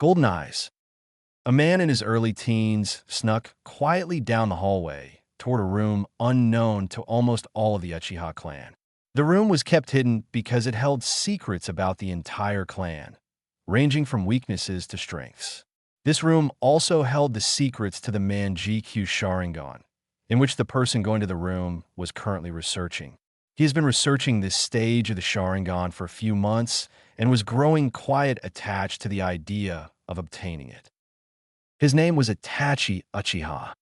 Golden eyes. A man in his early teens snuck quietly down the hallway toward a room unknown to almost all of the Uchiha clan. The room was kept hidden because it held secrets about the entire clan, ranging from weaknesses to strengths. This room also held the secrets to the Manjikyu Sharingan, in which the person going to the room was currently researching. He has been researching this stage of the Sharingan for a few months and was growing quiet attached to the idea of obtaining it. His name was Itachi Uchiha.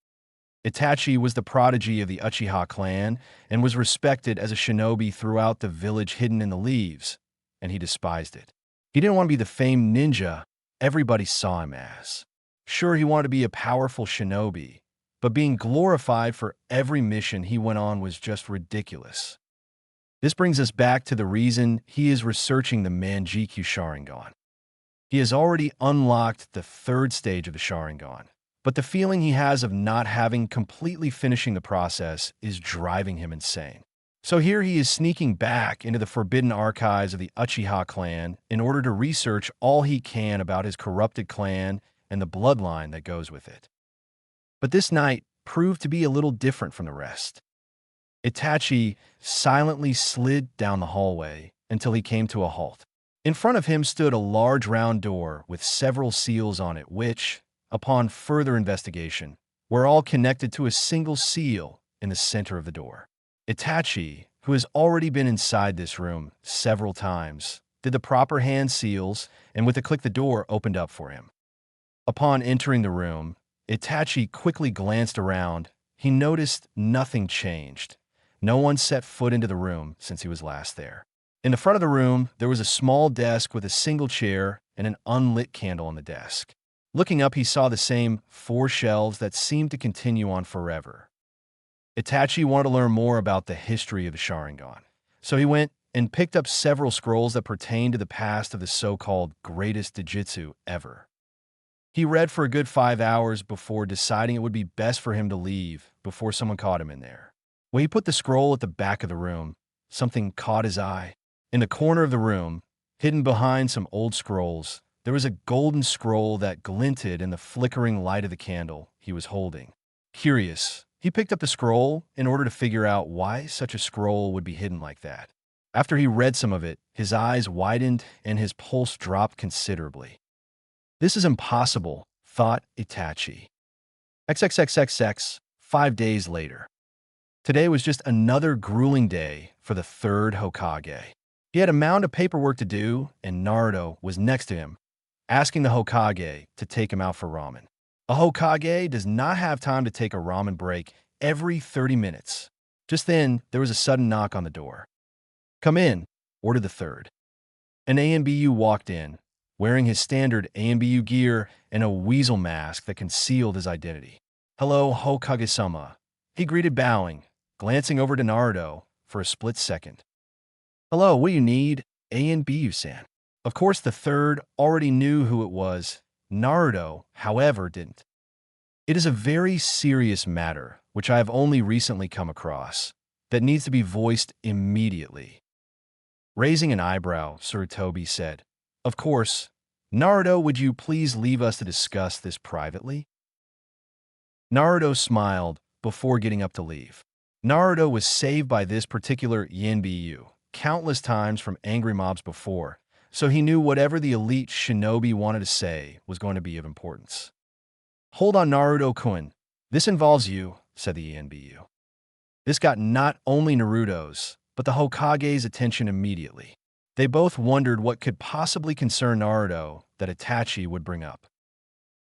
Itachi was the prodigy of the Uchiha clan and was respected as a shinobi throughout the village hidden in the leaves, and he despised it. He didn't want to be the famed ninja everybody saw him as. Sure, he wanted to be a powerful shinobi, but being glorified for every mission he went on was just ridiculous. This brings us back to the reason he is researching the Manjikyu Sharingan. He has already unlocked the third stage of the Sharingan, but the feeling he has of not having completely finishing the process is driving him insane. So here he is sneaking back into the forbidden archives of the Uchiha clan in order to research all he can about his corrupted clan and the bloodline that goes with it. But this night proved to be a little different from the rest. Itachi silently slid down the hallway until he came to a halt. In front of him stood a large round door with several seals on it which, upon further investigation, were all connected to a single seal in the center of the door. Itachi, who has already been inside this room several times, did the proper hand seals, and with a click the door opened up for him. Upon entering the room, Itachi quickly glanced around. He noticed nothing changed. No one set foot into the room since he was last there. In the front of the room, there was a small desk with a single chair and an unlit candle on the desk. Looking up, he saw the same 4 shelves that seemed to continue on forever. Itachi wanted to learn more about the history of the Sharingan, so he went and picked up several scrolls that pertained to the past of the so-called greatest Jujutsu ever. He read for a good 5 hours before deciding it would be best for him to leave before someone caught him in there. When he put the scroll at the back of the room, something caught his eye. In the corner of the room, hidden behind some old scrolls, there was a golden scroll that glinted in the flickering light of the candle he was holding. Curious, he picked up the scroll in order to figure out why such a scroll would be hidden like that. After he read some of it, his eyes widened and his pulse dropped considerably. This is impossible, thought Itachi. XXXXX, 5 days later. Today was just another grueling day for the third Hokage. He had a mound of paperwork to do, and Naruto was next to him, asking the Hokage to take him out for ramen. A Hokage does not have time to take a ramen break every 30 minutes. Just then, there was a sudden knock on the door. "Come in," ordered the third. An ANBU walked in, wearing his standard ANBU gear and a weasel mask that concealed his identity. "Hello, Hokage-sama," he greeted, bowing, glancing over to Naruto for a split second. "Hello, what do you need, ANBU-san?" Of course, the third already knew who it was. Naruto, however, didn't. "It is a very serious matter, which I have only recently come across, that needs to be voiced immediately." Raising an eyebrow, Sarutobi said, "Of course. Naruto, would you please leave us to discuss this privately?" Naruto smiled before getting up to leave. Naruto was saved by this particular Yanbiyu countless times from angry mobs before, so he knew whatever the elite shinobi wanted to say was going to be of importance. "Hold on, Naruto-kun. This involves you," said the Yanbiyu. This got not only Naruto's, but the Hokage's attention immediately. They both wondered what could possibly concern Naruto that Itachi would bring up.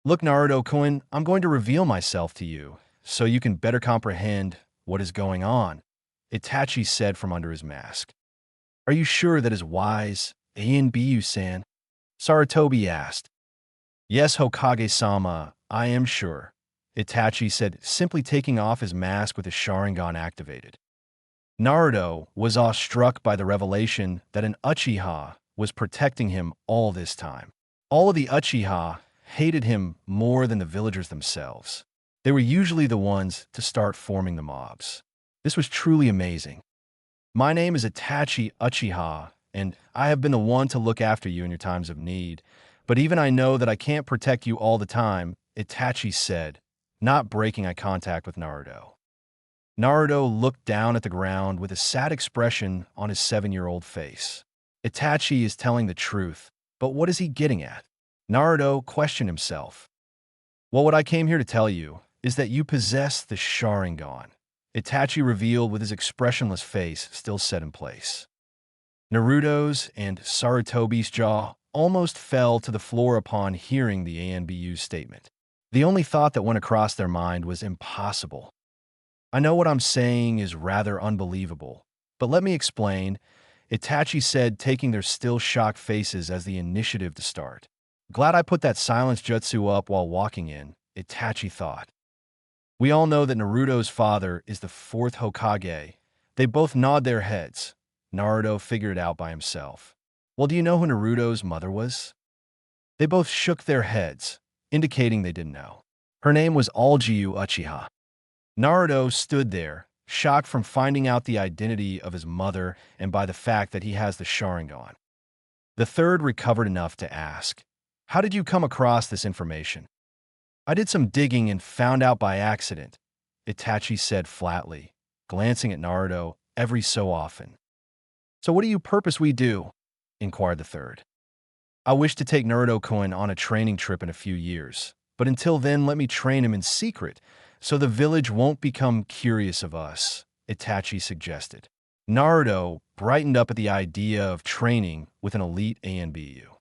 "Look, Naruto-kun, I'm going to reveal myself to you, so you can better comprehend what is going on," Itachi said from under his mask. "Are you sure that is wise, ANBU-san?" Sarutobi asked. "Yes, Hokage-sama, I am sure," Itachi said, simply taking off his mask with his Sharingan activated. Naruto was awestruck by the revelation that an Uchiha was protecting him all this time. All of the Uchiha hated him more than the villagers themselves. They were usually the ones to start forming the mobs. This was truly amazing. "My name is Itachi Uchiha, and I have been the one to look after you in your times of need. But even I know that I can't protect you all the time, Itachi said, not breaking eye contact with Naruto. Naruto looked down at the ground with a sad expression on his 7-year-old face. Itachi is telling the truth, but what is he getting at? Naruto questioned himself. Well, what I came here to tell you is that you possess the Sharingan, Itachi revealed with his expressionless face still set in place. Naruto's and Sarutobi's jaw almost fell to the floor upon hearing the ANBU's statement. The only thought that went across their mind was impossible. I know what I'm saying is rather unbelievable, but let me explain, Itachi said, taking their still shocked faces as the initiative to start. Glad I put that silence jutsu up while walking in, Itachi thought. We all know that Naruto's father is the fourth Hokage. They both nod their heads. Naruto figured it out by himself. Well, do you know who Naruto's mother was? They both shook their heads, indicating they didn't know. Her name was Algiu Uchiha. Naruto stood there, shocked from finding out the identity of his mother and by the fact that he has the Sharingan. The third recovered enough to ask, "How did you come across this information?" "I did some digging and found out by accident," Itachi said flatly, glancing at Naruto every so often. "So what do you purpose we do?" inquired the third. "I wish to take Naruto-kun on a training trip in a few years, but until then let me train him in secret, so the village won't become curious of us," Itachi suggested. Naruto brightened up at the idea of training with an elite ANBU.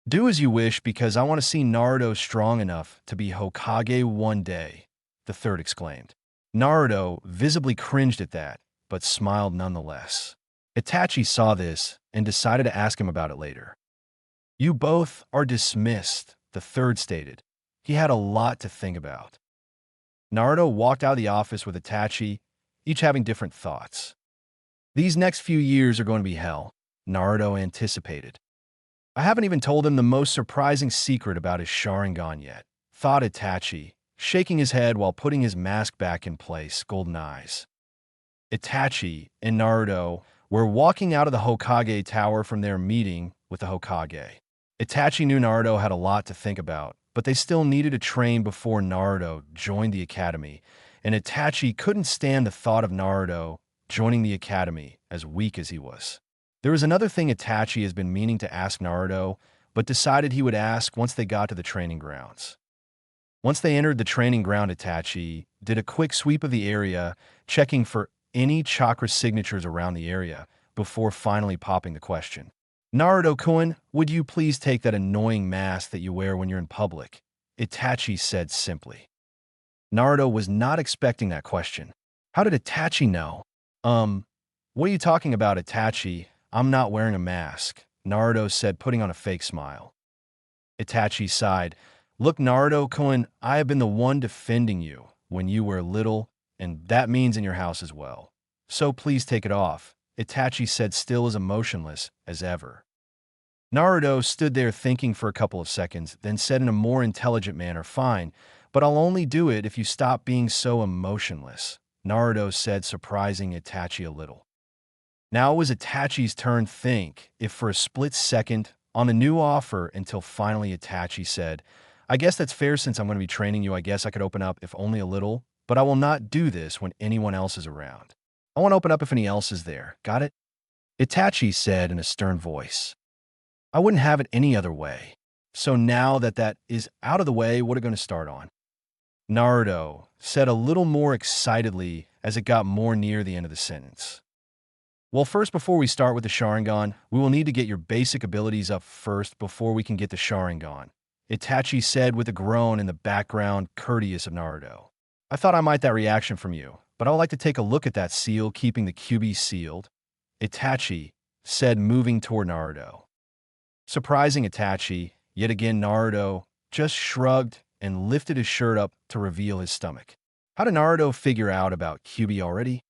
"Do as you wish because I want to see Naruto strong enough to be Hokage one day," the third exclaimed. Naruto visibly cringed at that, but smiled nonetheless. Itachi saw this and decided to ask him about it later. "You both are dismissed," the third stated. He had a lot to think about. Naruto walked out of the office with Itachi, each having different thoughts. These next few years are going to be hell, Naruto anticipated. I haven't even told him the most surprising secret about his Sharingan yet, thought Itachi, shaking his head while putting his mask back in place, golden eyes. Itachi and Naruto were walking out of the Hokage Tower from their meeting with the Hokage. Itachi knew Naruto had a lot to think about, but they still needed to train before Naruto joined the academy, and Itachi couldn't stand the thought of Naruto joining the academy as weak as he was. There was another thing Itachi has been meaning to ask Naruto, but decided he would ask once they got to the training grounds. Once they entered the training ground, Itachi did a quick sweep of the area, checking for any chakra signatures around the area before finally popping the question. "Naruto-kun, would you please take that annoying mask that you wear when you're in public?" Itachi said simply. Naruto was not expecting that question. How did Itachi know? What are you talking about, Itachi? I'm not wearing a mask, Naruto said, putting on a fake smile. Itachi sighed. Look, Naruto-kun, I have been the one defending you when you were little, and that means in your house as well. So please take it off, Itachi said, still as emotionless as ever. Naruto stood there thinking for a couple of seconds, then said in a more intelligent manner, "Fine, but I'll only do it if you stop being so emotionless," Naruto said, surprising Itachi a little. Now it was Itachi's turn to think, if for a split second, on the new offer until finally Itachi said, "I guess that's fair since I'm going to be training you. I guess I could open up if only a little, but I will not do this when anyone else is around. I want to open up if anyone else is there. Got it?" Itachi said in a stern voice. "I wouldn't have it any other way. So now that that is out of the way, what are we going to start on?" Naruto said a little more excitedly as it got more near the end of the sentence. "Well, first, before we start with the Sharingan, we will need to get your basic abilities up first before we can get the Sharingan," Itachi said with a groan in the background, courteous of Naruto. "I thought I might that reaction from you, but I would like to take a look at that seal keeping the QB sealed," Itachi said, moving toward Naruto. Surprising Itachi, yet again Naruto just shrugged and lifted his shirt up to reveal his stomach. How did Naruto figure out about QB already?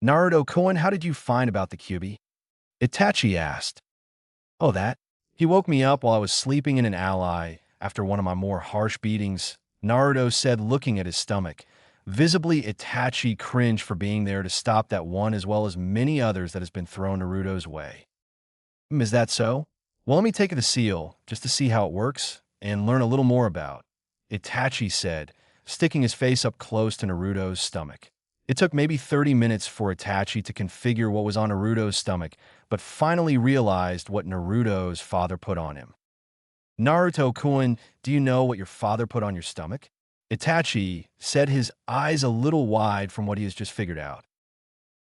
"Naruto-kun, how did you find about the QB?" Itachi asked. "Oh, that? He woke me up while I was sleeping in an ally after one of my more harsh beatings," Naruto said, looking at his stomach. Visibly, Itachi cringed for being there to stop that one as well as many others that has been thrown Naruto's way. "Is that so?" Well, let me take the seal, just to see how it works, and learn a little more about. Itachi said, sticking his face up close to Naruto's stomach. It took maybe 30 minutes for Itachi to configure what was on Naruto's stomach, but finally realized what Naruto's father put on him. Naruto-kun, do you know what your father put on your stomach? Itachi said, his eyes a little wide from what he has just figured out.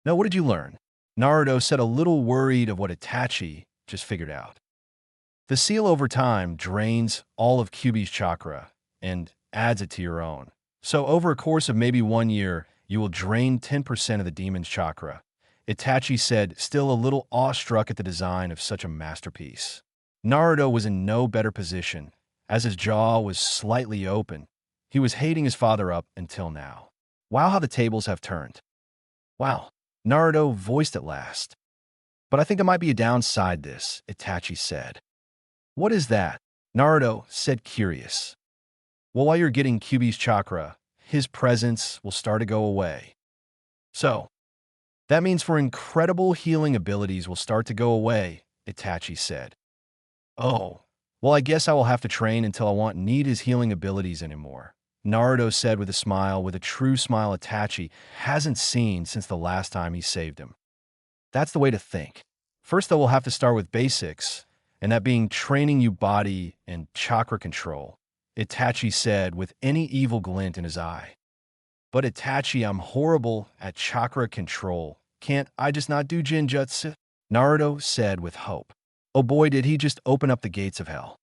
No, what did you learn? Naruto said, a little worried of what Itachi just figured out. The seal over time drains all of Kyuubi's chakra and adds it to your own. So over a course of maybe 1 year, you will drain 10% of the demon's chakra. Itachi said, still a little awestruck at the design of such a masterpiece. Naruto was in no better position, as his jaw was slightly open. He was hating his father up until now. Wow, how the tables have turned. Wow, Naruto voiced at last. But I think there might be a downside this, Itachi said. What is that? Naruto said, curious. Well, while you're getting Kyuubi's chakra, his presence will start to go away. So, that means for incredible healing abilities will start to go away, Itachi said. Oh, well, I guess I will have to train until I won't need his healing abilities anymore, Naruto said with a smile, with a true smile Itachi hasn't seen since the last time he saved him. That's the way to think. First, though, we'll have to start with basics, and that being training you body and chakra control, Itachi said with any evil glint in his eye. But Itachi, I'm horrible at chakra control. Can't I just not do Jinjutsu? Naruto said with hope. Oh boy, did he just open up the gates of hell.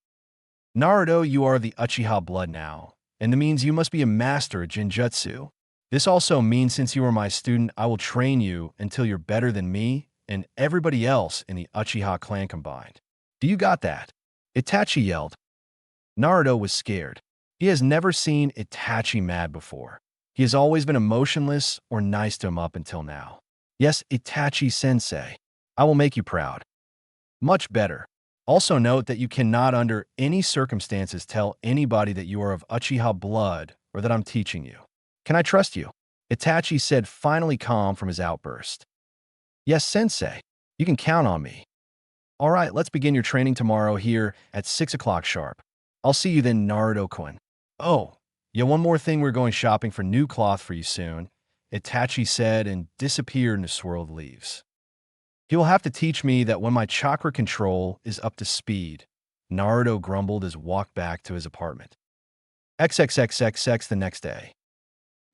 Naruto, you are of the Uchiha blood now, and that means you must be a master at Jinjutsu. This also means since you are my student, I will train you until you're better than me and everybody else in the Uchiha clan combined. Do you got that? Itachi yelled. Naruto was scared. He has never seen Itachi mad before. He has always been emotionless or nice to him up until now. Yes, Itachi-sensei, I will make you proud. Much better. Also note that you cannot under any circumstances tell anybody that you are of Uchiha blood or that I'm teaching you. Can I trust you? Itachi said, finally calm from his outburst. Yes, sensei. You can count on me. All right, let's begin your training tomorrow here at 6 o'clock sharp. I'll see you then, Naruto-kun. Oh, yeah, one more thing, we're going shopping for new cloth for you soon, Itachi said and disappeared in a swirl of leaves. He will have to teach me that when my chakra control is up to speed, Naruto grumbled as he walked back to his apartment. XXXXX the next day.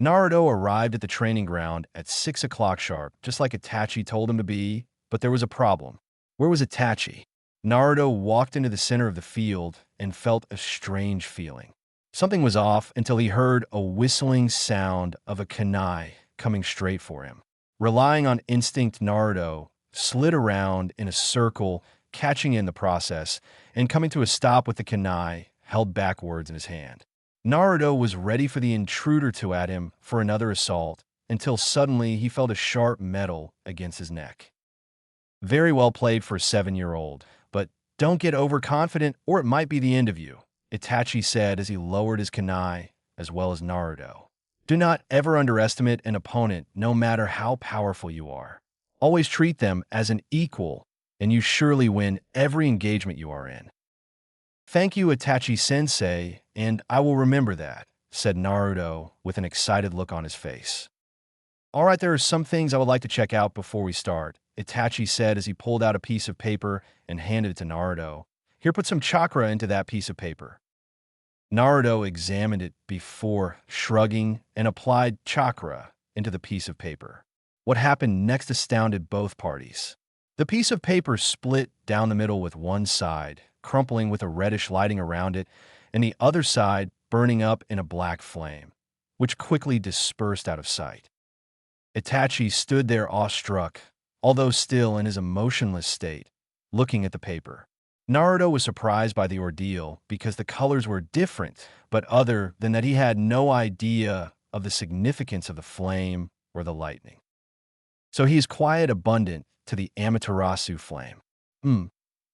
Naruto arrived at the training ground at 6 o'clock sharp, just like Itachi told him to be, but there was a problem. Where was Itachi? Naruto walked into the center of the field and felt a strange feeling. Something was off until he heard a whistling sound of a kunai coming straight for him. Relying on instinct, Naruto slid around in a circle, catching in the process, and coming to a stop with the kunai held backwards in his hand. Naruto was ready for the intruder to at him for another assault, until suddenly he felt a sharp metal against his neck. Very well played for a 7-year-old, but don't get overconfident or it might be the end of you, Itachi said as he lowered his kunai, as well as Naruto. Do not ever underestimate an opponent, no matter how powerful you are. Always treat them as an equal, and you surely win every engagement you are in. Thank you, Itachi-sensei, and I will remember that, said Naruto with an excited look on his face. All right, there are some things I would like to check out before we start, Itachi said as he pulled out a piece of paper and handed it to Naruto. Here, put some chakra into that piece of paper. Naruto examined it before shrugging and applied chakra into the piece of paper. What happened next astounded both parties. The piece of paper split down the middle with one side, crumpling with a reddish lighting around it, and the other side burning up in a black flame, which quickly dispersed out of sight. Itachi stood there awestruck, although still in his emotionless state, looking at the paper. Naruto was surprised by the ordeal because the colors were different, but other than that he had no idea of the significance of the flame or the lightning. So he is quiet abundant to the Amaterasu flame.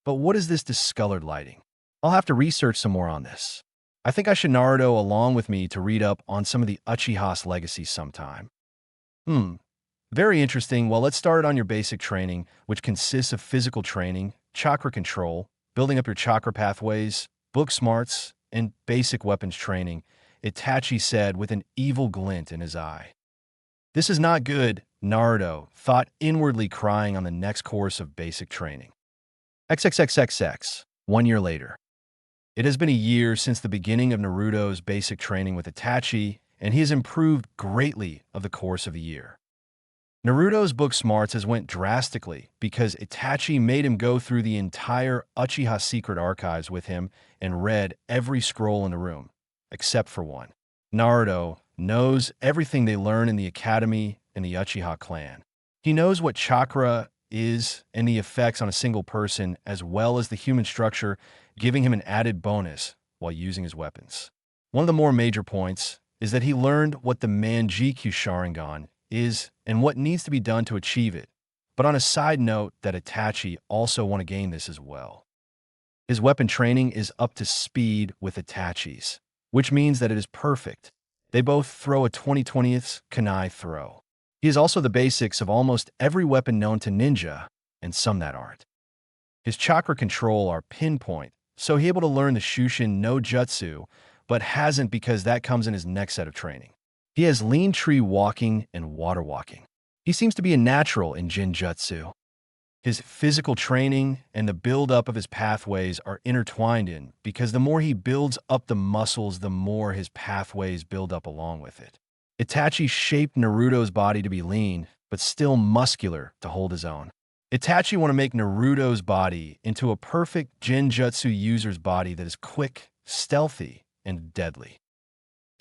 But what is this discolored lighting? I'll have to research some more on this. I think I should Naruto along with me to read up on some of the Uchiha's legacies sometime. Very interesting. Well, let's start on your basic training, which consists of physical training, chakra control, building up your chakra pathways, book smarts, and basic weapons training, Itachi said with an evil glint in his eye. This is not good, Naruto thought, inwardly crying on the next course of basic training. XXXXX, 1 year later. It has been a year since the beginning of Naruto's basic training with Itachi, and he has improved greatly of the course of a year. Naruto's book smarts has went drastically because Itachi made him go through the entire Uchiha secret archives with him and read every scroll in the room, except for one. Naruto knows everything they learn in the academy and the Uchiha clan. He knows what chakra is and the effects on a single person, as well as the human structure, giving him an added bonus while using his weapons. One of the more major points is that he learned what the Manjikyu Sharingan is and what needs to be done to achieve it. But on a side note, that Itachi also want to gain this as well. His weapon training is up to speed with Itachi's, which means that it is perfect. They both throw a 20/20th kunai throw. He is also the basics of almost every weapon known to ninja, and some that aren't. His chakra control are pinpoint, so he's able to learn the Shushin no Jutsu, but hasn't because that comes in his next set of training. He has lean tree walking and water walking. He seems to be a natural in Jinjutsu. His physical training and the build-up of his pathways are intertwined in because the more he builds up the muscles, the more his pathways build up along with it. Itachi shaped Naruto's body to be lean, but still muscular to hold his own. Itachi want to make Naruto's body into a perfect Jinjutsu user's body that is quick, stealthy, and deadly.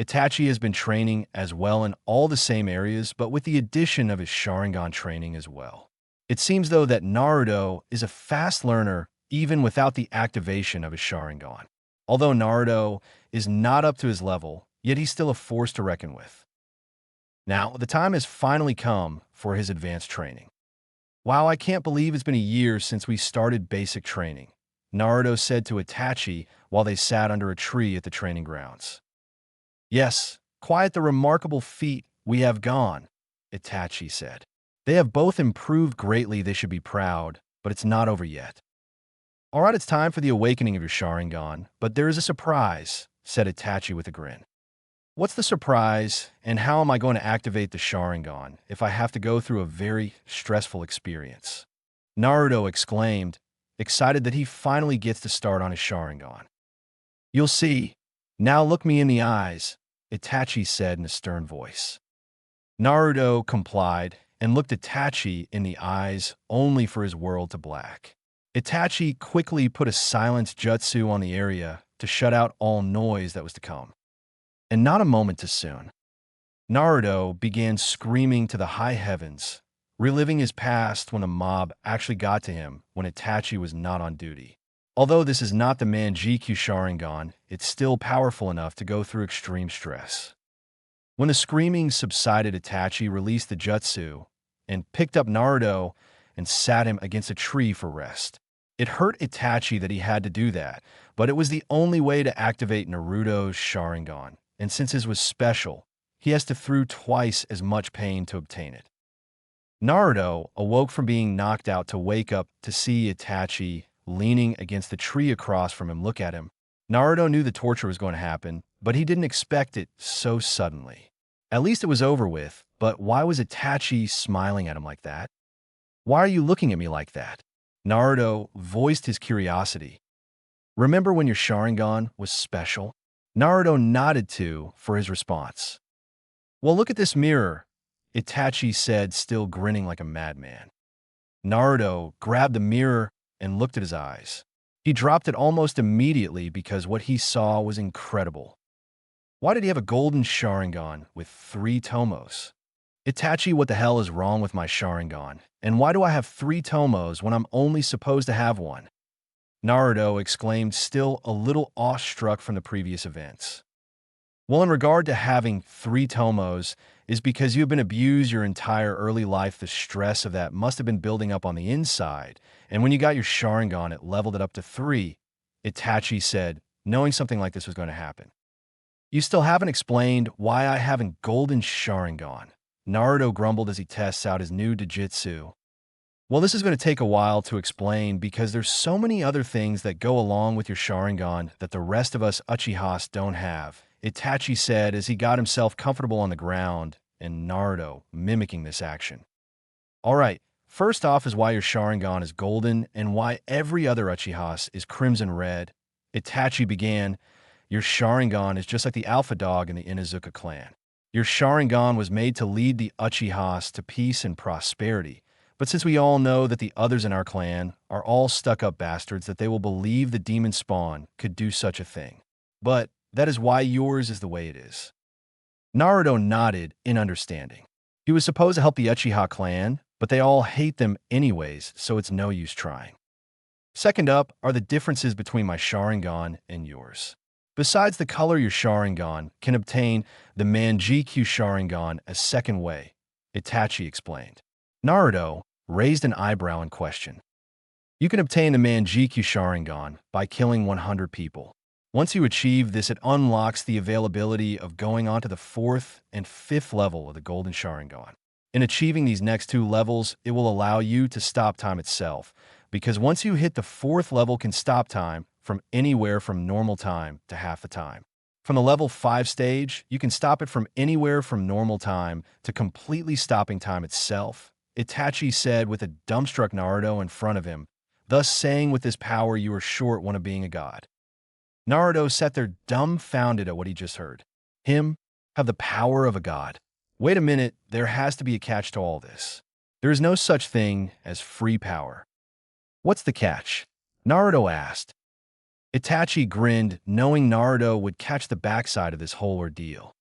Itachi has been training as well in all the same areas, but with the addition of his Sharingan training as well. It seems, though, that Naruto is a fast learner even without the activation of his Sharingan. Although Naruto is not up to his level, yet he's still a force to reckon with. Now, the time has finally come for his advanced training. Wow, I can't believe it's been a year since we started basic training, Naruto said to Itachi while they sat under a tree at the training grounds. Yes, quite the remarkable feat we have gone, Itachi said. They have both improved greatly, they should be proud, but it's not over yet. All right, it's time for the awakening of your Sharingan, but there is a surprise, said Itachi with a grin. What's the surprise, and how am I going to activate the Sharingan if I have to go through a very stressful experience? Naruto exclaimed, excited that he finally gets to start on his Sharingan. You'll see. Now look me in the eyes, Itachi said in a stern voice. Naruto complied and looked Itachi in the eyes only for his world to black. Itachi quickly put a silence jutsu on the area to shut out all noise that was to come. And not a moment too soon, Naruto began screaming to the high heavens, reliving his past when a mob actually got to him when Itachi was not on duty. Although this is not the Manjikyu Sharingan, it's still powerful enough to go through extreme stress. When the screaming subsided, Itachi released the jutsu and picked up Naruto and sat him against a tree for rest. It hurt Itachi that he had to do that, but it was the only way to activate Naruto's Sharingan, and since his was special, he has to through twice as much pain to obtain it. Naruto awoke from being knocked out to wake up to see Itachi leaning against the tree across from him look at him. Naruto knew the torture was going to happen, but he didn't expect it so suddenly. At least it was over with, but why was Itachi smiling at him like that? Why are you looking at me like that? Naruto voiced his curiosity. Remember when your Sharingan was special? Naruto nodded for his response. Well, look at this mirror, Itachi said, still grinning like a madman. Naruto grabbed the mirror and looked at his eyes. He dropped it almost immediately because what he saw was incredible. Why did he have a golden Sharingan with 3 tomos? Itachi, what the hell is wrong with my Sharingan? And why do I have 3 tomos when I'm only supposed to have 1? Naruto exclaimed, still a little awestruck from the previous events. Well, in regard to having 3 tomos, is because you've been abused your entire early life. The stress of that must have been building up on the inside. And when you got your Sharingan, it leveled it up to 3, Itachi said, knowing something like this was going to happen. You still haven't explained why I haven't golden Sharingan, Naruto grumbled as he tests out his new Dojutsu. Well, this is going to take a while to explain because there's so many other things that go along with your Sharingan that the rest of us Uchihas don't have, Itachi said as he got himself comfortable on the ground, and Naruto mimicking this action. Alright, first off is why your Sharingan is golden and why every other Uchihas is crimson red. Itachi began, your Sharingan is just like the alpha dog in the Inuzuka clan. Your Sharingan was made to lead the Uchihas to peace and prosperity. But since we all know that the others in our clan are all stuck-up bastards that they will believe the demon spawn could do such a thing. But that is why yours is the way it is. Naruto nodded in understanding. He was supposed to help the Uchiha clan, but they all hate them anyways, so it's no use trying. Second up are the differences between my Sharingan and yours. Besides the color, your Sharingan can obtain the Manjikyu Sharingan a second way, Itachi explained. Naruto raised an eyebrow in question. You can obtain the Manjikyu Sharingan by killing 100 people. Once you achieve this, it unlocks the availability of going on to the 4th and 5th level of the Golden Sharingan. In achieving these next 2 levels, it will allow you to stop time itself, because once you hit the 4th level can stop time from anywhere from normal time to half the time. From the level 5 stage, you can stop it from anywhere from normal time to completely stopping time itself, Itachi said with a dumbstruck Naruto in front of him, thus saying with this power you are short one of being a god. Naruto sat there dumbfounded at what he just heard. Him have the power of a god. Wait a minute, there has to be a catch to all this. There is no such thing as free power. What's the catch? Naruto asked. Itachi grinned, knowing Naruto would catch the backside of this whole ordeal.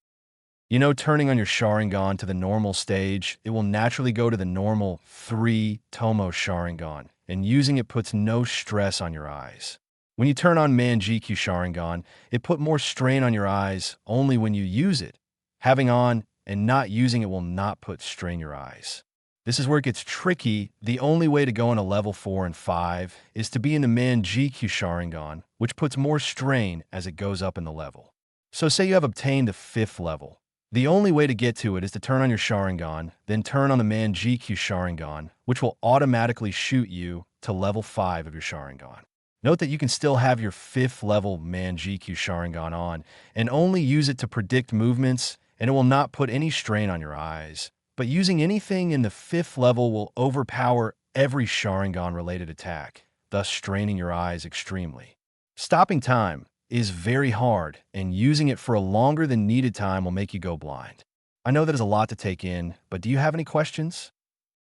You know, turning on your Sharingan to the normal stage, it will naturally go to the normal 3 Tomo Sharingan, and using it puts no stress on your eyes. When you turn on Manjikyu Sharingan, it put more strain on your eyes only when you use it. Having on and not using it will not put strain your eyes. This is where it gets tricky. The only way to go into level 4 and 5 is to be in the Manjikyu Sharingan, which puts more strain as it goes up in the level. So say you have obtained the 5th level. The only way to get to it is to turn on your Sharingan, then turn on the Manjikyu Sharingan, which will automatically shoot you to level 5 of your Sharingan. Note that you can still have your 5th level Manjikyu Sharingan on, and only use it to predict movements, and it will not put any strain on your eyes. But using anything in the 5th level will overpower every Sharingan-related attack, thus straining your eyes extremely. Stopping time is very hard, and using it for a longer than needed time will make you go blind. I know that is a lot to take in, but do you have any questions?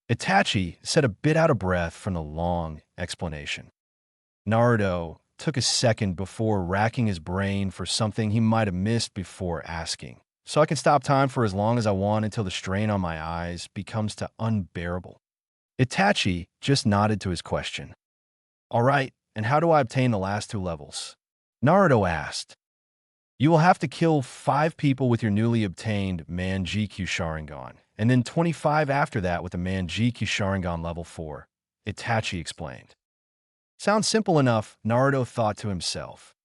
Itachi said a bit out of breath from the long explanation. Naruto took a second before racking his brain for something he might have missed before asking. So I can stop time for as long as I want until the strain on my eyes becomes to unbearable. Itachi just nodded to his question. All right, and how do I obtain the last 2 levels? Naruto asked. You will have to kill 5 people with your newly obtained Manjikyu Sharingan, and then 25 after that with the Manjikyu Sharingan level 4, Itachi explained. Sounds simple enough, Naruto thought to himself.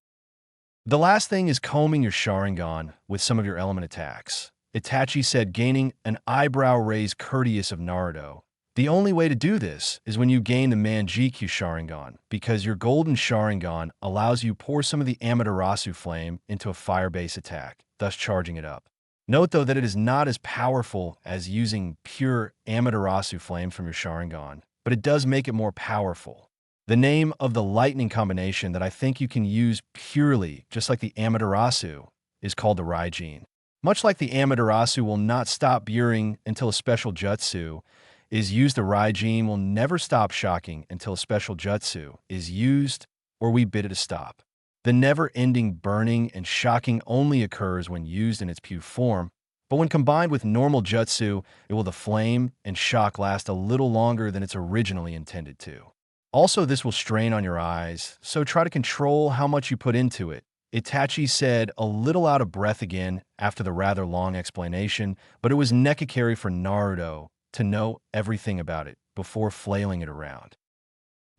The last thing is combing your Sharingan with some of your element attacks, Itachi said, gaining an eyebrow raise courteous of Naruto. The only way to do this is when you gain the Manjikyu Sharingan, because your Golden Sharingan allows you pour some of the Amaterasu flame into a fire-based attack, thus charging it up. Note though that it is not as powerful as using pure Amaterasu flame from your Sharingan, but it does make it more powerful. The name of the lightning combination that I think you can use purely, just like the Amaterasu, is called the Raijin. Much like the Amaterasu will not stop Buring until a special jutsu is used, the Raijin will never stop shocking until a special jutsu is used or we bid it to stop. The never-ending burning and shocking only occurs when used in its pure form, but when combined with normal jutsu, it will the flame and shock last a little longer than it's originally intended to. Also, this will strain on your eyes, so try to control how much you put into it. Itachi said, a little out of breath again after the rather long explanation, but it was necessary for Naruto to know everything about it before flailing it around.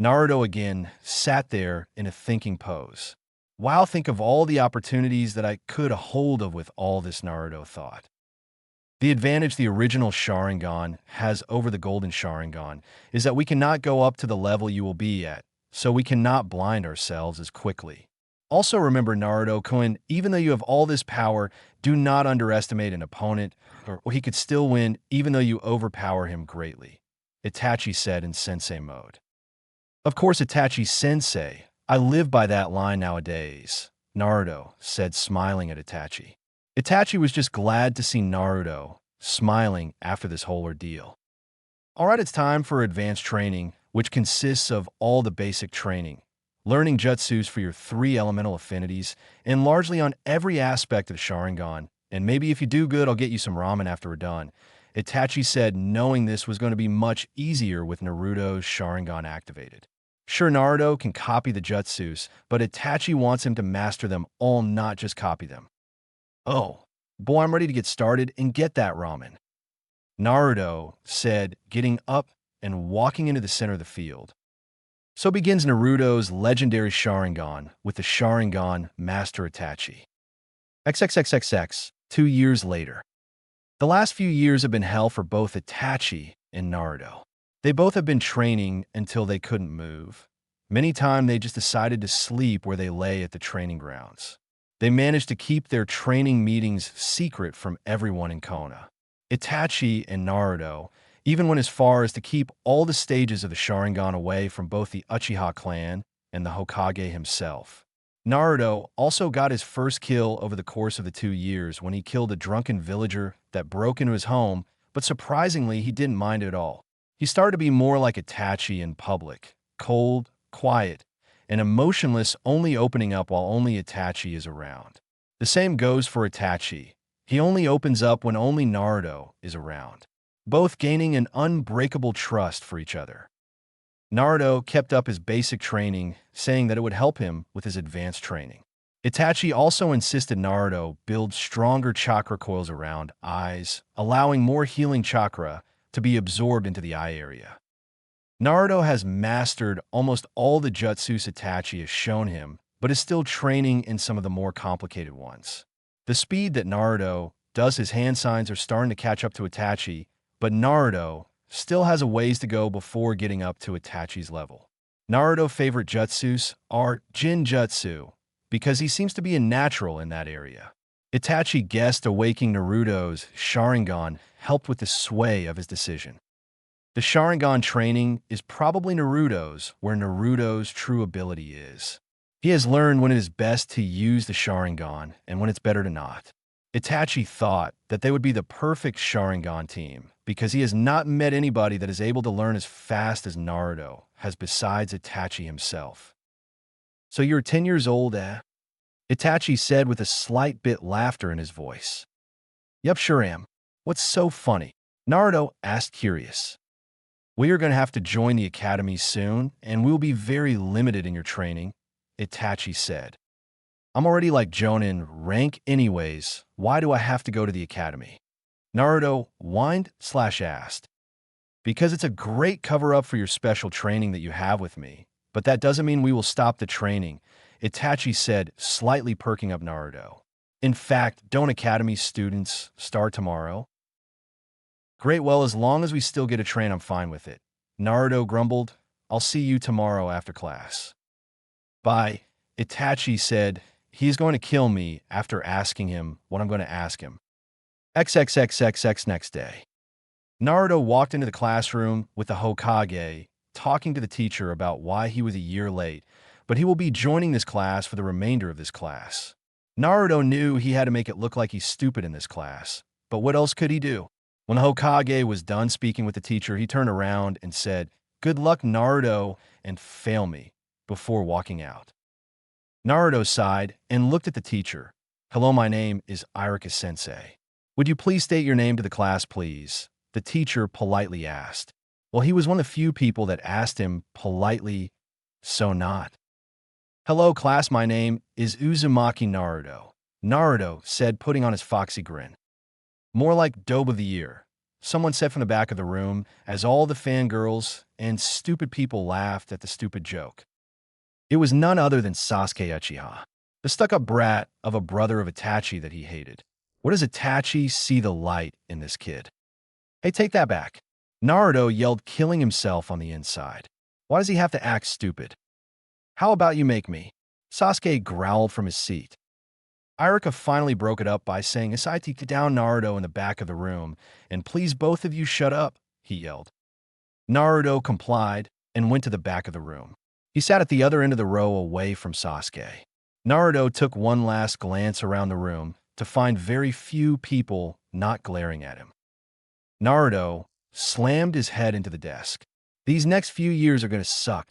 Naruto again sat there in a thinking pose. Wow, think of all the opportunities that I could hold of with all this, Naruto thought. The advantage the original Sharingan has over the Golden Sharingan is that we cannot go up to the level you will be at, so we cannot blind ourselves as quickly. Also remember Naruto-kun, even though you have all this power, do not underestimate an opponent, or he could still win even though you overpower him greatly, Itachi said in sensei mode. Of course, Itachi-sensei, I live by that line nowadays, Naruto said, smiling at Itachi. Itachi was just glad to see Naruto smiling after this whole ordeal. Alright, it's time for advanced training, which consists of all the basic training, learning jutsus for your 3 elemental affinities, and largely on every aspect of Sharingan, and maybe if you do good, I'll get you some ramen after we're done. Itachi said knowing this was going to be much easier with Naruto's Sharingan activated. Sure, Naruto can copy the jutsus, but Itachi wants him to master them all, not just copy them. Oh, boy, I'm ready to get started and get that ramen, Naruto said, getting up and walking into the center of the field. So begins Naruto's legendary Sharingan with the Sharingan Master Itachi. XXXXX, 2 years later. The last few years have been hell for both Itachi and Naruto. They both have been training until they couldn't move. Many times they just decided to sleep where they lay at the training grounds. They managed to keep their training meetings secret from everyone in Konoha. Itachi and Naruto even went as far as to keep all the stages of the Sharingan away from both the Uchiha clan and the Hokage himself. Naruto also got his first kill over the course of the 2 years when he killed a drunken villager that broke into his home, but surprisingly, he didn't mind it at all. He started to be more like Itachi in public, cold, quiet, and emotionless, only opening up while only Itachi is around. The same goes for Itachi. He only opens up when only Naruto is around, both gaining an unbreakable trust for each other. Naruto kept up his basic training, saying that it would help him with his advanced training. Itachi also insisted Naruto build stronger chakra coils around eyes, allowing more healing chakra to be absorbed into the eye area. Naruto has mastered almost all the jutsus Itachi has shown him, but is still training in some of the more complicated ones. The speed that Naruto does his hand signs are starting to catch up to Itachi, but Naruto still has a ways to go before getting up to Itachi's level. Naruto's favorite jutsus are Jinjutsu, because he seems to be a natural in that area. Itachi guessed awakening Naruto's Sharingan helped with the sway of his decision. The Sharingan training is probably Naruto's, where Naruto's true ability is. He has learned when it is best to use the Sharingan and when it's better to not. Itachi thought that they would be the perfect Sharingan team because he has not met anybody that is able to learn as fast as Naruto has besides Itachi himself. So you're 10 years old, eh? Itachi said with a slight bit laughter in his voice. Yep, sure am. What's so funny? Naruto asked curious. We are going to have to join the academy soon, and we'll be very limited in your training, Itachi said. I'm already like Jonin rank anyways. Why do I have to go to the academy? Naruto whined/asked. Because it's a great cover-up for your special training that you have with me, but that doesn't mean we will stop the training, Itachi said, slightly perking up Naruto. In fact, don't academy students start tomorrow? Great, well, as long as we still get a train, I'm fine with it. Naruto grumbled. I'll see you tomorrow after class. Bye, Itachi said. He's going to kill me after asking him what I'm going to ask him. XXXXX next day. Naruto walked into the classroom with the Hokage, talking to the teacher about why he was a year late, but he will be joining this class for the remainder of this class. Naruto knew he had to make it look like he's stupid in this class, but what else could he do? When the Hokage was done speaking with the teacher, he turned around and said, "Good luck, Naruto, and fail me," before walking out. Naruto sighed and looked at the teacher. Hello, my name is Iruka-sensei. Would you please state your name to the class, please? The teacher politely asked. Well, he was one of the few people that asked him politely, so not. Hello, class, my name is Uzumaki Naruto. Naruto said, putting on his foxy grin. More like Dobe of the Year, someone said from the back of the room, as all the fangirls and stupid people laughed at the stupid joke. It was none other than Sasuke Uchiha, the stuck-up brat of a brother of Itachi that he hated. What does Itachi see the light in this kid? Hey, take that back. Naruto yelled, killing himself on the inside. Why does he have to act stupid? How about you make me? Sasuke growled from his seat. Irika finally broke it up by saying, "Itachi, get down Naruto in the back of the room, and please both of you shut up," he yelled. Naruto complied and went to the back of the room. He sat at the other end of the row away from Sasuke. Naruto took one last glance around the room to find very few people not glaring at him. Naruto slammed his head into the desk. These next few years are going to suck.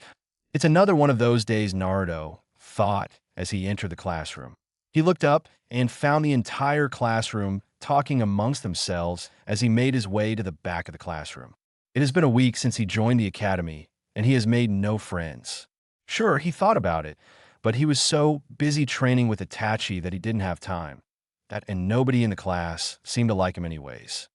It's another one of those days, Naruto thought as he entered the classroom. He looked up and found the entire classroom talking amongst themselves as he made his way to the back of the classroom. It has been a week since he joined the academy, and he has made no friends. Sure, he thought about it, but he was so busy training with Itachi that he didn't have time. And nobody in the class seemed to like him anyways.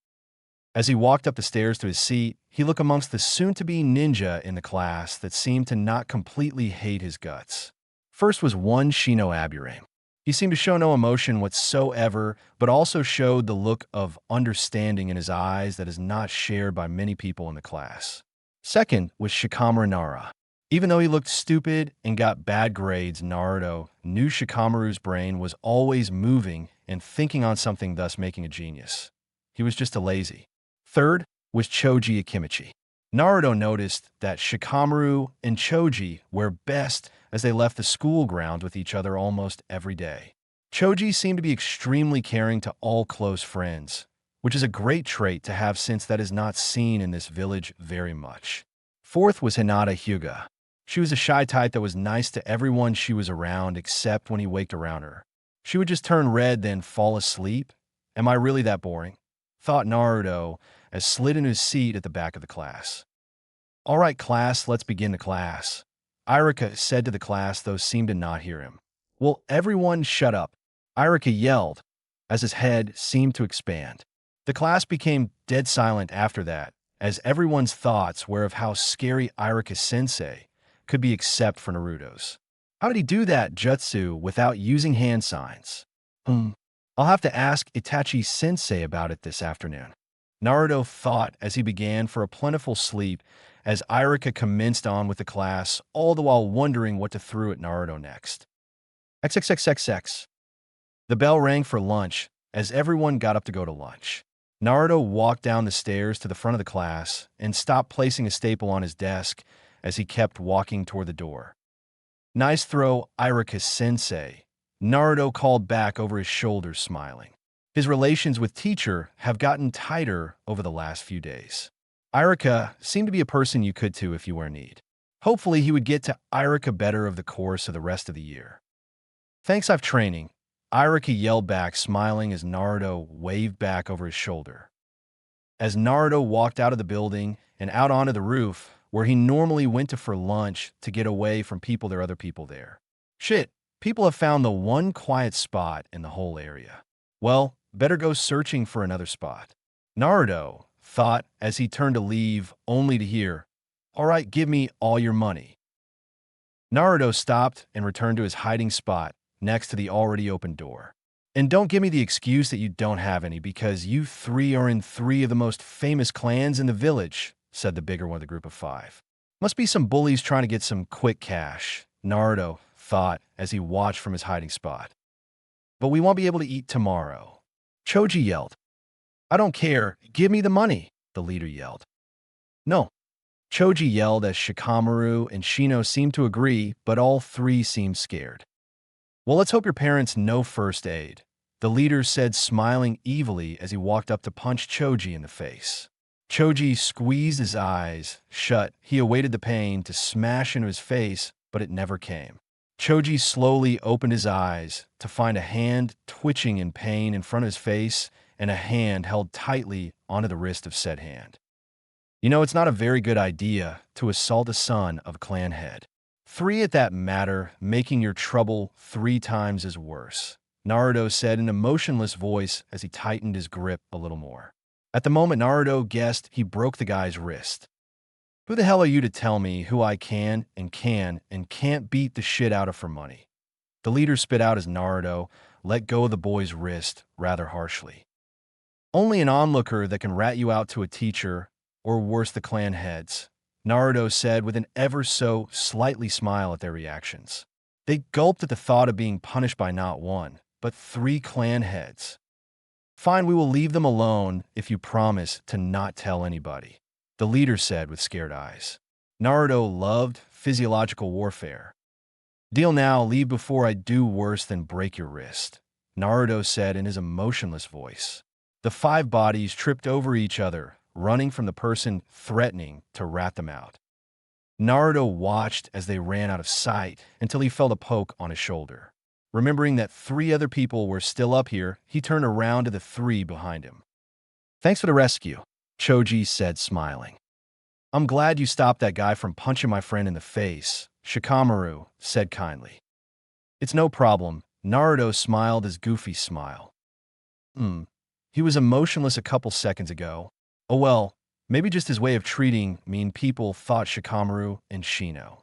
As he walked up the stairs to his seat, he looked amongst the soon-to-be ninja in the class that seemed to not completely hate his guts. First was one Shino Aburame. He seemed to show no emotion whatsoever, but also showed the look of understanding in his eyes that is not shared by many people in the class. Second was Shikamaru Nara. Even though he looked stupid and got bad grades, Naruto knew Shikamaru's brain was always moving and thinking on something, thus making a genius. He was just a lazy. Third was Choji Akimichi. Naruto noticed that Shikamaru and Choji were best as they left the school grounds with each other almost every day. Choji seemed to be extremely caring to all close friends, which is a great trait to have since that is not seen in this village very much. Fourth was Hinata Hyuga. She was a shy type that was nice to everyone she was around except when he waked around her. She would just turn red, then fall asleep. Am I really that boring? Thought Naruto as slid into his seat at the back of the class. All right, class, let's begin the class. Irika said to the class, though seemed to not hear him. Will everyone shut up? Irika yelled as his head seemed to expand. The class became dead silent after that, as everyone's thoughts were of how scary Irika-sensei could be except for Naruto's. How did he do that jutsu without using hand signs? I'll have to ask Itachi-sensei about it this afternoon. Naruto thought as he began for a plentiful sleep as Irika commenced on with the class, all the while wondering what to throw at Naruto next. XXXXX. The bell rang for lunch as everyone got up to go to lunch. Naruto walked down the stairs to the front of the class and stopped placing a staple on his desk as he kept walking toward the door. Nice throw, Irika-sensei. Naruto called back over his shoulder, smiling. His relations with teacher have gotten tighter over the last few days. Irika seemed to be a person you could to if you were in need. Hopefully he would get to Irika better of the course of the rest of the year. Thanks, I've training. Irika yelled back, smiling as Naruto waved back over his shoulder. As Naruto walked out of the building and out onto the roof, where he normally went to for lunch to get away from people, there are other people there. Shit, people have found the one quiet spot in the whole area. Well, better go searching for another spot. Naruto thought as he turned to leave, only to hear, "All right, give me all your money." Naruto stopped and returned to his hiding spot next to the already open door. And don't give me the excuse that you don't have any, because you three are in three of the most famous clans in the village, said the bigger one of the group of five. Must be some bullies trying to get some quick cash, Naruto thought as he watched from his hiding spot. But we won't be able to eat tomorrow. Choji yelled. I don't care. Give me the money, the leader yelled. No. Choji yelled as Shikamaru and Shino seemed to agree, but all three seemed scared. Well, let's hope your parents know first aid, the leader said, smiling evilly as he walked up to punch Choji in the face. Choji squeezed his eyes shut. He awaited the pain to smash into his face, but it never came. Choji slowly opened his eyes to find a hand twitching in pain in front of his face and a hand held tightly onto the wrist of said hand. You know, it's not a very good idea to assault a son of a clan head. 3 at that matter, making your trouble 3 times as worse, Naruto said in a motionless voice as he tightened his grip a little more. At the moment, Naruto guessed he broke the guy's wrist. Who the hell are you to tell me who I can and can't beat the shit out of for money? The leader spit out as Naruto let go of the boy's wrist rather harshly. Only an onlooker that can rat you out to a teacher, or worse the clan heads, Naruto said with an ever so slightly smile at their reactions. They gulped at the thought of being punished by not one, but 3 clan heads. Fine, we will leave them alone if you promise to not tell anybody, the leader said with scared eyes. Naruto loved physiological warfare. Deal now, leave before I do worse than break your wrist, Naruto said in his emotionless voice. The 5 bodies tripped over each other, running from the person threatening to rat them out. Naruto watched as they ran out of sight until he felt a poke on his shoulder. Remembering that 3 other people were still up here, he turned around to the 3 behind him. Thanks for the rescue, Choji said, smiling. I'm glad you stopped that guy from punching my friend in the face, Shikamaru said kindly. It's no problem, Naruto smiled his goofy smile. He was emotionless a couple seconds ago. Oh well, maybe just his way of treating mean people, thought Shikamaru and Shino.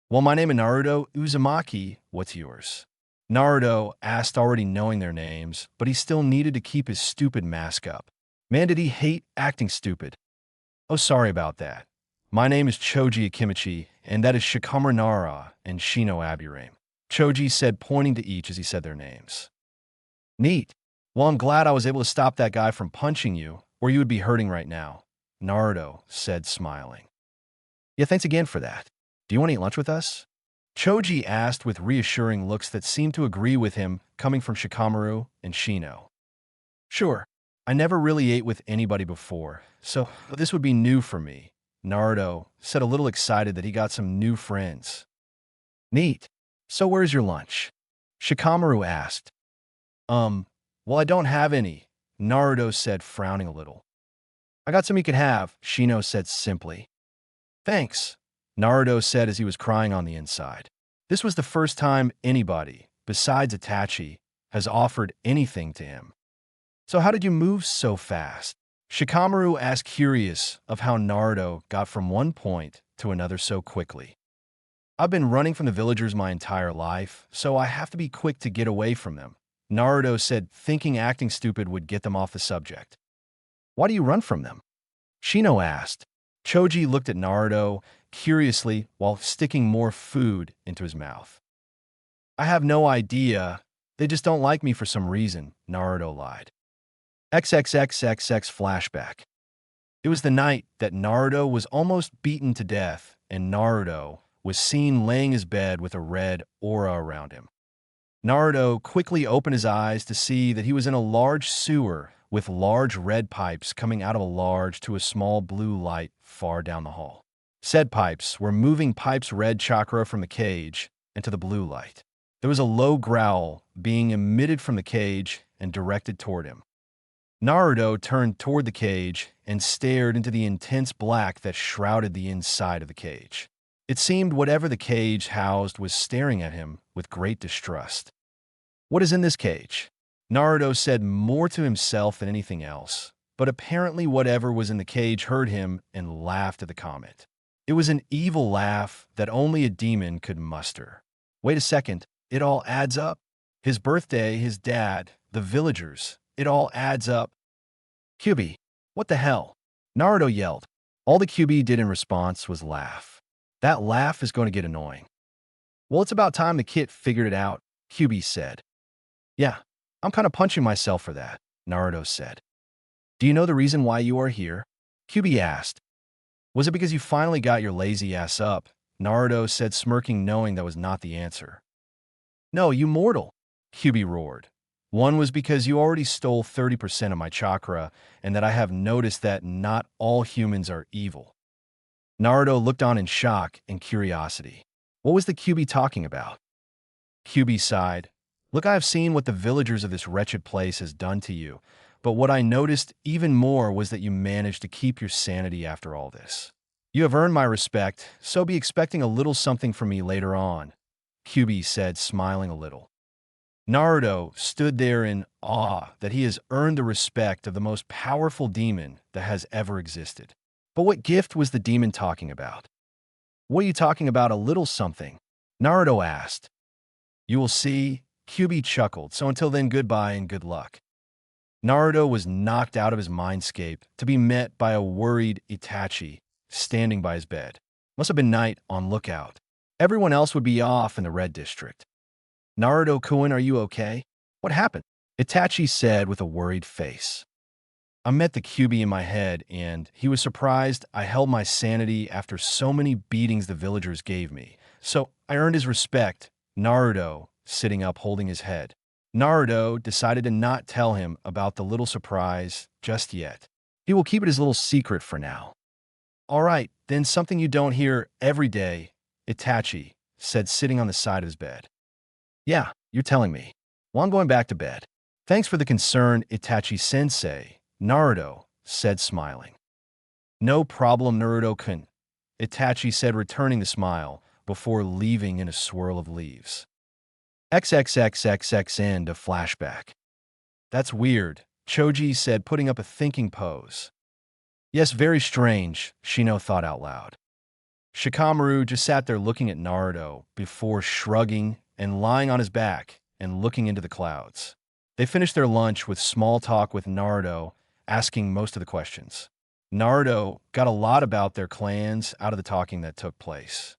Well, my name is Naruto Uzumaki, what's yours? Naruto asked, already knowing their names, but he still needed to keep his stupid mask up. Man, did he hate acting stupid. Oh, sorry about that. My name is Choji Akimichi, and that is Shikamaru Nara and Shino Aburame, Choji said, pointing to each as he said their names. Neat. Well, I'm glad I was able to stop that guy from punching you, or you would be hurting right now, Naruto said, smiling. Yeah, thanks again for that. Do you want to eat lunch with us? Choji asked with reassuring looks that seemed to agree with him, coming from Shikamaru and Shino. Sure. I never really ate with anybody before, so this would be new for me, Naruto said, a little excited that he got some new friends. Neat. So where's your lunch? Shikamaru asked. Well, I don't have any, Naruto said, frowning a little. I got some you could have, Shino said simply. Thanks, Naruto said as he was crying on the inside. This was the first time anybody, besides Itachi, has offered anything to him. So how did you move so fast? Shikamaru asked, curious of how Naruto got from one point to another so quickly. I've been running from the villagers my entire life, so I have to be quick to get away from them, Naruto said, thinking acting stupid would get them off the subject. Why do you run from them? Shino asked. Choji looked at Naruto curiously while sticking more food into his mouth. I have no idea. They just don't like me for some reason, Naruto lied. XXXXX flashback. It was the night that Naruto was almost beaten to death, and Naruto was seen laying his bed with a red aura around him. Naruto quickly opened his eyes to see that he was in a large sewer with large red pipes coming out of a large to a small blue light far down the hall. Said pipes were moving pipes red chakra from the cage into the blue light. There was a low growl being emitted from the cage and directed toward him. Naruto turned toward the cage and stared into the intense black that shrouded the inside of the cage. It seemed whatever the cage housed was staring at him with great distrust. What is in this cage? Naruto said more to himself than anything else, but apparently whatever was in the cage heard him and laughed at the comment. It was an evil laugh that only a demon could muster. Wait a second, it all adds up. His birthday, his dad, the villagers, it all adds up. Kyuubi, what the hell? Naruto yelled. All the Kyuubi did in response was laugh. That laugh is going to get annoying. Well, it's about time the kid figured it out, Kyuubi said. Yeah, I'm kind of punching myself for that, Naruto said. Do you know the reason why you are here? Kyuubi asked. Was it because you finally got your lazy ass up? Naruto said, smirking, knowing that was not the answer. No, you mortal, Kyuubi roared. One was because you already stole 30% of my chakra, and that I have noticed that not all humans are evil. Naruto looked on in shock and curiosity. What was the Kyuubi talking about? Kyuubi sighed. Look, I have seen what the villagers of this wretched place has done to you, but what I noticed even more was that you managed to keep your sanity after all this. You have earned my respect, so be expecting a little something from me later on, Kyuubi said, smiling a little. Naruto stood there in awe that he has earned the respect of the most powerful demon that has ever existed. But what gift was the demon talking about? What are you talking about, a little something? Naruto asked. You will see, Kyuubi chuckled, so until then, goodbye and good luck. Naruto was knocked out of his mindscape to be met by a worried Itachi standing by his bed. Must have been night on lookout. Everyone else would be off in the red district. Naruto-kun, are you okay? What happened? Itachi said with a worried face. I met the Kyuubi in my head, and he was surprised I held my sanity after so many beatings the villagers gave me. So I earned his respect. Naruto, sitting up holding his head. Naruto decided to not tell him about the little surprise just yet. He will keep it his little secret for now. All right, then something you don't hear every day, Itachi said, sitting on the side of his bed. Yeah, you're telling me. Well, I'm going back to bed. Thanks for the concern, Itachi-sensei, Naruto said, smiling. No problem, Naruto-kun, Itachi said, returning the smile before leaving in a swirl of leaves. XXXXX end of flashback. That's weird, Choji said, putting up a thinking pose. Yes, very strange, Shino thought out loud. Shikamaru just sat there looking at Naruto before shrugging and lying on his back and looking into the clouds. They finished their lunch with small talk with Naruto asking most of the questions. Naruto got a lot about their clans out of the talking that took place.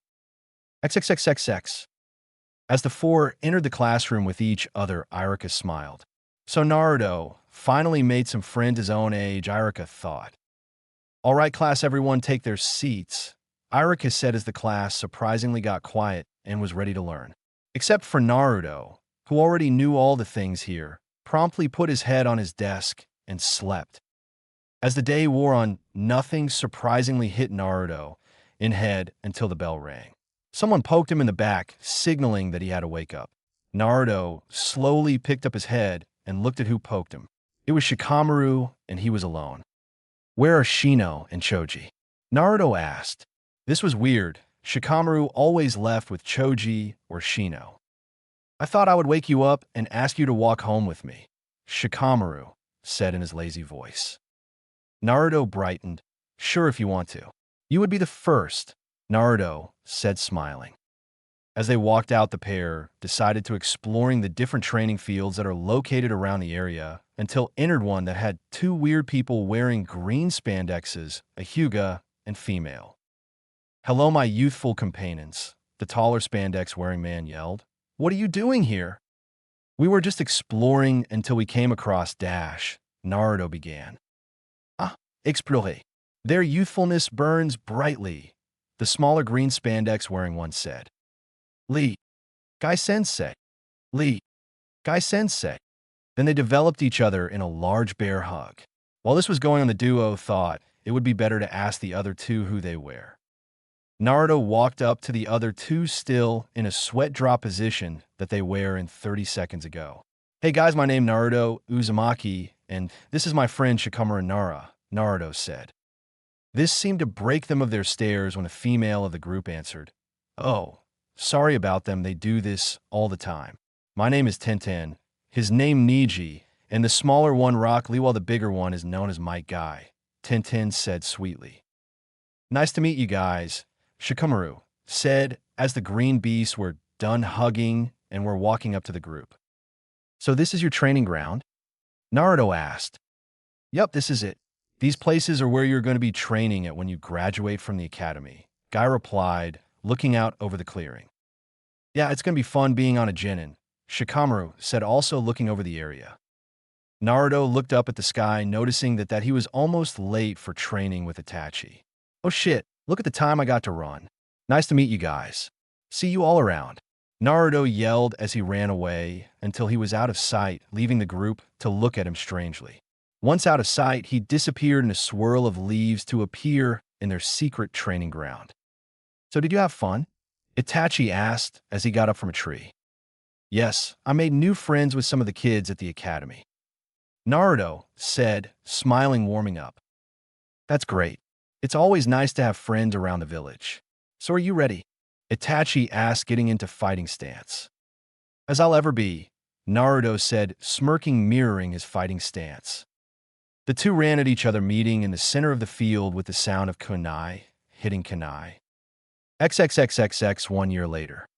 XXXXX. As the four entered the classroom with each other, Iruka smiled. So Naruto finally made some friends his own age, Iruka thought. All right, class, everyone take their seats, Iruka said as the class surprisingly got quiet and was ready to learn. Except for Naruto, who already knew all the things here, promptly put his head on his desk and slept. As the day wore on, nothing surprisingly hit Naruto in head until the bell rang. Someone poked him in the back, signaling that he had to wake up. Naruto slowly picked up his head and looked at who poked him. It was Shikamaru, and he was alone. Where are Shino and Choji? Naruto asked. This was weird. Shikamaru always left with Choji or Shino. I thought I would wake you up and ask you to walk home with me, Shikamaru said in his lazy voice. Naruto brightened. Sure, if you want to. You would be the first, Naruto said, smiling. As they walked out, the pair decided to exploring the different training fields that are located around the area until entered one that had two weird people wearing green spandexes, a Hyuga and female. Hello, my youthful companions, the taller spandex-wearing man yelled. What are you doing here? We were just exploring until we came across Dash, Naruto began. Ah, explorer. Their youthfulness burns brightly, the smaller green spandex-wearing one said. Lee, Gai-sensei. Lee, Gai-sensei. Then they developed each other in a large bear hug. While this was going on, the duo thought it would be better to ask the other two who they were. Naruto walked up to the other two still in a sweat drop position that they were in 30 seconds ago. Hey guys, my name Naruto Uzumaki, and this is my friend Shikamaru Nara, Naruto said. This seemed to break them of their stares when a female of the group answered. Oh, sorry about them, they do this all the time. My name is Tenten, his name Niji, and the smaller one Rock Lee while the bigger one is known as Mike Guy, Tenten said sweetly. Nice to meet you guys, Shikamaru said as the green beasts were done hugging and were walking up to the group. So this is your training ground? Naruto asked. Yup, this is it. These places are where you're going to be training at when you graduate from the academy, Guy replied, looking out over the clearing. Yeah, it's going to be fun being on a genin, Shikamaru said, also looking over the area. Naruto looked up at the sky, noticing that he was almost late for training with Itachi. Oh shit, look at the time I got to run. Nice to meet you guys. See you all around. Naruto yelled as he ran away until he was out of sight, leaving the group to look at him strangely. Once out of sight, he disappeared in a swirl of leaves to appear in their secret training ground. So did you have fun? Itachi asked as he got up from a tree. Yes, I made new friends with some of the kids at the academy. Naruto said, smiling, warming up. That's great. It's always nice to have friends around the village. So are you ready? Itachi asked, getting into fighting stance. As I'll ever be, Naruto said, smirking, mirroring his fighting stance. The two ran at each other, meeting in the center of the field with the sound of kunai hitting kunai. XXXXX 1 year later.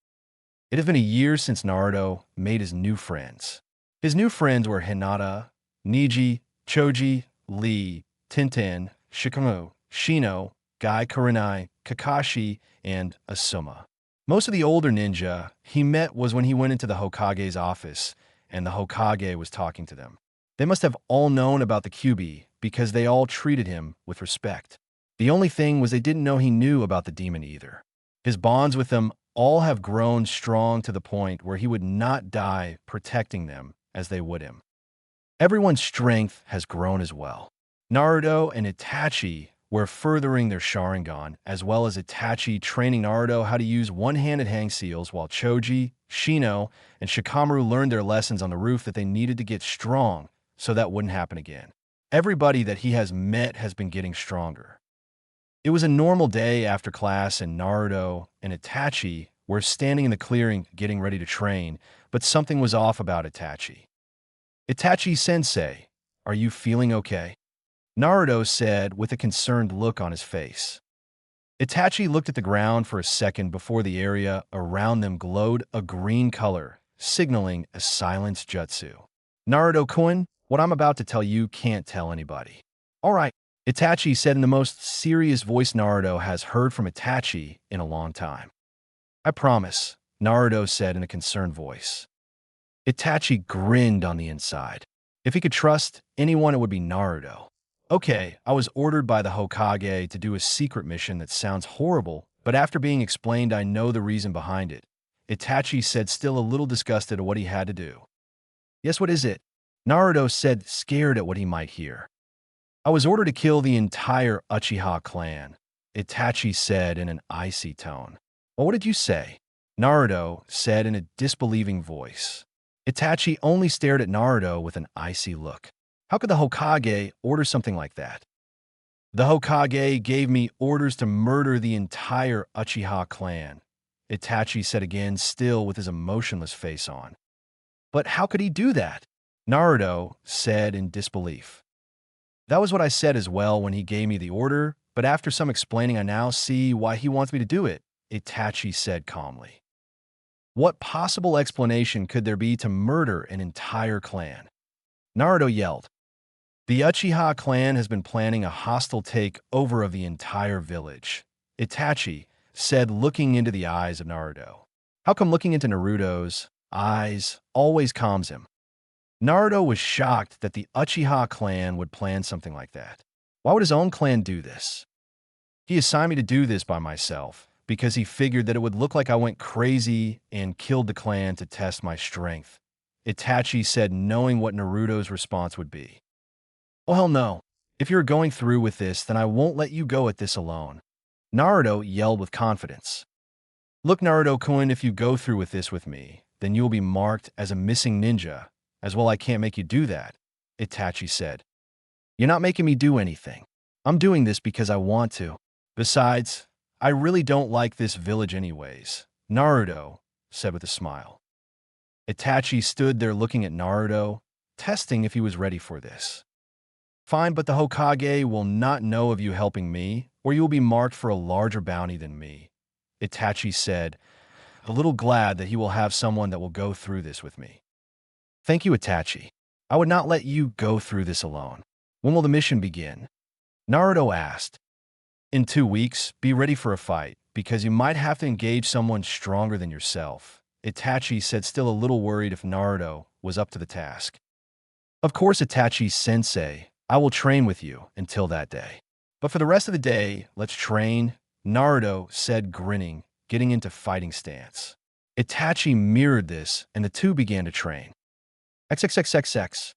It had been a year since Naruto made his new friends. His new friends were Hinata, Niji, Choji, Lee, Tintin, Shikamaru, Shino, Gai Kurenai, Kakashi, and Asuma. Most of the older ninja he met was when he went into the Hokage's office, and the Hokage was talking to them. They must have all known about the Kyuubi because they all treated him with respect. The only thing was they didn't know he knew about the demon either. His bonds with them all have grown strong to the point where he would not die protecting them as they would him. Everyone's strength has grown as well. Naruto and Itachi were furthering their Sharingan, as well as Itachi training Naruto how to use one-handed hang seals, while Choji, Shino, and Shikamaru learned their lessons on the roof that they needed to get strong so that wouldn't happen again. Everybody that he has met has been getting stronger. It was a normal day after class, and Naruto and Itachi were standing in the clearing getting ready to train, but something was off about Itachi. "Itachi-sensei, are you feeling okay?" Naruto said with a concerned look on his face. Itachi looked at the ground for a second before the area around them glowed a green color, signaling a silence jutsu. "Naruto-kun, what I'm about to tell you can't tell anybody." "All right," Itachi said in the most serious voice Naruto has heard from Itachi in a long time. "I promise," Naruto said in a concerned voice. Itachi grinned on the inside. If he could trust anyone, it would be Naruto. "Okay, I was ordered by the Hokage to do a secret mission that sounds horrible, but after being explained, I know the reason behind it," Itachi said, still a little disgusted at what he had to do. "Yes, what is it?" Naruto said, scared at what he might hear. "I was ordered to kill the entire Uchiha clan," Itachi said in an icy tone. "Well, what did you say?" Naruto said in a disbelieving voice. Itachi only stared at Naruto with an icy look. How could the Hokage order something like that? "The Hokage gave me orders to murder the entire Uchiha clan," Itachi said again, still with his emotionless face on. "But how could he do that?" Naruto said in disbelief. "That was what I said as well when he gave me the order, but after some explaining I now see why he wants me to do it," Itachi said calmly. "What possible explanation could there be to murder an entire clan?" Naruto yelled. "The Uchiha clan has been planning a hostile takeover of the entire village," Itachi said, looking into the eyes of Naruto. How come looking into Naruto's eyes always calms him? Naruto was shocked that the Uchiha clan would plan something like that. Why would his own clan do this? "He assigned me to do this by myself because he figured that it would look like I went crazy and killed the clan to test my strength," Itachi said, knowing what Naruto's response would be. "Oh, hell no. If you're going through with this, then I won't let you go at this alone," Naruto yelled with confidence. "Look, Naruto-kun, if you go through with this with me, then you will be marked as a missing ninja. As well, I can't make you do that," Itachi said. "You're not making me do anything. I'm doing this because I want to. Besides, I really don't like this village anyways," Naruto said with a smile. Itachi stood there looking at Naruto, testing if he was ready for this. "Fine, but the Hokage will not know of you helping me, or you will be marked for a larger bounty than me," Itachi said, a little glad that he will have someone that will go through this with me. "Thank you, Itachi. I would not let you go through this alone. When will the mission begin?" Naruto asked. "In 2 weeks, be ready for a fight, because you might have to engage someone stronger than yourself," Itachi said, still a little worried if Naruto was up to the task. "Of course, Itachi-sensei, I will train with you until that day. But for the rest of the day, let's train," Naruto said, grinning, getting into fighting stance. Itachi mirrored this, and the two began to train. XXXXX.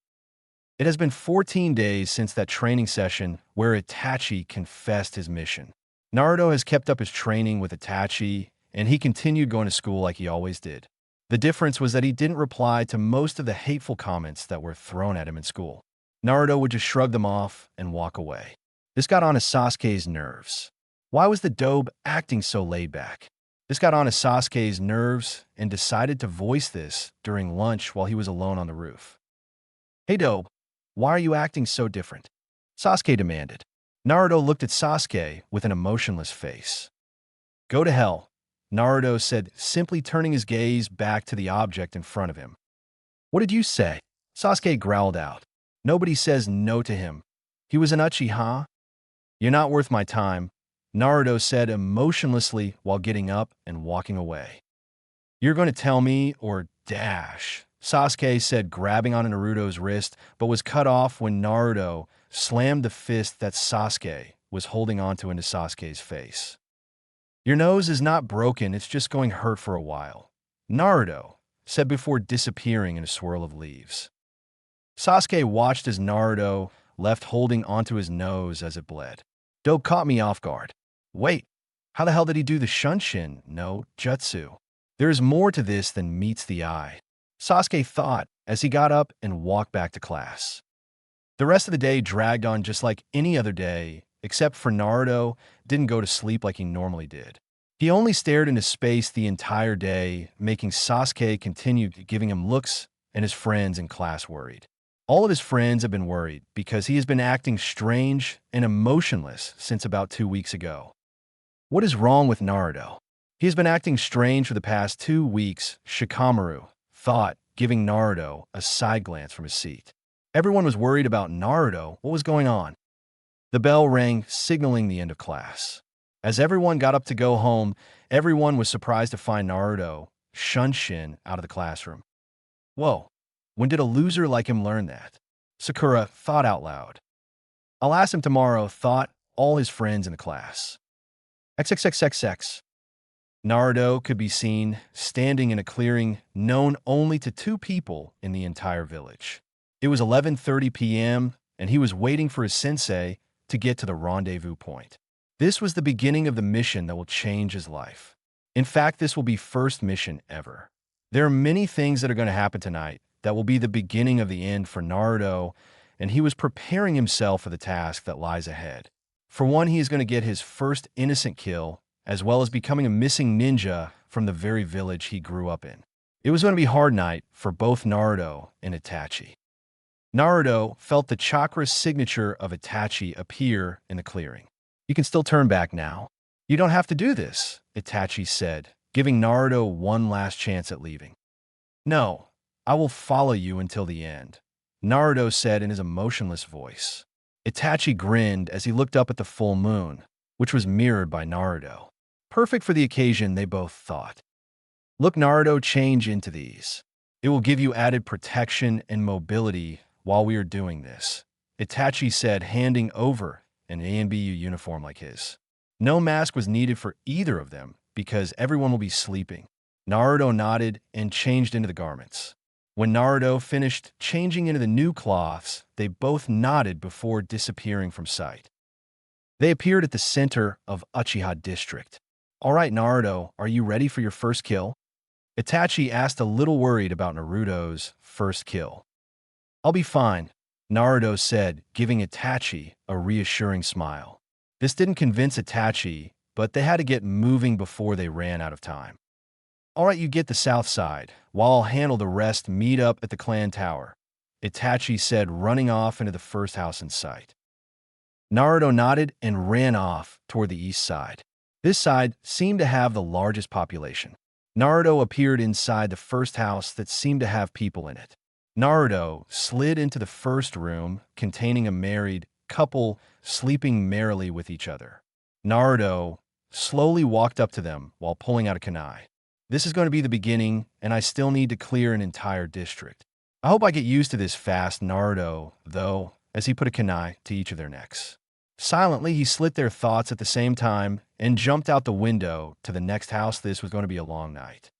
It has been 14 days since that training session where Itachi confessed his mission. Naruto has kept up his training with Itachi, and he continued going to school like he always did. The difference was that he didn't reply to most of the hateful comments that were thrown at him in school. Naruto would just shrug them off and walk away. This got on to Sasuke's nerves. Why was the dobe acting so laid back? This got on to Sasuke's nerves and decided to voice this during lunch while he was alone on the roof. "Hey dobe, why are you acting so different?" Sasuke demanded. Naruto looked at Sasuke with an emotionless face. "Go to hell," Naruto said, simply turning his gaze back to the object in front of him. What did you say? Sasuke growled out. Nobody says no to him. He was an Uchiha? You're not worth my time, Naruto said emotionlessly while getting up and walking away. You're going to tell me or dash, Sasuke said, grabbing on Naruto's wrist, but was cut off when Naruto slammed the fist that Sasuke was holding onto into Sasuke's face. Your nose is not broken, it's just going hurt for a while, Naruto said before disappearing in a swirl of leaves. Sasuke watched as Naruto left holding onto his nose as it bled. Dope caught me off guard. Wait, how the hell did he do the Shunshin no Jutsu? There is more to this than meets the eye, Sasuke thought as he got up and walked back to class. The rest of the day dragged on just like any other day, except for Naruto didn't go to sleep like he normally did. He only stared into space the entire day, making Sasuke continue giving him looks and his friends in class worried. All of his friends have been worried because he has been acting strange and emotionless since about 2 weeks ago. What is wrong with Naruto? He has been acting strange for the past 2 weeks, Shikamaru thought, giving Naruto a side glance from his seat. Everyone was worried about Naruto. What was going on? The bell rang, signaling the end of class. As everyone got up to go home, everyone was surprised to find Naruto, Shunshin, out of the classroom. Whoa, when did a loser like him learn that? Sakura thought out loud. I'll ask him tomorrow, thought all his friends in the class. XXXXX. Naruto could be seen standing in a clearing known only to 2 people in the entire village. It was 11:30 p.m., and he was waiting for his sensei to get to the rendezvous point. This was the beginning of the mission that will change his life. In fact, this will be first mission ever. There are many things that are going to happen tonight that will be the beginning of the end for Naruto, and he was preparing himself for the task that lies ahead. For one, he is going to get his first innocent kill, as well as becoming a missing ninja from the very village he grew up in. It was going to be a hard night for both Naruto and Itachi. Naruto felt the chakra signature of Itachi appear in the clearing. You can still turn back now. You don't have to do this, Itachi said, giving Naruto one last chance at leaving. No, I will follow you until the end, Naruto said in his emotionless voice. Itachi grinned as he looked up at the full moon, which was mirrored by Naruto. Perfect for the occasion, they both thought. Look, Naruto, change into these. It will give you added protection and mobility while we are doing this, Itachi said, handing over an ANBU uniform like his. No mask was needed for either of them because everyone will be sleeping. Naruto nodded and changed into the garments. When Naruto finished changing into the new cloths, they both nodded before disappearing from sight. They appeared at the center of Uchiha District. All right, Naruto, are you ready for your first kill? Itachi asked, a little worried about Naruto's first kill. I'll be fine, Naruto said, giving Itachi a reassuring smile. This didn't convince Itachi, but they had to get moving before they ran out of time. All right, you get the south side, while I'll handle the rest. Meet up at the clan tower, Itachi said, running off into the first house in sight. Naruto nodded and ran off toward the east side. This side seemed to have the largest population. Naruto appeared inside the first house that seemed to have people in it. Naruto slid into the first room containing a married couple sleeping merrily with each other. Naruto slowly walked up to them while pulling out a kunai. This is going to be the beginning, and I still need to clear an entire district. I hope I get used to this fast, Naruto, though, as he put a kunai to each of their necks. Silently, he slit their thoughts at the same time and jumped out the window to the next house. This was going to be a long night.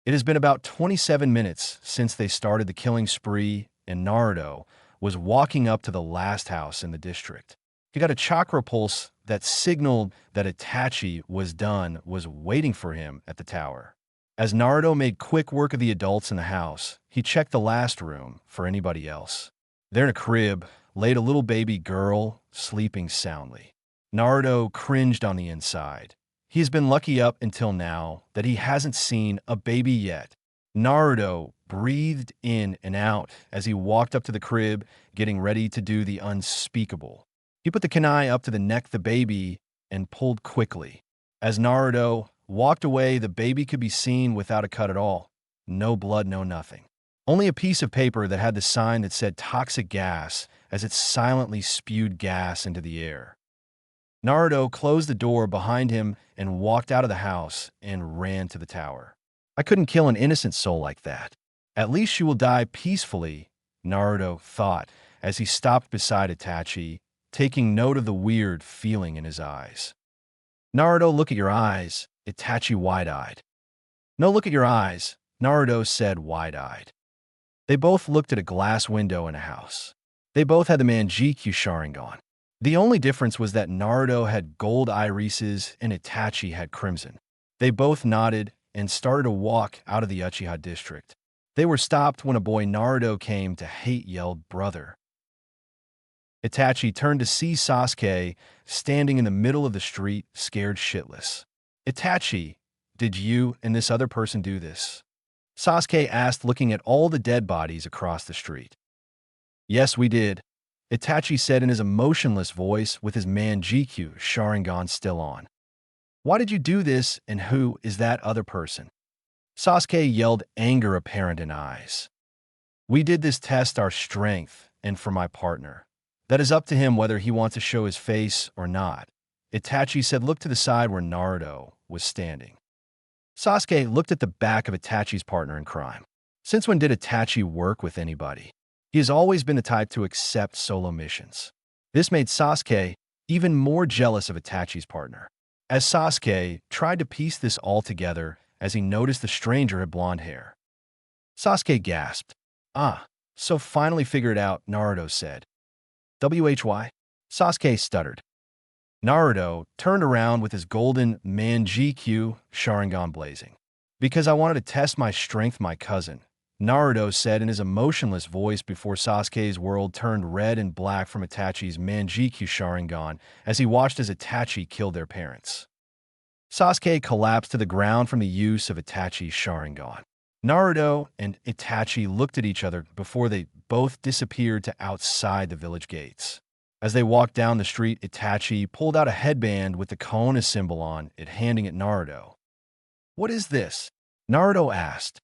It has been about 27 minutes since they started the killing spree, and Naruto was walking up to the last house in the district. He got a chakra pulse that signaled that Itachi was waiting for him at the tower. As Naruto made quick work of the adults in the house, he checked the last room for anybody else. There in a crib laid a little baby girl sleeping soundly. Naruto cringed on the inside. He has been lucky up until now that he hasn't seen a baby yet. Naruto breathed in and out as he walked up to the crib, getting ready to do the unspeakable. He put the kunai up to the neck of the baby and pulled quickly. As Naruto walked away. The baby could be seen without a cut at all. No blood, no nothing. Only a piece of paper that had the sign that said toxic gas as it silently spewed gas into the air. Naruto closed the door behind him and walked out of the house and ran to the tower. I couldn't kill an innocent soul like that. At least she will die peacefully, Naruto thought as he stopped beside Itachi, taking note of the weird feeling in his eyes. Naruto, look at your eyes, Itachi wide-eyed. No, look at your eyes, Naruto said wide-eyed. They both looked at a glass window in a house. They both had the Manjikyu Sharingan. The only difference was that Naruto had gold irises and Itachi had crimson. They both nodded and started to walk out of the Uchiha district. They were stopped when a boy Naruto came to hate yelled, "Brother." Itachi turned to see Sasuke standing in the middle of the street, scared shitless. "Itachi, did you and this other person do this?" Sasuke asked, looking at all the dead bodies across the street. "Yes, we did," Itachi said in his emotionless voice with his Manjikyu Sharingan still on. "Why did you do this, and who is that other person?" Sasuke yelled, anger apparent in eyes. "We did this test our strength and for my partner. That is up to him whether he wants to show his face or not," Itachi said. Look to the side where Naruto was standing. Sasuke looked at the back of Itachi's partner in crime. Since when did Itachi work with anybody? He has always been the type to accept solo missions. This made Sasuke even more jealous of Itachi's partner. As Sasuke tried to piece this all together as he noticed the stranger had blonde hair. Sasuke gasped. "Ah, so finally figured out," Naruto said. "Why?" Sasuke stuttered. Naruto turned around with his golden Manjikyu Sharingan blazing. "Because I wanted to test my strength, my cousin," Naruto said in his emotionless voice before Sasuke's world turned red and black from Itachi's Manjikyu Sharingan as he watched as Itachi killed their parents. Sasuke collapsed to the ground from the use of Itachi's Sharingan. Naruto and Itachi looked at each other before they both disappeared to outside the village gates. As they walked down the street, Itachi pulled out a headband with the Konoha symbol on it, handing it Naruto. "What is this?" Naruto asked.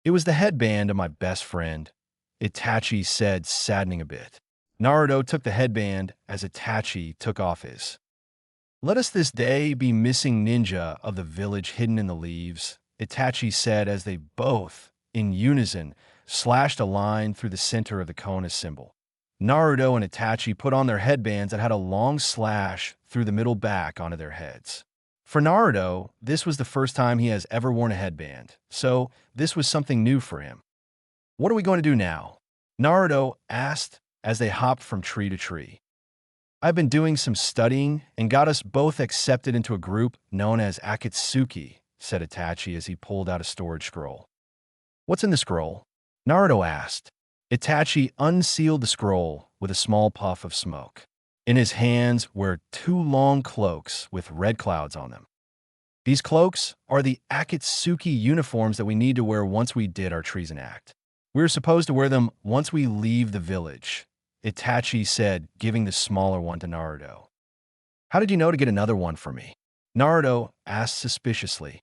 "It was the headband of my best friend," Itachi said, saddening a bit. Naruto took the headband as Itachi took off his. "Let us this day be missing ninja of the village hidden in the leaves," Itachi said as they both, in unison, slashed a line through the center of the Konoha symbol. Naruto and Itachi put on their headbands that had a long slash through the middle back onto their heads. For Naruto, this was the first time he has ever worn a headband, so this was something new for him. "What are we going to do now?" Naruto asked as they hopped from tree to tree. "I've been doing some studying and got us both accepted into a group known as Akatsuki," said Itachi as he pulled out a storage scroll. "What's in the scroll?" Naruto asked. Itachi unsealed the scroll with a small puff of smoke. In his hands were two long cloaks with red clouds on them. "These cloaks are the Akatsuki uniforms that we need to wear once we did our treason act. We're supposed to wear them once we leave the village," Itachi said, giving the smaller one to Naruto. "How did you know to get another one for me?" Naruto asked suspiciously.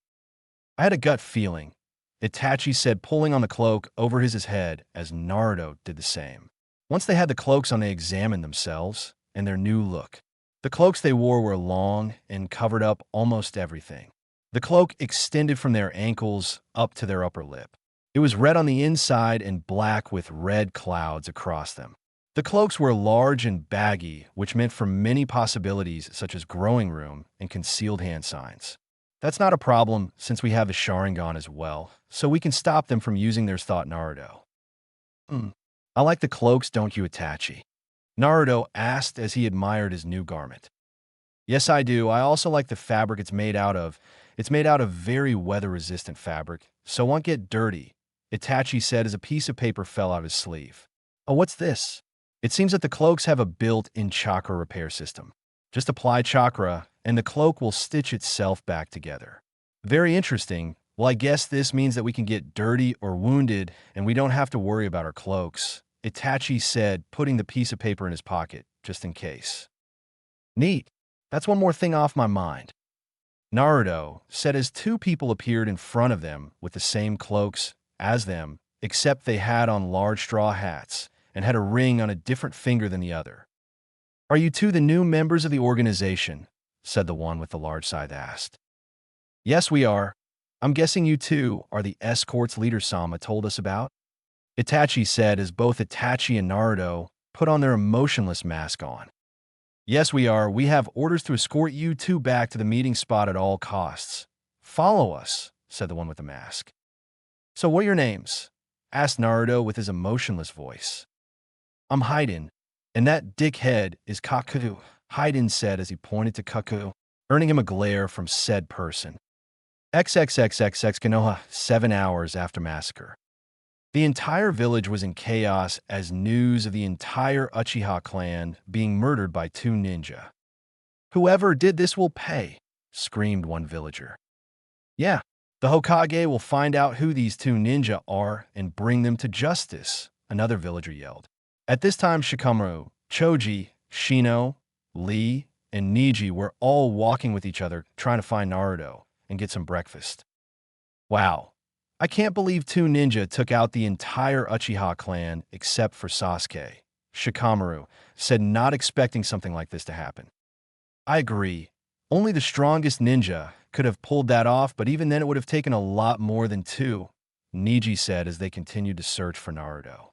"I had a gut feeling," Itachi said, pulling on the cloak over his head as Naruto did the same. Once they had the cloaks on, they examined themselves and their new look. The cloaks they wore were long and covered up almost everything. The cloak extended from their ankles up to their upper lip. It was red on the inside and black with red clouds across them. The cloaks were large and baggy, which meant for many possibilities such as growing room and concealed hand signs. "That's not a problem since we have a Sharingan as well, so we can stop them from using theirs," thought Naruto. "I like the cloaks, don't you, Itachi?" Naruto asked as he admired his new garment. "Yes, I do. I also like the fabric it's made out of. It's made out of very weather-resistant fabric, so it won't get dirty," Itachi said as a piece of paper fell out of his sleeve. "Oh, what's this?" It seems that the cloaks have a built-in chakra repair system. Just apply chakra, and the cloak will stitch itself back together. "Very interesting. Well, I guess this means that we can get dirty or wounded, and we don't have to worry about our cloaks," Itachi said, putting the piece of paper in his pocket, just in case. "Neat. That's one more thing off my mind." Naruto said as two people appeared in front of them with the same cloaks as them, except they had on large straw hats and had a ring on a different finger than the other. "Are you two the new members of the organization?" said the one with the large scythe asked. "Yes, we are. I'm guessing you two are the escorts leader Sama told us about," Itachi said as both Itachi and Naruto put on their emotionless mask on. "Yes, we are. We have orders to escort you two back to the meeting spot at all costs." "Follow us," said the one with the mask. "So what are your names?" asked Naruto with his emotionless voice. "I'm Haiden, and that dickhead is Kaku," Haiden said as he pointed to Kaku, earning him a glare from said person. XXXXX Konoha, 7 hours after massacre. The entire village was in chaos as news of the entire Uchiha clan being murdered by two ninja. "Whoever did this will pay," screamed one villager. "Yeah, the Hokage will find out who these two ninja are and bring them to justice," another villager yelled. At this time, Shikamaru, Choji, Shino, Lee, and Niji were all walking with each other trying to find Naruto and get some breakfast. "Wow, I can't believe two ninja took out the entire Uchiha clan except for Sasuke," Shikamaru said, not expecting something like this to happen. "I agree. Only the strongest ninja could have pulled that off, but even then it would have taken a lot more than two," Niji said as they continued to search for Naruto.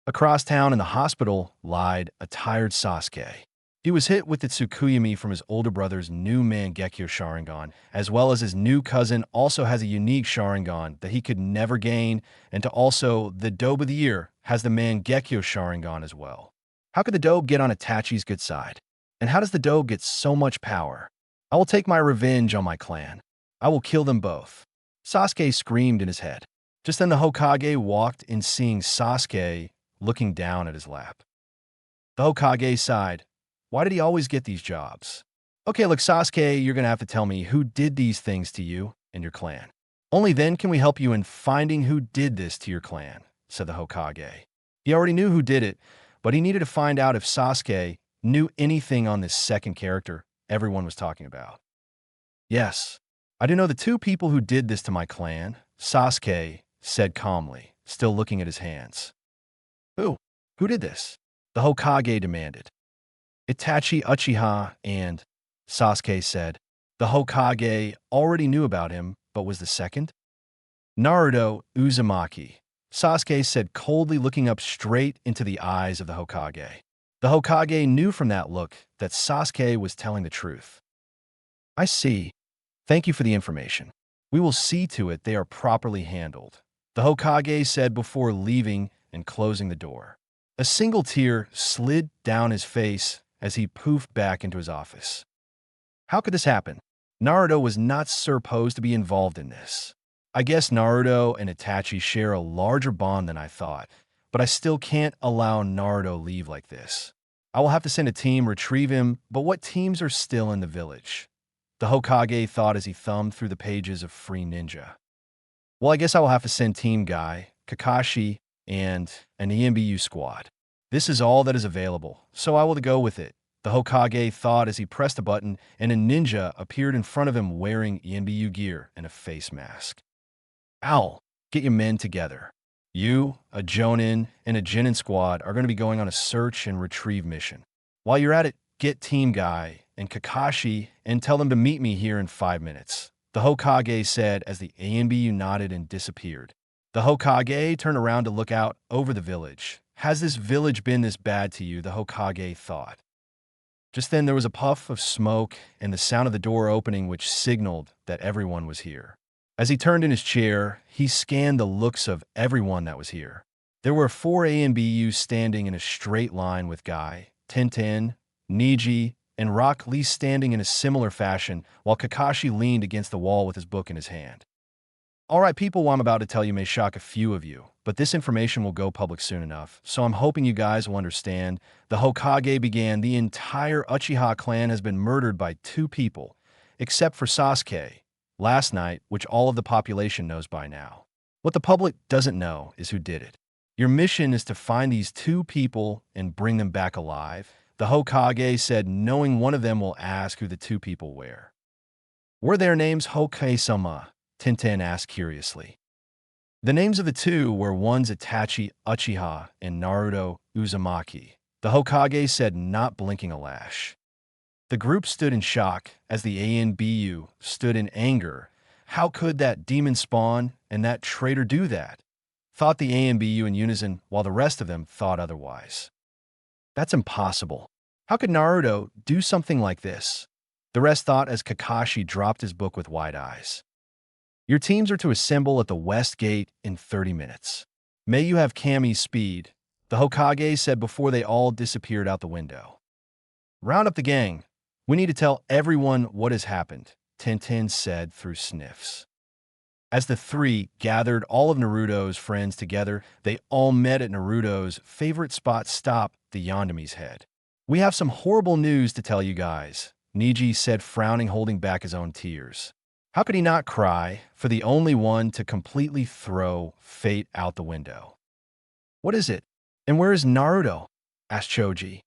Across town in the hospital lied a tired Sasuke. He was hit with the Tsukuyomi from his older brother's new Mangekyo Sharingan, as well as his new cousin also has a unique Sharingan that he could never gain, and to also the Dobe of the Year has the Mangekyo Sharingan as well. How could the Dobe get on Itachi's good side? And how does the Dobe get so much power? "I will take my revenge on my clan. I will kill them both," Sasuke screamed in his head. Just then the Hokage walked in, seeing Sasuke looking down at his lap. The Hokage sighed. Why did he always get these jobs? "Okay, look, Sasuke, you're going to have to tell me who did these things to you and your clan. Only then can we help you in finding who did this to your clan," said the Hokage. He already knew who did it, but he needed to find out if Sasuke knew anything on this second character everyone was talking about. "Yes, I do know the two people who did this to my clan," Sasuke said calmly, still looking at his hands. "Who? Who did this?" the Hokage demanded. "Itachi Uchiha and," Sasuke said. The Hokage already knew about him, but was the second? "Naruto Uzumaki," Sasuke said coldly, looking up straight into the eyes of the Hokage. The Hokage knew from that look that Sasuke was telling the truth. "I see. Thank you for the information. We will see to it they are properly handled," the Hokage said before leaving and closing the door. A single tear slid down his face as he poofed back into his office. How could this happen? Naruto was not supposed to be involved in this. I guess Naruto and Itachi share a larger bond than I thought, but I still can't allow Naruto leave like this. I will have to send a team retrieve him, but what teams are still in the village? The Hokage thought as he thumbed through the pages of Free Ninja. Well, I guess I will have to send Team Guy, Kakashi, and an EMBU squad. This is all that is available, so I will go with it, the Hokage thought as he pressed a button and a ninja appeared in front of him wearing EMBU gear and a face mask. "Owl, get your men together. You, a Jonin, and a Genin squad are going to be going on a search and retrieve mission. While you're at it, get Team Guy and Kakashi and tell them to meet me here in 5 minutes," the Hokage said as the ANBU nodded and disappeared. The Hokage turned around to look out over the village. Has this village been this bad to you? The Hokage thought. Just then there was a puff of smoke and the sound of the door opening, which signaled that everyone was here. As he turned in his chair, he scanned the looks of everyone that was here. There were 4 ANBUs standing in a straight line with Guy, Tintin, Niji, and Rock Lee standing in a similar fashion, while Kakashi leaned against the wall with his book in his hand. All right, people, what I'm about to tell you may shock a few of you, but this information will go public soon enough, so I'm hoping you guys will understand. The Hokage began. The entire Uchiha clan has been murdered by 2 people, except for Sasuke, last night, which all of the population knows by now. What the public doesn't know is who did it. Your mission is to find these 2 people and bring them back alive, the Hokage said, knowing one of them will ask who the 2 people were. Were their names Hokage-sama? Tintin asked curiously. The names of the two were one's Itachi Uchiha and Naruto Uzumaki. The Hokage said, not blinking a lash. The group stood in shock as the ANBU stood in anger. How could that demon spawn and that traitor do that? Thought the ANBU in unison while the rest of them thought otherwise. That's impossible. How could Naruto do something like this? The rest thought as Kakashi dropped his book with wide eyes. Your teams are to assemble at the West Gate in 30 minutes. May you have Kami's speed, the Hokage said before they all disappeared out the window. Round up the gang. We need to tell everyone what has happened, Tintin said through sniffs. As the three gathered all of Naruto's friends together, they all met at Naruto's favorite spot stop, the Yondumi's head. We have some horrible news to tell you guys, Neji said, frowning, holding back his own tears. How could he not cry for the only one to completely throw fate out the window? What is it? And where is Naruto? Asked Choji.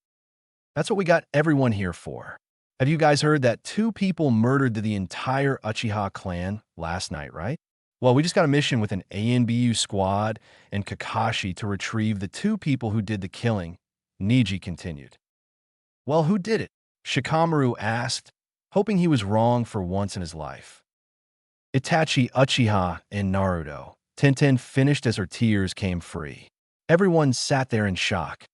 That's what we got everyone here for. Have you guys heard that 2 people murdered the entire Uchiha clan last night, right? Well, we just got a mission with an ANBU squad and Kakashi to retrieve the 2 people who did the killing, Neji continued. Well, who did it? Shikamaru asked, hoping he was wrong for once in his life. Itachi, Uchiha, and Naruto. Tintin finished as her tears came free. Everyone sat there in shock.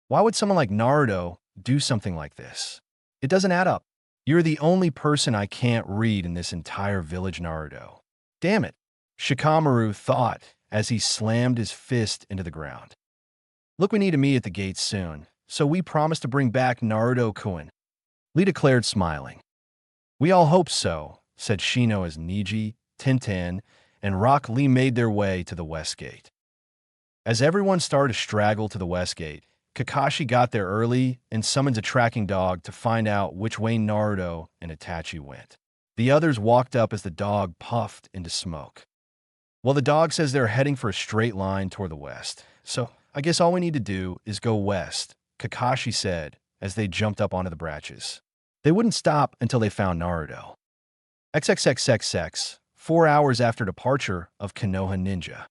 Why would someone like Naruto do something like this? It doesn't add up. You're the only person I can't read in this entire village, Naruto. Damn it, Shikamaru thought as he slammed his fist into the ground. Look, we need to meet at the gate soon, so we promised to bring back Naruto-kun. Lee declared, smiling. We all hope so, said Shino as Neji, Tintin, and Rock Lee made their way to the West Gate. As everyone started to straggle to the West Gate, Kakashi got there early and summoned a tracking dog to find out which way Naruto and Itachi went. The others walked up as the dog puffed into smoke. Well, the dog says they're heading for a straight line toward the west, so I guess all we need to do is go west, Kakashi said as they jumped up onto the branches. They wouldn't stop until they found Naruto. XXXXX, 4 hours after departure of Konoha Ninja.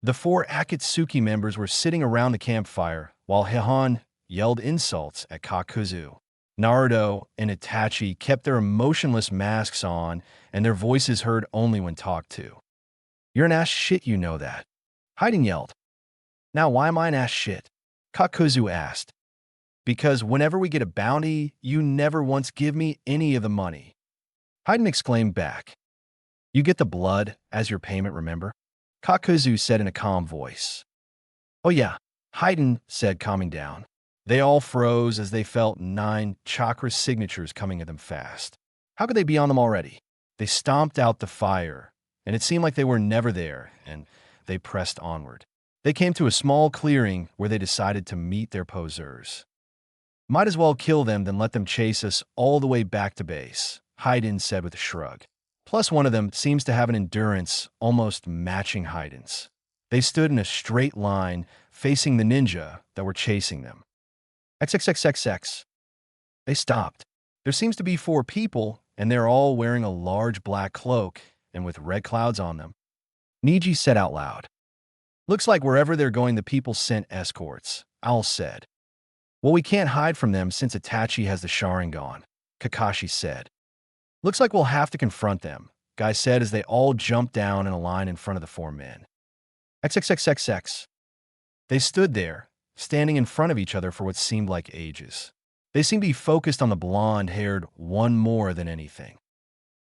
The 4 Akatsuki members were sitting around the campfire while Hihan yelled insults at Kakuzu. Naruto and Itachi kept their emotionless masks on and their voices heard only when talked to. You're an ass shit, you know that. Haiden yelled. Now why am I an ass shit? Kakuzu asked. Because whenever we get a bounty, you never once give me any of the money. Haiden exclaimed back. You get the blood as your payment, remember? Kakuzu said in a calm voice. Oh yeah, Haiden said, calming down. They all froze as they felt 9 chakra signatures coming at them fast. How could they be on them already? They stomped out the fire, and it seemed like they were never there, and they pressed onward. They came to a small clearing where they decided to meet their posers. Might as well kill them than let them chase us all the way back to base, Haiden said with a shrug. Plus one of them seems to have an endurance almost matching Haiden's. They stood in a straight line facing the ninja that were chasing them. XXXXX. They stopped. There seems to be 4 people, and they're all wearing a large black cloak and with red clouds on them. Neji said out loud. Looks like wherever they're going, the people sent escorts, Owl said. Well, we can't hide from them since Itachi has the Sharingan, Kakashi said. Looks like we'll have to confront them, Guy said as they all jumped down in a line in front of the 4 men. XXXXX. They stood there, standing in front of each other for what seemed like ages. They seemed to be focused on the blonde-haired one more than anything.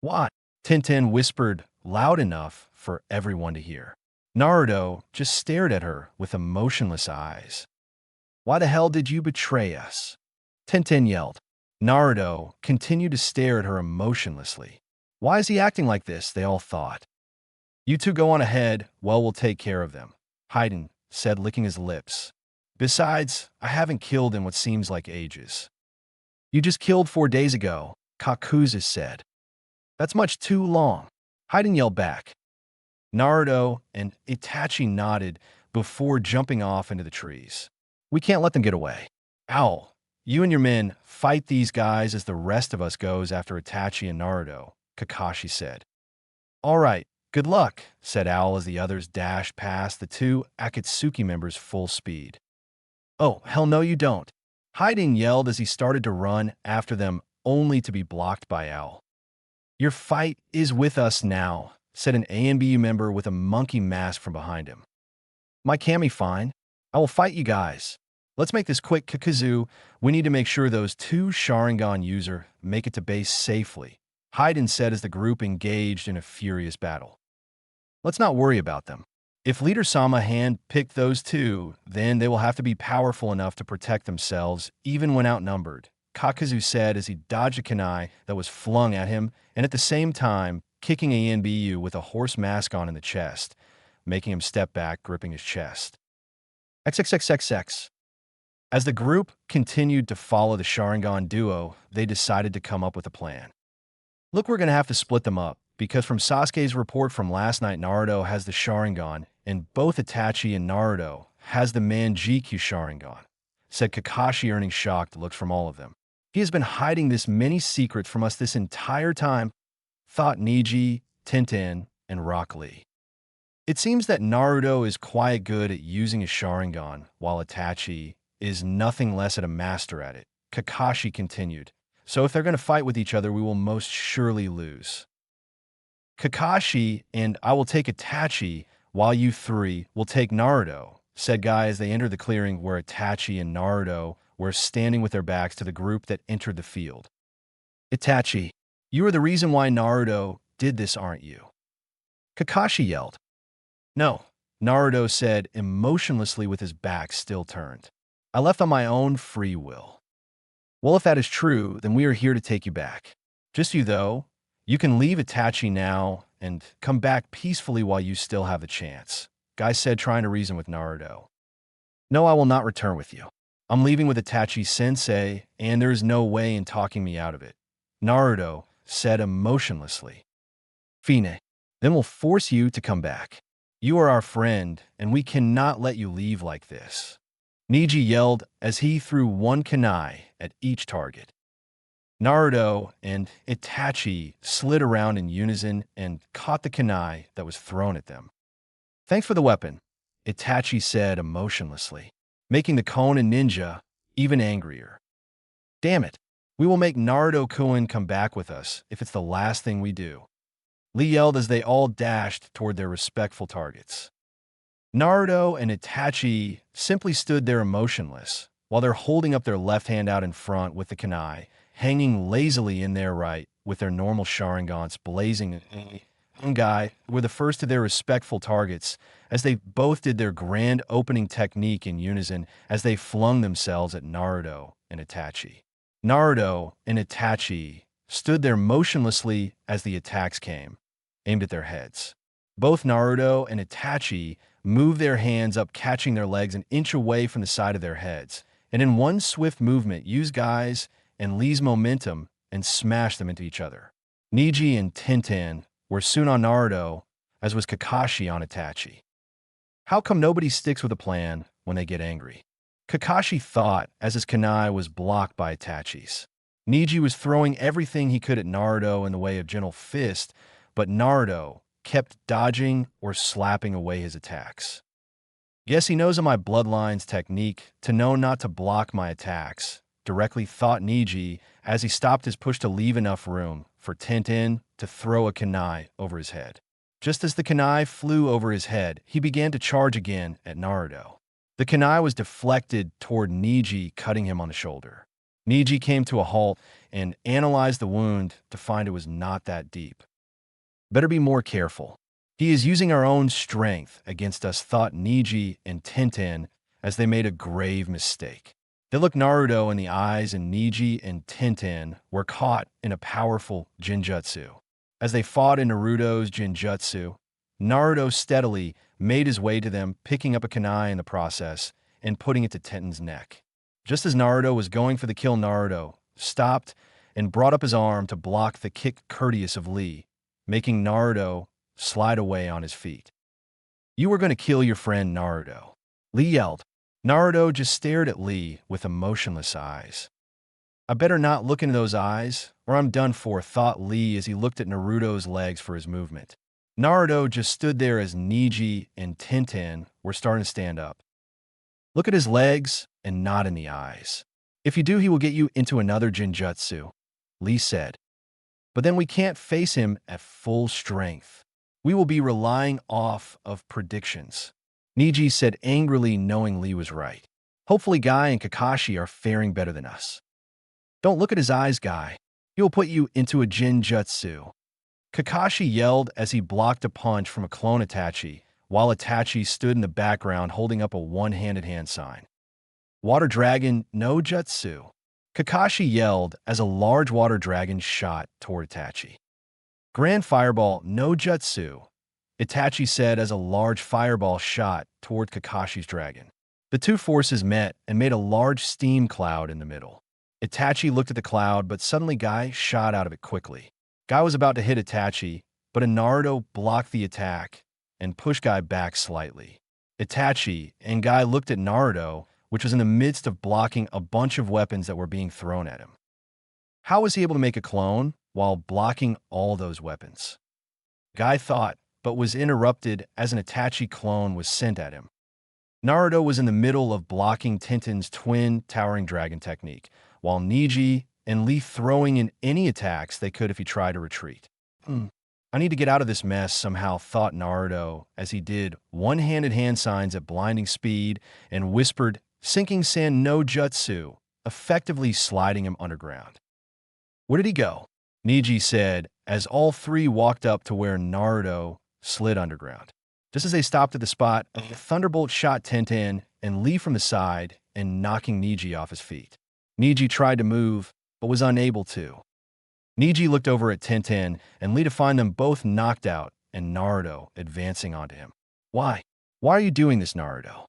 What? Tintin whispered loud enough for everyone to hear. Naruto just stared at her with emotionless eyes. Why the hell did you betray us? Tintin yelled. Naruto continued to stare at her emotionlessly. Why is he acting like this, they all thought. You two go on ahead, well, we'll take care of them, Haiden said, licking his lips. Besides, I haven't killed in what seems like ages. You just killed 4 days ago, Kakuzu said. That's much too long, Haiden yelled back. Naruto and Itachi nodded before jumping off into the trees. We can't let them get away. Owl, you and your men fight these guys as the rest of us goes after Itachi and Naruto, Kakashi said. All right, good luck, said Owl as the others dashed past the two Akatsuki members full speed. Oh, hell no you don't. Hiding yelled as he started to run after them, only to be blocked by Owl. Your fight is with us now, said an ANBU member with a monkey mask from behind him. My Kami fine. I will fight you guys. Let's make this quick, Kakazu. We need to make sure those two Sharingan users make it to base safely, Hayden said as the group engaged in a furious battle. Let's not worry about them. If Leader Sama hand-picked those two, then they will have to be powerful enough to protect themselves, even when outnumbered, Kakazu said as he dodged a kunai that was flung at him and at the same time kicking ANBU with a horse mask on in the chest, making him step back, gripping his chest. XXXXX. As the group continued to follow the Sharingan duo, they decided to come up with a plan. Look, we're going to have to split them up, because from Sasuke's report from last night, Naruto has the Sharingan, and both Itachi and Naruto has the Manjikyu Sharingan, said Kakashi, earning shocked looks from all of them. He has been hiding this many secrets from us this entire time, thought Neji, Tenten, and Rock Lee. It seems that Naruto is quite good at using his Sharingan, while Itachi is nothing less at a master at it, Kakashi continued. So if they're going to fight with each other, we will most surely lose. Kakashi and I will take Itachi, while you three will take Naruto, said Guy as they entered the clearing where Itachi and Naruto were standing with their backs to the group that entered the field. Itachi, you are the reason why Naruto did this, aren't you? Kakashi yelled. No, Naruto said emotionlessly with his back still turned. I left on my own free will. Well, if that is true, then we are here to take you back. Just you, though. You can leave Itachi now and come back peacefully while you still have the chance, Guy said, trying to reason with Naruto. No, I will not return with you. I'm leaving with Itachi-sensei, and there is no way in talking me out of it, Naruto said emotionlessly. Fine, then we'll force you to come back. You are our friend, and we cannot let you leave like this, Neji yelled as he threw one kunai at each target. Naruto and Itachi slid around in unison and caught the kunai that was thrown at them. Thanks for the weapon, Itachi said emotionlessly, making the Konin ninja even angrier. Damn it, we will make Naruto-kun come back with us if it's the last thing we do, Lee yelled as they all dashed toward their respectful targets. Naruto and Itachi simply stood there emotionless, while they're holding up their left hand out in front with the kunai, hanging lazily in their right with their normal Sharingans blazing. Guy were the first of their respectful targets, as they both did their grand opening technique in unison as they flung themselves at Naruto and Itachi. Naruto and Itachi stood there motionlessly as the attacks came, aimed at their heads. Both Naruto and Itachi moved their hands up, catching their legs an inch away from the side of their heads, and in one swift movement used Guy's and Lee's momentum and smashed them into each other. Neji and Tenten were soon on Naruto, as was Kakashi on Itachi. How come nobody sticks with a plan when they get angry? Kakashi thought as his kunai was blocked by Itachi's. Neji was throwing everything he could at Naruto in the way of gentle fist, but Naruto kept dodging or slapping away his attacks. Guess he knows of my bloodline's technique to know not to block my attacks, directly thought Neji as he stopped his push to leave enough room for Tenten to throw a kunai over his head. Just as the kunai flew over his head, he began to charge again at Naruto. The kunai was deflected toward Neji, cutting him on the shoulder. Neji came to a halt and analyzed the wound to find it was not that deep. Better be more careful. He is using our own strength against us, thought Neji and Tenten as they made a grave mistake. They looked Naruto in the eyes, and Neji and Tenten were caught in a powerful Jinjutsu. As they fought in Naruto's Jinjutsu, Naruto steadily made his way to them, picking up a kunai in the process and putting it to Tenten's neck. Just as Naruto was going for the kill, Naruto stopped and brought up his arm to block the kick courteous of Lee, making Naruto slide away on his feet. You were going to kill your friend Naruto, Lee yelled. Naruto just stared at Lee with emotionless eyes. I better not look into those eyes, or I'm done for, thought Lee as he looked at Naruto's legs for his movement. Naruto just stood there as Neji and Tintin were starting to stand up. Look at his legs and not in the eyes. If you do, he will get you into another Jinjutsu, Lee said. But then we can't face him at full strength. We will be relying off of predictions. Neji said angrily, knowing Lee was right. Hopefully Guy and Kakashi are faring better than us. Don't look at his eyes, Guy. He will put you into a Jinjutsu. Kakashi yelled as he blocked a punch from a clone Itachi, while Itachi stood in the background holding up a one-handed hand sign. Water Dragon no Jutsu. Kakashi yelled as a large water dragon shot toward Itachi. Grand Fireball no Jutsu, Itachi said as a large fireball shot toward Kakashi's dragon. The two forces met and made a large steam cloud in the middle. Itachi looked at the cloud, but suddenly Guy shot out of it quickly. Guy was about to hit Itachi, but a Naruto blocked the attack and pushed Guy back slightly. Itachi and Guy looked at Naruto, which was in the midst of blocking a bunch of weapons that were being thrown at him. How was he able to make a clone while blocking all those weapons? Guy thought, but was interrupted as an Itachi clone was sent at him. Naruto was in the middle of blocking Tintin's twin towering dragon technique, while Neji and Lee throwing in any attacks they could if he tried to retreat. I need to get out of this mess somehow, thought Naruto as he did one-handed hand signs at blinding speed and whispered, sinking sand no jutsu, effectively sliding him underground. Where did he go? Neji said as all three walked up to where Naruto slid underground. Just as they stopped at the spot, a thunderbolt shot Tintin and Lee from the side and knocking Neji off his feet. Neji tried to move, but was unable to. Neji looked over at Tintin and Lee to find them both knocked out and Naruto advancing onto him. Why? Why are you doing this, Naruto?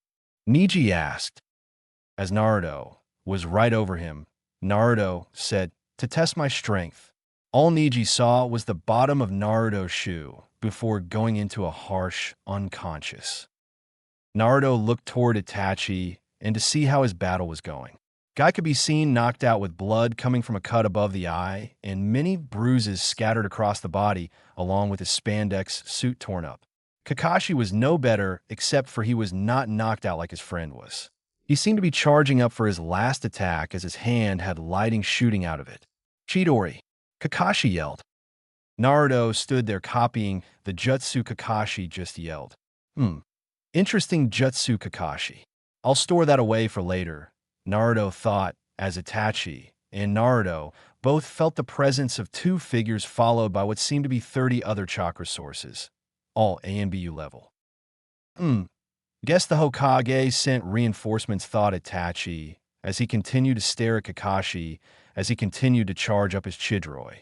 Neji asked. As Naruto was right over him, Naruto said, to test my strength. All Neji saw was the bottom of Naruto's shoe before going into a harsh unconscious. Naruto looked toward Itachi and to see how his battle was going. Guy could be seen knocked out with blood coming from a cut above the eye and many bruises scattered across the body along with his spandex suit torn up. Kakashi was no better except for he was not knocked out like his friend was. He seemed to be charging up for his last attack as his hand had lightning shooting out of it. Chidori, Kakashi yelled. Naruto stood there copying the jutsu Kakashi just yelled. Interesting jutsu Kakashi. I'll store that away for later, Naruto thought as Itachi and Naruto both felt the presence of two figures followed by what seemed to be 30 other chakra sources, all A and BU level. Guess the Hokage sent reinforcements, thought Itachi as he continued to stare at Kakashi as he continued to charge up his Chidori.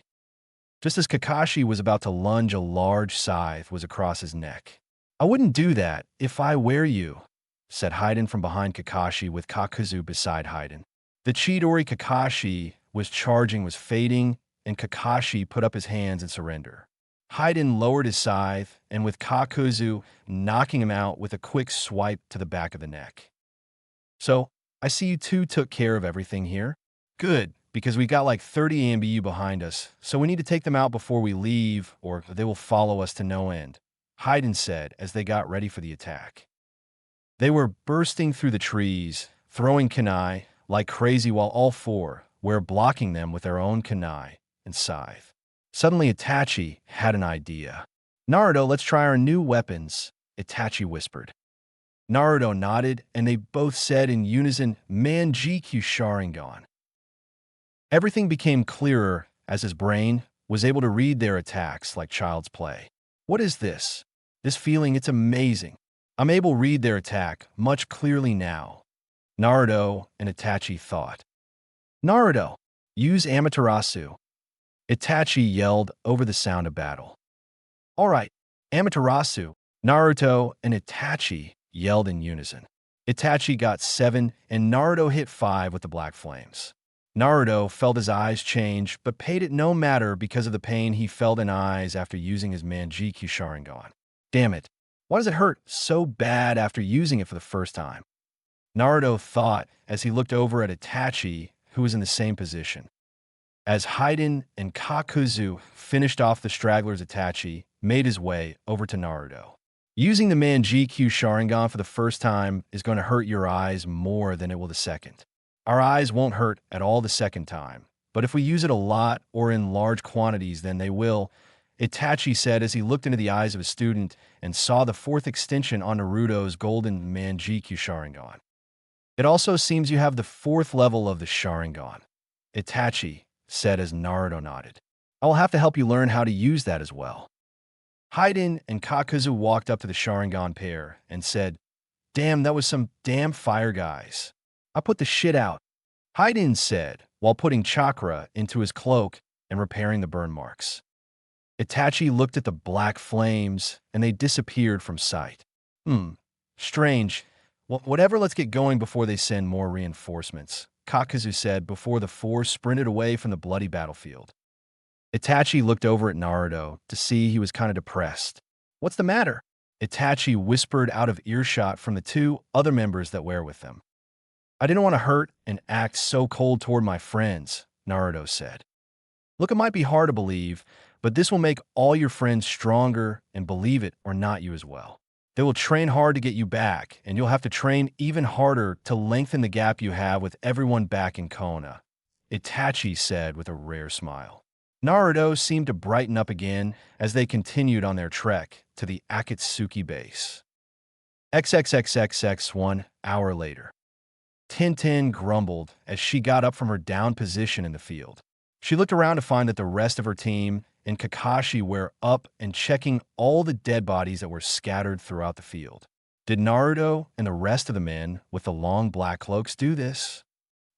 Just as Kakashi was about to lunge, a large scythe was across his neck. I wouldn't do that if I were you, said Haiden from behind Kakashi with Kakuzu beside Haiden. The Chidori Kakashi was charging was fading, and Kakashi put up his hands in surrender. Haiden lowered his scythe, and with Kakuzu knocking him out with a quick swipe to the back of the neck. So, I see you two took care of everything here. Good, because we got like 30 AMBU behind us, so we need to take them out before we leave, or they will follow us to no end, Haiden said as they got ready for the attack. They were bursting through the trees, throwing kunai like crazy while all four were blocking them with their own kunai and scythe. Suddenly Itachi had an idea. Naruto, let's try our new weapons, Itachi whispered. Naruto nodded, and they both said in unison, Manjikyu Sharingan. Everything became clearer as his brain was able to read their attacks like child's play. What is this? This feeling, it's amazing. I'm able to read their attack much clearly now, Naruto and Itachi thought. Naruto, use Amaterasu, Itachi yelled over the sound of battle. All right, Amaterasu, Naruto and Itachi yelled in unison. Itachi got 7 and Naruto hit 5 with the black flames. Naruto felt his eyes change, but paid it no matter because of the pain he felt in eyes after using his Manjikyu Sharingan. Damn it, why does it hurt so bad after using it for the first time? Naruto thought as he looked over at Itachi, who was in the same position. As Haiden and Kakuzu finished off the stragglers, Itachi made his way over to Naruto. Using the Man-GQ Sharingan for the first time is going to hurt your eyes more than it will the second. Our eyes won't hurt at all the second time, but if we use it a lot or in large quantities, then they will, Itachi said as he looked into the eyes of his student and saw the fourth extension on Naruto's golden Man-GQ Sharingan. It also seems you have the fourth level of the Sharingan, Itachi said as Naruto nodded. I'll have to help you learn how to use that as well. Haiden and Kakuzu walked up to the Sharingan pair and said, "Damn, that was some damn fire, guys. I put the shit out," Haiden said while putting chakra into his cloak and repairing the burn marks. Itachi looked at the black flames and they disappeared from sight. Strange. Whatever, let's get going before they send more reinforcements, Kakuzu said before the four sprinted away from the bloody battlefield. Itachi looked over at Naruto to see he was kind of depressed. "What's the matter?" Itachi whispered out of earshot from the two other members that were with them. "I didn't want to hurt and act so cold toward my friends," Naruto said. "Look, it might be hard to believe, but this will make all your friends stronger, and believe it or not, you as well. They will train hard to get you back, and you'll have to train even harder to lengthen the gap you have with everyone back in Konoha," Itachi said with a rare smile. Naruto seemed to brighten up again as they continued on their trek to the Akatsuki base. XXXXX 1 hour later. Tintin grumbled as she got up from her down position in the field. She looked around to find that the rest of her team and Kakashi were up and checking all the dead bodies that were scattered throughout the field. Did Naruto and the rest of the men with the long black cloaks do this?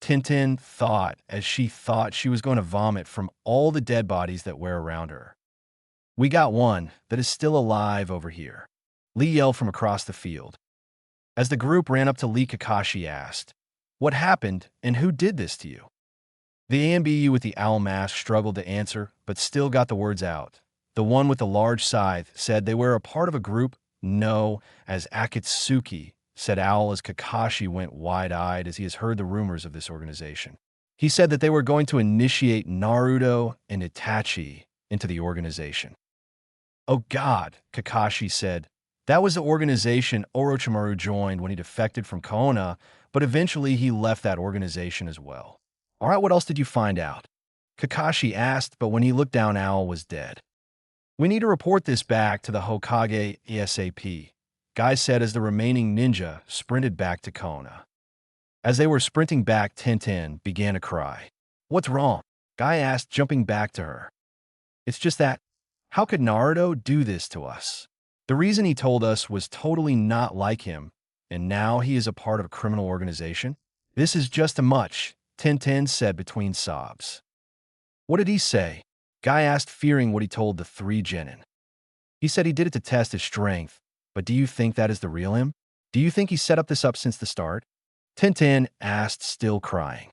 Tintin thought as she thought she was going to vomit from all the dead bodies that were around her. "We got one that is still alive over here," Lee yelled from across the field. As the group ran up to Lee, Kakashi asked, "What happened and who did this to you?" The AMBU with the owl mask struggled to answer, but still got the words out. The one with the large scythe said they were a part of a group. "No, as Akatsuki," said Owl as Kakashi went wide-eyed as he has heard the rumors of this organization. He said that they were going to initiate Naruto and Itachi into the organization. "Oh God," Kakashi said. "That was the organization Orochimaru joined when he defected from Konoha, but eventually he left that organization as well." "All right, what else did you find out?" Kakashi asked, but when he looked down, Owl was dead. "We need to report this back to the Hokage ASAP," Guy said as the remaining ninja sprinted back to Konoha. As they were sprinting back, Tintin began to cry. "What's wrong?" Guy asked, jumping back to her. "It's just that, how could Naruto do this to us? The reason he told us was totally not like him, and now he is a part of a criminal organization? This is just too much," Tintin said between sobs. "What did he say?" Guy asked, fearing what he told the three genin. "He said he did it to test his strength, but do you think that is the real him? Do you think he set up this since the start?" Tintin asked, still crying.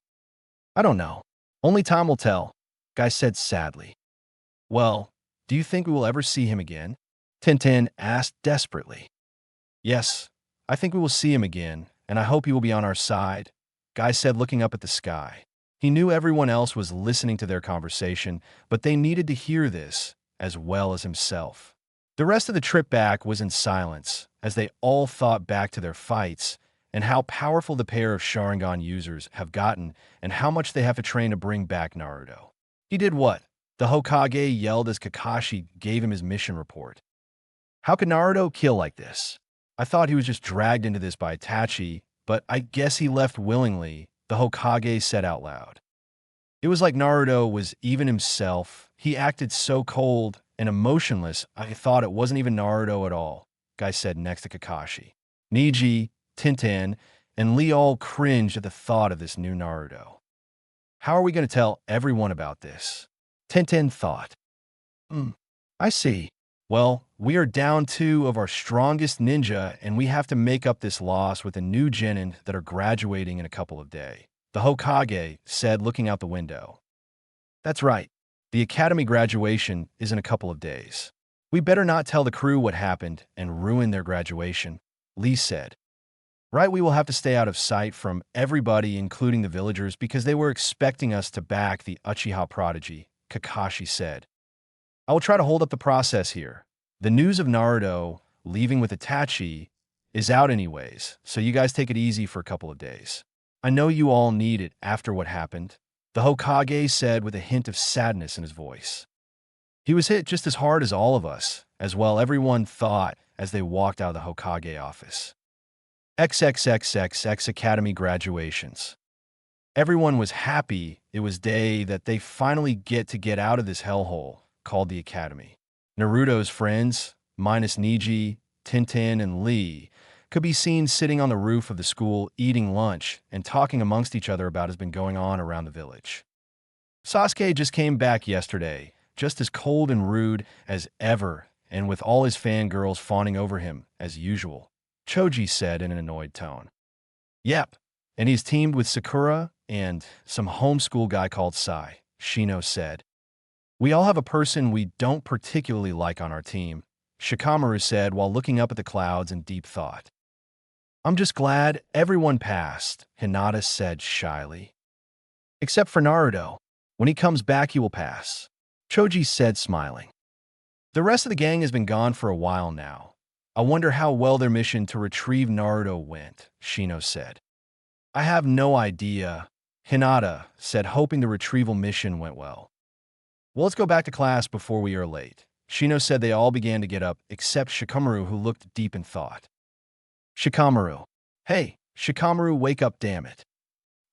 "I don't know. Only time will tell," Guy said sadly. "Well, do you think we will ever see him again?" Tintin asked desperately. "Yes, I think we will see him again, and I hope he will be on our side," Guy said, looking up at the sky. He knew everyone else was listening to their conversation, but they needed to hear this as well as himself. The rest of the trip back was in silence as they all thought back to their fights and how powerful the pair of Sharingan users have gotten and how much they have to train to bring back Naruto. "He did what?" the Hokage yelled as Kakashi gave him his mission report. "How could Naruto kill like this? I thought he was just dragged into this by Itachi, but I guess he left willingly," the Hokage said out loud. "It was like Naruto was even himself. He acted so cold and emotionless, I thought it wasn't even Naruto at all," Guy said next to Kakashi. Niji, Tintin, and Lee all cringed at the thought of this new Naruto. "How are we going to tell everyone about this?" Tintin thought. I see. Well, we are down two of our strongest ninja, and we have to make up this loss with the new genin that are graduating in a couple of days," the Hokage said, looking out the window. "That's right. The academy graduation is in a couple of days. We better not tell the crew what happened and ruin their graduation," Lee said. Right, we will have to stay out of sight from everybody, including the villagers, because they were expecting us to back the Uchiha prodigy, Kakashi said. I will try to hold up the process here. The news of Naruto leaving with Itachi is out anyways, so you guys take it easy for a couple of days. I know you all need it after what happened, the Hokage said with a hint of sadness in his voice. He was hit just as hard as all of us, as well everyone thought as they walked out of the Hokage office. XXXXX Academy graduations. Everyone was happy it was day that they finally get out of this hellhole called the Academy. Naruto's friends, minus Neji, Tintin, and Lee, could be seen sitting on the roof of the school eating lunch and talking amongst each other about what has been going on around the village. Sasuke just came back yesterday, just as cold and rude as ever, and with all his fangirls fawning over him as usual, Choji said in an annoyed tone. Yep, and he's teamed with Sakura and some homeschool guy called Sai, Shino said. We all have a person we don't particularly like on our team, Shikamaru said while looking up at the clouds in deep thought. I'm just glad everyone passed, Hinata said shyly. Except for Naruto. When he comes back, he will pass, Choji said smiling. The rest of the gang has been gone for a while now. I wonder how well their mission to retrieve Naruto went, Shino said. I have no idea, Hinata said, hoping the retrieval mission went well. Well, let's go back to class before we are late. Shino said they all began to get up, except Shikamaru, who looked deep in thought. Shikamaru. Hey, Shikamaru, wake up, damn it.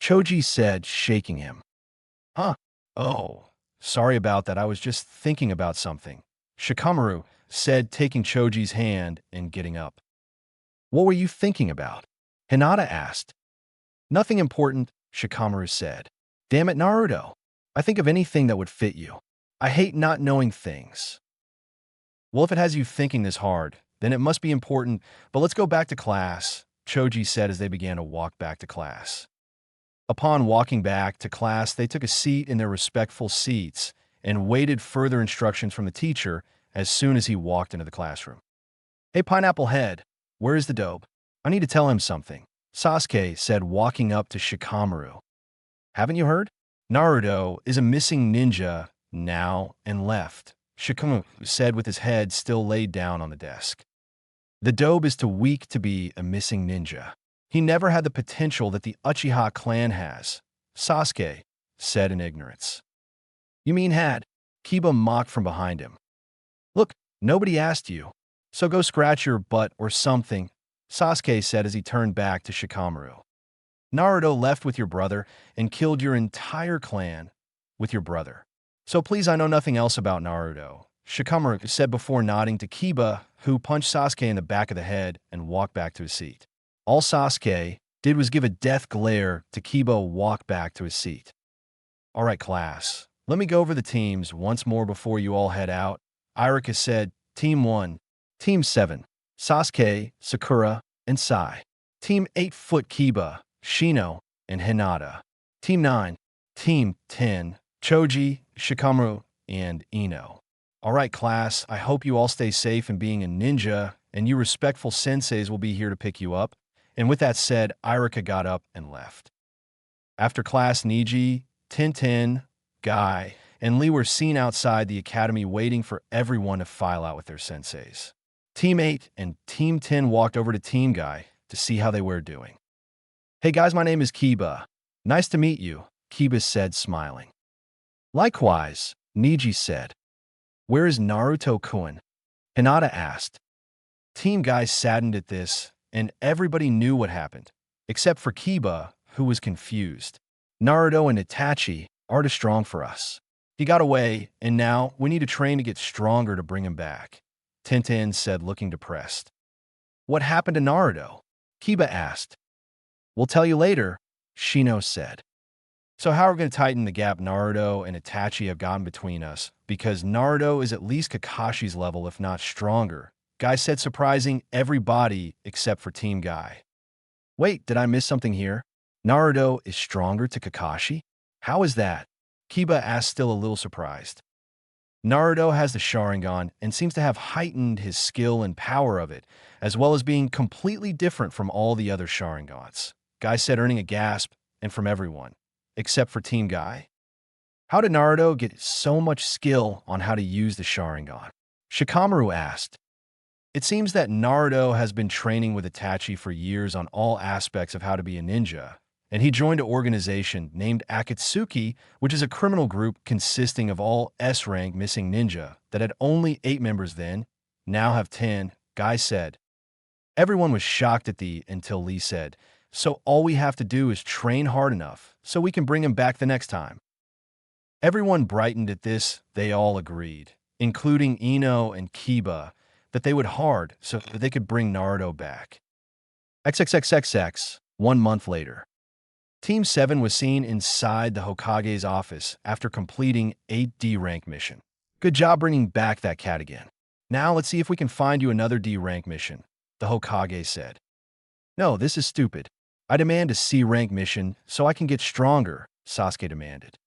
Choji said, shaking him. Huh? Oh, sorry about that. I was just thinking about something, Shikamaru said, taking Choji's hand and getting up. What were you thinking about? Hinata asked. Nothing important, Shikamaru said. Damn it, Naruto. I think of anything that would fit you. I hate not knowing things. Well, if it has you thinking this hard, then it must be important, but let's go back to class, Choji said as they began to walk back to class. Upon walking back to class, they took a seat in their respectful seats and waited further instructions from the teacher as soon as he walked into the classroom. Hey, Pineapple Head, where is the dope? I need to tell him something, Sasuke said, walking up to Shikamaru. Haven't you heard? Naruto is a missing ninja now and left, Shikamaru said with his head still laid down on the desk. The dope is too weak to be a missing ninja. He never had the potential that the Uchiha clan has, Sasuke said in ignorance. You mean had? Kiba mocked from behind him. Look, nobody asked you, so go scratch your butt or something, Sasuke said as he turned back to Shikamaru. Naruto left with your brother and killed your entire clan with your brother. So please, I know nothing else about Naruto, Shikamaru said before nodding to Kiba, who punched Sasuke in the back of the head and walked back to his seat. All Sasuke did was give a death glare to Kiba, walk back to his seat. All right, class, let me go over the teams once more before you all head out, Irika said. Team 1, Team 7, Sasuke, Sakura, and Sai. Team 8 Foot Kiba, Shino, and Hinata. Team 9, Team 10, Choji, Shikamaru, and Ino. All right, class, I hope you all stay safe in being a ninja, and you respectful senseis will be here to pick you up. And with that said, Irika got up and left. After class, Neji, Tintin, Guy, and Lee were seen outside the academy waiting for everyone to file out with their senseis. Team 8 and Team 10 walked over to Team Guy to see how they were doing. Hey guys, my name is Kiba. Nice to meet you, Kiba said, smiling. Likewise, Neji said. Where is Naruto-kun? Hinata asked. Team Guy saddened at this, and everybody knew what happened, except for Kiba, who was confused. Naruto and Itachi are too strong for us. He got away, and now we need to train to get stronger to bring him back, Tintin said, looking depressed. What happened to Naruto? Kiba asked. We'll tell you later, Shino said. So how are we going to tighten the gap Naruto and Itachi have gotten between us? Because Naruto is at least Kakashi's level, if not stronger, Guy said, surprising everybody except for Team Guy. Wait, did I miss something here? Naruto is stronger to Kakashi? How is that? Kiba asked, still a little surprised. Naruto has the Sharingan and seems to have heightened his skill and power of it, as well as being completely different from all the other Sharingans. Guy said, earning a gasp, and from everyone, except for Team Guy. How did Naruto get so much skill on how to use the Sharingan? Shikamaru asked. It seems that Naruto has been training with Itachi for years on all aspects of how to be a ninja, and he joined an organization named Akatsuki, which is a criminal group consisting of all S-rank missing ninja that had only 8 members then, now have 10, Guy said. Everyone was shocked at the until Lee said, so all we have to do is train hard enough so we can bring him back the next time. Everyone brightened at this, they all agreed, including Ino and Kiba, that they would hard so that they could bring Naruto back. XXXXX, 1 month later. Team 7 was seen inside the Hokage's office after completing a D-rank mission. Good job bringing back that cat again. Now let's see if we can find you another D-rank mission, the Hokage said. No, this is stupid. I demand a C-rank mission so I can get stronger, Sasuke demanded.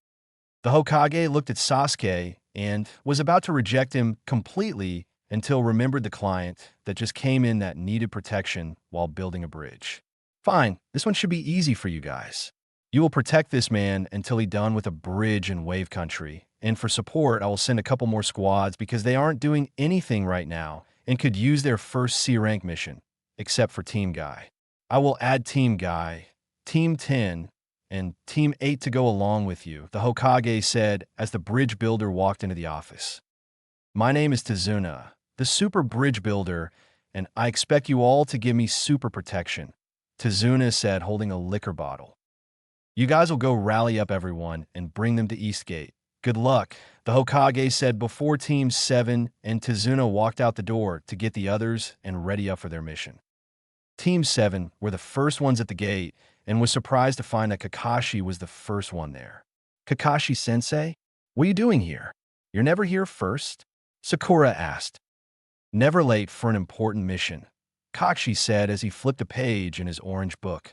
The Hokage looked at Sasuke and was about to reject him completely until remembered the client that just came in that needed protection while building a bridge. Fine, this one should be easy for you guys. You will protect this man until he's done with a bridge in Wave Country, and for support I will send a couple more squads because they aren't doing anything right now and could use their first C-rank mission, except for Team Guy. I will add Team Guy, Team 10, and Team 8 to go along with you, the Hokage said as the bridge builder walked into the office. My name is Tazuna, the super bridge builder, and I expect you all to give me super protection, Tazuna said, holding a liquor bottle. You guys will go rally up everyone and bring them to Eastgate. Good luck, the Hokage said before Team 7 and Tazuna walked out the door to get the others and ready up for their mission. Team 7 were the first ones at the gate and was surprised to find that Kakashi was the first one there. Kakashi-sensei, what are you doing here? You're never here first? Sakura asked. Never late for an important mission, Kakashi said as he flipped a page in his orange book.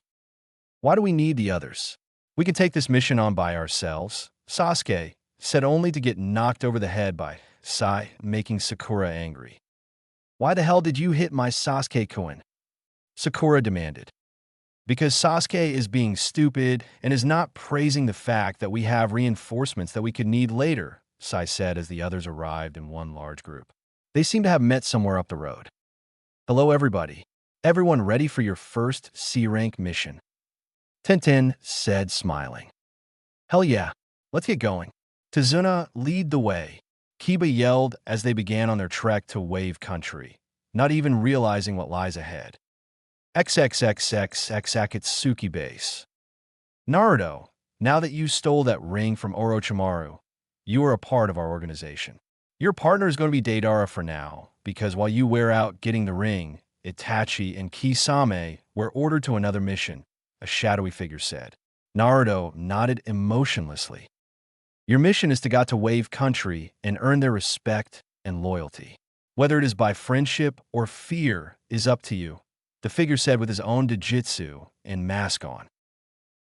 Why do we need the others? We can take this mission on by ourselves, Sasuke said, only to get knocked over the head by Sai, making Sakura angry. Why the hell did you hit my Sasuke-kun? Sakura demanded. Because Sasuke is being stupid and is not praising the fact that we have reinforcements that we could need later, Sai said as the others arrived in one large group. They seem to have met somewhere up the road. Hello everybody. Everyone ready for your first C-rank mission? Tenten said, smiling. Hell yeah, let's get going. Tazuna, lead the way, Kiba yelled as they began on their trek to Wave Country, not even realizing what lies ahead. XXXXX Akatsuki base. Naruto, now that you stole that ring from Orochimaru, you are a part of our organization. Your partner is going to be Deidara for now, because while you wear out getting the ring, Itachi and Kisame were ordered to another mission, a shadowy figure said. Naruto nodded emotionlessly. Your mission is to get to Wave Country and earn their respect and loyalty. Whether it is by friendship or fear is up to you, the figure said with his own Dojutsu and mask on.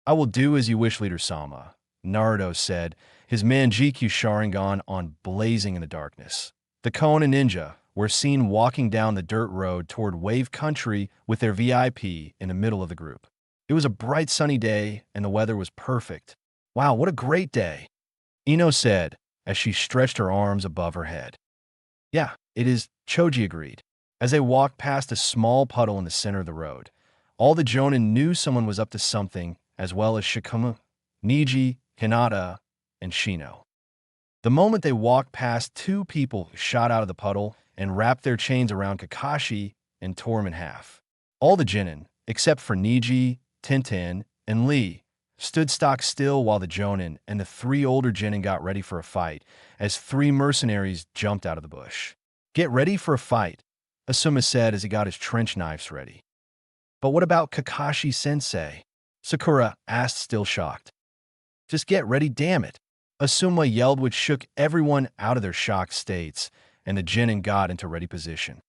I will do as you wish, Leader Sama, Naruto said, his Manjikyu Sharingan on blazing in the darkness. The Konan ninja were seen walking down the dirt road toward Wave Country with their VIP in the middle of the group. It was a bright sunny day and the weather was perfect. Wow, what a great day, Ino said as she stretched her arms above her head. Yeah, it is, Choji agreed. As they walked past a small puddle in the center of the road, all the Jonin knew someone was up to something, as well as Shikamaru, Niji, Hinata, and Shino. The moment they walked past, 2 people shot out of the puddle and wrapped their chains around Kakashi and tore him in half. All the Genin, except for Niji, Tenten, and Lee, stood stock still while the Jonin and the 3 older Genin got ready for a fight as 3 mercenaries jumped out of the bush. Get ready for a fight, Asuma said as he got his trench knives ready. But what about Kakashi-sensei? Sakura asked, still shocked. Just get ready, damn it, Asuma yelled, which shook everyone out of their shocked states, and the Genin got into ready position.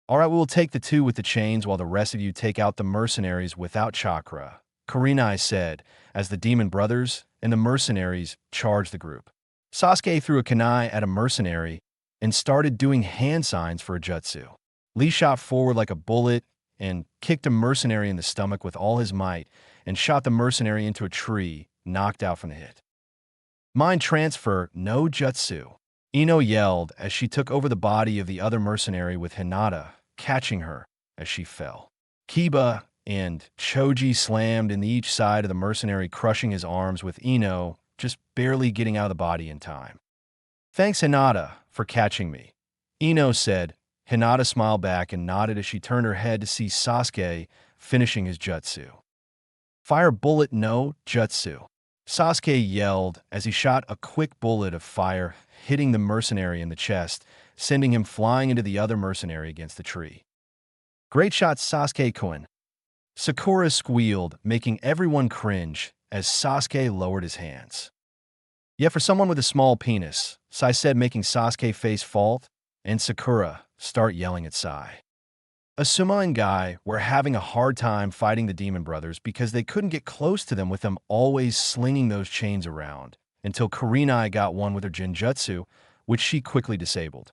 All right, we will take the 2 with the chains while the rest of you take out the mercenaries without chakra, Kurenai said, as the demon brothers and the mercenaries charged the group. Sasuke threw a kunai at a mercenary and started doing hand signs for a jutsu. Lee shot forward like a bullet and kicked a mercenary in the stomach with all his might and shot the mercenary into a tree, knocked out from the hit. Mind transfer, no jutsu. Ino yelled as she took over the body of the other mercenary with Hinata, catching her as she fell. Kiba and Choji slammed in each side of the mercenary, crushing his arms with Ino just barely getting out of the body in time. Thanks, Hinata, for catching me, Ino said. Hinata smiled back and nodded as she turned her head to see Sasuke finishing his jutsu. Fire bullet no jutsu. Sasuke yelled as he shot a quick bullet of fire, hitting the mercenary in the chest, sending him flying into the other mercenary against the tree. Great shot, Sasuke-kun. Sakura squealed, making everyone cringe as Sasuke lowered his hands. Yet for someone with a small penis, Sai said, making Sasuke face fault, and Sakura start yelling at Sai. Asuma and Guy were having a hard time fighting the Demon Brothers because they couldn't get close to them with them always slinging those chains around, until Kurenai got one with her Genjutsu, which she quickly disabled.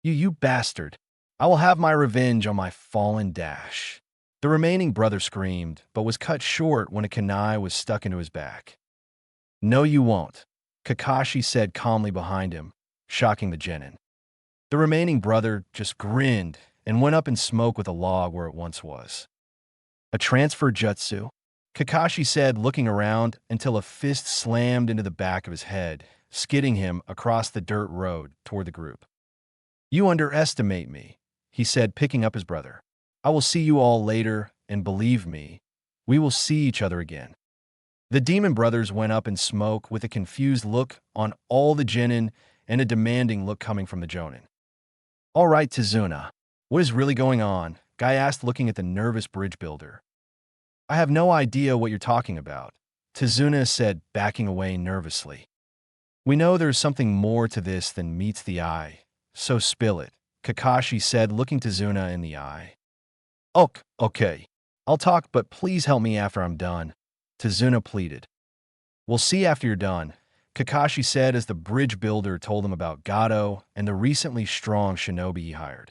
You bastard! I will have my revenge on my fallen dash. The remaining brother screamed, but was cut short when a kunai was stuck into his back. No, you won't, Kakashi said calmly behind him, shocking the genin. The remaining brother just grinned and went up in smoke with a log where it once was. A transfer jutsu? Kakashi said, looking around until a fist slammed into the back of his head, skidding him across the dirt road toward the group. You underestimate me, he said, picking up his brother. I will see you all later, and believe me, we will see each other again. The Demon Brothers went up in smoke with a confused look on all the genin and a demanding look coming from the jonin. All right, Tizuna. What is really going on? Guy asked, looking at the nervous bridge builder. I have no idea what you're talking about, Tizuna said, backing away nervously. We know there's something more to this than meets the eye, so spill it, Kakashi said, looking Tizuna in the eye. Okay. I'll talk, but please help me after I'm done, Tizuna pleaded. We'll see after you're done, Kakashi said as the bridge builder told him about Gato and the recently strong shinobi he hired.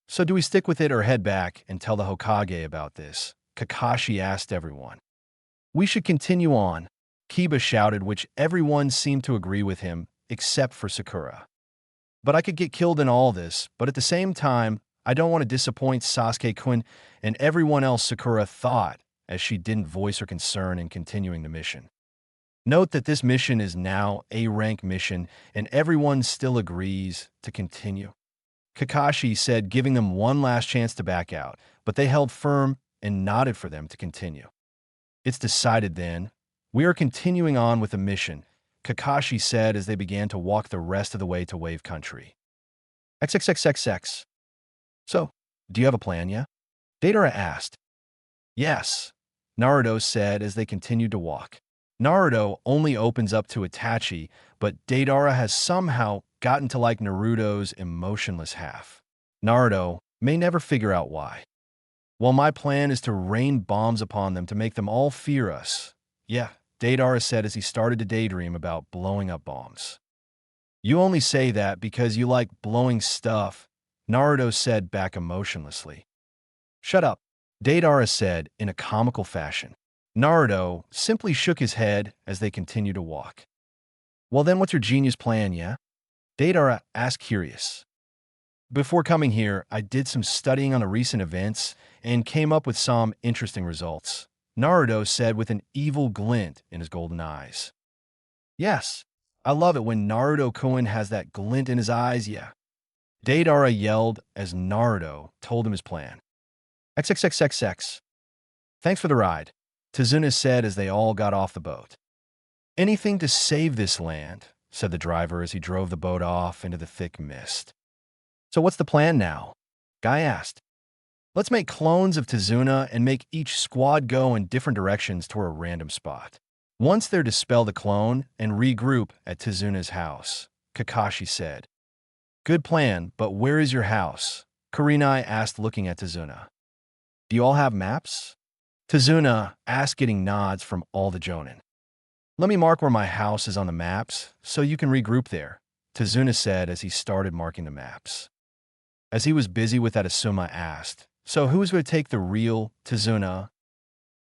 So do we stick with it or head back and tell the Hokage about this? Kakashi asked everyone. We should continue on, Kiba shouted, which everyone seemed to agree with him, except for Sakura. But I could get killed in all this, but at the same time, I don't want to disappoint Sasuke-kun and everyone else, Sakura thought, as she didn't voice her concern in continuing the mission. Note that this mission is now a rank mission, and everyone still agrees to continue. Kakashi said, giving them one last chance to back out, but they held firm and nodded for them to continue. It's decided then. We are continuing on with the mission, Kakashi said as they began to walk the rest of the way to Wave Country. XXXXX. So, do you have a plan yet? Deidara asked. Yes, Naruto said as they continued to walk. Naruto only opens up to Itachi, but Deidara has somehow gotten to like Naruto's emotionless half. Naruto may never figure out why. Well, my plan is to rain bombs upon them to make them all fear us. Yeah, Deidara said as he started to daydream about blowing up bombs. You only say that because you like blowing stuff, Naruto said back emotionlessly. Shut up, Deidara said in a comical fashion. Naruto simply shook his head as they continued to walk. Well then, what's your genius plan, yeah? Deidara asked, curious. Before coming here, I did some studying on the recent events and came up with some interesting results, Naruto said with an evil glint in his golden eyes. Yes, I love it when Naruto-kun has that glint in his eyes, yeah. Deidara yelled as Naruto told him his plan. XXXXX. Thanks for the ride, Tizuna said as they all got off the boat. Anything to save this land, said the driver as he drove the boat off into the thick mist. So what's the plan now? Guy asked. Let's make clones of Tizuna and make each squad go in different directions toward a random spot. Once they're dispel the clone and regroup at Tizuna's house, Kakashi said. Good plan, but where is your house? Kurenai asked, looking at Tizuna. Do you all have maps? Tizuna asked, getting nods from all the jonin. Let me mark where my house is on the maps, so you can regroup there, Tazuna said as he started marking the maps. As he was busy with that, Asuma asked, "So who's going to take the real Tazuna?"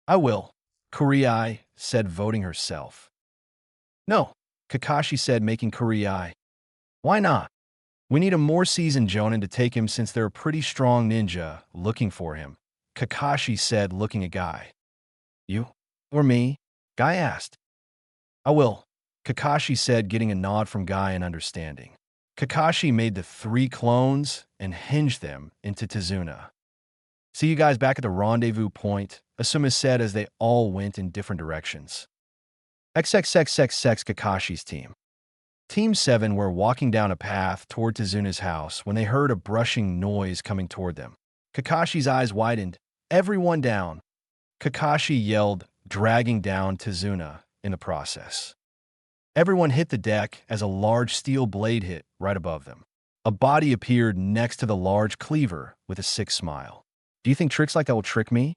"I will," Kuriai said, voting herself. "No," Kakashi said, making Kuriai. "Why not? We need a more seasoned Jonin to take him since there are pretty strong ninja looking for him," Kakashi said, looking at Guy. "You? Or me?" Guy asked. "I will," Kakashi said, getting a nod from Guy and understanding. Kakashi made the 3 clones and hinged them into Tazuna. "See you guys back at the rendezvous point," Asuma said as they all went in different directions. XXXXX Kakashi's team. Team 7 were walking down a path toward Tazuna's house when they heard a brushing noise coming toward them. Kakashi's eyes widened. "Everyone down!" Kakashi yelled, dragging down Tazuna in the process. Everyone hit the deck as a large steel blade hit right above them. A body appeared next to the large cleaver with a sick smile. "Do you think tricks like that will trick me?"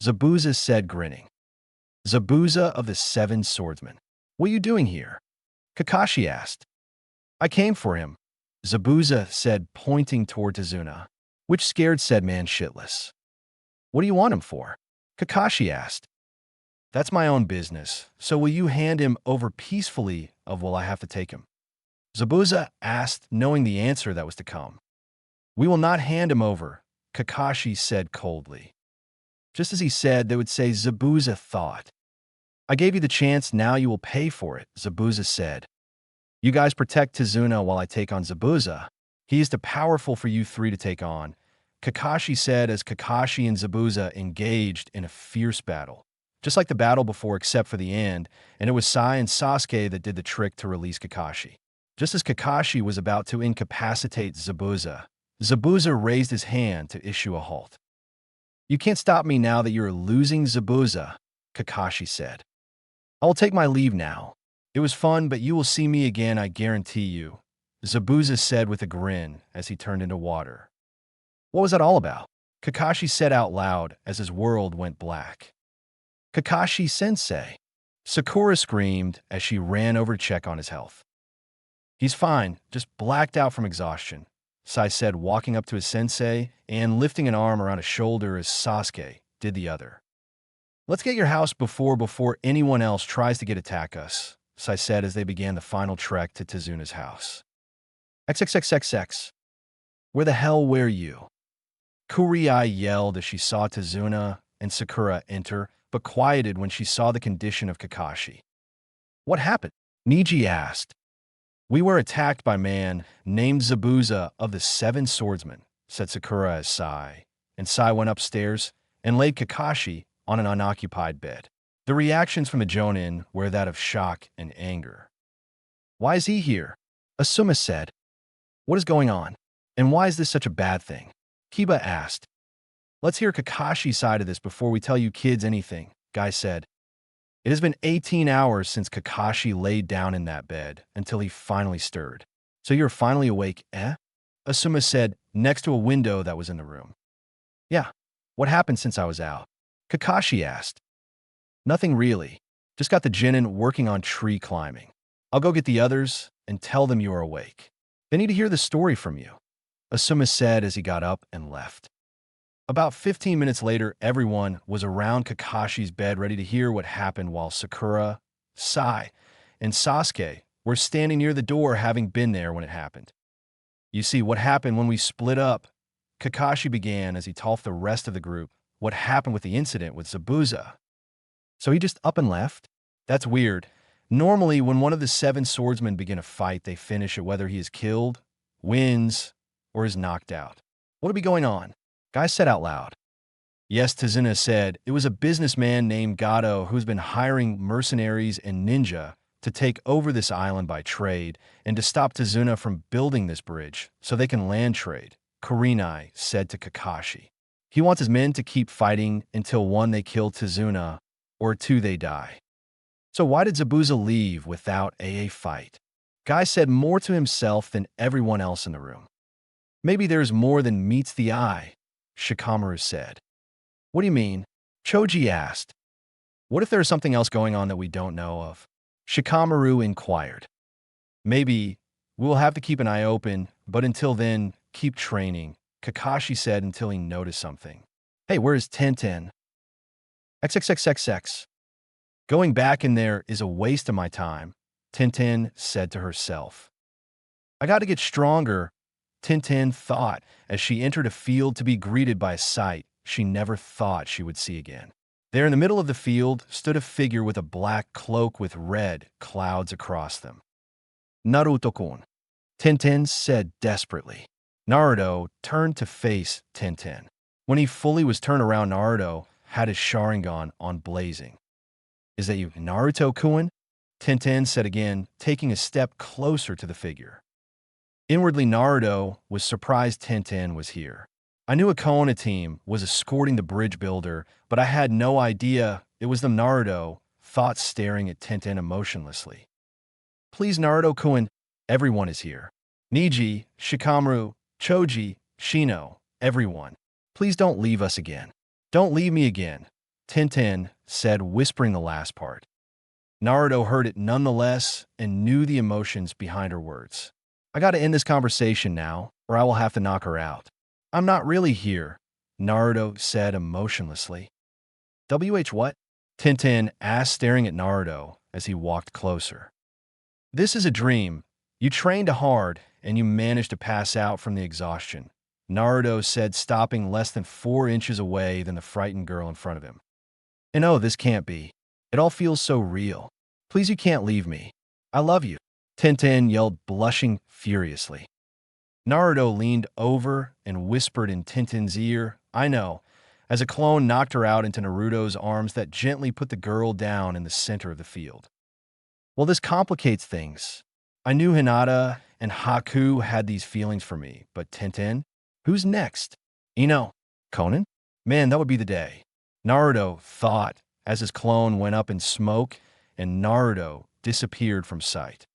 Zabuza said, grinning. Zabuza of the 7 Swordsmen. "What are you doing here?" Kakashi asked. "I came for him," Zabuza said, pointing toward Tazuna. Which scared said man shitless. "What do you want him for?" Kakashi asked. "That's my own business, so will you hand him over peacefully, or will I have to take him?" Zabuza asked, knowing the answer that was to come. "We will not hand him over," Kakashi said coldly. Just as he said, they would say Zabuza thought. "I gave you the chance, now you will pay for it," Zabuza said. "You guys protect Tazuna while I take on Zabuza. He is too powerful for you 3 to take on," Kakashi said as Kakashi and Zabuza engaged in a fierce battle. Just like the battle before except for the end, and it was Sai and Sasuke that did the trick to release Kakashi. Just as Kakashi was about to incapacitate Zabuza, Zabuza raised his hand to issue a halt. "You can't stop me now that you're losing, Zabuza," Kakashi said. "I will take my leave now. It was fun, but you will see me again, I guarantee you," Zabuza said with a grin as he turned into water. "What was that all about?" Kakashi said out loud as his world went black. "Kakashi-sensei," Sakura screamed as she ran over to check on his health. "He's fine, just blacked out from exhaustion," Sai said, walking up to his sensei and lifting an arm around his shoulder as Sasuke did the other. "Let's get your house before anyone else tries to attack us," Sai said as they began the final trek to Tazuna's house. XXXXX. "Where the hell were you?" Kuriai yelled as she saw Tazuna and Sakura enter, but quieted when she saw the condition of Kakashi. "What happened?" Niji asked. "We were attacked by a man named Zabuza of the 7 Swordsmen," said Sakura as Sai, and Sai went upstairs and laid Kakashi on an unoccupied bed. The reactions from the Jonin were that of shock and anger. "Why is he here?" Asuma said. "What is going on? And why is this such a bad thing?" Kiba asked. "Let's hear Kakashi's side of this before we tell you kids anything," Guy said. "It has been 18 hours since Kakashi laid down in that bed until he finally stirred. So you're finally awake, eh?" Asuma said, next to a window that was in the room. "Yeah. What happened since I was out?" Kakashi asked. "Nothing really. Just got the Jinin working on tree climbing. I'll go get the others and tell them you are awake. They need to hear the story from you," Asuma said as he got up and left. About 15 minutes later, everyone was around Kakashi's bed ready to hear what happened while Sakura, Sai, and Sasuke were standing near the door having been there when it happened. "You see, what happened when we split up," Kakashi began as he told the rest of the group what happened with the incident with Zabuza. "So he just up and left? That's weird. Normally, when one of the 7 swordsmen begin a fight, they finish it whether he is killed, wins, or is knocked out. What'll be going on?" Guy said out loud. "Yes," Tazuna said, "it was a businessman named Gato who's been hiring mercenaries and ninja to take over this island by trade and to stop Tazuna from building this bridge so they can land trade," Kurenai said to Kakashi. "He wants his men to keep fighting until 1, they kill Tazuna, or 2, they die." "So why did Zabuza leave without a fight?" Guy said more to himself than everyone else in the room. "Maybe there's more than meets the eye," Shikamaru said. "What do you mean?" Choji asked. "What if there's something else going on that we don't know of?" Shikamaru inquired. Maybe we'll have to keep an eye open, but until then, keep training, Kakashi said until he noticed something. Hey, where's Tenten? XXXXX. Going back in there is a waste of my time, Tintin said to herself. I got to get stronger, Tintin thought as she entered a field to be greeted by a sight she never thought she would see again. There in the middle of the field stood a figure with a black cloak with red clouds across them. Naruto-kun, Tintin said desperately. Naruto turned to face Tintin. When he fully was turned around, Naruto had his Sharingan on blazing. Is that you, Naruto-kun? Tintin said again, taking a step closer to the figure. Inwardly, Naruto was surprised Tintin was here. I knew a Konoha team was escorting the bridge builder, but I had no idea it was them. Naruto thought, staring at Tintin emotionlessly. Please, Naruto-kun, everyone is here. Niji, Shikamaru, Choji, Shino, everyone. Please don't leave us again. Don't leave me again, Tintin said, whispering the last part. Naruto heard it nonetheless and knew the emotions behind her words. I gotta end this conversation now, or I will have to knock her out. I'm not really here, Naruto said emotionlessly. What? Tintin asked, staring at Naruto as he walked closer. This is a dream. You trained hard, and you managed to pass out from the exhaustion, Naruto said, stopping less than 4 inches away than the frightened girl in front of him. And oh, this can't be. It all feels so real. Please, you can't leave me. I love you, Tintin yelled, blushing furiously. Naruto leaned over and whispered in Tintin's ear, I know, as a clone knocked her out into Naruto's arms that gently put the girl down in the center of the field. Well, this complicates things. I knew Hinata and Haku had these feelings for me, but Tintin? Who's next? Ino? Conan? Man, that would be the day. Naruto thought as his clone went up in smoke and Naruto disappeared from sight.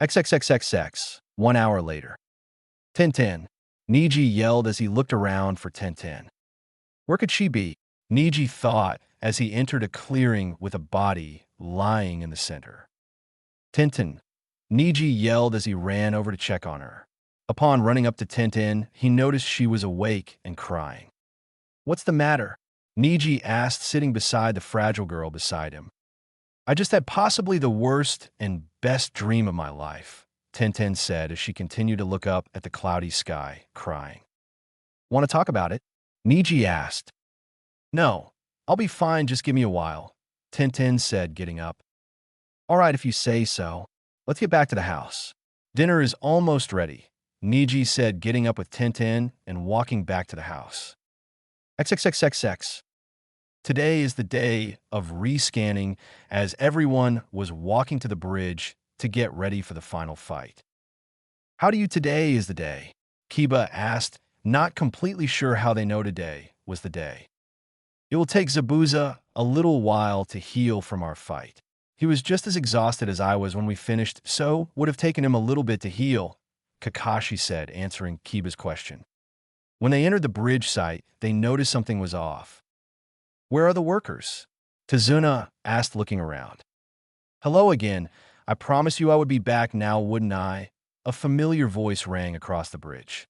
XXXXX, 1 hour later. Tintin, Niji yelled as he looked around for Tintin. Where could she be? Niji thought as he entered a clearing with a body lying in the center. Tintin, Niji yelled as he ran over to check on her. Upon running up to Tintin, he noticed she was awake and crying. What's the matter? Niji asked, sitting beside the fragile girl beside him. I just had possibly the worst and best dream of my life, Tintin said as she continued to look up at the cloudy sky, crying. Want to talk about it? Niji asked. No, I'll be fine, just give me a while, Tintin said, getting up. All right, if you say so. Let's get back to the house. Dinner is almost ready, Niji said, getting up with Tintin and walking back to the house. XXXXX. Today is the day of rescanning as everyone was walking to the bridge to get ready for the final fight. How do you today is the day? Kiba asked, not completely sure how they know today was the day. It will take Zabuza a little while to heal from our fight. He was just as exhausted as I was when we finished, so would have taken him a little bit to heal, Kakashi said, answering Kiba's question. When they entered the bridge site, they noticed something was off. Where are the workers? Tazuna asked, looking around. Hello again. I promised you I would be back now, wouldn't I? A familiar voice rang across the bridge.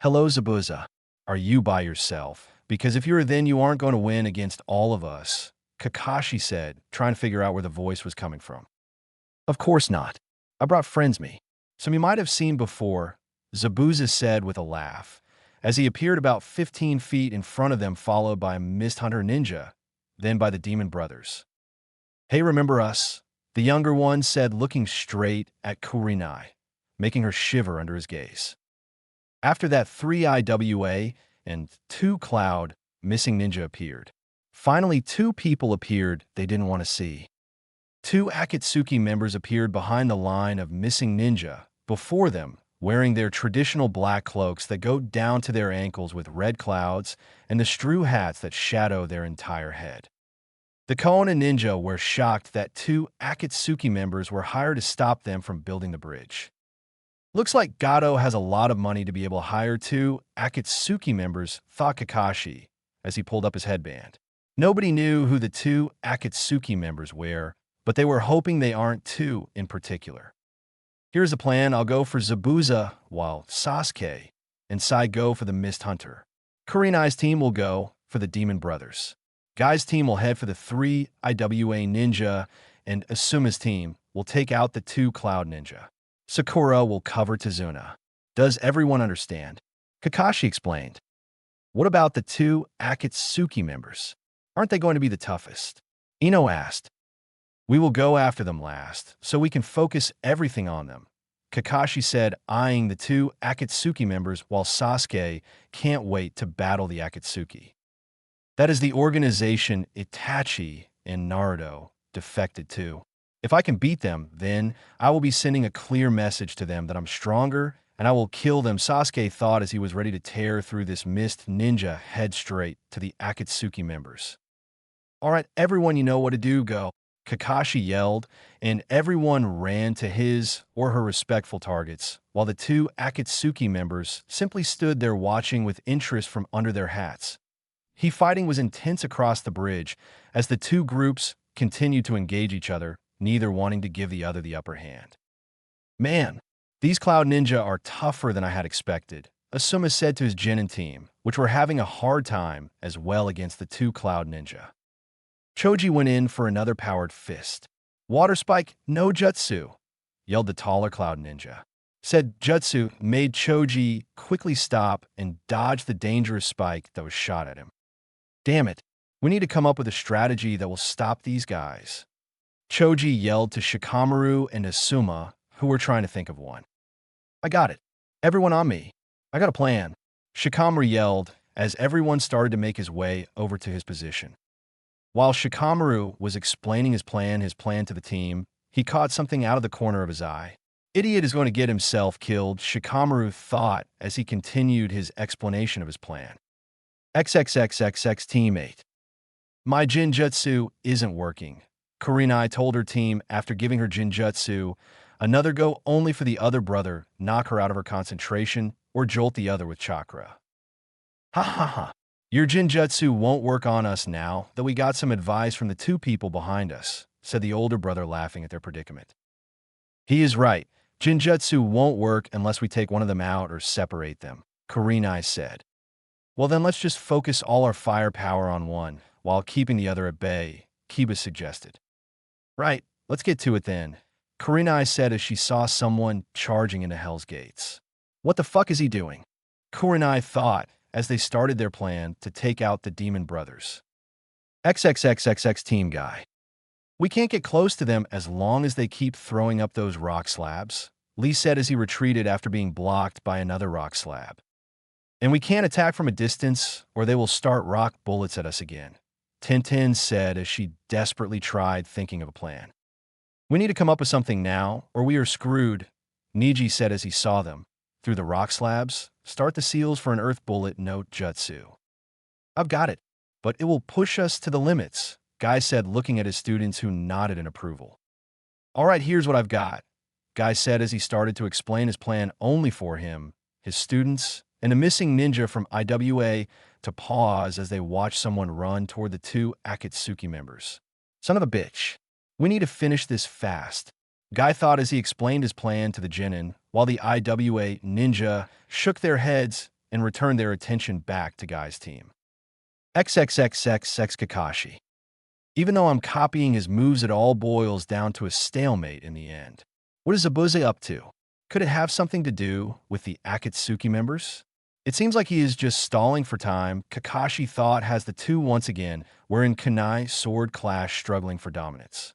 Hello, Zabuza. Are you by yourself? Because if you're then you aren't going to win against all of us, Kakashi said, trying to figure out where the voice was coming from. Of course not. I brought friends me. Some you might have seen before, Zabuza said with a laugh, as he appeared about 15 feet in front of them, followed by Mist Hunter Ninja, then by the Demon Brothers. Hey, remember us? The younger one said, looking straight at Kurinai, making her shiver under his gaze. After that, 3 IWA and 2 Cloud missing ninja appeared. Finally, 2 people appeared they didn't want to see. 2 Akatsuki members appeared behind the line of missing ninja, before them, wearing their traditional black cloaks that go down to their ankles with red clouds and the straw hats that shadow their entire head. The Konoha ninja were shocked that 2 Akatsuki members were hired to stop them from building the bridge. Looks like Gato has a lot of money to be able to hire 2 Akatsuki members, thought Kakashi, as he pulled up his headband. Nobody knew who the 2 Akatsuki members were, but they were hoping they aren't two in particular. Here's the plan. I'll go for Zabuza, while Sasuke and Sai go for the Mist Hunter. Kurenai's team will go for the Demon Brothers. Guy's team will head for the 3 IWA Ninja, and Asuma's team will take out the 2 Cloud Ninja. Sakura will cover Tazuna. Does everyone understand? Kakashi explained. What about the 2 Akatsuki members? Aren't they going to be the toughest? Ino asked. We will go after them last, so we can focus everything on them, Kakashi said, eyeing the 2 Akatsuki members while Sasuke can't wait to battle the Akatsuki. That is the organization Itachi and Naruto defected to. If I can beat them, then I will be sending a clear message to them that I'm stronger and I will kill them, Sasuke thought as he was ready to tear through this mist ninja head straight to the Akatsuki members. All right, everyone, you know what to do, go, Kakashi yelled, and everyone ran to his or her respectful targets, while the 2 Akatsuki members simply stood there watching with interest from under their hats. Fighting was intense across the bridge as the 2 groups continued to engage each other, neither wanting to give the other the upper hand. Man, these Cloud Ninja are tougher than I had expected, Asuma said to his Genin team, which were having a hard time as well against the 2 Cloud Ninja. Choji went in for another powered fist. Water Spike, no Jutsu, yelled the taller Cloud Ninja. Said Jutsu made Choji quickly stop and dodge the dangerous spike that was shot at him. Damn it, we need to come up with a strategy that will stop these guys. Choji yelled to Shikamaru and Asuma, who were trying to think of one. I got it. Everyone on me. I got a plan. Shikamaru yelled as everyone started to make his way over to his position. While Shikamaru was explaining his plan to the team, he caught something out of the corner of his eye. Idiot is going to get himself killed, Shikamaru thought as he continued his explanation of his plan. XXXXX teammate. My Jinjutsu isn't working, Kurenai told her team after giving her Jinjutsu another go only for the other brother knock her out of her concentration or jolt the other with chakra. Ha ha ha. Your Jinjutsu won't work on us now that we got some advice from the 2 people behind us, said the older brother laughing at their predicament. He is right. Jinjutsu won't work unless we take one of them out or separate them, Kurenai said. Well then let's just focus all our firepower on one, while keeping the other at bay, Kiba suggested. Right, let's get to it then, Kurenai said as she saw someone charging into Hell's Gates. What the fuck is he doing? Kurenai thought as they started their plan to take out the Demon Brothers. XXXXX team guy. We can't get close to them as long as they keep throwing up those rock slabs, Lee said as he retreated after being blocked by another rock slab. And we can't attack from a distance or they will start rock bullets at us again, Tintin said as she desperately tried thinking of a plan. We need to come up with something now or we are screwed, Niji said as he saw them, through the rock slabs, start the seals for an earth bullet note jutsu. I've got it, but it will push us to the limits, Guy said looking at his students who nodded in approval. All right, here's what I've got, Guy said as he started to explain his plan only for him, his students, and a missing ninja from IWA to pause as they watched someone run toward the 2 Akatsuki members. Son of a bitch. We need to finish this fast, Guy thought as he explained his plan to the Genin, while the IWA ninja shook their heads and returned their attention back to Guy's team. XXXXX Kakashi. Even though I'm copying his moves, it all boils down to a stalemate in the end. What is Zabuza up to? Could it have something to do with the Akatsuki members? It seems like he is just stalling for time, Kakashi thought as the 2 once again were in kunai sword clash struggling for dominance.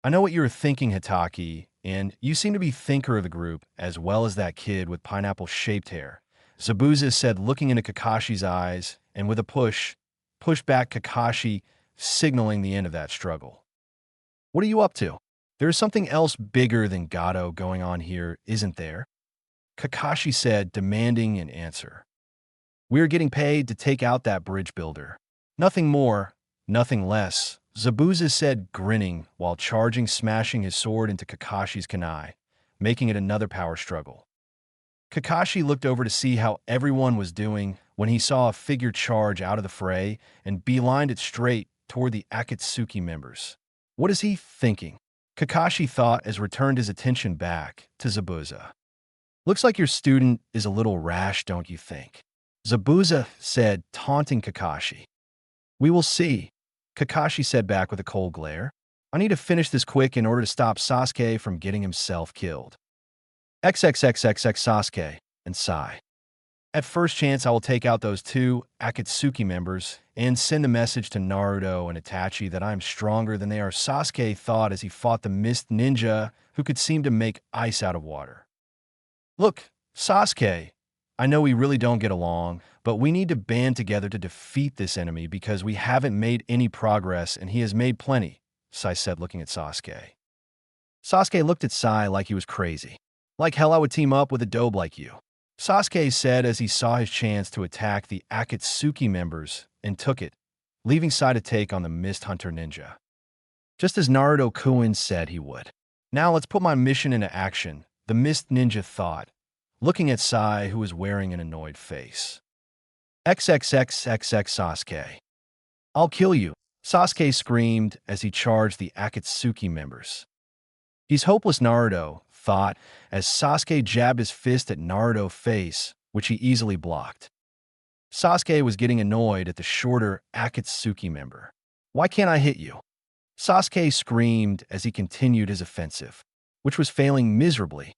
I know what you were thinking, Hitaki, and you seem to be thinker of the group as well as that kid with pineapple-shaped hair, Zabuza said looking into Kakashi's eyes and with a pushed back Kakashi, signaling the end of that struggle. What are you up to? There is something else bigger than Gato going on here, isn't there? Kakashi said, demanding an answer. We are getting paid to take out that bridge builder. Nothing more, nothing less, Zabuza said, grinning while smashing his sword into Kakashi's kunai, making it another power struggle. Kakashi looked over to see how everyone was doing when he saw a figure charge out of the fray and beelined it straight toward the Akatsuki members. What is he thinking? Kakashi thought as returned his attention back to Zabuza. Looks like your student is a little rash, don't you think? Zabuza said, taunting Kakashi. We will see, Kakashi said back with a cold glare. I need to finish this quick in order to stop Sasuke from getting himself killed. XXXXX Sasuke, and sigh. At first chance, I will take out those two Akatsuki members and send a message to Naruto and Itachi that I am stronger than they are, Sasuke thought as he fought the mist ninja who could seem to make ice out of water. Look, Sasuke, I know we really don't get along, but we need to band together to defeat this enemy because we haven't made any progress and he has made plenty, Sai said looking at Sasuke. Sasuke looked at Sai like he was crazy. Like hell I would team up with a dope like you, Sasuke said as he saw his chance to attack the Akatsuki members and took it, leaving Sai to take on the Mist Hunter ninja. Just as Naruto-kun said he would. Now let's put my mission into action, the Mist ninja thought, looking at Sai who was wearing an annoyed face. XXXXX Sasuke. I'll kill you, Sasuke screamed as he charged the Akatsuki members. He's hopeless, Naruto thought as Sasuke jabbed his fist at Naruto's face, which he easily blocked. Sasuke was getting annoyed at the shorter Akatsuki member. Why can't I hit you? Sasuke screamed as he continued his offensive, which was failing miserably.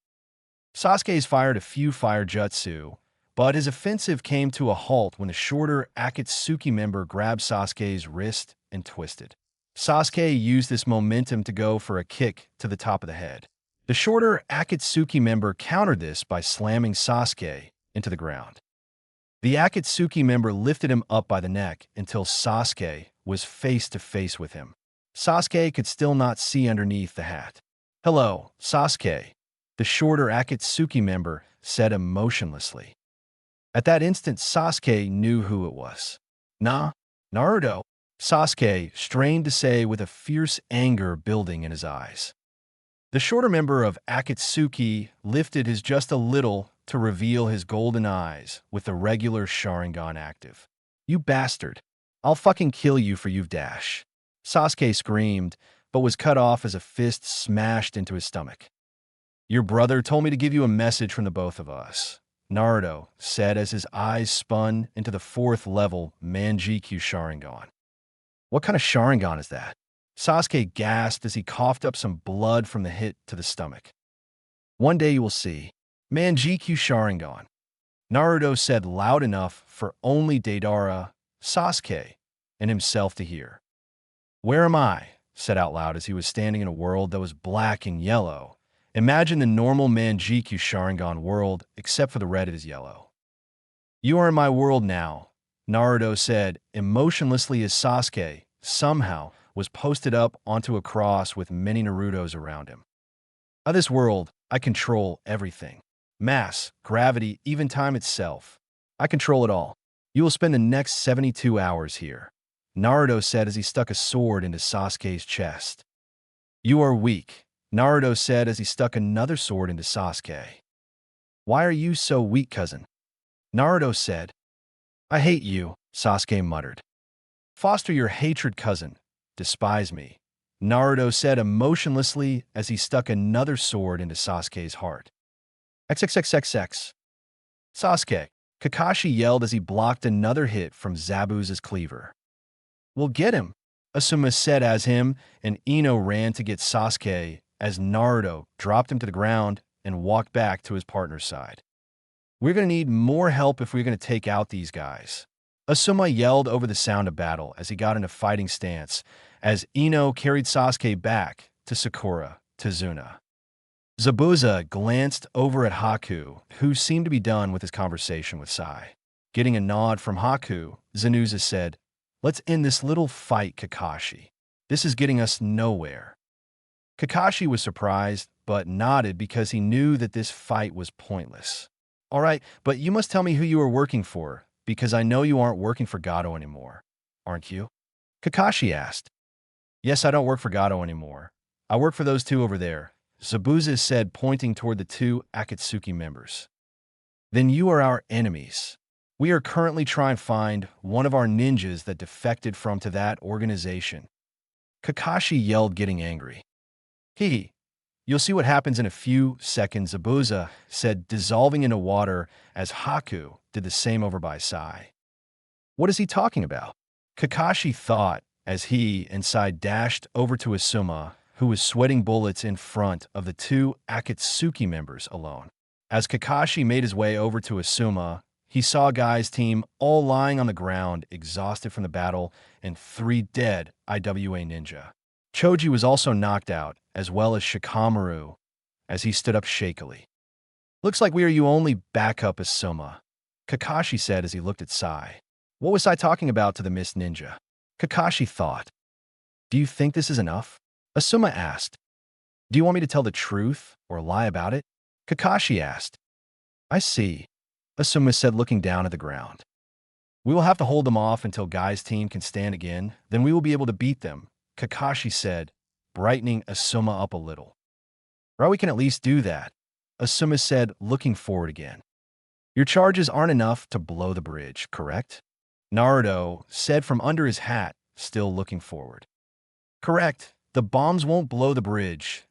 Sasuke's fired a few fire jutsu, but his offensive came to a halt when the shorter Akatsuki member grabbed Sasuke's wrist and twisted. Sasuke used this momentum to go for a kick to the top of the head. The shorter Akatsuki member countered this by slamming Sasuke into the ground. The Akatsuki member lifted him up by the neck until Sasuke was face to face with him. Sasuke could still not see underneath the hat. Hello, Sasuke, the shorter Akatsuki member said emotionlessly. At that instant, Sasuke knew who it was. Nah, Naruto, Sasuke strained to say with a fierce anger building in his eyes. The shorter member of Akatsuki lifted his just a little to reveal his golden eyes with the regular Sharingan active. You bastard. I'll fucking kill you for you've dash. Sasuke screamed, but was cut off as a fist smashed into his stomach. Your brother told me to give you a message from the both of us, Naruto said as his eyes spun into the 4th level Manjikyu Sharingan. What kind of Sharingan is that? Sasuke gasped as he coughed up some blood from the hit to the stomach. One day you will see. Manjikyu Sharingan, Naruto said loud enough for only Deidara, Sasuke, and himself to hear. Where am I? Said out loud as he was standing in a world that was black and yellow. Imagine the normal Manjikyu Sharingan world except for the red is yellow. You are in my world now, Naruto said emotionlessly as Sasuke, somehow, was posted up onto a cross with many Narutos around him. Of this world, I control everything. Mass, gravity, even time itself. I control it all. You will spend the next 72 hours here, Naruto said as he stuck a sword into Sasuke's chest. You are weak, Naruto said as he stuck another sword into Sasuke. Why are you so weak, cousin? Naruto said. I hate you, Sasuke muttered. Foster your hatred, cousin. Despise me, Naruto said emotionlessly as he stuck another sword into Sasuke's heart. XXXXX. Sasuke, Kakashi yelled as he blocked another hit from Zabuza's cleaver. We'll get him, Asuma said as him and Ino ran to get Sasuke as Naruto dropped him to the ground and walked back to his partner's side. We're going to need more help if we're going to take out these guys, Asuma yelled over the sound of battle as he got in a fighting stance, as Ino carried Sasuke back to Sakura Tazuna. Zabuza glanced over at Haku, who seemed to be done with his conversation with Sai. Getting a nod from Haku, Zanuza said, Let's end this little fight, Kakashi. This is getting us nowhere. Kakashi was surprised, but nodded because he knew that this fight was pointless. All right, but you must tell me who you are working for, because I know you aren't working for Gato anymore, aren't you? Kakashi asked. Yes, I don't work for Gato anymore. I work for those two over there, Zabuza said, pointing toward the two Akatsuki members. Then you are our enemies. We are currently trying to find one of our ninjas that defected from to that organization. Kakashi yelled, getting angry. He, you'll see what happens in a few seconds, Abusa said, dissolving into water as Haku did the same over by Sai. What is he talking about? Kakashi thought as he and Sai dashed over to Asuma, who was sweating bullets in front of the two Akatsuki members alone. As Kakashi made his way over to Asuma, he saw Guy's team all lying on the ground, exhausted from the battle, and 3 dead IWA ninja. Choji was also knocked out, as well as Shikamaru, as he stood up shakily. Looks like we are you only backup, Asuma, Kakashi said as he looked at Sai. What was Sai talking about to the Mist Ninja? Kakashi thought. Do you think this is enough? Asuma asked. Do you want me to tell the truth or lie about it? Kakashi asked. I see, Asuma said, looking down at the ground. We will have to hold them off until Guy's team can stand again, then we will be able to beat them, Kakashi said, brightening Asuma up a little. Or we can at least do that, Asuma said, looking forward again. Your charges aren't enough to blow the bridge, correct? Naruto said from under his hat, still looking forward. Correct, the bombs won't blow the bridge.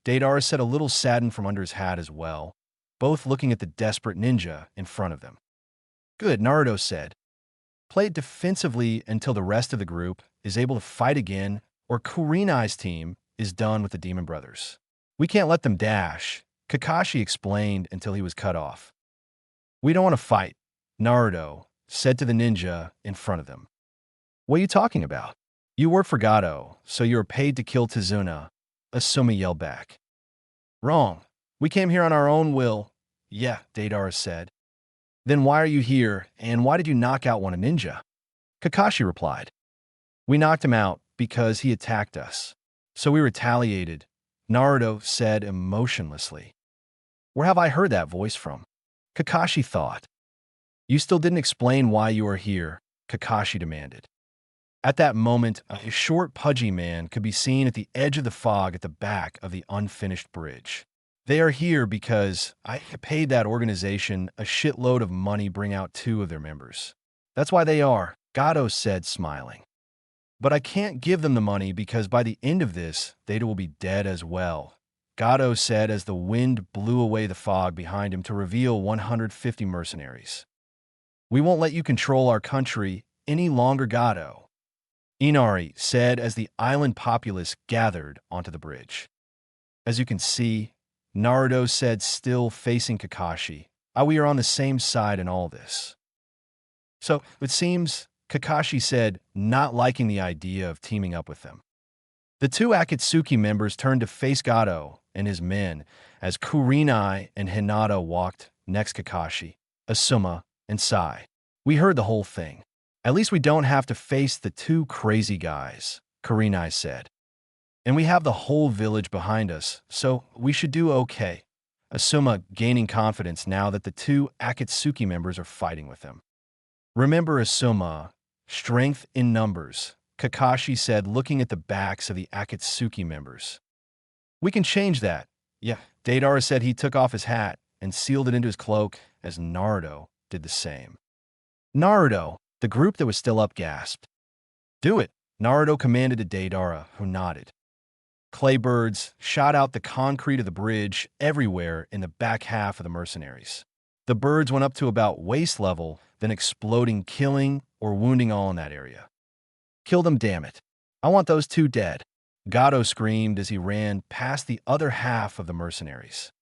Deidara said, a little saddened from under his hat as well, both looking at the desperate ninja in front of them. Good, Naruto said. Play it defensively until the rest of the group is able to fight again, or Kurenai's team is done with the Demon Brothers. We can't let them dash, Kakashi explained until he was cut off. We don't want to fight, Naruto said to the ninja in front of them. What are you talking about? You work for Gato, so you are paid to kill Tizuna, Asuma yelled back. Wrong. We came here on our own will. Yeah, Deidara said. Then why are you here, and why did you knock out one ninja? Kakashi replied. We knocked him out because he attacked us. So we retaliated, Naruto said emotionlessly. Where have I heard that voice from? Kakashi thought. You still didn't explain why you are here, Kakashi demanded. At that moment, a short, pudgy man could be seen at the edge of the fog at the back of the unfinished bridge. They are here because I paid that organization a shitload of money bring out 2 of their members. That's why they are, Gato said, smiling. But I can't give them the money because by the end of this, they will be dead as well, Gato said as the wind blew away the fog behind him to reveal 150 mercenaries. We won't let you control our country any longer, Gato, Inari said as the island populace gathered onto the bridge. As you can see, Naruto said, still facing Kakashi, we are on the same side in all this. So, it seems, Kakashi said, not liking the idea of teaming up with them. The 2 Akatsuki members turned to face Gato and his men as Kurenai and Hinata walked next Kakashi, Asuma, and Sai. We heard the whole thing. At least we don't have to face the 2 crazy guys, Kurenai said. And we have the whole village behind us, so we should do okay, Asuma gaining confidence now that the 2 Akatsuki members are fighting with him. Remember, Asuma, strength in numbers, Kakashi said, looking at the backs of the Akatsuki members. We can change that. Yeah, Deidara said. He took off his hat and sealed it into his cloak as Naruto did the same. Naruto, the group that was still up, gasped. Do it, Naruto commanded to Deidara, who nodded. Clay birds shot out the concrete of the bridge everywhere in the back half of the mercenaries. The birds went up to about waist level, then exploding, killing or wounding all in that area. Kill them, damn it. I want those 2 dead, Gato screamed as he ran past the other half of the mercenaries.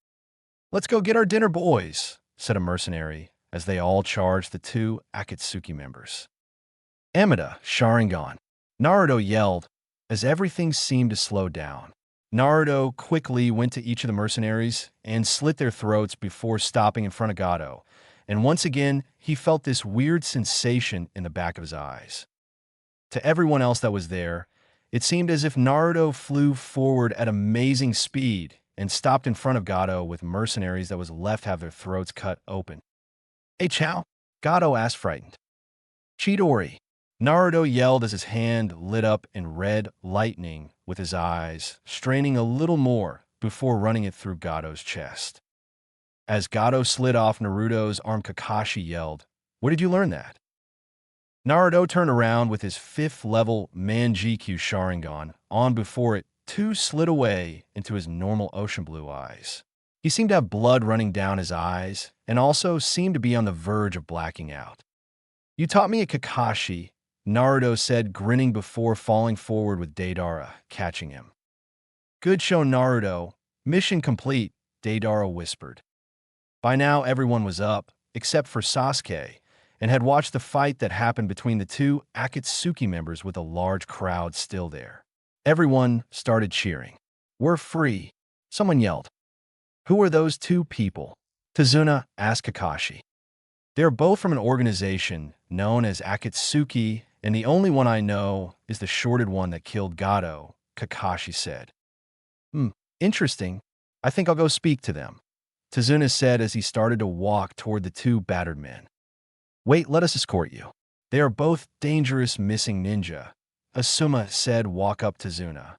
Let's go get our dinner, boys, said a mercenary as they all charged the 2 Akatsuki members. Amida, Sharingan, Naruto yelled as everything seemed to slow down. Naruto quickly went to each of the mercenaries and slit their throats before stopping in front of Gato, and once again he felt this weird sensation in the back of his eyes. To everyone else that was there, it seemed as if Naruto flew forward at amazing speed and stopped in front of Gato with mercenaries that was left have their throats cut open. Hey, Chow? Gato asked, frightened. Chidori, Naruto yelled as his hand lit up in red lightning with his eyes, straining a little more before running it through Gato's chest. As Gato slid off Naruto's arm, Kakashi yelled, Where did you learn that? Naruto turned around with his 5th level Manjikyu Sharingan on before it too slid away into his normal ocean blue eyes. He seemed to have blood running down his eyes and also seemed to be on the verge of blacking out. You taught me a Kakashi, Naruto said, grinning before falling forward with Deidara, catching him. Good show, Naruto. Mission complete, Deidara whispered. By now, everyone was up, except for Sasuke, and had watched the fight that happened between the two Akatsuki members with a large crowd still there. Everyone started cheering. We're free, someone yelled. Who are those two people? Tazuna asked Kakashi. They're both from an organization known as Akatsuki, and the only one I know is the shorted one that killed Gato, Kakashi said. Interesting. I think I'll go speak to them, Tazuna said as he started to walk toward the two battered men. Wait, let us escort you. They are both dangerous missing ninja, Asuma said. Walk up to Tazuna.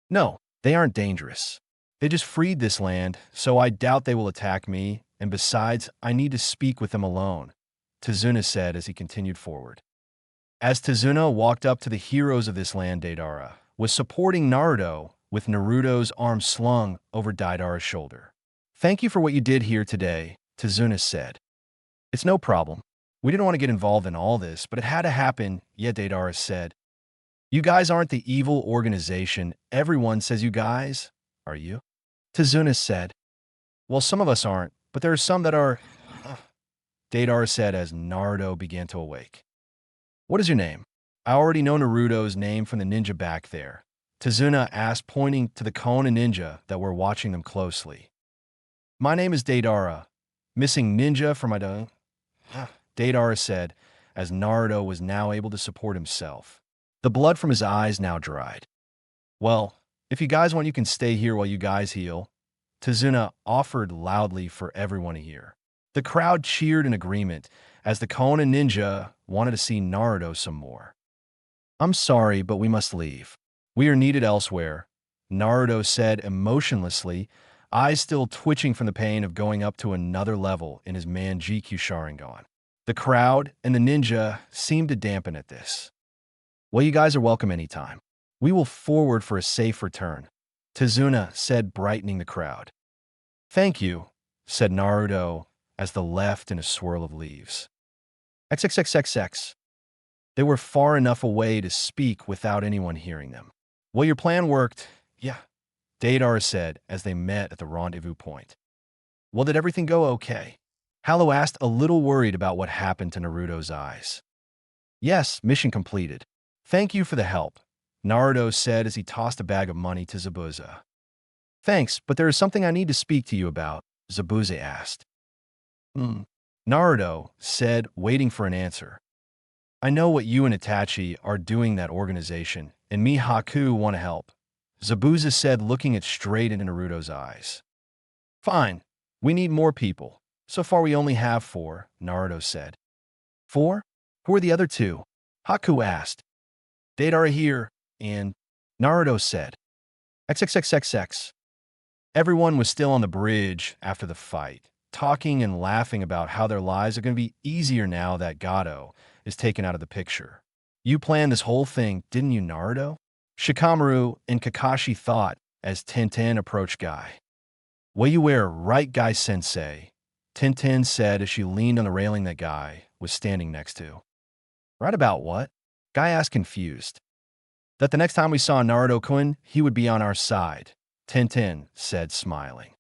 No, they aren't dangerous. They just freed this land, so I doubt they will attack me, and besides, I need to speak with them alone, Tazuna said as he continued forward. As Tazuna walked up to the heroes of this land, Deidara was supporting Naruto with Naruto's arm slung over Deidara's shoulder. Thank you for what you did here today, Tazuna said. It's no problem. We didn't want to get involved in all this, but it had to happen, yet Deidara said. You guys aren't the evil organization everyone says you guys, are you? Tazuna said. Well, some of us aren't, but there are some that are, Deidara said as Naruto began to awake. What is your name? I already know Naruto's name from the ninja back there, Tazuna asked, pointing to the Konoha ninja that were watching them closely. My name is Deidara, missing ninja from my Deidara said, as Naruto was now able to support himself. The blood from his eyes now dried. Well, if you guys want, you can stay here while you guys heal, Tazuna offered loudly for everyone to hear. The crowd cheered in agreement, as the Konoha ninja wanted to see Naruto some more. I'm sorry, but we must leave. We are needed elsewhere, Naruto said emotionlessly, eyes still twitching from the pain of going up to another level in his Manjikyu Sharingan. The crowd and the ninja seemed to dampen at this. Well, you guys are welcome anytime. We will forward for a safe return, Tazuna said, brightening the crowd. Thank you, said Naruto as they left in a swirl of leaves. XXXXX. They were far enough away to speak without anyone hearing them. Well, your plan worked, yeah, Deidara said as they met at the rendezvous point. Well, did everything go okay? Hallow asked, a little worried about what happened to Naruto's eyes. Yes, mission completed. Thank you for the help, Naruto said as he tossed a bag of money to Zabuza. Thanks, but there is something I need to speak to you about, Zabuza asked. Naruto said, waiting for an answer. I know what you and Itachi are doing that organization, and me Haku want to help, Zabuza said, looking it straight into Naruto's eyes. Fine, we need more people. So far we only have 4, Naruto said. 4? Who are the other 2? Haku asked. Deidara here, and Naruto said. XXXXX. Everyone was still on the bridge after the fight, talking and laughing about how their lives are going to be easier now that Gato is taken out of the picture. You planned this whole thing, didn't you, Naruto? Shikamaru and Kakashi thought as Tenten approached Guy. Well, you were right, Guy Sensei, Tenten said as she leaned on the railing that Guy was standing next to. Right about what? Guy asked, confused. That the next time we saw Naruto-kun, he would be on our side, Tenten said, smiling.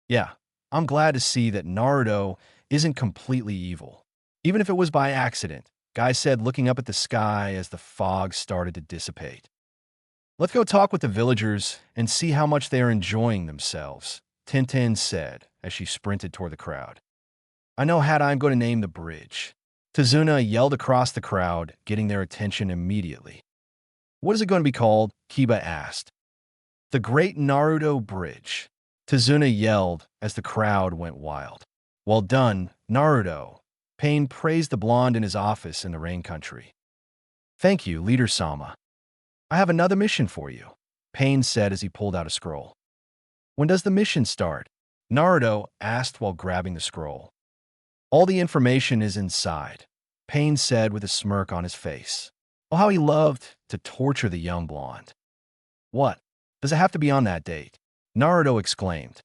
Yeah, I'm glad to see that Naruto isn't completely evil. Even if it was by accident, Guy said, looking up at the sky as the fog started to dissipate. Let's go talk with the villagers and see how much they are enjoying themselves, Tenten said as she sprinted toward the crowd. I know how I'm going to name the bridge. Tazuna yelled across the crowd, getting their attention immediately. What is it going to be called? Kiba asked. The Great Naruto Bridge, Tazuna yelled as the crowd went wild. Well done, Naruto. Pain praised the blonde in his office in the Rain Country. Thank you, Leader Sama. I have another mission for you, Pain said as he pulled out a scroll. When does the mission start? Naruto asked while grabbing the scroll. All the information is inside. Pain said with a smirk on his face. Oh, how he loved to torture the young blonde. What? Does it have to be on that date? Naruto exclaimed.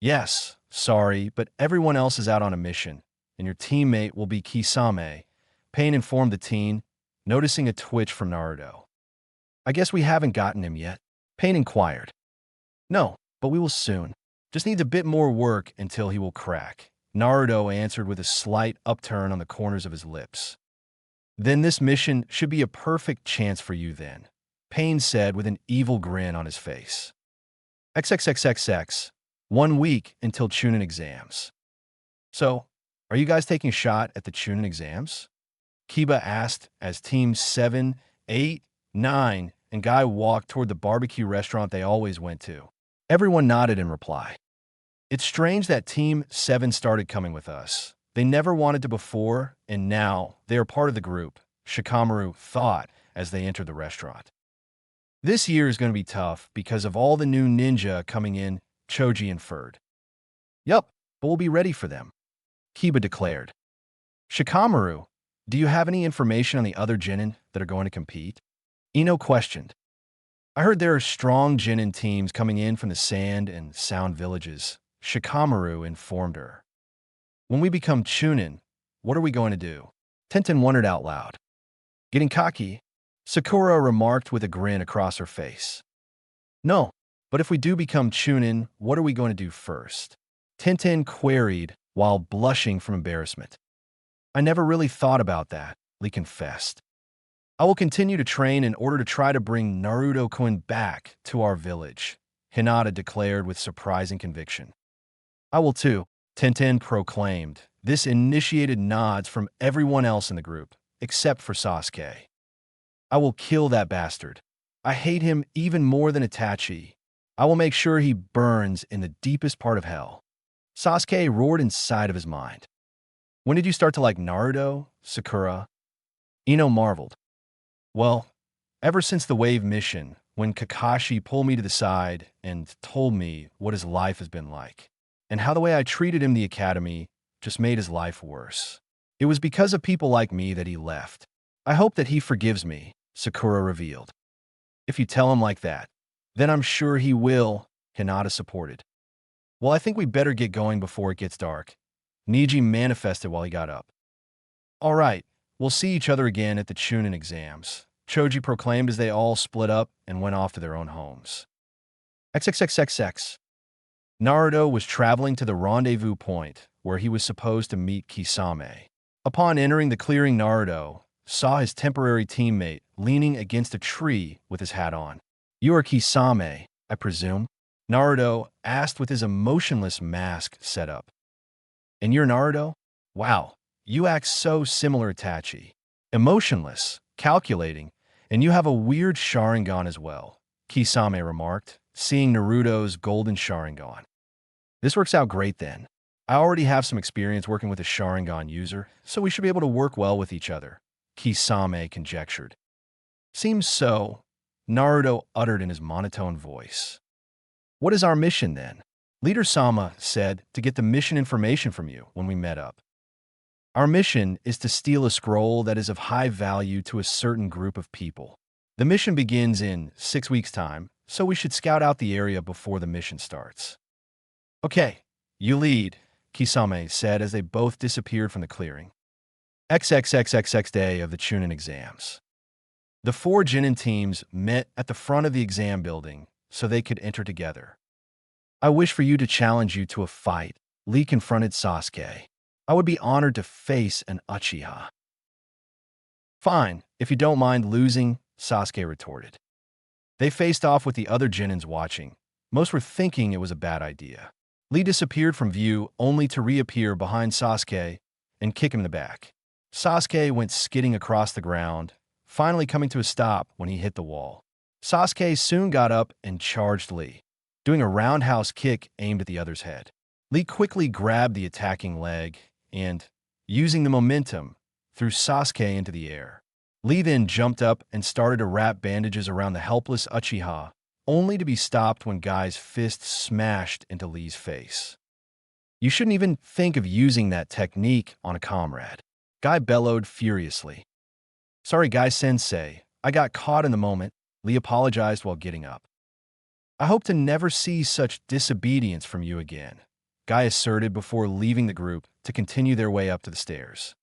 Yes, sorry, but everyone else is out on a mission, and your teammate will be Kisame. Pain informed the teen, noticing a twitch from Naruto. I guess we haven't gotten him yet. Pain inquired. No, but we will soon. Just needs a bit more work until he will crack. Naruto answered with a slight upturn on the corners of his lips. Then this mission should be a perfect chance for you then, Pain said with an evil grin on his face. XXXXX, 1 week until Chunin exams. So, are you guys taking a shot at the Chunin exams? Kiba asked as Teams 7, 8, 9, and Guy walked toward the barbecue restaurant they always went to. Everyone nodded in reply. It's strange that Team 7 started coming with us. They never wanted to before, and now they are part of the group, Shikamaru thought as they entered the restaurant. This year is going to be tough because of all the new ninja coming in, Choji inferred. Yup, but we'll be ready for them, Kiba declared. Shikamaru, do you have any information on the other Genin that are going to compete? Ino questioned. I heard there are strong Genin teams coming in from the Sand and Sound villages, Shikamaru informed her. When we become Chunin, what are we going to do? Tenten wondered out loud. Getting cocky, Sakura remarked with a grin across her face. No, but if we do become Chunin, what are we going to do first? Tenten queried while blushing from embarrassment. I never really thought about that, Lee confessed. I will continue to train in order to try to bring Naruto-kun back to our village, Hinata declared with surprising conviction. I will too, Tenten proclaimed. This initiated nods from everyone else in the group, except for Sasuke. I will kill that bastard. I hate him even more than Itachi. I will make sure he burns in the deepest part of hell. Sasuke roared inside of his mind. When did you start to like Naruto, Sakura? Ino marveled. Well, ever since the Wave mission, when Kakashi pulled me to the side and told me what his life has been like, and how the way I treated him in the academy just made his life worse. It was because of people like me that he left. I hope that he forgives me, Sakura revealed. If you tell him like that, then I'm sure he will, Hinata supported. Well, I think we better get going before it gets dark. Niji manifested while he got up. All right, we'll see each other again at the Chunin exams, Choji proclaimed as they all split up and went off to their own homes. XXXXX. Naruto was traveling to the rendezvous point where he was supposed to meet Kisame. Upon entering the clearing, Naruto saw his temporary teammate leaning against a tree with his hat on. You are Kisame, I presume? Naruto asked with his emotionless mask set up. And you're Naruto? Wow, you act so similar to Itachi. Emotionless, calculating, and you have a weird Sharingan as well, Kisame remarked, seeing Naruto's golden Sharingan. This works out great then. I already have some experience working with a Sharingan user, so we should be able to work well with each other, Kisame conjectured. Seems so, Naruto uttered in his monotone voice. What is our mission then? Leader Sama said to get the mission information from you when we met up. Our mission is to steal a scroll that is of high value to a certain group of people. The mission begins in 6 weeks' time, so we should scout out the area before the mission starts. Okay, you lead, Kisame said as they both disappeared from the clearing. XXXXX day of the Chunin exams. The 4 Genin teams met at the front of the exam building so they could enter together. I wish for you to challenge you to a fight, Lee confronted Sasuke. I would be honored to face an Uchiha. Fine, if you don't mind losing, Sasuke retorted. They faced off with the other Genins watching. Most were thinking it was a bad idea. Lee disappeared from view only to reappear behind Sasuke and kick him in the back. Sasuke went skidding across the ground, finally coming to a stop when he hit the wall. Sasuke soon got up and charged Lee, doing a roundhouse kick aimed at the other's head. Lee quickly grabbed the attacking leg and, using the momentum, threw Sasuke into the air. Lee then jumped up and started to wrap bandages around the helpless Uchiha, only to be stopped when Guy's fist smashed into Lee's face. You shouldn't even think of using that technique on a comrade. Guy bellowed furiously. Sorry, Guy Sensei. I got caught in the moment. Lee apologized while getting up. I hope to never see such disobedience from you again, Guy asserted before leaving the group to continue their way up to the stairs.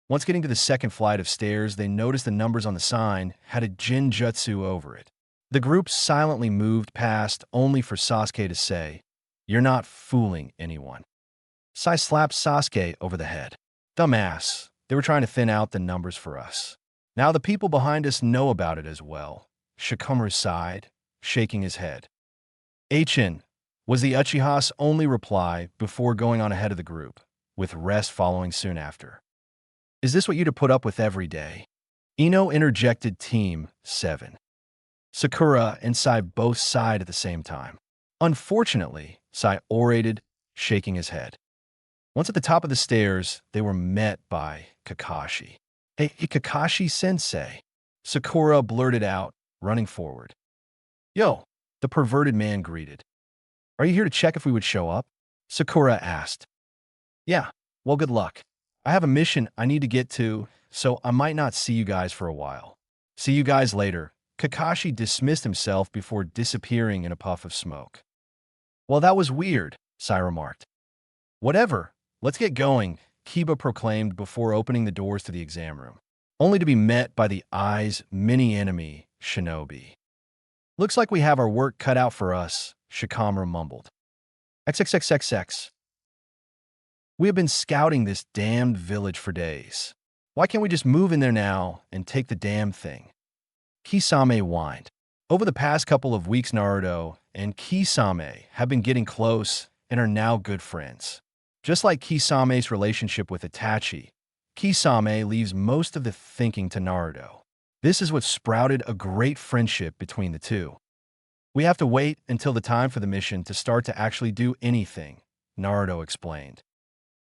Once getting to the second flight of stairs, they noticed the numbers on the sign had a Jinjutsu over it. The group silently moved past, only for Sasuke to say, "You're not fooling anyone." Sai slapped Sasuke over the head. Dumbass, they were trying to thin out the numbers for us. Now the people behind us know about it as well, Shikamaru sighed, shaking his head. Achin was the Uchiha's only reply before going on ahead of the group, with rest following soon after. Is this what you'd put up with every day? Ino interjected Team 7. Sakura and Sai both sighed at the same time. Unfortunately, Sai orated, shaking his head. Once at the top of the stairs, they were met by Kakashi. Hey, Kakashi-sensei, Sakura blurted out, running forward. Yo, the perverted man greeted. Are you here to check if we would show up? Sakura asked. Yeah, well, good luck. I have a mission I need to get to, so I might not see you guys for a while. See you guys later. Kakashi dismissed himself before disappearing in a puff of smoke. Well, that was weird, Sai remarked. Whatever, let's get going, Kiba proclaimed before opening the doors to the exam room, only to be met by the Ai's mini-enemy, Shinobi. Looks like we have our work cut out for us, Shikamaru mumbled. XXXXX. We have been scouting this damned village for days. Why can't we just move in there now and take the damn thing? Kisame whined. Over the past couple of weeks, Naruto and Kisame have been getting close and are now good friends. Just like Kisame's relationship with Itachi, Kisame leaves most of the thinking to Naruto. This is what sprouted a great friendship between the two. We have to wait until the time for the mission to start to actually do anything, Naruto explained.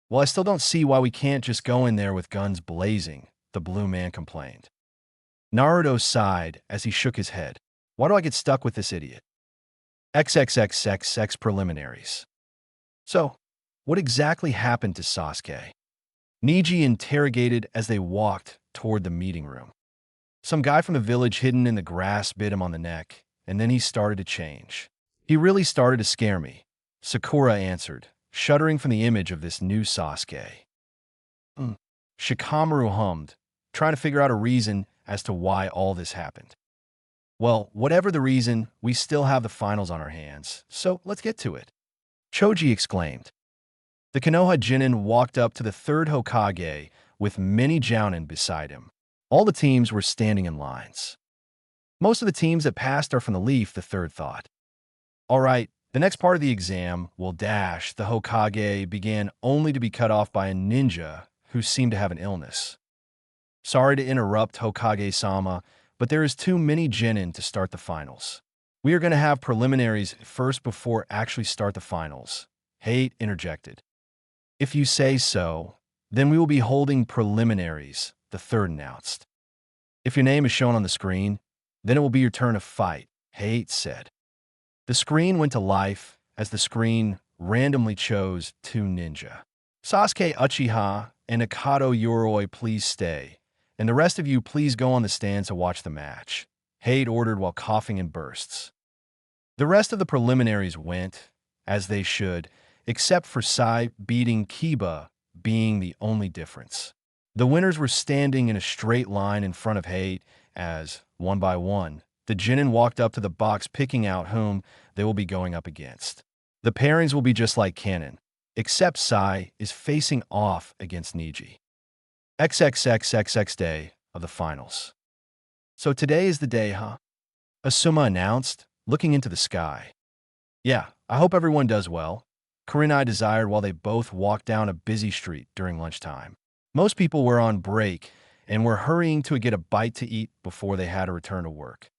Well, I still don't see why we can't just go in there with guns blazing, the blue man complained. Naruto sighed as he shook his head. Why do I get stuck with this idiot? XXXXX preliminaries. So, what exactly happened to Sasuke? Neji interrogated as they walked toward the meeting room. Some guy from the village hidden in the grass bit him on the neck, and then he started to change. He really started to scare me, Sakura answered, shuddering from the image of this new Sasuke. Shikamaru hummed, trying to figure out a reason as to why all this happened. Well, whatever the reason, we still have the finals on our hands, so let's get to it. Choji exclaimed. The Konoha Genin walked up to the third Hokage with many Jounin beside him. All the teams were standing in lines. Most of the teams that passed are from the Leaf, the third thought. All right, the next part of the exam will dash. The Hokage began only to be cut off by a ninja who seemed to have an illness. Sorry to interrupt, Hokage-sama, but there is too many Genin to start the finals. We are going to have preliminaries first before actually start the finals. Hate interjected. If you say so, then we will be holding preliminaries, the third announced. If your name is shown on the screen, then it will be your turn to fight, Hate said. The screen went to life as the screen randomly chose two ninja. Sasuke Uchiha and Akato Yoroi, please stay, and the rest of you please go on the stands to watch the match, Hate ordered while coughing in bursts. The rest of the preliminaries went, as they should, except for Sai beating Kiba being the only difference. The winners were standing in a straight line in front of Hate as, one by one, the Genin walked up to the box picking out whom they will be going up against. The pairings will be just like canon, except Sai is facing off against Neji. XXXXX day of the finals. So today is the day, huh? Asuma announced, looking into the sky. Yeah, I hope everyone does well, Kurenai desired while they both walked down a busy street during lunchtime. Most people were on break and were hurrying to get a bite to eat before they had to return to work.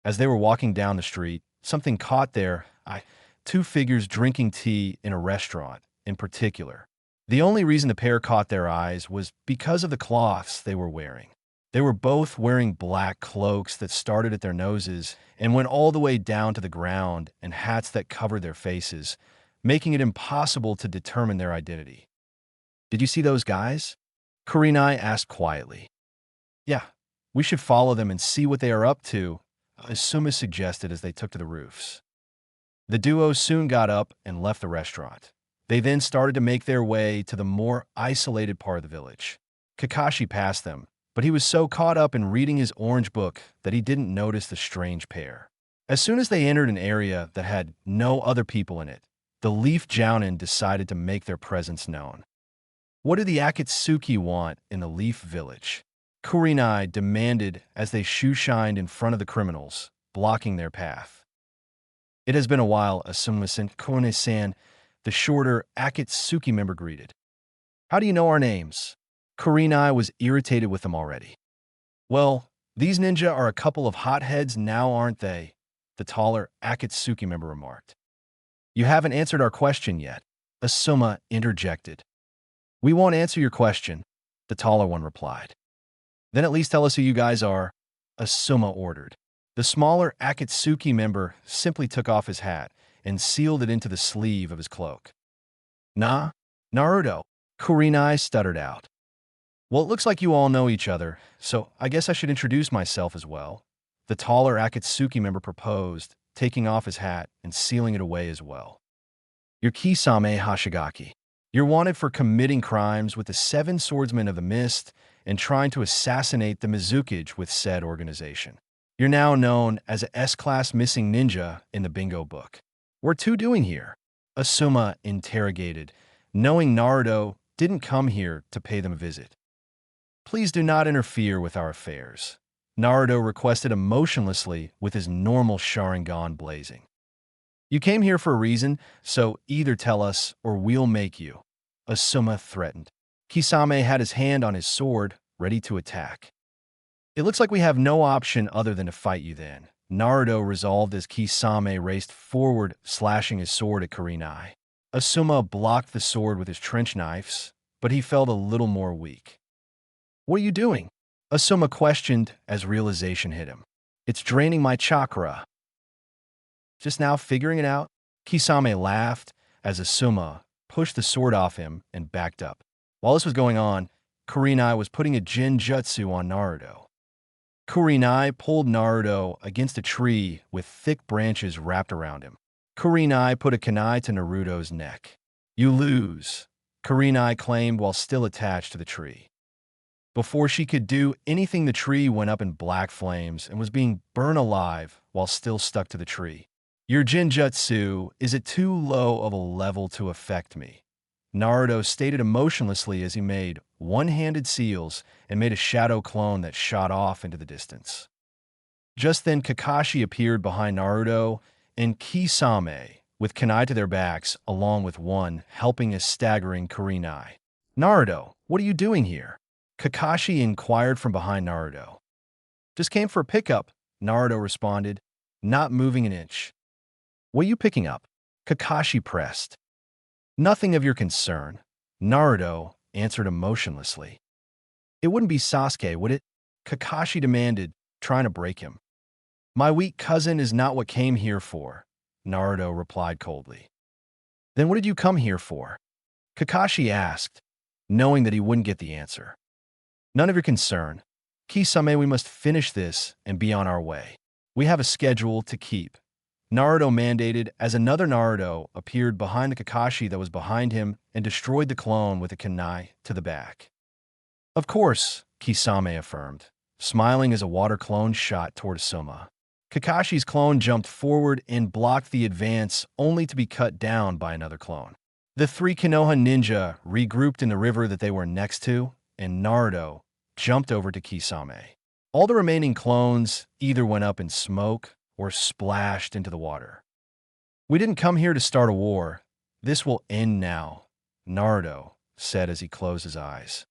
As they were walking down the street, something caught their eye. Two figures drinking tea in a restaurant, in particular. The only reason the pair caught their eyes was because of the cloths they were wearing. They were both wearing black cloaks that started at their noses and went all the way down to the ground, and hats that covered their faces, making it impossible to determine their identity. Did you see those guys? Kurenai asked quietly. Yeah, we should follow them and see what they are up to, Asuma suggested as they took to the roofs. The duo soon got up and left the restaurant. They then started to make their way to the more isolated part of the village. Kakashi passed them, but he was so caught up in reading his orange book that he didn't notice the strange pair. As soon as they entered an area that had no other people in it, the Leaf Jounin decided to make their presence known. What do the Akatsuki want in the Leaf Village? Kurenai demanded as they shoe-shined in front of the criminals, blocking their path. It has been a while, Asuma-san, Kone-san, the shorter Akatsuki member greeted. How do you know our names? Kurenai was irritated with them already. Well, these ninja are a couple of hotheads now, aren't they? The taller Akatsuki member remarked. You haven't answered our question yet, Asuma interjected. We won't answer your question, the taller one replied. Then at least tell us who you guys are, Asuma ordered. The smaller Akatsuki member simply took off his hat and sealed it into the sleeve of his cloak. Nah, Naruto, Kurenai stuttered out. Well, it looks like you all know each other, so I guess I should introduce myself as well, the taller Akatsuki member proposed, taking off his hat and sealing it away as well. You're Kisame Hashigaki. You're wanted for committing crimes with the Seven Swordsmen of the Mist and trying to assassinate the Mizukage with said organization. You're now known as a S-class missing ninja in the bingo book. What two doing here? Asuma interrogated, knowing Naruto didn't come here to pay them a visit. Please do not interfere with our affairs, Naruto requested emotionlessly with his normal Sharingan blazing. You came here for a reason, so either tell us or we'll make you, Asuma threatened. Kisame had his hand on his sword, ready to attack. It looks like we have no option other than to fight you then, Naruto resolved as Kisame raced forward, slashing his sword at Kurenai. Asuma blocked the sword with his trench knives, but he felt a little more weak. What are you doing? Asuma questioned as realization hit him. It's draining my chakra. Just now figuring it out? Kisame laughed as Asuma pushed the sword off him and backed up. While this was going on, Kurenai was putting a Genjutsu on Naruto. Kurenai pulled Naruto against a tree with thick branches wrapped around him. Kurenai put a kunai to Naruto's neck. You lose, Kurenai claimed while still attached to the tree. Before she could do anything, the tree went up in black flames and was being burned alive while still stuck to the tree. Your Genjutsu is at too low of a level to affect me, Naruto stated emotionlessly as he made one-handed seals and made a shadow clone that shot off into the distance. Just then, Kakashi appeared behind Naruto and Kisame, with kunai to their backs, along with one helping a staggering Kurenai. Naruto, what are you doing here? Kakashi inquired from behind Naruto. Just came for a pickup, Naruto responded, not moving an inch. What are you picking up? Kakashi pressed. Nothing of your concern, Naruto answered emotionlessly. It wouldn't be Sasuke, would it? Kakashi demanded, trying to break him. My weak cousin is not what came here for, Naruto replied coldly. Then what did you come here for? Kakashi asked, knowing that he wouldn't get the answer. None of your concern. Kisame, we must finish this and be on our way. We have a schedule to keep, Naruto mandated as another Naruto appeared behind the Kakashi that was behind him and destroyed the clone with a kunai to the back. Of course, Kisame affirmed, smiling as a water clone shot toward Asuma. Kakashi's clone jumped forward and blocked the advance only to be cut down by another clone. The three Konoha ninja regrouped in the river that they were next to, and Naruto jumped over to Kisame. All the remaining clones either went up in smoke or splashed into the water. We didn't come here to start a war. This will end now, Naruto said as he closed his eyes.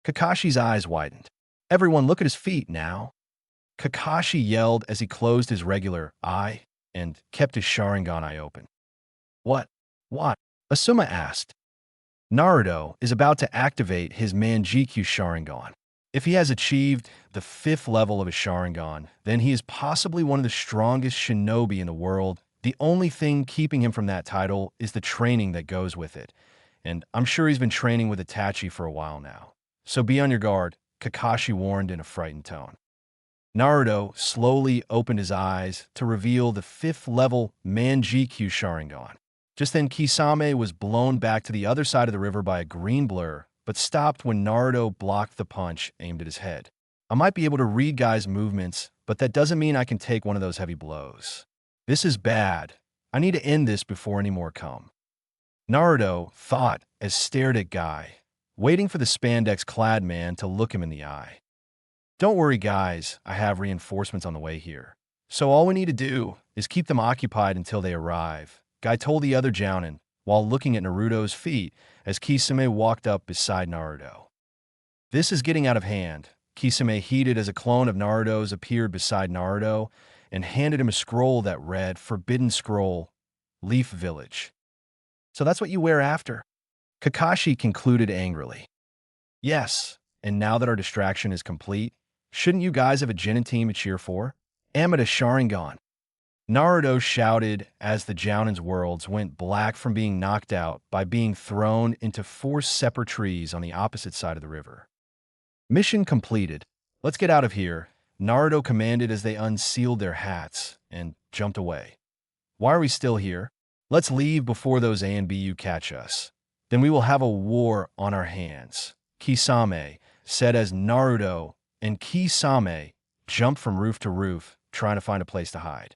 Kakashi's eyes widened. Everyone look at his feet now. Kakashi yelled as he closed his regular eye and kept his Sharingan eye open. What? What? Asuma asked. Naruto is about to activate his Manjikyu Sharingan. If he has achieved the 5th level of his Sharingan, then he is possibly one of the strongest shinobi in the world. The only thing keeping him from that title is the training that goes with it. And I'm sure he's been training with Itachi for a while now, so be on your guard, Kakashi warned in a frightened tone. Naruto slowly opened his eyes to reveal the 5th-level Manjikyu Sharingan. Just then, Kisame was blown back to the other side of the river by a green blur, but stopped when Naruto blocked the punch aimed at his head. I might be able to read guys' movements, but that doesn't mean I can take one of those heavy blows. This is bad. I need to end this before any more come. Naruto thought as stared at Guy, waiting for the spandex-clad man to look him in the eye. Don't worry, guys, I have reinforcements on the way here. So all we need to do is keep them occupied until they arrive, Guy told the other Jounin, while looking at Naruto's feet as Kisame walked up beside Naruto. This is getting out of hand. Kisame heated as a clone of Naruto's appeared beside Naruto and handed him a scroll that read, Forbidden Scroll, Leaf Village. So that's what you wear after? Kakashi concluded angrily. Yes, and now that our distraction is complete, shouldn't you guys have a Genin team to cheer for? Amida Sharingan. Naruto shouted as the Jounin's worlds went black from being knocked out by being thrown into 4 separate trees on the opposite side of the river. Mission completed. Let's get out of here, Naruto commanded as they unsealed their hats and jumped away. Why are we still here? Let's leave before those A and BU catch us. Then we will have a war on our hands, Kisame said as Naruto and Kisame jumped from roof to roof, trying to find a place to hide.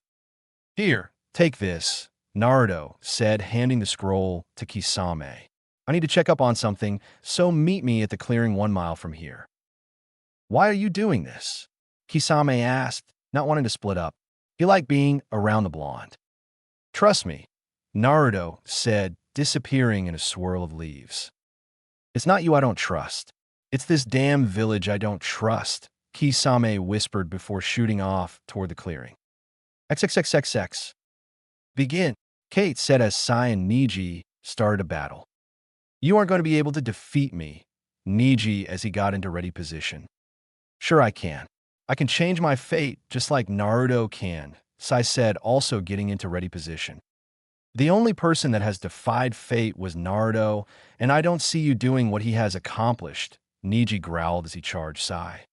Here, take this, Naruto said, handing the scroll to Kisame. I need to check up on something, so meet me at the clearing 1 mile from here. Why are you doing this? Kisame asked, not wanting to split up. He liked being around the blonde. Trust me, Naruto said, disappearing in a swirl of leaves. It's not you I don't trust. It's this damn village I don't trust, Kisame whispered before shooting off toward the clearing. XXXXX. Begin, Kate said as Sai and Niji started a battle. You aren't going to be able to defeat me, Niji as he got into ready position. Sure I can. I can change my fate just like Naruto can, Sai said, also getting into ready position. The only person that has defied fate was Naruto, and I don't see you doing what he has accomplished, Niji growled as he charged Sai.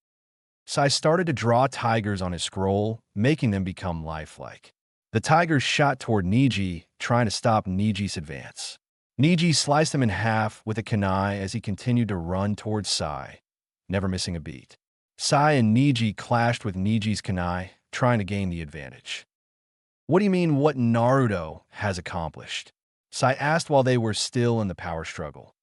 Sai started to draw tigers on his scroll, making them become lifelike. The tigers shot toward Niji, trying to stop Niji's advance. Niji sliced him in half with a kunai as he continued to run towards Sai, never missing a beat. Sai and Niji clashed with Niji's kunai, trying to gain the advantage. What do you mean what Naruto has accomplished? Sai asked while they were still in the power struggle.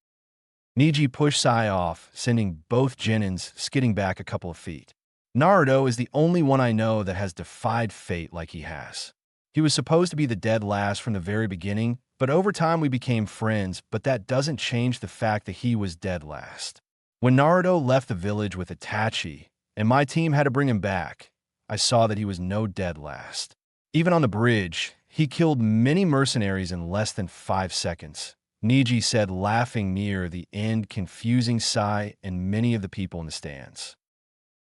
Niji pushed Sai off, sending both Genins skidding back a couple of feet. Naruto is the only one I know that has defied fate like he has. He was supposed to be the dead last from the very beginning, but over time we became friends, but that doesn't change the fact that he was dead last. When Naruto left the village with Itachi, and my team had to bring him back, I saw that he was no dead last. Even on the bridge, he killed many mercenaries in less than 5 seconds, Niji said, laughing near the end, confusing Sai and many of the people in the stands.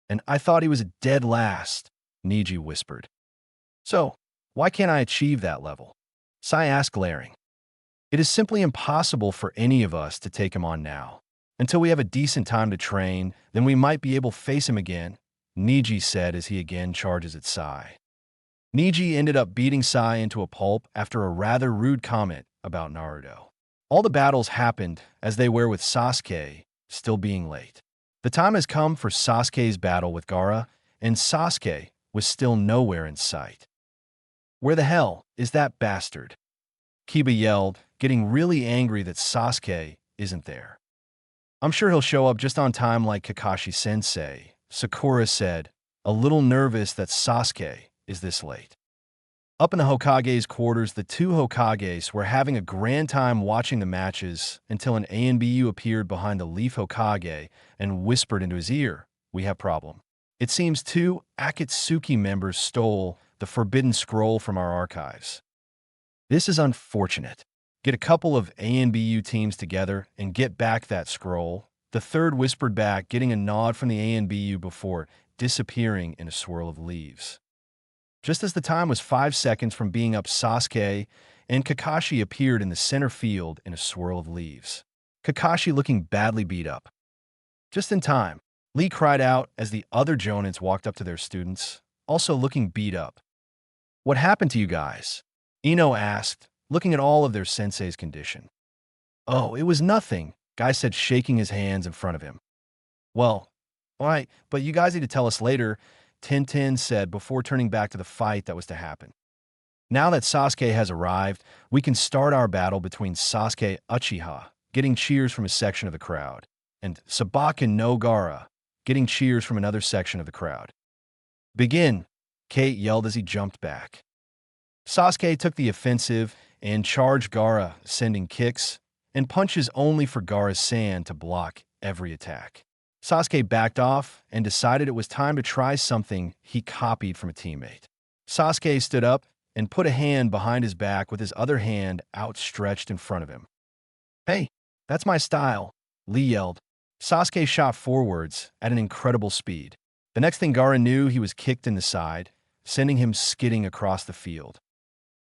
And I thought he was a dead last, Niji whispered. So, why can't I achieve that level? Sai asked, glaring. It is simply impossible for any of us to take him on now. Until we have a decent time to train, then we might be able to face him again, Niji said as he again charges at Sai. Niji ended up beating Sai into a pulp after a rather rude comment about Naruto. All the battles happened as they were with Sasuke still being late. The time has come for Sasuke's battle with Gaara, and Sasuke was still nowhere in sight. Where the hell is that bastard? Kiba yelled, getting really angry that Sasuke isn't there. I'm sure he'll show up just on time like Kakashi-sensei, Sakura said, a little nervous that Sasuke is this late. Up in the Hokage's quarters, the 2 Hokages were having a grand time watching the matches until an ANBU appeared behind the Leaf Hokage and whispered into his ear, "We have problem. It seems 2 Akatsuki members stole the Forbidden Scroll from our archives. This is unfortunate. Get a couple of ANBU teams together and get back that scroll," the third whispered back, getting a nod from the ANBU before disappearing in a swirl of leaves. Just as the time was 5 seconds from being up, Sasuke and Kakashi appeared in the center field in a swirl of leaves. Kakashi looking badly beat up. Just in time, Lee cried out as the other Jonins walked up to their students, also looking beat up. What happened to you guys? Ino asked, looking at all of their sensei's condition. Oh, it was nothing, Guy said, shaking his hands in front of him. Well, all right, but you guys need to tell us later, Tintin said before turning back to the fight that was to happen. Now that Sasuke has arrived, we can start our battle between Sasuke Uchiha, getting cheers from a section of the crowd, and Sabaku no Gaara, getting cheers from another section of the crowd. Begin, Kate yelled as he jumped back. Sasuke took the offensive and charged Gaara, sending kicks and punches only for Gaara's sand to block every attack. Sasuke backed off and decided it was time to try something he copied from a teammate. Sasuke stood up and put a hand behind his back with his other hand outstretched in front of him. Hey, that's my style, Lee yelled. Sasuke shot forwards at an incredible speed. The next thing Gaara knew, he was kicked in the side, sending him skidding across the field.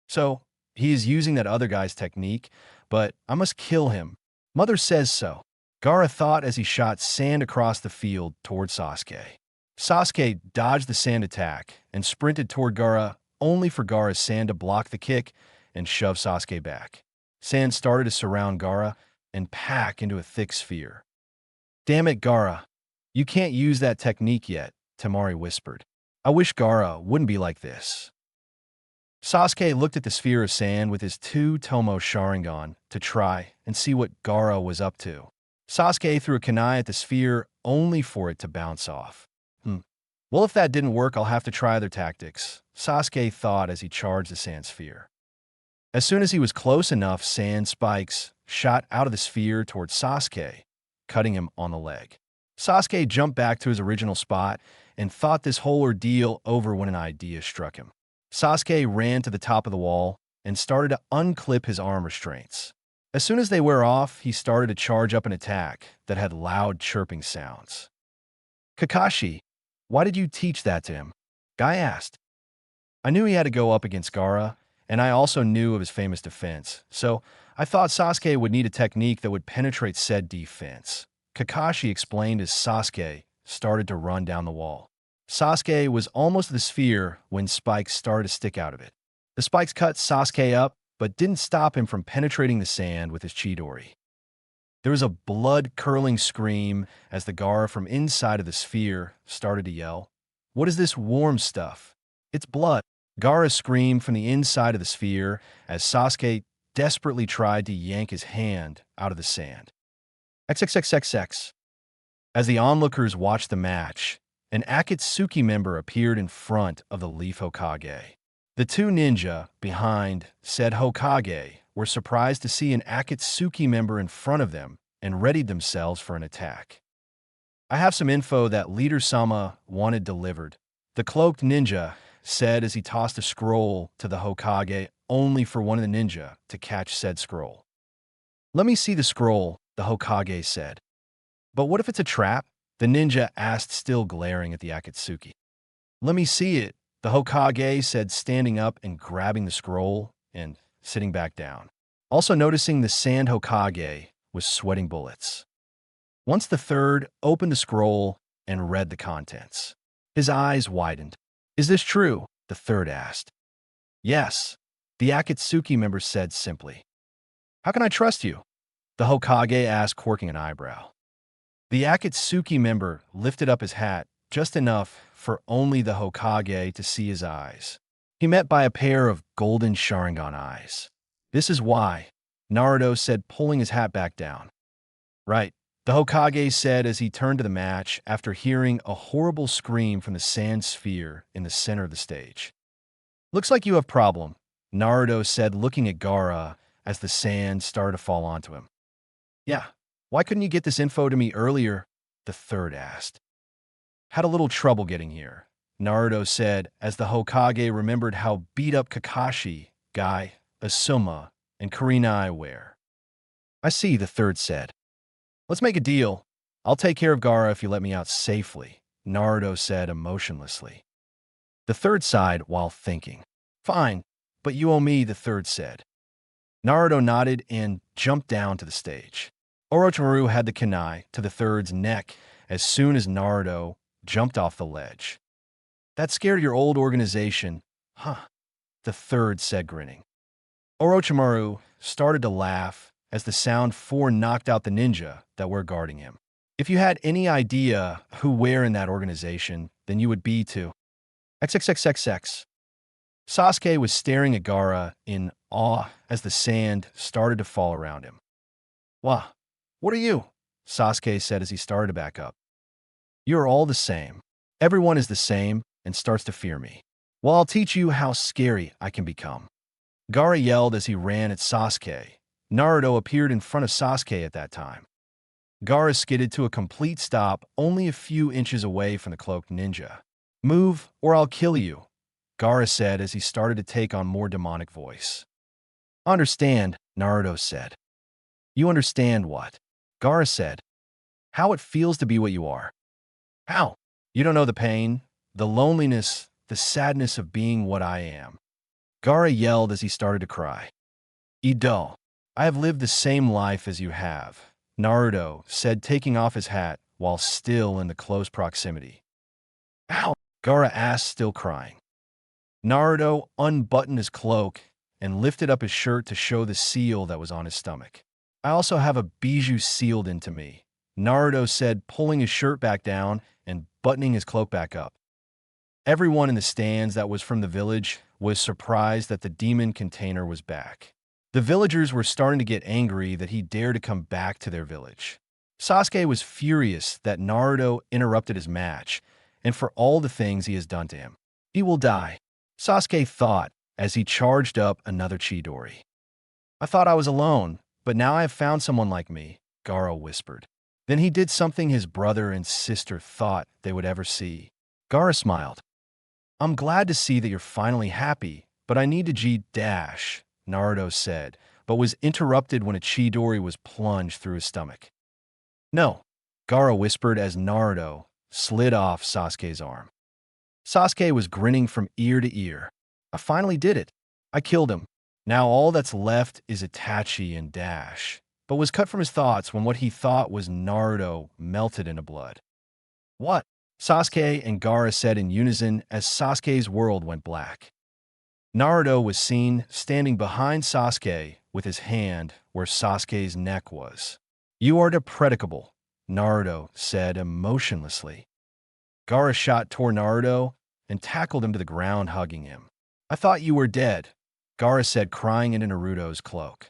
So, he is using that other guy's technique, but I must kill him. Mother says so, Gaara thought as he shot sand across the field toward Sasuke. Sasuke dodged the sand attack and sprinted toward Gaara, only for Gaara's sand to block the kick and shove Sasuke back. Sand started to surround Gaara and pack into a thick sphere. Damn it, Gaara. You can't use that technique yet, Temari whispered. I wish Gaara wouldn't be like this. Sasuke looked at the sphere of sand with his two Tomo Sharingan to try and see what Gaara was up to. Sasuke threw a kunai at the sphere only for it to bounce off. Well, if that didn't work, I'll have to try other tactics, Sasuke thought as he charged the sand sphere. As soon as he was close enough, sand spikes shot out of the sphere towards Sasuke, cutting him on the leg. Sasuke jumped back to his original spot and thought this whole ordeal over when an idea struck him. Sasuke ran to the top of the wall and started to unclip his arm restraints. As soon as they wear off, he started to charge up an attack that had loud chirping sounds. Kakashi, why did you teach that to him? Guy asked. I knew he had to go up against Gaara, and I also knew of his famous defense, so I thought Sasuke would need a technique that would penetrate said defense, Kakashi explained as Sasuke started to run down the wall. Sasuke was almost to the sphere when spikes started to stick out of it. The spikes cut Sasuke up, but didn't stop him from penetrating the sand with his Chidori. There was a blood-curdling scream as the Gaara from inside of the sphere started to yell, "What is this warm stuff? It's blood." Gaara screamed from the inside of the sphere as Sasuke desperately tried to yank his hand out of the sand. XXXXX. As the onlookers watched the match, an Akatsuki member appeared in front of the Leaf Hokage. The two ninja behind said Hokage were surprised to see an Akatsuki member in front of them and readied themselves for an attack. I have some info that Leader-sama wanted delivered, the cloaked ninja said as he tossed a scroll to the Hokage only for one of the ninja to catch said scroll. Let me see the scroll, the Hokage said. But what if it's a trap? The ninja asked, still glaring at the Akatsuki. Let me see it, the Hokage said, standing up and grabbing the scroll and sitting back down. Also noticing the Sand Hokage was sweating bullets. Once the third opened the scroll and read the contents, his eyes widened. Is this true? The third asked. Yes, the Akatsuki member said simply. How can I trust you? The Hokage asked, quirking an eyebrow. The Akatsuki member lifted up his hat just enough for only the Hokage to see his eyes. He met by a pair of golden Sharingan eyes. This is why, Naruto said, pulling his hat back down. Right, the Hokage said as he turned to the match after hearing a horrible scream from the sand sphere in the center of the stage. Looks like you have a problem, Naruto said, looking at Gaara as the sand started to fall onto him. Yeah, why couldn't you get this info to me earlier? The third asked. Had a little trouble getting here, Naruto said as the Hokage remembered how beat up Kakashi, Guy, Asuma, and Kurenai were. I see, the third said. Let's make a deal. I'll take care of Gaara if you let me out safely, Naruto said emotionlessly. The third sighed while thinking. Fine, but you owe me, the third said. Naruto nodded and jumped down to the stage. Orochimaru had the kunai to the third's neck as soon as Naruto jumped off the ledge. That scared your old organization, huh? The third said, grinning. Orochimaru started to laugh as the sound 4 knocked out the ninja that were guarding him. If you had any idea who were in that organization, then you would be too. XXXXX. Sasuke was staring at Gaara in awe as the sand started to fall around him. Wah, what are you? Sasuke said as he started to back up. You are all the same. Everyone is the same and starts to fear me. Well, I'll teach you how scary I can become. Gaara yelled as he ran at Sasuke. Naruto appeared in front of Sasuke at that time. Gaara skidded to a complete stop only a few inches away from the cloaked ninja. Move, or I'll kill you, Gaara said as he started to take on more demonic voice. Understand, Naruto said. You understand what? Gaara said. How it feels to be what you are. How? You don't know the pain, the loneliness, the sadness of being what I am. Gaara yelled as he started to cry. Ido, I have lived the same life as you have, Naruto said, taking off his hat while still in the close proximity. Ow! Gaara asked, still crying. Naruto unbuttoned his cloak and lifted up his shirt to show the seal that was on his stomach. I also have a bijou sealed into me, Naruto said, pulling his shirt back down and buttoning his cloak back up. Everyone in the stands that was from the village was surprised that the demon container was back. The villagers were starting to get angry that he dared to come back to their village. Sasuke was furious that Naruto interrupted his match, and for all the things he has done to him. He will die, Sasuke thought as he charged up another Chidori. I thought I was alone, but now I have found someone like me, Gaara whispered. Then he did something his brother and sister thought they would ever see. Gaara smiled. I'm glad to see that you're finally happy, but I need to G-dash, Naruto said, but was interrupted when a Chidori was plunged through his stomach. No, Gaara whispered as Naruto slid off Sasuke's arm. Sasuke was grinning from ear to ear. I finally did it. I killed him. Now all that's left is Itachi and Dash, but was cut from his thoughts when what he thought was Naruto melted into blood. What? Sasuke and Gaara said in unison as Sasuke's world went black. Naruto was seen standing behind Sasuke with his hand where Sasuke's neck was. You are depredicable, Naruto said emotionlessly. Gaara shot toward Naruto and tackled him to the ground, hugging him. I thought you were dead, Gaara said, crying into Naruto's cloak.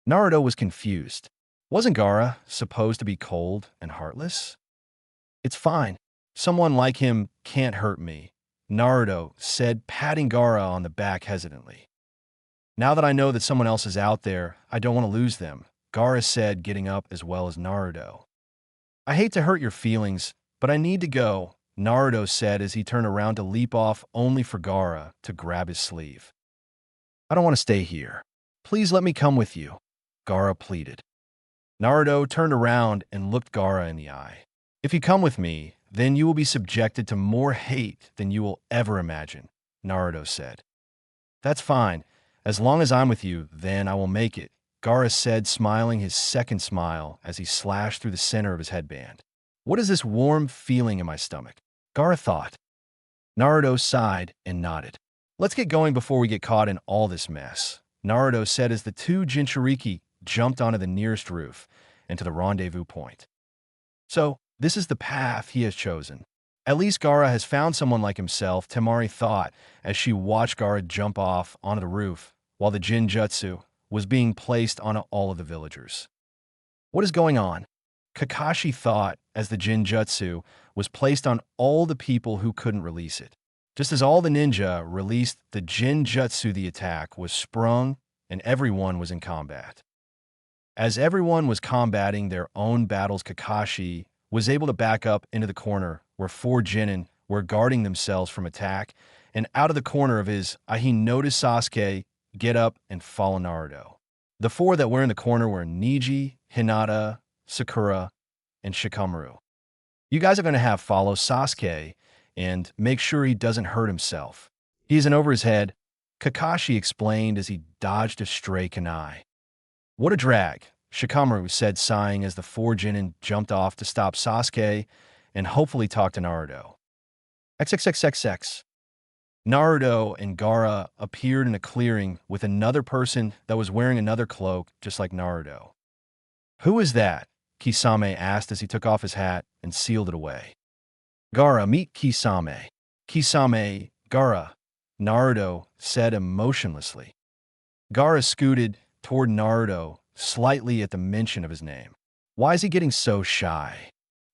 Naruto was confused. Wasn't Gaara supposed to be cold and heartless? It's fine. Someone like him can't hurt me, Naruto said, patting Gaara on the back hesitantly. Now that I know that someone else is out there, I don't want to lose them, Gaara said, getting up as well as Naruto. I hate to hurt your feelings, but I need to go, Naruto said as he turned around to leap off only for Gaara to grab his sleeve. I don't want to stay here. Please let me come with you, Gaara pleaded. Naruto turned around and looked Gaara in the eye. If you come with me, then you will be subjected to more hate than you will ever imagine, Naruto said. That's fine. As long as I'm with you, then I will make it, Gaara said, smiling his second smile as he slashed through the center of his headband. What is this warm feeling in my stomach? Gaara thought. Naruto sighed and nodded. Let's get going before we get caught in all this mess, Naruto said as the two Jinchuriki jumped onto the nearest roof and to the rendezvous point. So, this is the path he has chosen. At least Gaara has found someone like himself, Temari thought as she watched Gaara jump off onto the roof while the Jinjutsu was being placed on all of the villagers. What is going on? Kakashi thought as the Jinjutsu was placed on all the people who couldn't release it. Just as all the ninja released the Jinjutsu, the attack was sprung and everyone was in combat. As everyone was combating their own battles, Kakashi was able to back up into the corner where 4 Jinin were guarding themselves from attack, and out of the corner of his eye he noticed Sasuke get up and follow Naruto. The 4 that were in the corner were Neji, Hinata, Sakura, and Shikamaru. You guys are going to have follow Sasuke and make sure he doesn't hurt himself. He isn't over his head, Kakashi explained as he dodged a stray kunai. What a drag, Shikamaru said, sighing as the four Genin jumped off to stop Sasuke and hopefully talk to Naruto. XXXXX. Naruto and Gaara appeared in a clearing with another person that was wearing another cloak just like Naruto. "Who is that?" Kisame asked as he took off his hat and sealed it away. "Gaara, meet Kisame." "Kisame, Gaara," Naruto said emotionlessly. Gaara scooted toward Naruto slightly at the mention of his name. Why is he getting so shy?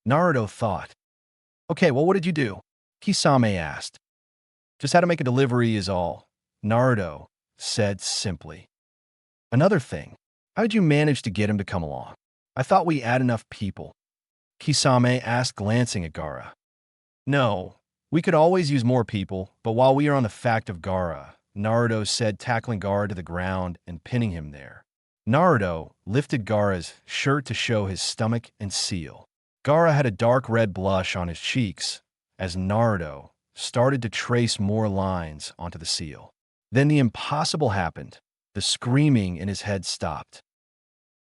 Naruto thought. "Okay, well, what did you do?" Kisame asked. "Just had to make a delivery is all," Naruto said simply. "Another thing, how did you manage to get him to come along? I thought we had enough people." Kisame asked, glancing at Gaara. "No, we could always use more people, but while we are on the fact of Gaara," Naruto said, tackling Gaara to the ground and pinning him there. Naruto lifted Gaara's shirt to show his stomach and seal. Gaara had a dark red blush on his cheeks as Naruto started to trace more lines onto the seal. Then the impossible happened. The screaming in his head stopped.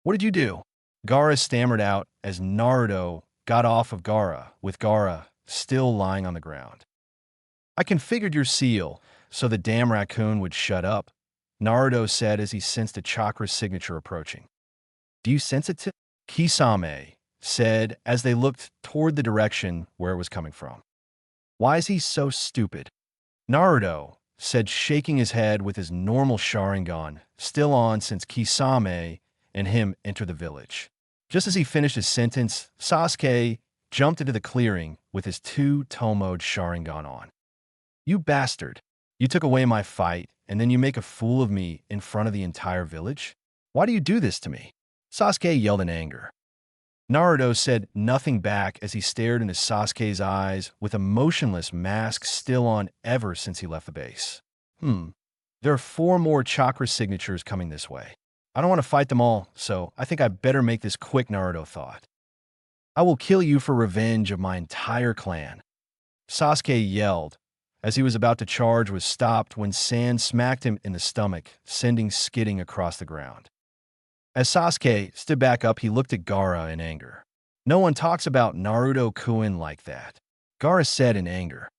"What did you do?" Gaara stammered out as Naruto got off of Gaara, with Gaara still lying on the ground. "I configured your seal so the damn raccoon would shut up," Naruto said as he sensed a chakra signature approaching. "Do you sense it too?" Kisame said as they looked toward the direction where it was coming from. "Why is he so stupid?" Naruto said, shaking his head with his normal Sharingan still on since Kisame and him entered the village. Just as he finished his sentence, Sasuke jumped into the clearing with his two-tomoed Sharingan on. "You bastard! You took away my fight, and then you make a fool of me in front of the entire village? Why do you do this to me?" Sasuke yelled in anger. Naruto said nothing back as he stared into Sasuke's eyes with a motionless mask still on ever since he left the base. There are 4 more chakra signatures coming this way. I don't want to fight them all, so I think I better make this quick," Naruto thought. "I will kill you for revenge of my entire clan." Sasuke yelled as he was about to charge was stopped when sand smacked him in the stomach, sending skidding across the ground. As Sasuke stood back up, he looked at Gaara in anger. "No one talks about Naruto-kun like that," Gaara said in anger.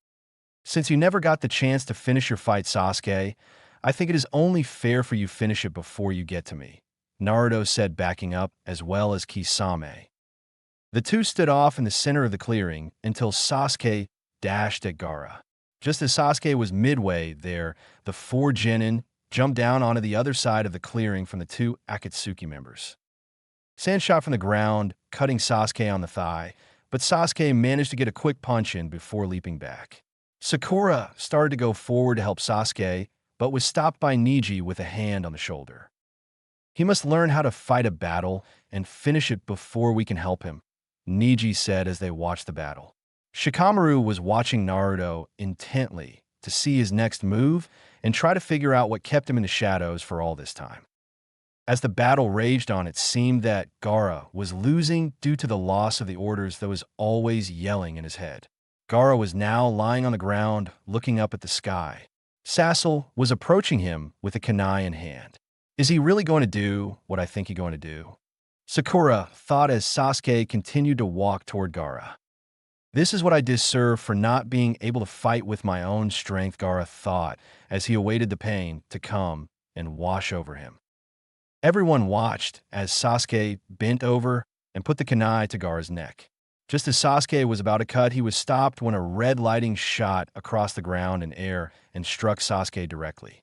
"Since you never got the chance to finish your fight, Sasuke, I think it is only fair for you finish it before you get to me," Naruto said, backing up, as well as Kisame. The two stood off in the center of the clearing until Sasuke dashed at Gaara. Just as Sasuke was midway there, the 4 Genin jumped down onto the other side of the clearing from the 2 Akatsuki members. Sand shot from the ground, cutting Sasuke on the thigh, but Sasuke managed to get a quick punch in before leaping back. Sakura started to go forward to help Sasuke, but was stopped by Neji with a hand on the shoulder. "He must learn how to fight a battle and finish it before we can help him," Neji said as they watched the battle. Shikamaru was watching Naruto intently to see his next move and try to figure out what kept him in the shadows for all this time. As the battle raged on, it seemed that Gaara was losing due to the loss of the orders that was always yelling in his head. Gaara was now lying on the ground, looking up at the sky. Sasel was approaching him with a kunai in hand. "Is he really going to do what I think he's going to do?" Sakura thought as Sasuke continued to walk toward Gaara. "This is what I deserve for not being able to fight with my own strength," Gaara thought as he awaited the pain to come and wash over him. Everyone watched as Sasuke bent over and put the kunai to Gaara's neck. Just as Sasuke was about to cut, he was stopped when a red lighting shot across the ground and air and struck Sasuke directly.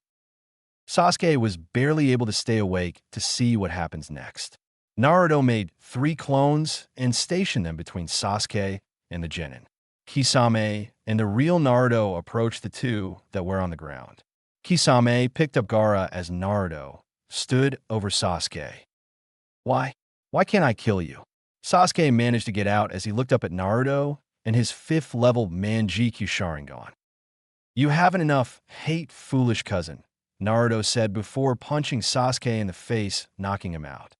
Sasuke was barely able to stay awake to see what happens next. Naruto made 3 clones and stationed them between Sasuke and the Genin. Kisame and the real Naruto approached the 2 that were on the ground. Kisame picked up Gaara as Naruto stood over Sasuke. Why can't I kill you?" Sasuke managed to get out as he looked up at Naruto and his 5th level Manjikyu Sharingan. "You haven't enough hate, foolish cousin," Naruto said before punching Sasuke in the face, knocking him out.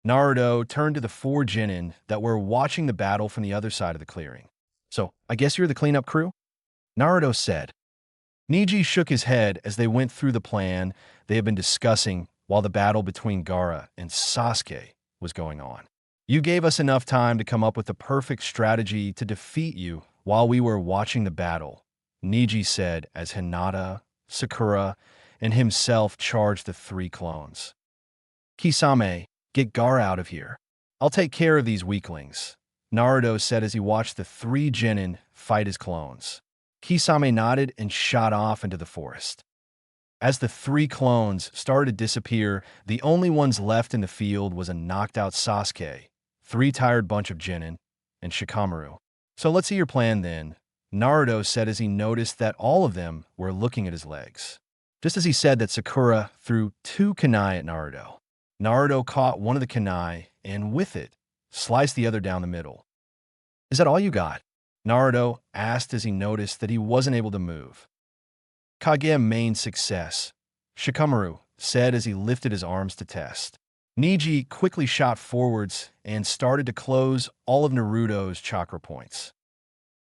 Naruto turned to the 4 Genin that were watching the battle from the other side of the clearing. "So, I guess you're the cleanup crew?" Naruto said. Neji shook his head as they went through the plan they had been discussing while the battle between Gaara and Sasuke was going on. You gave us enough time to come up with the perfect strategy to defeat you while we were watching the battle, Niji said as Hinata, Sakura, and himself charged the three clones. Kisame, get Gar out of here. I'll take care of these weaklings, Naruto said as he watched the three genin fight his clones. Kisame nodded and shot off into the forest. As the three clones started to disappear, the only ones left in the field was a knocked-out Sasuke, three tired bunch of genin, and Shikamaru. So let's see your plan then, Naruto said as he noticed that all of them were looking at his legs. Just as he said that, Sakura threw two kunai at Naruto. Naruto caught one of the kunai and, with it, sliced the other down the middle. Is that all you got? Naruto asked as he noticed that he wasn't able to move. Kage main success, Shikamaru said as he lifted his arms to test. Niji quickly shot forwards and started to close all of Naruto's chakra points.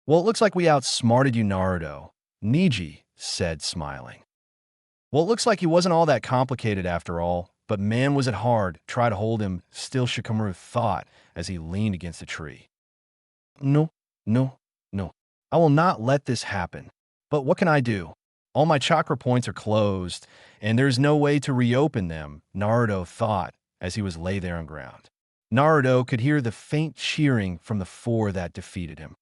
Well, it looks like we outsmarted you, Naruto, Niji said, smiling. Well, it looks like he wasn't all that complicated after all, but man was it hard, try to hold him, still Shikamaru thought as he leaned against a tree. No, no, no. I will not let this happen. But what can I do? All my chakra points are closed, and there's no way to reopen them, Naruto thought as he was lay there on ground. Naruto could hear the faint cheering from the four that defeated him.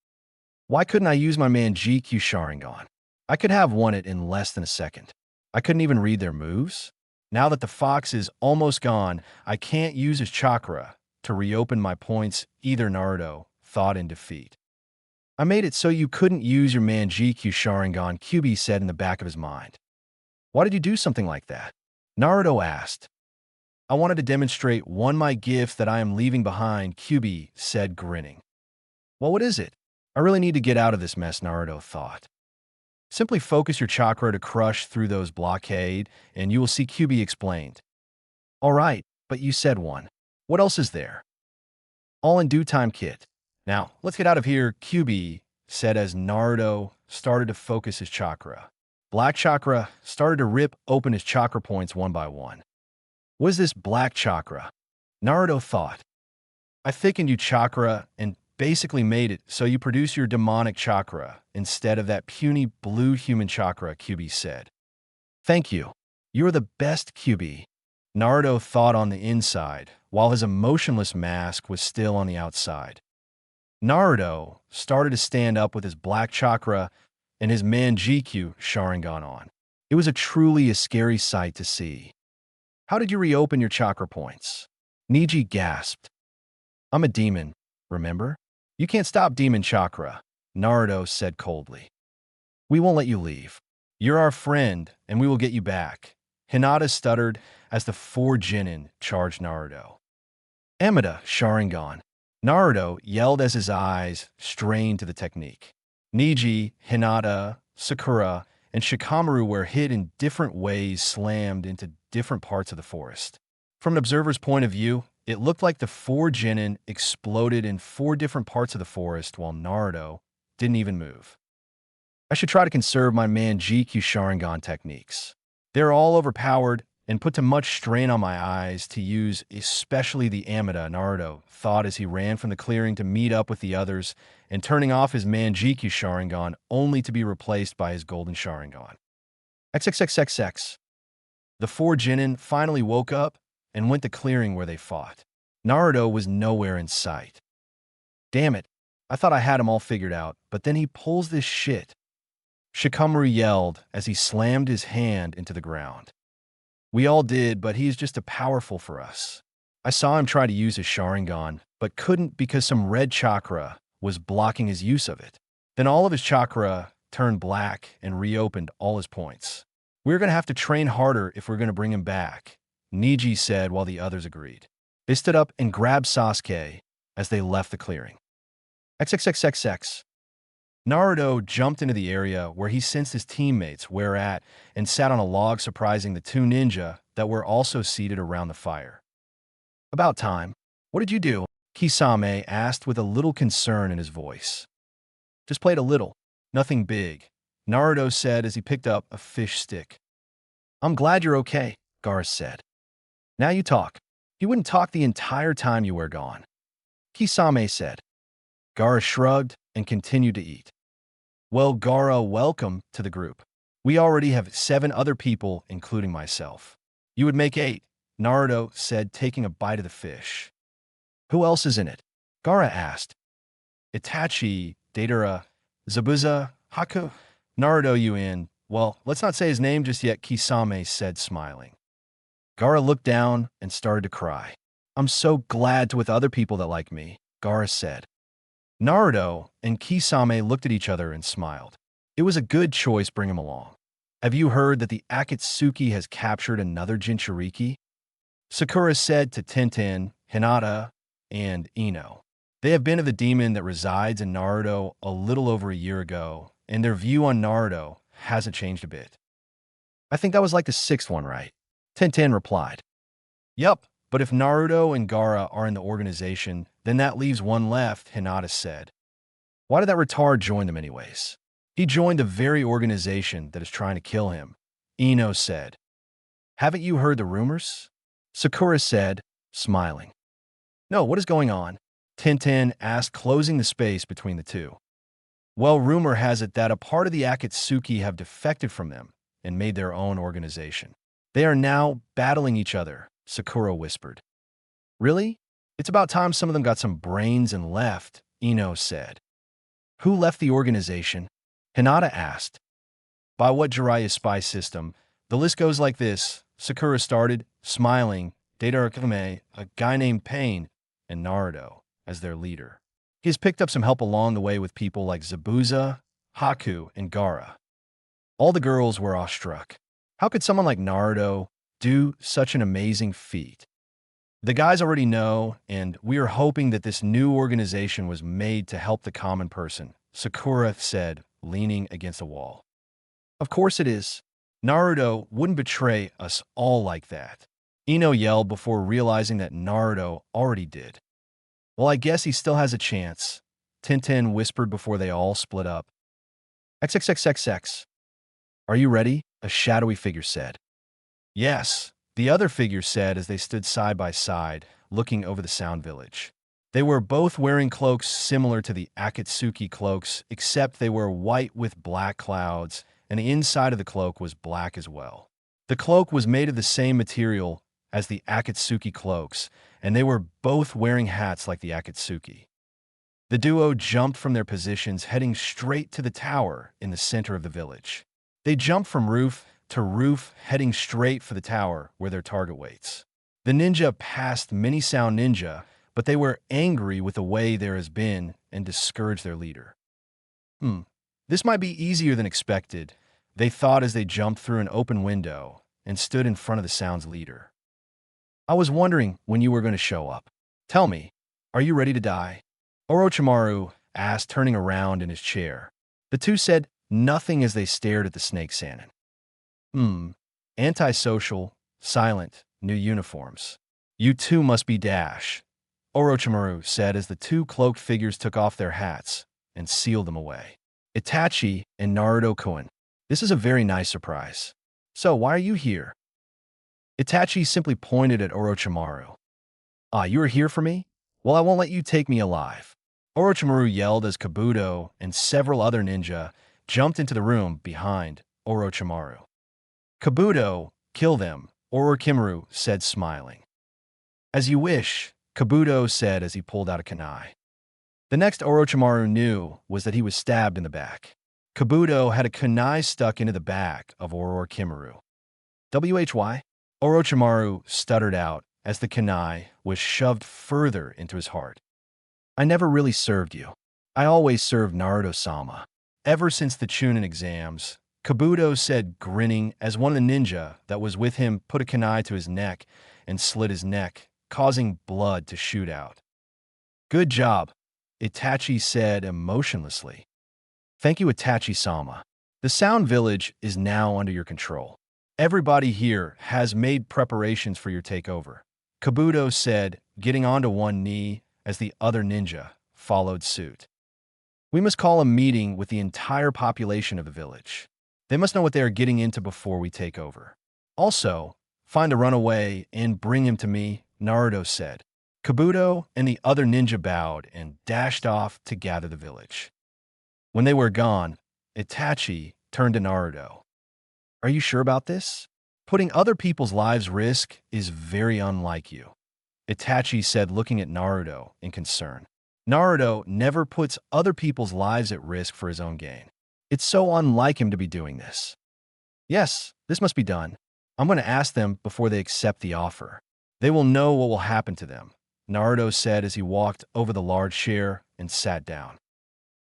Why couldn't I use my man GQ Sharingan? I could have won it in less than a second. I couldn't even read their moves. Now that the fox is almost gone, I can't use his chakra to reopen my points either, Naruto thought in defeat. I made it so you couldn't use your man GQ Sharingan, Kyuubi said in the back of his mind. Why did you do something like that? Naruto asked. I wanted to demonstrate my gift that I am leaving behind, Kyuubi said, grinning. Well, what is it? I really need to get out of this mess, Naruto thought. Simply focus your chakra to crush through those blockade, and you will see, Kyuubi explained. All right, but you said one. What else is there? All in due time, kid. Now, let's get out of here, Kyuubi said as Naruto started to focus his chakra. Black chakra started to rip open his chakra points one by one. What is this black chakra? Naruto thought. I thickened you chakra and basically made it so you produce your demonic chakra instead of that puny blue human chakra, Kyuubi said. Thank you. You're the best, Kyuubi, Naruto thought on the inside, while his emotionless mask was still on the outside. Naruto started to stand up with his black chakra and his man GQ Sharingan on. It was truly a scary sight to see. How did you reopen your chakra points? Niji gasped. I'm a demon, remember? You can't stop demon chakra, Naruto said coldly. We won't let you leave. You're our friend, and we will get you back, Hinata stuttered as the four genin charged Naruto. Amida Sharingan, Naruto yelled as his eyes strained to the technique. Niji, Hinata, Sakura, and Shikamaru were hit in different ways, slammed into different parts of the forest. From an observer's point of view, it looked like the four genin exploded in four different parts of the forest while Naruto didn't even move. I should try to conserve my man GQ Sharingan techniques. They're all overpowered and put too much strain on my eyes to use, especially the Amida, Naruto thought as he ran from the clearing to meet up with the others and turning off his man GQ Sharingan only to be replaced by his golden Sharingan. XXXXX. The four genin finally woke up and went to clearing where they fought. Naruto was nowhere in sight. Damn it, I thought I had him all figured out, but then he pulls this shit. Shikamaru yelled as he slammed his hand into the ground. We all did, but he's just too powerful for us. I saw him try to use his Sharingan, but couldn't because some red chakra was blocking his use of it. Then all of his chakra turned black and reopened all his points. We're going to have to train harder if we're going to bring him back, Niji said while the others agreed. They stood up and grabbed Sasuke as they left the clearing. XXXXX. Naruto jumped into the area where he sensed his teammates were at and sat on a log, surprising the two ninja that were also seated around the fire. About time. What did you do? Kisame asked with a little concern in his voice. Just played a little. Nothing big, Naruto said as he picked up a fish stick. I'm glad you're okay, Gar said. Now you talk. He wouldn't talk the entire time you were gone. Kisame said. Gaara shrugged and continued to eat. Well, Gaara, welcome to the group. We already have 7 other people, including myself. You would make 8, Naruto said, taking a bite of the fish. Who else is in it? Gaara asked. Itachi, Deidara, Zabuza, Haku. Naruto, you in? Well, let's not say his name just yet, Kisame said, smiling. Gaara looked down and started to cry. I'm so glad to with other people that like me, Gaara said. Naruto and Kisame looked at each other and smiled. It was a good choice, bring him along. Have you heard that the Akatsuki has captured another Jinchuriki? Sakura said to Tenten, Hinata, and Ino. They have been of the demon that resides in Naruto a little over a year ago, and their view on Naruto hasn't changed a bit. I think that was like the 6th one, right? Tenten replied. Yup, but if Naruto and Gaara are in the organization, then that leaves one left, Hinata said. Why did that retard join them anyways? He joined the very organization that is trying to kill him, Ino said. Haven't you heard the rumors? Sakura said, smiling. No, what is going on? Tenten asked, closing the space between the two. Well, rumor has it that a part of the Akatsuki have defected from them and made their own organization. They are now battling each other, Sakura whispered. Really? It's about time some of them got some brains and left, Ino said. Who left the organization? Hinata asked. By what Jiraiya spy system? The list goes like this. Sakura started, smiling, Deidara, a guy named Pain, and Naruto as their leader. He has picked up some help along the way with people like Zabuza, Haku, and Gaara. All the girls were awestruck. How could someone like Naruto do such an amazing feat? The guys already know, and we are hoping that this new organization was made to help the common person, Sakura said, leaning against a wall. Of course it is. Naruto wouldn't betray us all like that. Ino yelled before realizing that Naruto already did. Well, I guess he still has a chance, Tenten whispered before they all split up. XXXXX. Are you ready? A shadowy figure said. Yes, the other figure said as they stood side by side, looking over the Sound Village. They were both wearing cloaks similar to the Akatsuki cloaks, except they were white with black clouds, and the inside of the cloak was black as well. The cloak was made of the same material as the Akatsuki cloaks, and they were both wearing hats like the Akatsuki. The duo jumped from their positions, heading straight to the tower in the center of the village. They jumped from roof to roof, heading straight for the tower where their target waits. The ninja passed many sound ninja, but they were angry with the way there has been and discouraged their leader. This might be easier than expected, they thought as they jumped through an open window and stood in front of the sound's leader. I was wondering when you were going to show up. Tell me, are you ready to die? Orochimaru asked, turning around in his chair. The two said nothing as they stared at the snake Sannin. Antisocial, silent, new uniforms. You two must be Dash, Orochimaru said as the two cloaked figures took off their hats and sealed them away. Itachi and Naruto-kun. This is a very nice surprise. So why are you here? Itachi simply pointed at Orochimaru. You are here for me? Well, I won't let you take me alive. Orochimaru yelled as Kabuto and several other ninja jumped into the room behind Orochimaru. Kabuto, kill them, Orochimaru said, smiling. As you wish, Kabuto said as he pulled out a kunai. The next Orochimaru knew was that he was stabbed in the back. Kabuto had a kunai stuck into the back of Orochimaru. WHY? Orochimaru stuttered out as the kunai was shoved further into his heart. I never really served you. I always served Naruto-sama. Ever since the Chunin exams, Kabuto said, grinning as one of the ninja that was with him put a kunai to his neck and slit his neck, causing blood to shoot out. Good job, Itachi said emotionlessly. Thank you, Itachi-sama. The Sound Village is now under your control. Everybody here has made preparations for your takeover, Kabuto said, getting onto one knee as the other ninja followed suit. We must call a meeting with the entire population of the village. They must know what they are getting into before we take over. Also, find a runaway and bring him to me, Naruto said. Kabuto and the other ninja bowed and dashed off to gather the village. When they were gone, Itachi turned to Naruto. Are you sure about this? Putting other people's lives risk is very unlike you, Itachi said, looking at Naruto in concern. Naruto never puts other people's lives at risk for his own gain. It's so unlike him to be doing this. Yes, this must be done. I'm going to ask them before they accept the offer. They will know what will happen to them, Naruto said as he walked over the large chair and sat down.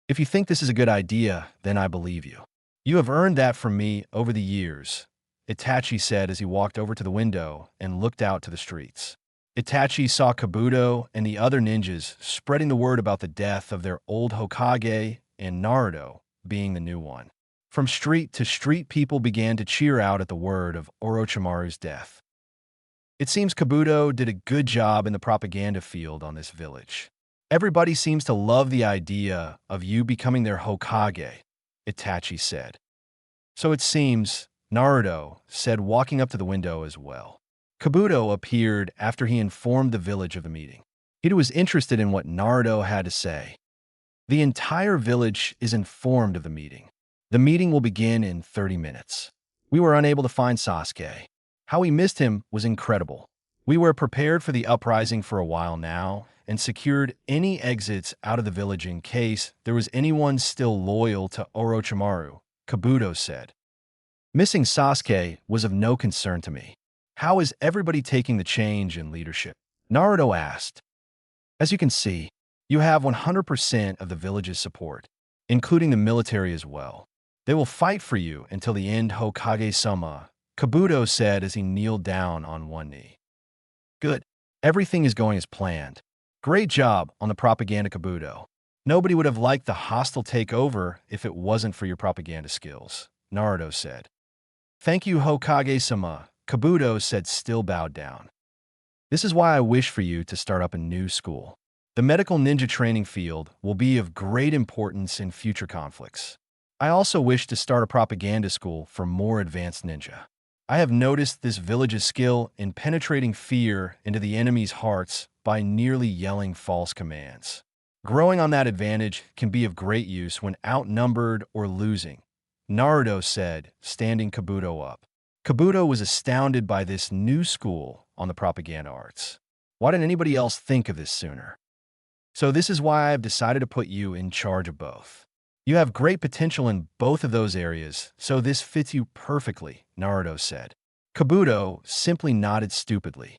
If you think this is a good idea, then I believe you. You have earned that from me over the years, Itachi said as he walked over to the window and looked out to the streets. Itachi saw Kabuto and the other ninjas spreading the word about the death of their old Hokage and Naruto being the new one. From street to street, people began to cheer out at the word of Orochimaru's death. It seems Kabuto did a good job in the propaganda field on this village. Everybody seems to love the idea of you becoming their Hokage, Itachi said. So it seems, Naruto said, walking up to the window as well. Kabuto appeared after he informed the village of the meeting. He was interested in what Naruto had to say. The entire village is informed of the meeting. The meeting will begin in 30 minutes. We were unable to find Sasuke. How we missed him was incredible. We were prepared for the uprising for a while now and secured any exits out of the village in case there was anyone still loyal to Orochimaru, Kabuto said. Missing Sasuke was of no concern to me. How is everybody taking the change in leadership? Naruto asked. As you can see, you have 100% of the village's support, including the military as well. They will fight for you until the end, Hokage-sama, Kabuto said as he kneeled down on one knee. Good. Everything is going as planned. Great job on the propaganda, Kabuto. Nobody would have liked the hostile takeover if it wasn't for your propaganda skills, Naruto said. Thank you, Hokage-sama, Kabuto said, still bowed down. This is why I wish for you to start up a new school. The medical ninja training field will be of great importance in future conflicts. I also wish to start a propaganda school for more advanced ninja. I have noticed this village's skill in penetrating fear into the enemy's hearts by nearly yelling false commands. Growing on that advantage can be of great use when outnumbered or losing, Naruto said, standing Kabuto up. Kabuto was astounded by this new school on the propaganda arts. Why didn't anybody else think of this sooner? So this is why I have decided to put you in charge of both. You have great potential in both of those areas, so this fits you perfectly, Naruto said. Kabuto simply nodded stupidly.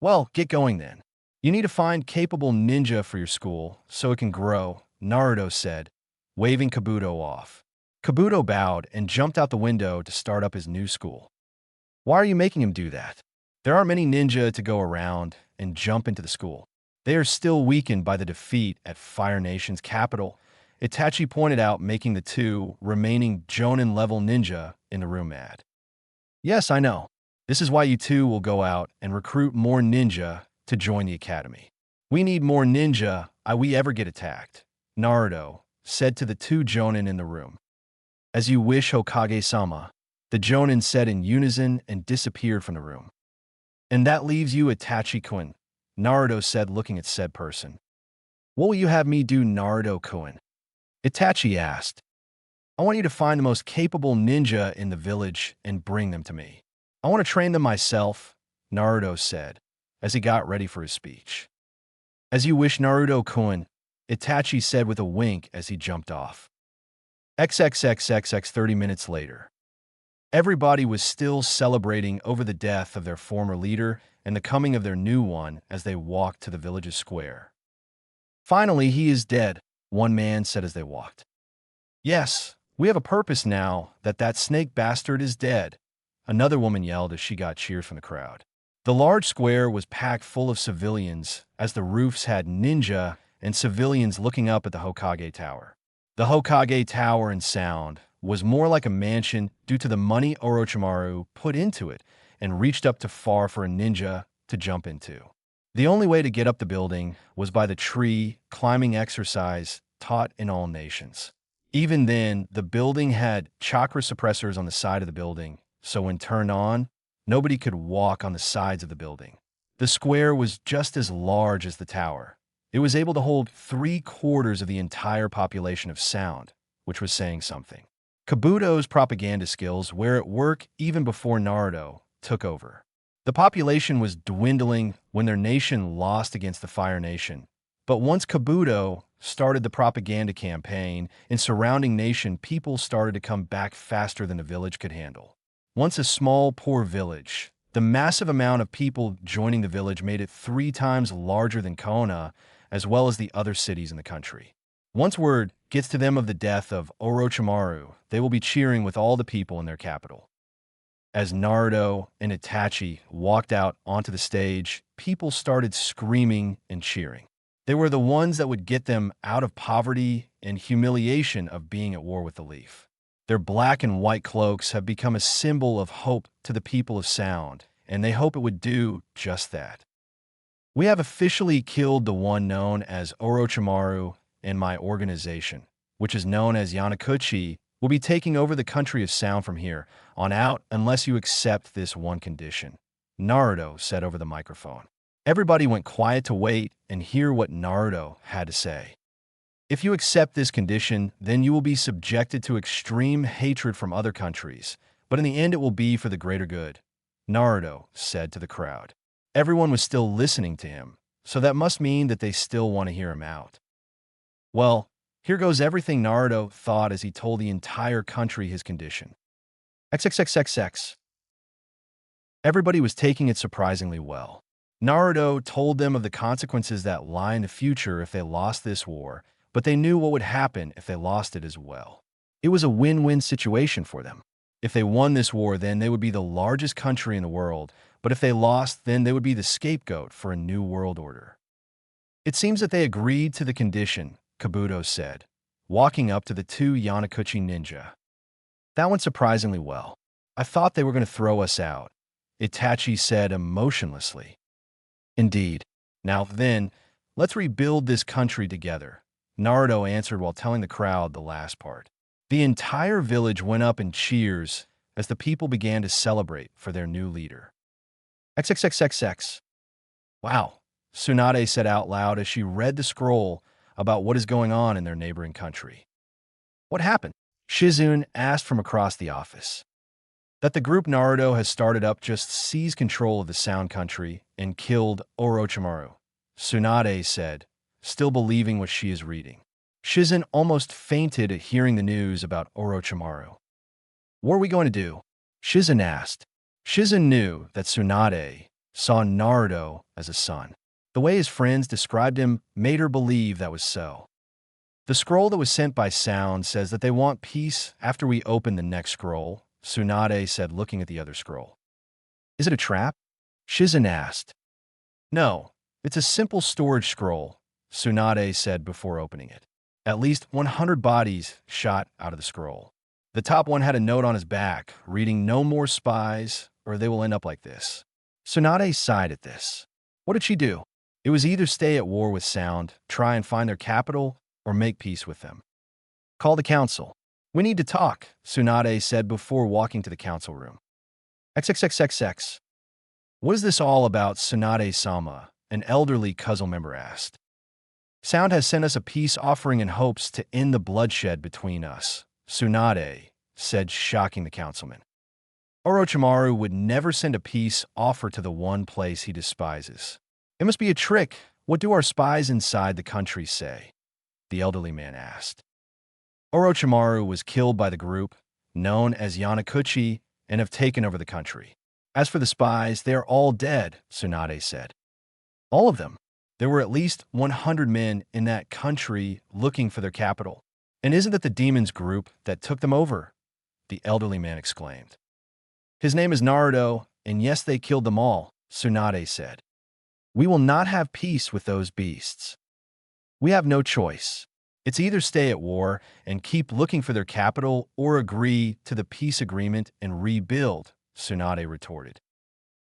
Well, get going then. You need to find capable ninja for your school so it can grow, Naruto said, waving Kabuto off. Kabuto bowed and jumped out the window to start up his new school. Why are you making him do that? There aren't many ninja to go around and jump into the school. They are still weakened by the defeat at Fire Nation's capital, Itachi pointed out, making the two remaining Jonin-level ninja in the room mad. Yes, I know. This is why you two will go out and recruit more ninja to join the academy. We need more ninja we ever get attacked, Naruto said to the two Jonin in the room. As you wish, Hokage-sama, the Jonin said in unison and disappeared from the room. And that leaves you, Itachi-kun, Naruto said, looking at said person. What will you have me do, Naruto-kun? Itachi asked. I want you to find the most capable ninja in the village and bring them to me. I want to train them myself, Naruto said, as he got ready for his speech. As you wish, Naruto-kun, Itachi said with a wink as he jumped off. XXXXX 30 minutes later. Everybody was still celebrating over the death of their former leader and the coming of their new one as they walked to the village's square. Finally, he is dead, one man said as they walked. Yes, we have a purpose now that snake bastard is dead, another woman yelled as she got cheers from the crowd. The large square was packed full of civilians as the roofs had ninja and civilians looking up at the Hokage Tower. The Hokage Tower in sound was more like a mansion due to the money Orochimaru put into it and reached up too far for a ninja to jump into. The only way to get up the building was by the tree climbing exercise taught in all nations. Even then, the building had chakra suppressors on the side of the building, so when turned on, nobody could walk on the sides of the building. The square was just as large as the tower. It was able to hold 3/4 of the entire population of Sound, which was saying something. Kabuto's propaganda skills were at work even before Naruto took over. The population was dwindling when their nation lost against the Fire Nation. But once Kabuto started the propaganda campaign in surrounding nation, people started to come back faster than the village could handle. Once a small, poor village, the massive amount of people joining the village made it 3 times larger than Konoha, as well as the other cities in the country. Once word gets to them of the death of Orochimaru, they will be cheering with all the people in their capital. As Naruto and Itachi walked out onto the stage, people started screaming and cheering. They were the ones that would get them out of poverty and humiliation of being at war with the Leaf. Their black and white cloaks have become a symbol of hope to the people of Sound, and they hope it would do just that. We have officially killed the one known as Orochimaru, and my organization, which is known as Yanakuchi, will be taking over the country of Sound from here on out unless you accept this one condition, Naruto said over the microphone. Everybody went quiet to wait and hear what Naruto had to say. If you accept this condition, then you will be subjected to extreme hatred from other countries, but in the end it will be for the greater good, Naruto said to the crowd. Everyone was still listening to him, so that must mean that they still want to hear him out. Well, here goes everything Naruto thought as he told the entire country his condition. XXXXX. Everybody was taking it surprisingly well. Naruto told them of the consequences that lie in the future if they lost this war, but they knew what would happen if they lost it as well. It was a win-win situation for them. If they won this war, then they would be the largest country in the world, but if they lost, then they would be the scapegoat for a new world order. It seems that they agreed to the condition, Kabuto said, walking up to the 2 Yanakuchi ninja. That went surprisingly well. I thought they were going to throw us out, Itachi said emotionlessly. Indeed. Now then, let's rebuild this country together, Naruto answered while telling the crowd the last part. The entire village went up in cheers as the people began to celebrate for their new leader. XXXXX. Wow, Tsunade said out loud as she read the scroll about what is going on in their neighboring country. What happened? Shizune asked from across the office. That the group Naruto has started up just seized control of the Sound Country and killed Orochimaru, Tsunade said, still believing what she is reading. Shizune almost fainted at hearing the news about Orochimaru. What are we going to do? Shizune asked. Shizune knew that Tsunade saw Naruto as a son. The way his friends described him made her believe that was so. The scroll that was sent by Sound says that they want peace after we open the next scroll, Tsunade said looking at the other scroll. Is it a trap? Shizune asked. No, it's a simple storage scroll, Tsunade said before opening it. At least 100 bodies shot out of the scroll. The top one had a note on his back, reading "No more spies, or they will end up like this." Tsunade sighed at this. What did she do? It was either stay at war with Sound, try and find their capital, or make peace with them. Call the council. We need to talk, Tsunade said before walking to the council room. XXXXX. What is this all about, Tsunade-sama? An elderly council member asked. Sound has sent us a peace offering in hopes to end the bloodshed between us, Tsunade said, shocking the councilman. Orochimaru would never send a peace offer to the one place he despises. It must be a trick. What do our spies inside the country say? The elderly man asked. Orochimaru was killed by the group, known as Yanakuchi, and have taken over the country. As for the spies, they are all dead, Tsunade said. All of them. There were at least 100 men in that country looking for their capital. And isn't it the demons group that took them over? The elderly man exclaimed. His name is Naruto, and yes, they killed them all, Tsunade said. We will not have peace with those beasts. We have no choice. It's either stay at war and keep looking for their capital or agree to the peace agreement and rebuild, Tsunade retorted.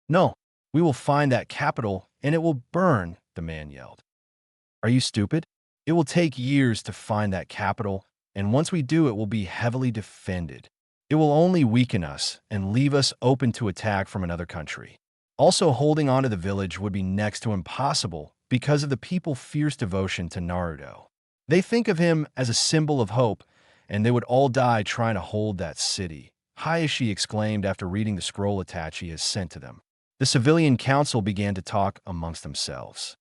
No, we will find that capital and it will burn, the man yelled. Are you stupid? It will take years to find that capital, and once we do, it will be heavily defended. It will only weaken us and leave us open to attack from another country. Also, holding on to the village would be next to impossible because of the people's fierce devotion to Naruto. They think of him as a symbol of hope, and they would all die trying to hold that city, Hayashi exclaimed after reading the scroll Itachi has sent to them. The civilian council began to talk amongst themselves.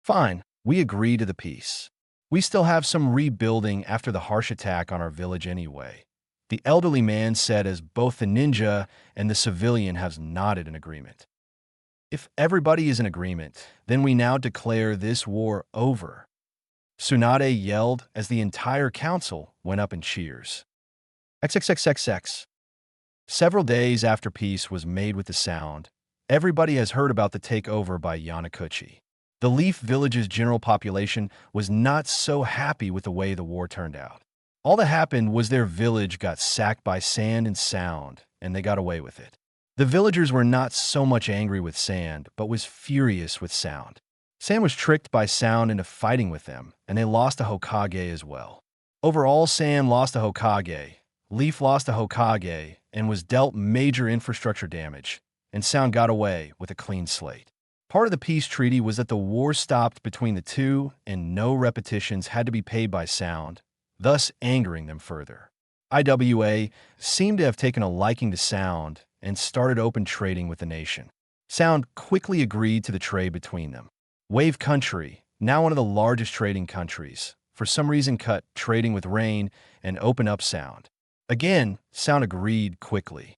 Fine, we agree to the peace. We still have some rebuilding after the harsh attack on our village anyway, the elderly man said as both the ninja and the civilian have nodded in agreement. If everybody is in agreement, then we now declare this war over, Tsunade yelled as the entire council went up in cheers. XXXXX. Several days after peace was made with the sound, everybody has heard about the takeover by Yanakuchi. The Leaf Village's general population was not so happy with the way the war turned out. All that happened was their village got sacked by Sand and Sound, and they got away with it. The villagers were not so much angry with Sand, but was furious with Sound. Sand was tricked by Sound into fighting with them, and they lost a Hokage as well. Overall, Sand lost a Hokage, Leaf lost a Hokage, and was dealt major infrastructure damage, and Sound got away with a clean slate. Part of the peace treaty was that the war stopped between the two and no repetitions had to be paid by Sound, thus angering them further. IWA seemed to have taken a liking to Sound and started open trading with the nation. Sound quickly agreed to the trade between them. Wave Country, now one of the largest trading countries, for some reason cut trading with Rain and opened up Sound. Again, Sound agreed quickly.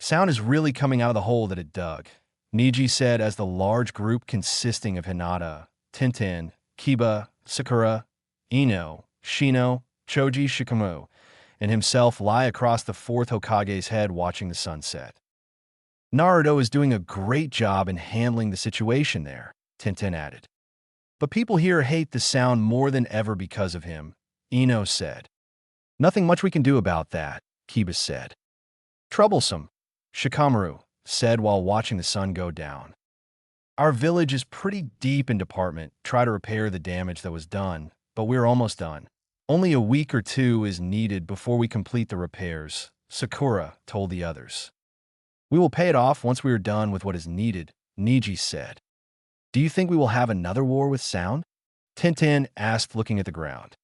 Sound is really coming out of the hole that it dug, Niji said as the large group consisting of Hinata, Tintin, Kiba, Sakura, Ino, Shino, Choji Shikamu, and himself lie across the fourth Hokage's head watching the sunset. Naruto is doing a great job in handling the situation there, Tintin added. But people here hate the Sound more than ever because of him, Ino said. Nothing much we can do about that, Kiba said. Troublesome, Shikamaru said while watching the sun go down. Our village is pretty deep in department, try to repair the damage that was done, but we're almost done. Only a week or two is needed before we complete the repairs, Sakura told the others. We will pay it off once we are done with what is needed, Niji said. Do you think we will have another war with Sound? Tintin asked looking at the ground.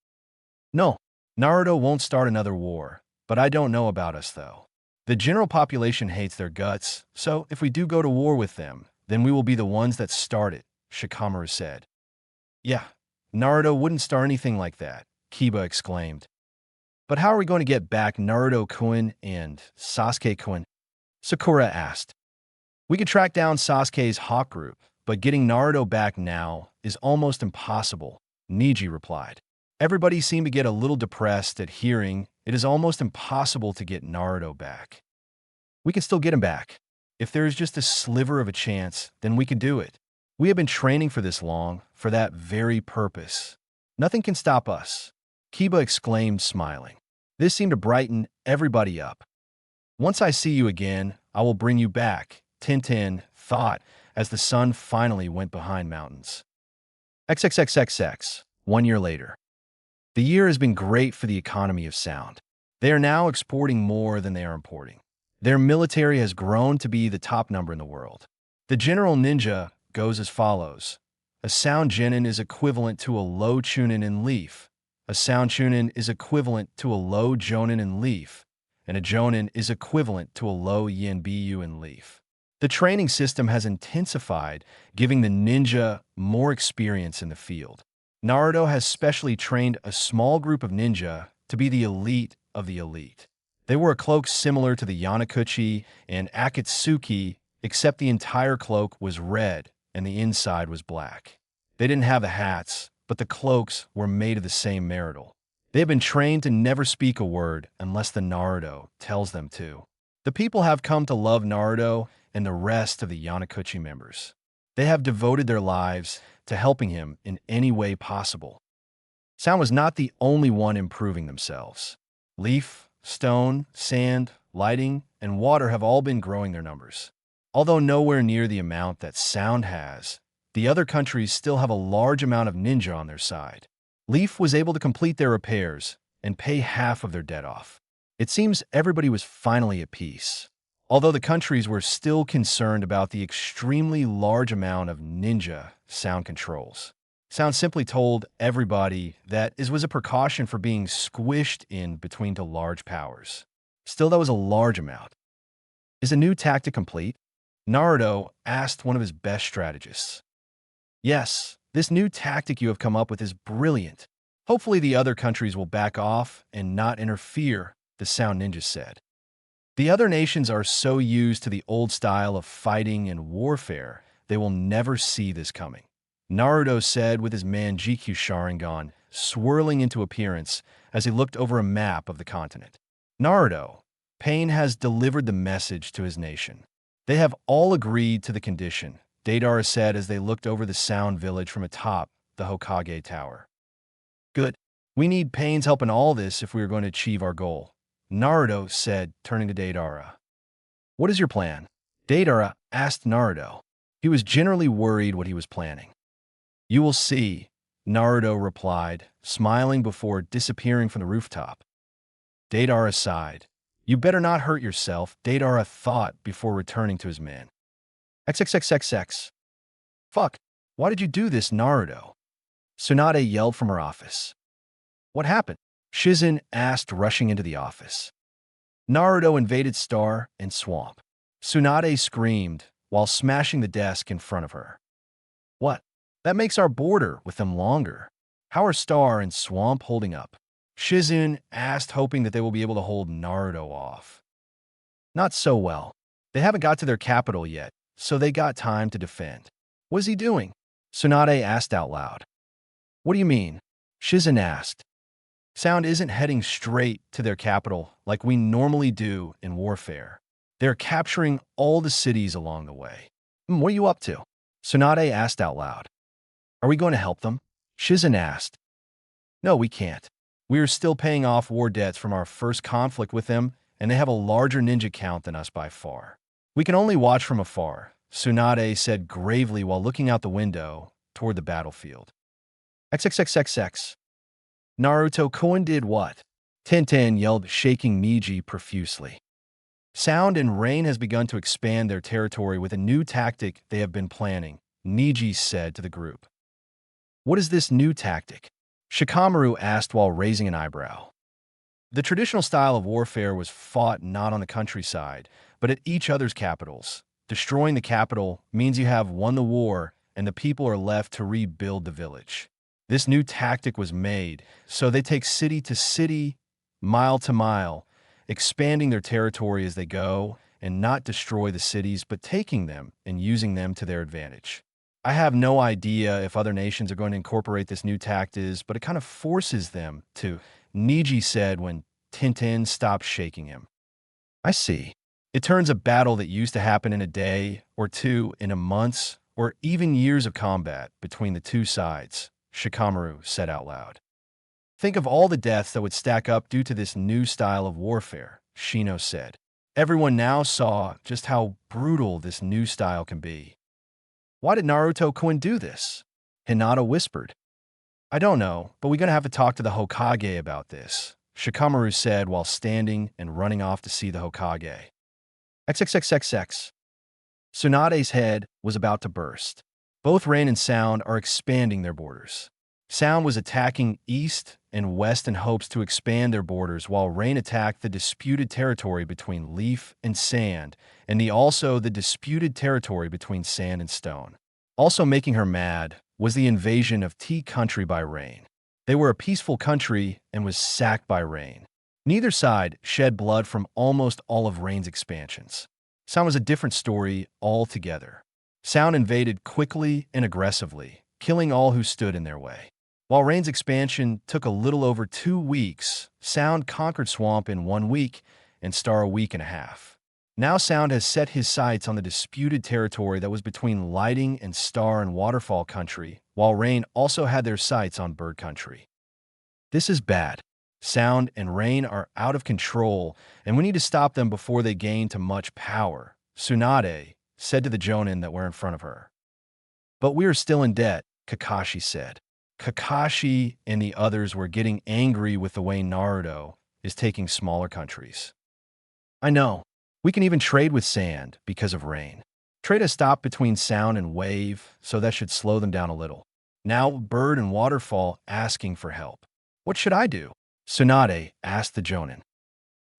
No, Naruto won't start another war, but I don't know about us though. The general population hates their guts, so if we do go to war with them, then we will be the ones that start it, Shikamaru said. Yeah, Naruto wouldn't start anything like that, Kiba exclaimed. But how are we going to get back Naruto-kun and Sasuke-kun? Sakura asked. We could track down Sasuke's Hawk group, but getting Naruto back now is almost impossible, Niji replied. Everybody seemed to get a little depressed at hearing it is almost impossible to get Naruto back. We can still get him back. If there is just a sliver of a chance, then we can do it. We have been training for this long, for that very purpose. Nothing can stop us, Kiba exclaimed, smiling. This seemed to brighten everybody up. Once I see you again, I will bring you back, Tintin thought as the sun finally went behind mountains. XXXXX, 1 year later. The year has been great for the economy of Sound. They are now exporting more than they are importing. Their military has grown to be the top number in the world. The general ninja goes as follows. A Sound Genin is equivalent to a low Chunin in Leaf. A Sound Chunin is equivalent to a low Jonin in Leaf. And a Jonin is equivalent to a low Yanbu in Leaf. The training system has intensified, giving the ninja more experience in the field. Naruto has specially trained a small group of ninja to be the elite of the elite. They wore a cloak similar to the Yanakuchi and Akatsuki, except the entire cloak was red and the inside was black. They didn't have the hats, but the cloaks were made of the same metal. They have been trained to never speak a word unless the Naruto tells them to. The people have come to love Naruto and the rest of the Yanakuchi members. They have devoted their lives to helping him in any way possible. Sound was not the only one improving themselves. Leaf, Stone, Sand, Lighting, and Water have all been growing their numbers. Although nowhere near the amount that Sound has, the other countries still have a large amount of ninja on their side. Leaf was able to complete their repairs and pay half of their debt off. It seems everybody was finally at peace. although the countries were still concerned about the extremely large amount of ninja sound controls. Sound simply told everybody that it was a precaution for being squished in between two large powers. Still, that was a large amount. Is a new tactic complete? Naruto asked one of his best strategists. Yes, this new tactic you have come up with is brilliant. Hopefully the other countries will back off and not interfere, the Sound Ninja said. The other nations are so used to the old style of fighting and warfare, they will never see this coming. Naruto said with his Manjikyu Sharingan swirling into appearance as he looked over a map of the continent. Naruto, Pain has delivered the message to his nation. They have all agreed to the condition, Deidara said as they looked over the Sound Village from atop the Hokage Tower. Good. We need Pain's help in all this if we are going to achieve our goal, Naruto said, turning to Deidara. What is your plan? Deidara asked Naruto. He was generally worried what he was planning. You will see, Naruto replied, smiling before disappearing from the rooftop. Deidara sighed. You better not hurt yourself, Deidara thought before returning to his men. XXXXX. Fuck, why did you do this, Naruto? Tsunade yelled from her office. What happened? Shizen asked, rushing into the office. Naruto invaded Star and Swamp. Tsunade screamed while smashing the desk in front of her. What? That makes our border with them longer. How are Star and Swamp holding up? Shizen asked, hoping that they will be able to hold Naruto off. Not so well. They haven't got to their capital yet, so they got time to defend. What is he doing? Tsunade asked out loud. What do you mean? Shizen asked. Sound isn't heading straight to their capital like we normally do in warfare. They're capturing all the cities along the way. What are you up to? Tsunade asked out loud. Are we going to help them? Shizen asked. No, we can't. We are still paying off war debts from our first conflict with them, and they have a larger ninja count than us by far. We can only watch from afar, Tsunade said gravely while looking out the window toward the battlefield. XXXXX. Naruto Koen did what? Tenten yelled, shaking Miji profusely. Sound and Rain has begun to expand their territory with a new tactic they have been planning, Niji said to the group. What is this new tactic? Shikamaru asked while raising an eyebrow. The traditional style of warfare was fought not on the countryside, but at each other's capitals. Destroying the capital means you have won the war and the people are left to rebuild the village. This new tactic was made, so they take city to city, mile to mile, expanding their territory as they go, and not destroy the cities, but taking them and using them to their advantage. I have no idea if other nations are going to incorporate this new tactic, but it kind of forces them to, Niji said when Tintin stopped shaking him. I see. It turns a battle that used to happen in a day or two into months or even years of combat between the two sides, Shikamaru said out loud. Think of all the deaths that would stack up due to this new style of warfare, Shino said. Everyone now saw just how brutal this new style can be. Why did Naruto Koen do this? Hinata whispered. I don't know, but we're going to have to talk to the Hokage about this, Shikamaru said while standing and running off to see the Hokage. XXXXX. Tsunade's head was about to burst. Both Rain and Sound are expanding their borders. Sound was attacking east and west in hopes to expand their borders, while Rain attacked the disputed territory between Leaf and Sand, and the disputed territory between Sand and Stone. Also making her mad was the invasion of Tea Country by Rain. They were a peaceful country and was sacked by Rain. Neither side shed blood from almost all of Rain's expansions. Sound was a different story altogether. Sound invaded quickly and aggressively, killing all who stood in their way. While Rain's expansion took a little over 2 weeks, Sound conquered Swamp in 1 week and Star a week and a half. Now Sound has set his sights on the disputed territory that was between Lighting and Star and Waterfall Country, while Rain also had their sights on Bird Country. This is bad. Sound and Rain are out of control, and we need to stop them before they gain too much power, Tsunade said to the Jonin that were in front of her. But we are still in debt, Kakashi said. Kakashi and the others were getting angry with the way Naruto is taking smaller countries. I know. We can even trade with sand because of rain. Trade a stop between sound and wave, so that should slow them down a little. Now, bird and waterfall asking for help. What should I do? Tsunade asked the Jonin.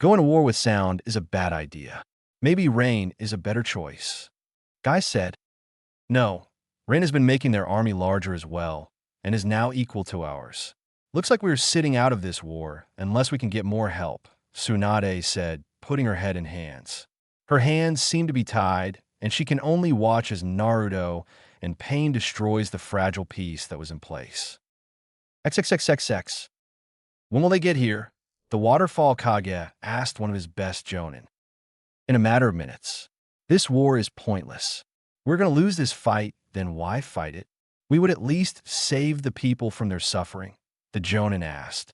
Going to war with sound is a bad idea. Maybe rain is a better choice. Guy said, no, rain has been making their army larger as well, and is now equal to ours. Looks like we're sitting out of this war unless we can get more help, Tsunade said, putting her head in hands. Her hands seem to be tied, and she can only watch as Naruto in pain destroys the fragile piece that was in place. XXXXX. When will they get here? The waterfall Kage asked one of his best Jonin. In a matter of minutes. This war is pointless. We're going to lose this fight, then why fight it? We would at least save the people from their suffering, the Jonin asked.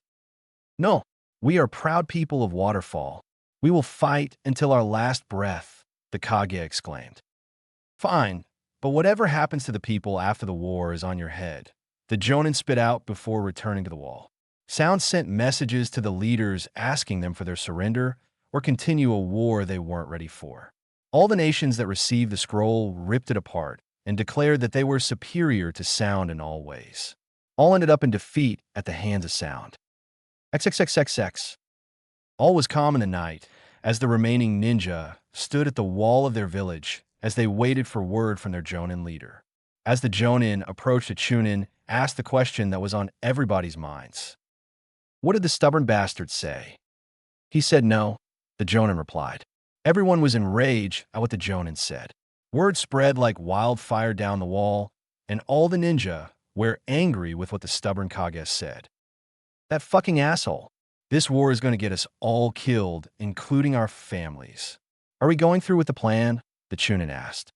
No, we are proud people of Waterfall. We will fight until our last breath, the Kage exclaimed. Fine, but whatever happens to the people after the war is on your head, the Jonin spit out before returning to the wall. Sound sent messages to the leaders asking them for their surrender or continue a war they weren't ready for. All the nations that received the scroll ripped it apart and declared that they were superior to Sound in all ways. All ended up in defeat at the hands of Sound. XXXXX. All was calm in the night as the remaining ninja stood at the wall of their village as they waited for word from their Jonin leader. As the Jonin approached a Chunin, asked the question that was on everybody's minds. What did the stubborn bastard say? He said no, the Jonin replied. Everyone was enraged at what the Jonin said. Word spread like wildfire down the wall, and all the ninja were angry with what the stubborn Kage said. That fucking asshole. This war is going to get us all killed, including our families. Are we going through with the plan? The Chunin asked.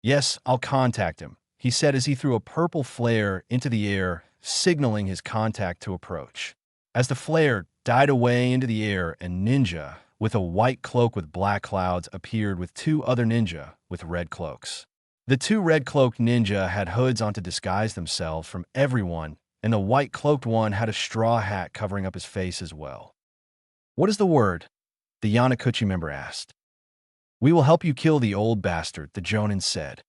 Yes, I'll contact him, he said as he threw a purple flare into the air, signaling his contact to approach. As the flare died away into the air, a ninja with a white cloak with black clouds appeared with two other ninja with red cloaks. The two red-cloaked ninja had hoods on to disguise themselves from everyone, and the white-cloaked one had a straw hat covering up his face as well. What is the word? The Yanakuchi member asked. We will help you kill the old bastard, the Jonin said.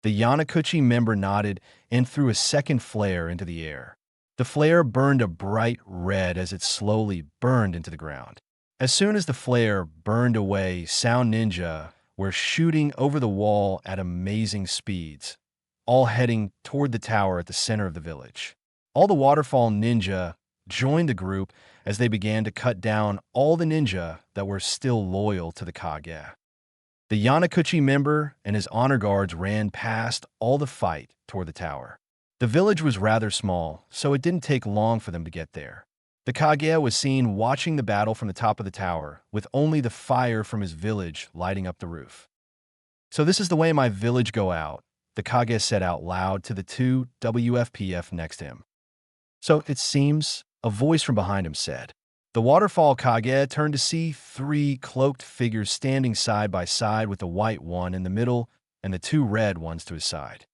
The Yanakuchi member nodded and threw a second flare into the air. The flare burned a bright red as it slowly burned into the ground. As soon as the flare burned away, Sound Ninja were shooting over the wall at amazing speeds, all heading toward the tower at the center of the village. All the Waterfall Ninja joined the group as they began to cut down all the ninja that were still loyal to the Kage. The Yanakuchi member and his honor guards ran past all the fight toward the tower. The village was rather small, so it didn't take long for them to get there. The Kage was seen watching the battle from the top of the tower, with only the fire from his village lighting up the roof. So this is the way my village go out, the Kage said out loud to the two WFPF next to him. So it seems, a voice from behind him said. The Waterfall Kage turned to see three cloaked figures standing side by side with the white one in the middle and the two red ones to his side.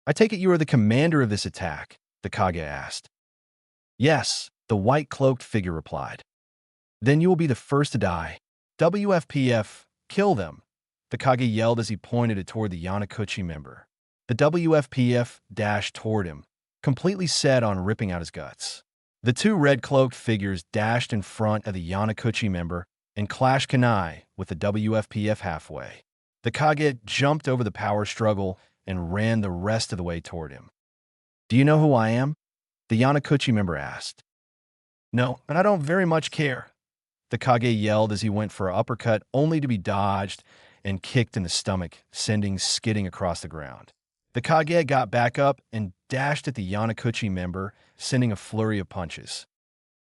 I take it you are the commander of this attack, the Kage asked. Yes, the white-cloaked figure replied. Then you will be the first to die. WFPF, kill them, the Kage yelled as he pointed it toward the Yanakuchi member. The WFPF dashed toward him, completely set on ripping out his guts. The two red-cloaked figures dashed in front of the Yanakuchi member and clashed kunai with the WFPF halfway. The Kage jumped over the power struggle and ran the rest of the way toward him. Do you know who I am? The Yanakuchi member asked. No, and I don't very much care, the Kage yelled as he went for an uppercut only to be dodged and kicked in the stomach, sending skidding across the ground. The Kage got back up and dashed at the Yanakuchi member, sending a flurry of punches.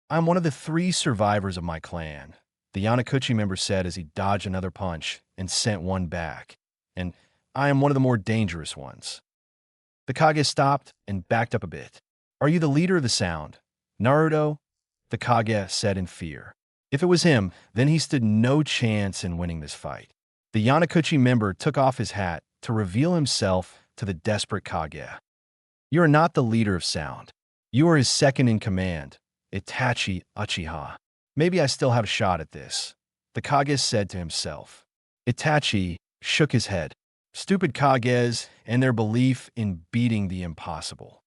I'm one of the 3 survivors of my clan, the Yanakuchi member said as he dodged another punch and sent one back, and I am one of the more dangerous ones. The Kage stopped and backed up a bit. Are you the leader of the Sound? Naruto? The Kage said in fear. If it was him, then he stood no chance in winning this fight. The Yanakuchi member took off his hat to reveal himself to the desperate Kage. You are not the leader of Sound. You are his second in command, Itachi Uchiha. Maybe I still have a shot at this, the Kage said to himself. Itachi shook his head. Stupid Kages and their belief in beating the impossible.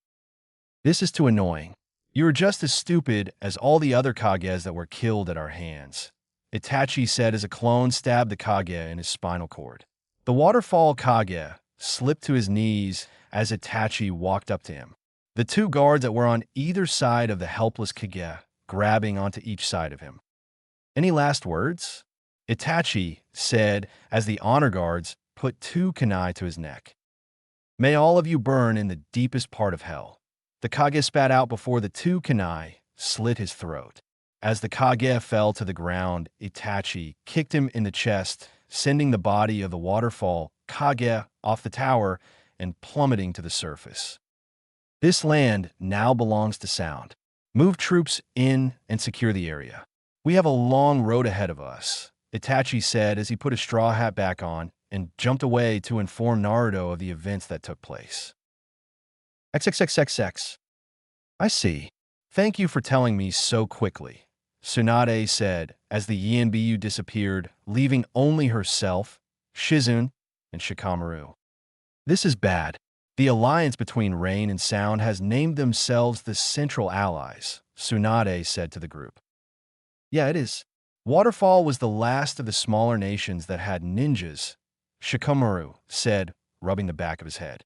This is too annoying. You are just as stupid as all the other Kages that were killed at our hands, Itachi said as a clone stabbed the Kage in his spinal cord. The waterfall Kage slipped to his knees as Itachi walked up to him. The two guards that were on either side of the helpless Kage grabbing onto each side of him. Any last words? Itachi said as the honor guards put two kunai to his neck. May all of you burn in the deepest part of hell. The Kage spat out before the two kunai slit his throat. As the Kage fell to the ground, Itachi kicked him in the chest, sending the body of the waterfall Kage off the tower and plummeting to the surface. This land now belongs to Sound. Move troops in and secure the area. We have a long road ahead of us, Itachi said as he put his straw hat back on and jumped away to inform Naruto of the events that took place. XXXXX. I see. Thank you for telling me so quickly, Tsunade said as the Yanbiyu disappeared, leaving only herself, Shizune, and Shikamaru. This is bad. The alliance between Rain and Sound has named themselves the Central Allies, Tsunade said to the group. Yeah, it is. Waterfall was the last of the smaller nations that had ninjas, Shikamaru said, rubbing the back of his head.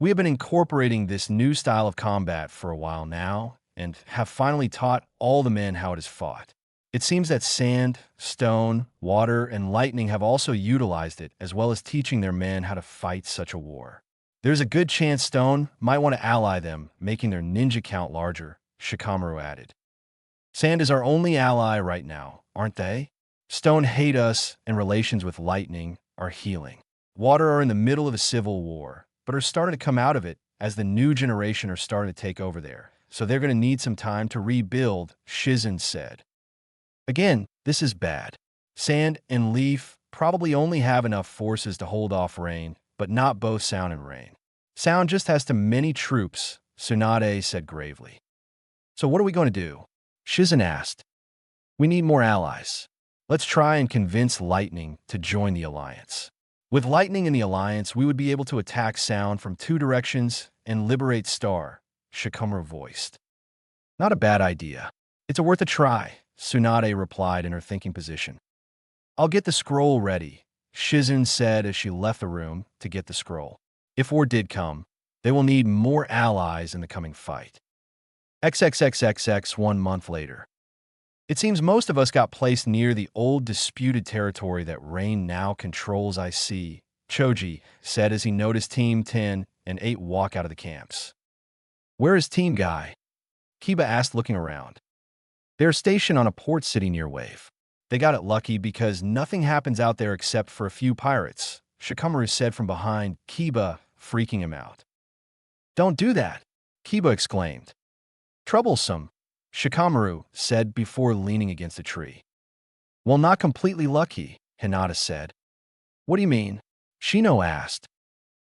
We have been incorporating this new style of combat for a while now, and have finally taught all the men how it is fought. It seems that sand, stone, water, and lightning have also utilized it, as well as teaching their men how to fight such a war. There's a good chance Stone might want to ally them, making their ninja count larger, Shikamaru added. Sand is our only ally right now, aren't they? Stone hate us, and relations with lightning are healing. Water are in the middle of a civil war, but are starting to come out of it as the new generation are starting to take over there. So they're going to need some time to rebuild, Shizune said. Again, this is bad. Sand and Leaf probably only have enough forces to hold off Rain, but not both Sound and Rain. Sound just has too many troops, Tsunade said gravely. So what are we going to do? Shizune asked. We need more allies. Let's try and convince Lightning to join the alliance. With Lightning in the alliance, we would be able to attack Sound from two directions and liberate Star, Shikamaru voiced. Not a bad idea. It's worth a try, Tsunade replied in her thinking position. I'll get the scroll ready, Shizune said as she left the room to get the scroll. If war did come, they will need more allies in the coming fight. XXXXX 1 month later. It seems most of us got placed near the old disputed territory that Rain now controls. I see, Choji said as he noticed Team 10 and 8 walk out of the camps. Where is Team Guy? Kiba asked looking around. They're stationed on a port city near Wave. They got it lucky because nothing happens out there except for a few pirates, Shikamaru said from behind, Kiba freaking him out. Don't do that, Kiba exclaimed. Troublesome, Shikamaru said before leaning against a tree. Well, not completely lucky, Hinata said. What do you mean? Shino asked.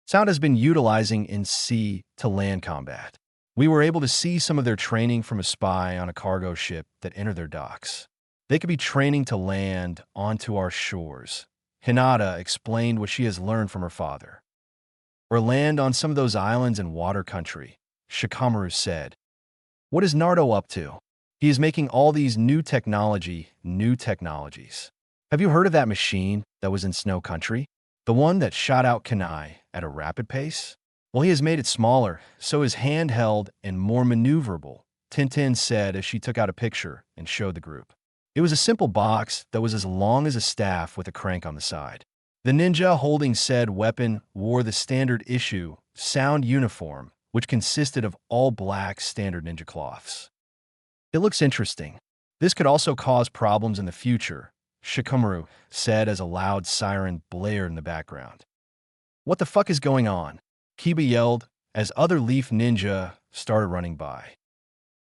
Sound has been utilizing in sea to land combat. We were able to see some of their training from a spy on a cargo ship that entered their docks. They could be training to land onto our shores. Hinata explained what she has learned from her father. Or land on some of those islands in water country, Shikamaru said. What is Naruto up to? He is making all these new technologies. Have you heard of that machine that was in Snow Country? The one that shot out kunai at a rapid pace? Well, he has made it smaller, so is handheld and more maneuverable, Tintin said as she took out a picture and showed the group. It was a simple box that was as long as a staff with a crank on the side. The ninja holding said weapon wore the standard issue Sound uniform, which consisted of all black standard ninja cloths. It looks interesting. This could also cause problems in the future, Shikamaru said as a loud siren blared in the background. What the fuck is going on? Kiba yelled as other Leaf ninja started running by.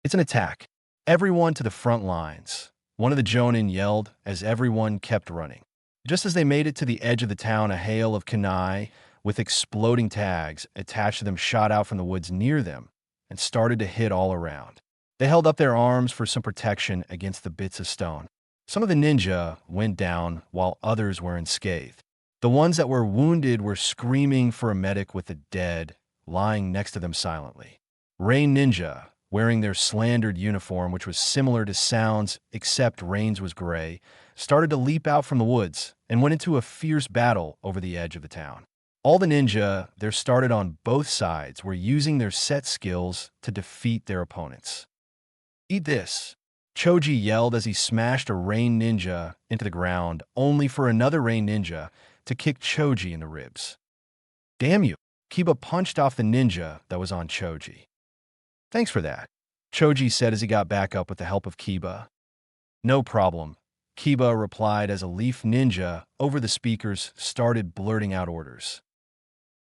It's an attack. Everyone to the front lines, one of the Jonin yelled as everyone kept running. Just as they made it to the edge of the town, a hail of kunai with exploding tags attached to them shot out from the woods near them and started to hit all around. They held up their arms for some protection against the bits of stone. Some of the ninja went down while others were unscathed. The ones that were wounded were screaming for a medic with the dead lying next to them silently. Rain ninja, wearing their slandered uniform, which was similar to Sound's except Rain's was gray, started to leap out from the woods and went into a fierce battle over the edge of the town. All the ninja there started on both sides were using their set skills to defeat their opponents. "Eat this," Choji yelled as he smashed a Rain ninja into the ground, only for another Rain ninja to kick Choji in the ribs. "Damn you!" Kiba punched off the ninja that was on Choji. "Thanks for that," Choji said as he got back up with the help of Kiba. "No problem," Kiba replied as a leaf ninja over the speakers started blurting out orders.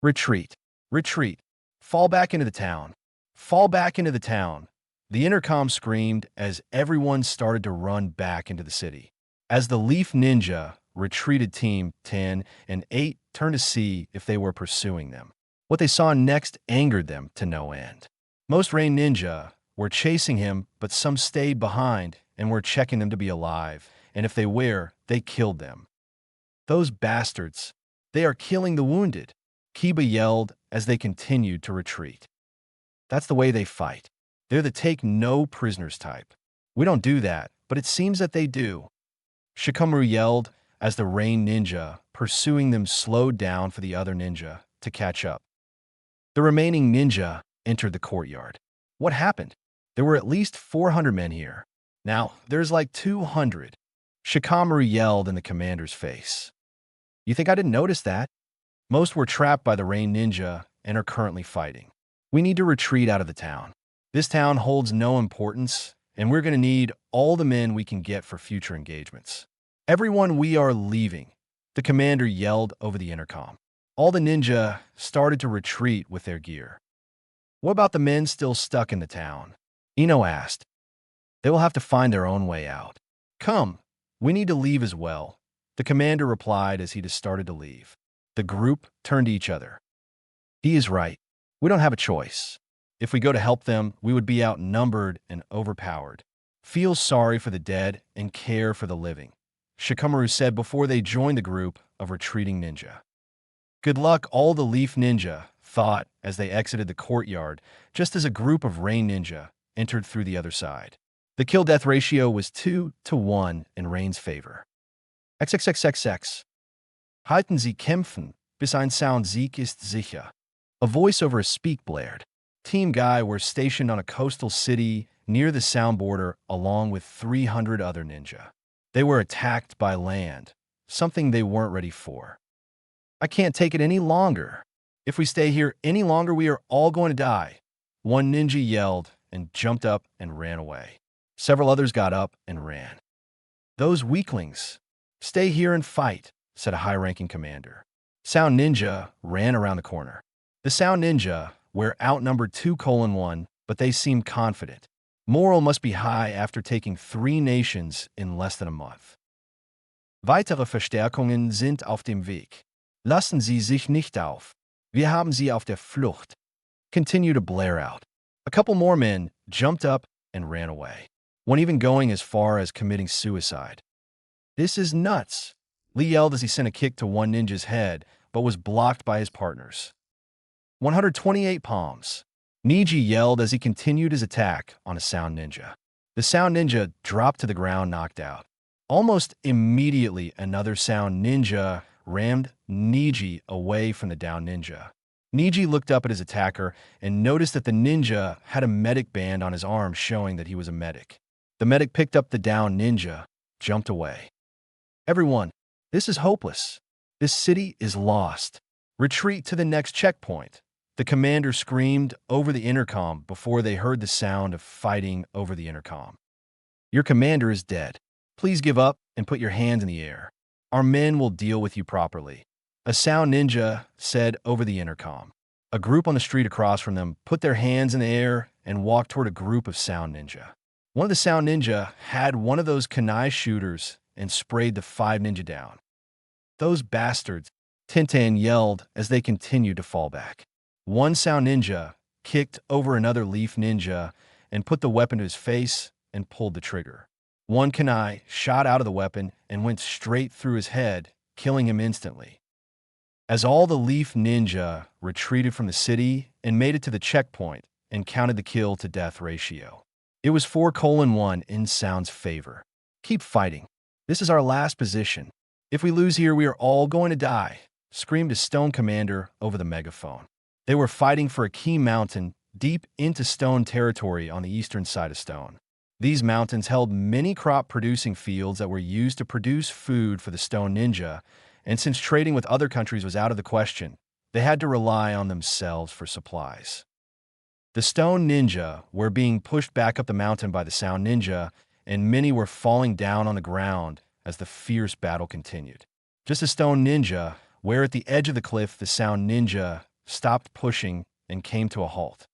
"Retreat! Retreat! Fall back into the town! Fall back into the town!" The intercom screamed as everyone started to run back into the city. As the Leaf Ninja retreated, Team 10 and 8 turned to see if they were pursuing them. What they saw next angered them to no end. Most Rain Ninja were chasing him, but some stayed behind and were checking them to be alive, and if they were, they killed them. "Those bastards! They are killing the wounded!" Kiba yelled as they continued to retreat. "That's the way they fight. They're the take-no-prisoners type. We don't do that, but it seems that they do," Shikamaru yelled as the Rain Ninja pursuing them slowed down for the other ninja to catch up. The remaining ninja entered the courtyard. What happened? There were at least 400 men here. Now, there's like 200. Shikamaru yelled in the commander's face. "You think I didn't notice that?" "Most were trapped by the Rain Ninja and are currently fighting. We need to retreat out of the town. This town holds no importance, and we're going to need all the men we can get for future engagements. Everyone, we are leaving," the commander yelled over the intercom. All the ninja started to retreat with their gear. "What about the men still stuck in the town?" Ino asked. "They will have to find their own way out." "Come, we need to leave as well," the commander replied as he just started to leave. The group turned to each other. "He is right. We don't have a choice. If we go to help them, we would be outnumbered and overpowered. Feel sorry for the dead and care for the living," Shikamaru said before they joined the group of retreating ninja. "Good luck," all the Leaf Ninja thought as they exited the courtyard, just as a group of Rain Ninja entered through the other side. The kill-death ratio was 2-1 in Rain's favor. XXXXX. Halten Sie kämpfen, bis ein Sound Sieg ist sicher. A voice over a speak blared. Team Guy were stationed on a coastal city near the Sound border along with 300 other ninja. They were attacked by land, something they weren't ready for. "I can't take it any longer. If we stay here any longer, we are all going to die," one ninja yelled and jumped up and ran away. Several others got up and ran. "Those weaklings! Stay here and fight," said a high-ranking commander. Sound Ninja ran around the corner. The Sound Ninja were outnumbered 2-1, but they seemed confident. Morale must be high after taking 3 nations in less than a month. "Weitere Verstärkungen sind auf dem Weg. Lassen Sie sich nicht auf. Wir haben sie auf der Flucht." Continue to blare out. A couple more men jumped up and ran away, one even going as far as committing suicide. "This is nuts," Lee yelled as he sent a kick to one ninja's head, but was blocked by his partners. 128 palms. Niji yelled as he continued his attack on a Sound Ninja. The Sound Ninja dropped to the ground, knocked out. Almost immediately, another Sound Ninja rammed Niji away from the down ninja. Niji looked up at his attacker and noticed that the ninja had a medic band on his arm showing that he was a medic. The medic picked up the down ninja, jumped away. "Everyone, this is hopeless. This city is lost. Retreat to the next checkpoint," the commander screamed over the intercom before they heard the sound of fighting over the intercom. "Your commander is dead. Please give up and put your hands in the air. Our men will deal with you properly," a Sound Ninja said over the intercom. A group on the street across from them put their hands in the air and walked toward a group of Sound Ninja. One of the Sound Ninja had one of those kunai shooters and sprayed the 5 ninja down. "Those bastards," Tintin yelled as they continued to fall back. One Sound Ninja kicked over another Leaf Ninja and put the weapon to his face and pulled the trigger. One kunai shot out of the weapon and went straight through his head, killing him instantly. As all the Leaf Ninja retreated from the city and made it to the checkpoint and counted the kill-to-death ratio. It was 4:1 in Sound's favor. Keep fighting. This is our last position. If we lose here, we are all going to die, screamed a Stone commander over the megaphone. They were fighting for a key mountain deep into Stone territory on the eastern side of Stone. These mountains held many crop-producing fields that were used to produce food for the Stone Ninja, and since trading with other countries was out of the question, they had to rely on themselves for supplies. The Stone Ninja were being pushed back up the mountain by the Sound Ninja, and many were falling down on the ground as the fierce battle continued. Just as Stone Ninja, where at the edge of the cliff the Sound Ninja stopped pushing and came to a halt.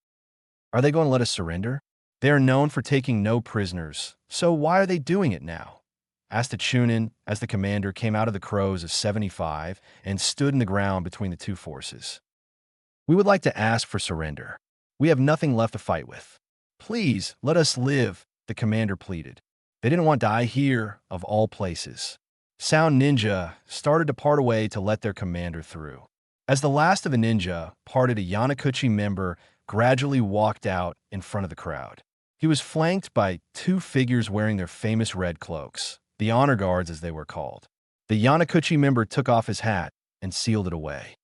Are they going to let us surrender? They are known for taking no prisoners, so why are they doing it now? Asked a Chunin as the commander came out of the crows of 75 and stood in the ground between the two forces. We would like to ask for surrender. We have nothing left to fight with. Please, let us live, the commander pleaded. They didn't want to die here, of all places. Sound Ninja started to part away to let their commander through. As the last of the ninja parted, a Yanakuchi member gradually walked out in front of the crowd. He was flanked by two figures wearing their famous red cloaks, the honor guards as they were called. The Yanakuchi member took off his hat and sealed it away.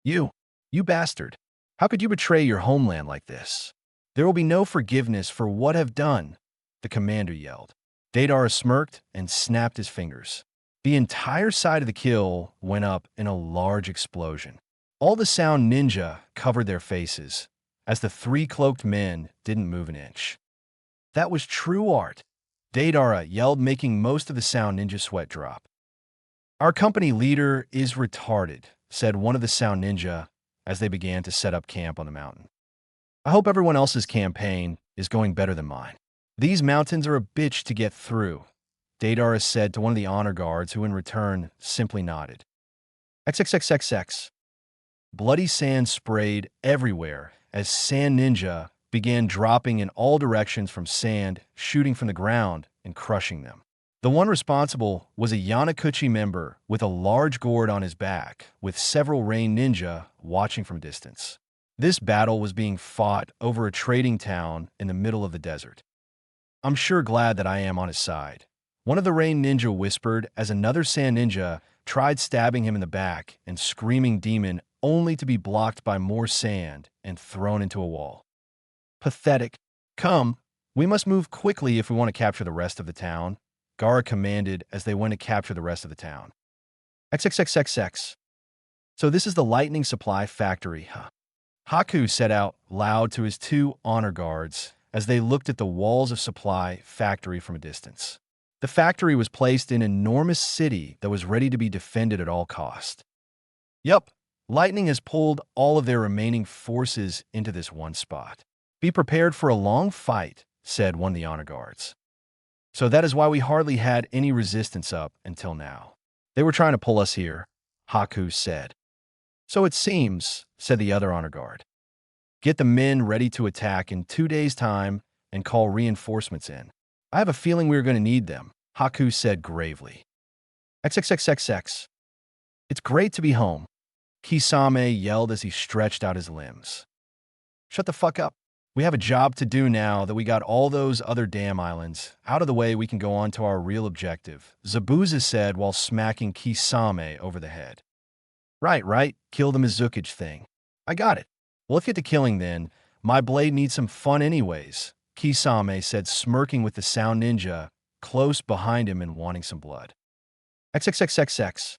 You bastard! How could you betray your homeland like this? There will be no forgiveness for what have done, the commander yelled. Deidara smirked and snapped his fingers. The entire side of the kill went up in a large explosion. All the Sound Ninja covered their faces, as the three cloaked men didn't move an inch. That was true art, Deidara yelled, making most of the Sound Ninja sweat drop. Our company leader is retarded, said one of the Sound Ninja as they began to set up camp on the mountain. I hope everyone else's campaign is going better than mine. These mountains are a bitch to get through, Deidara said to one of the honor guards, who in return simply nodded. XXXXX. Bloody sand sprayed everywhere as Sand Ninja began dropping in all directions from sand, shooting from the ground and crushing them. The one responsible was a Yanakuchi member with a large gourd on his back, with several Rain Ninja watching from a distance. This battle was being fought over a trading town in the middle of the desert. I'm sure glad that I am on his side, one of the Rain Ninja whispered as another Sand Ninja tried stabbing him in the back and screaming demon, only to be blocked by more sand and thrown into a wall. Pathetic. Come, we must move quickly if we want to capture the rest of the town, Gara commanded as they went to capture the rest of the town. XXXXX. So this is the lightning supply factory, huh? Haku said out loud to his two honor guards as they looked at the walls of supply factory from a distance. The factory was placed in an enormous city that was ready to be defended at all cost. Yup, lightning has pulled all of their remaining forces into this one spot. Be prepared for a long fight, said one of the honor guards. So that is why we hardly had any resistance up until now. They were trying to pull us here, Haku said. So it seems, said the other honor guard. Get the men ready to attack in 2 days' time and call reinforcements in. I have a feeling we are going to need them, Haku said gravely. XXXXX. It's great to be home, Kisame yelled as he stretched out his limbs. Shut the fuck up. We have a job to do now that we got all those other damn islands out of the way. We can go on to our real objective, Zabuza said while smacking Kisame over the head. Right, kill the Mizuki's thing. I got it. Well, let's get to killing then. My blade needs some fun anyways, Kisame said, smirking with the Sound Ninja close behind him and wanting some blood. XXXXX.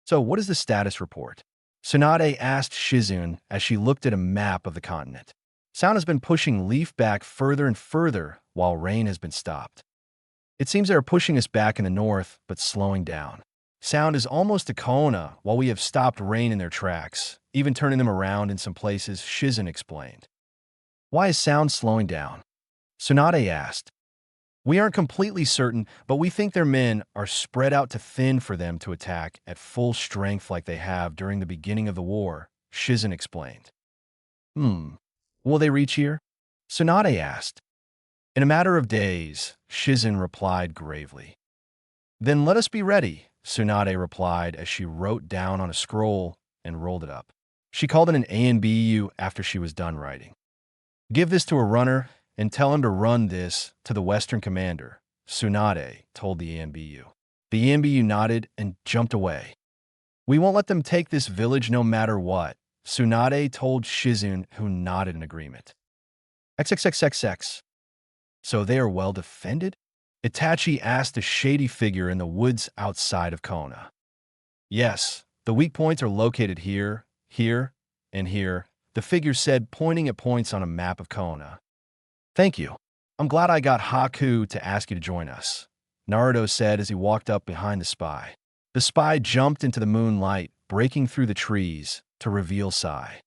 So what is the status report? Tsunade asked Shizune as she looked at a map of the continent. Sound has been pushing Leaf back further and further while Rain has been stopped. It seems they are pushing us back in the north, but slowing down. Sound is almost to Kona while we have stopped Rain in their tracks, even turning them around in some places, Shizune explained. Why is Sound slowing down? Tsunade asked. We aren't completely certain, but we think their men are spread out too thin for them to attack at full strength like they have during the beginning of the war, Shizune explained. Will they reach here? Tsunade asked. In a matter of days, Shizen replied gravely. Then let us be ready, Tsunade replied as she wrote down on a scroll and rolled it up. She called it an ANBU after she was done writing. Give this to a runner and tell him to run this to the Western commander, Tsunade told the ANBU. The ANBU nodded and jumped away. We won't let them take this village no matter what, Tsunade told Shizun, who nodded in agreement. XXXXX. So they are well defended? Itachi asked a shady figure in the woods outside of Kona. Yes, the weak points are located here, here, and here, the figure said, pointing at points on a map of Kona. Thank you. I'm glad I got Haku to ask you to join us, Naruto said as he walked up behind the spy. The spy jumped into the moonlight, breaking through the trees to reveal Sai.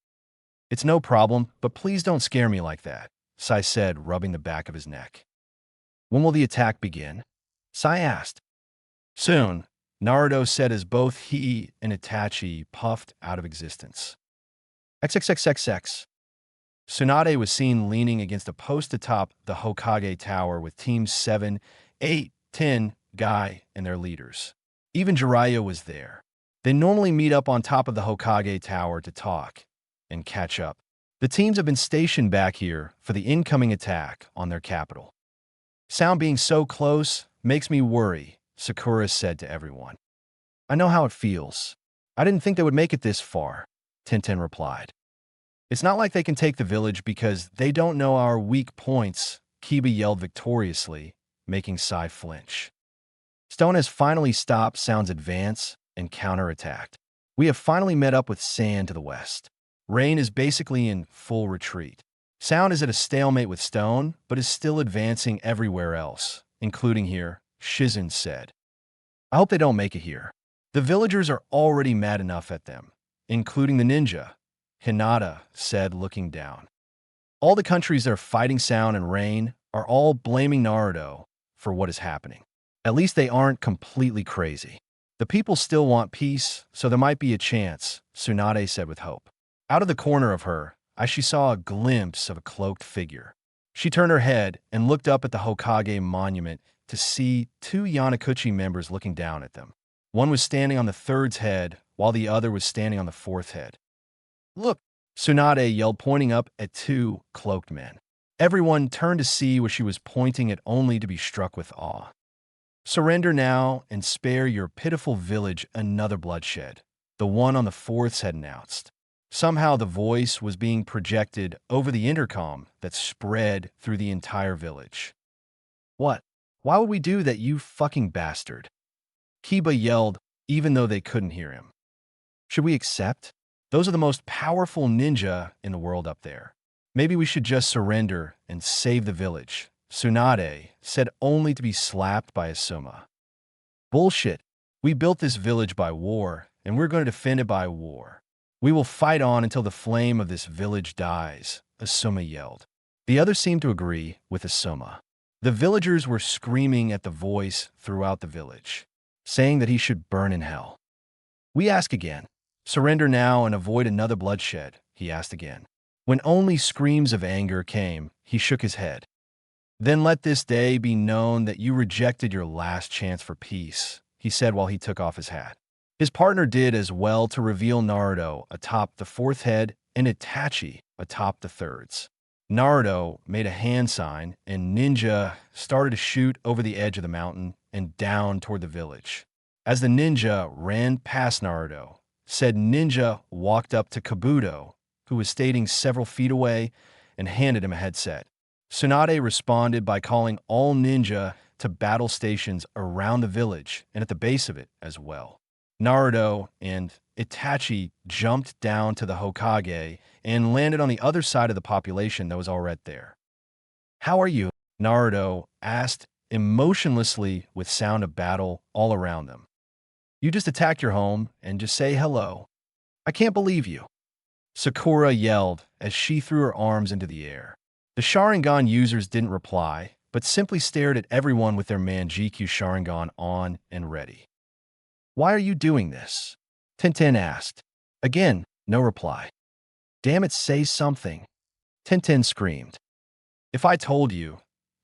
It's no problem, but please don't scare me like that, Sai said, rubbing the back of his neck. When will the attack begin? Sai asked. Soon, Naruto said as both he and Itachi puffed out of existence. XXXXX. Tsunade was seen leaning against a post atop the Hokage Tower with teams 7, 8, 10, Guy, and their leaders. Even Jiraiya was there. They normally meet up on top of the Hokage Tower to talk and catch up. The teams have been stationed back here for the incoming attack on their capital. Sound being so close makes me worry, Sakura said to everyone. I know how it feels. I didn't think they would make it this far, Tintin replied. It's not like they can take the village because they don't know our weak points, Kiba yelled victoriously, making Sai flinch. Stone has finally stopped Sound's advance and counterattacked. We have finally met up with Sand to the west. Rain is basically in full retreat. Sound is at a stalemate with Stone, but is still advancing everywhere else, including here, Shizen said. I hope they don't make it here. The villagers are already mad enough at them, including the ninja, Hinata said, looking down. All the countries that are fighting Sound and Rain are all blaming Naruto for what is happening. At least they aren't completely crazy. The people still want peace, so there might be a chance, Tsunade said with hope. Out of the corner of her, she saw a glimpse of a cloaked figure. She turned her head and looked up at the Hokage monument to see two Yanakuchi members looking down at them. One was standing on the third's head, while the other was standing on the fourth head. Look, Tsunade yelled, pointing up at two cloaked men. Everyone turned to see where she was pointing at, only to be struck with awe. Surrender now and spare your pitiful village another bloodshed, the one on the fourth's had announced. Somehow the voice was being projected over the intercom that spread through the entire village. What? Why would we do that, you fucking bastard? Kiba yelled, even though they couldn't hear him. Should we accept? Those are the most powerful ninja in the world up there. Maybe we should just surrender and save the village, Tsunade said, only to be slapped by Asuma. Bullshit. We built this village by war, and we're going to defend it by war. We will fight on until the flame of this village dies, Asuma yelled. The others seemed to agree with Asuma. The villagers were screaming at the voice throughout the village, saying that he should burn in hell. We ask again. Surrender now and avoid another bloodshed, he asked again. When only screams of anger came, he shook his head. Then let this day be known that you rejected your last chance for peace, he said while he took off his hat. His partner did as well to reveal Naruto atop the fourth head and Itachi atop the third's. Naruto made a hand sign, and Ninja started to shoot over the edge of the mountain and down toward the village. As the ninja ran past Naruto, said Ninja walked up to Kabuto, who was standing several feet away, and handed him a headset. Tsunade responded by calling all ninja to battle stations around the village and at the base of it as well. Naruto and Itachi jumped down to the Hokage and landed on the other side of the population that was already there. How are you? Naruto asked emotionlessly with sound of battle all around them. You just attacked your home and just say hello. I can't believe you. Sakura yelled as she threw her arms into the air. The Sharingan users didn't reply, but simply stared at everyone with their Manjikyu Sharingan on and ready. Why are you doing this? Tintin asked. Again, no reply. Damn it, say something. Tintin screamed. If I told you,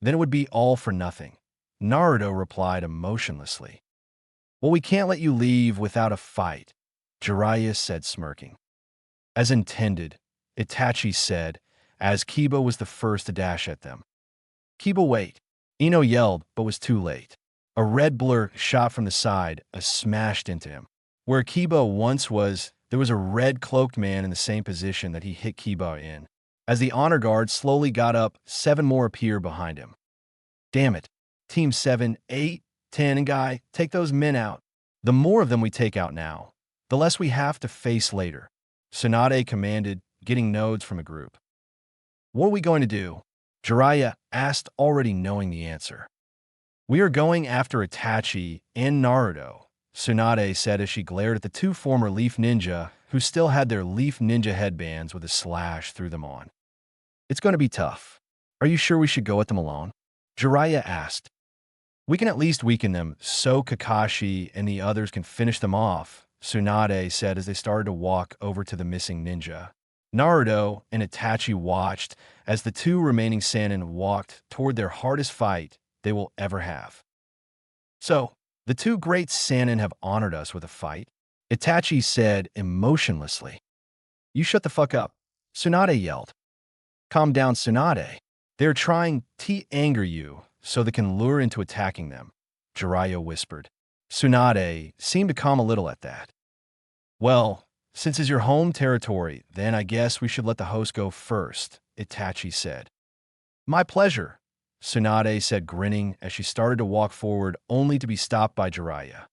then it would be all for nothing. Naruto replied emotionlessly. Well, we can't let you leave without a fight, Jiraiya said, smirking. As intended, Itachi said, as Kiba was the first to dash at them. Kiba, wait! Ino yelled, but was too late. A red blur shot from the side, smashed into him. Where Kiba once was, there was a red-cloaked man in the same position that he hit Kiba in. As the honor guard slowly got up, 7 more appeared behind him. Damn it. Team 7, 8, 10, and Guy, take those men out. The more of them we take out now, the less we have to face later, Tsunade commanded, getting nods from a group. What are we going to do? Jiraiya asked, already knowing the answer. We are going after Itachi and Naruto, Tsunade said as she glared at the 2 former Leaf Ninja who still had their Leaf Ninja headbands with a slash through them on. It's going to be tough. Are you sure we should go at them alone? Jiraiya asked. We can at least weaken them so Kakashi and the others can finish them off, Tsunade said as they started to walk over to the missing ninja. Naruto and Itachi watched as the 2 remaining Sannin walked toward their hardest fight they will ever have. So, the 2 great Sannin have honored us with a fight, Itachi said emotionlessly. You shut the fuck up, Tsunade yelled. Calm down, Tsunade. They're trying to anger you so they can lure into attacking them, Jiraiya whispered. Tsunade seemed to calm a little at that. Well, since it's your home territory, then I guess we should let the host go first, Itachi said. My pleasure, Tsunade said, grinning as she started to walk forward only to be stopped by Jiraiya.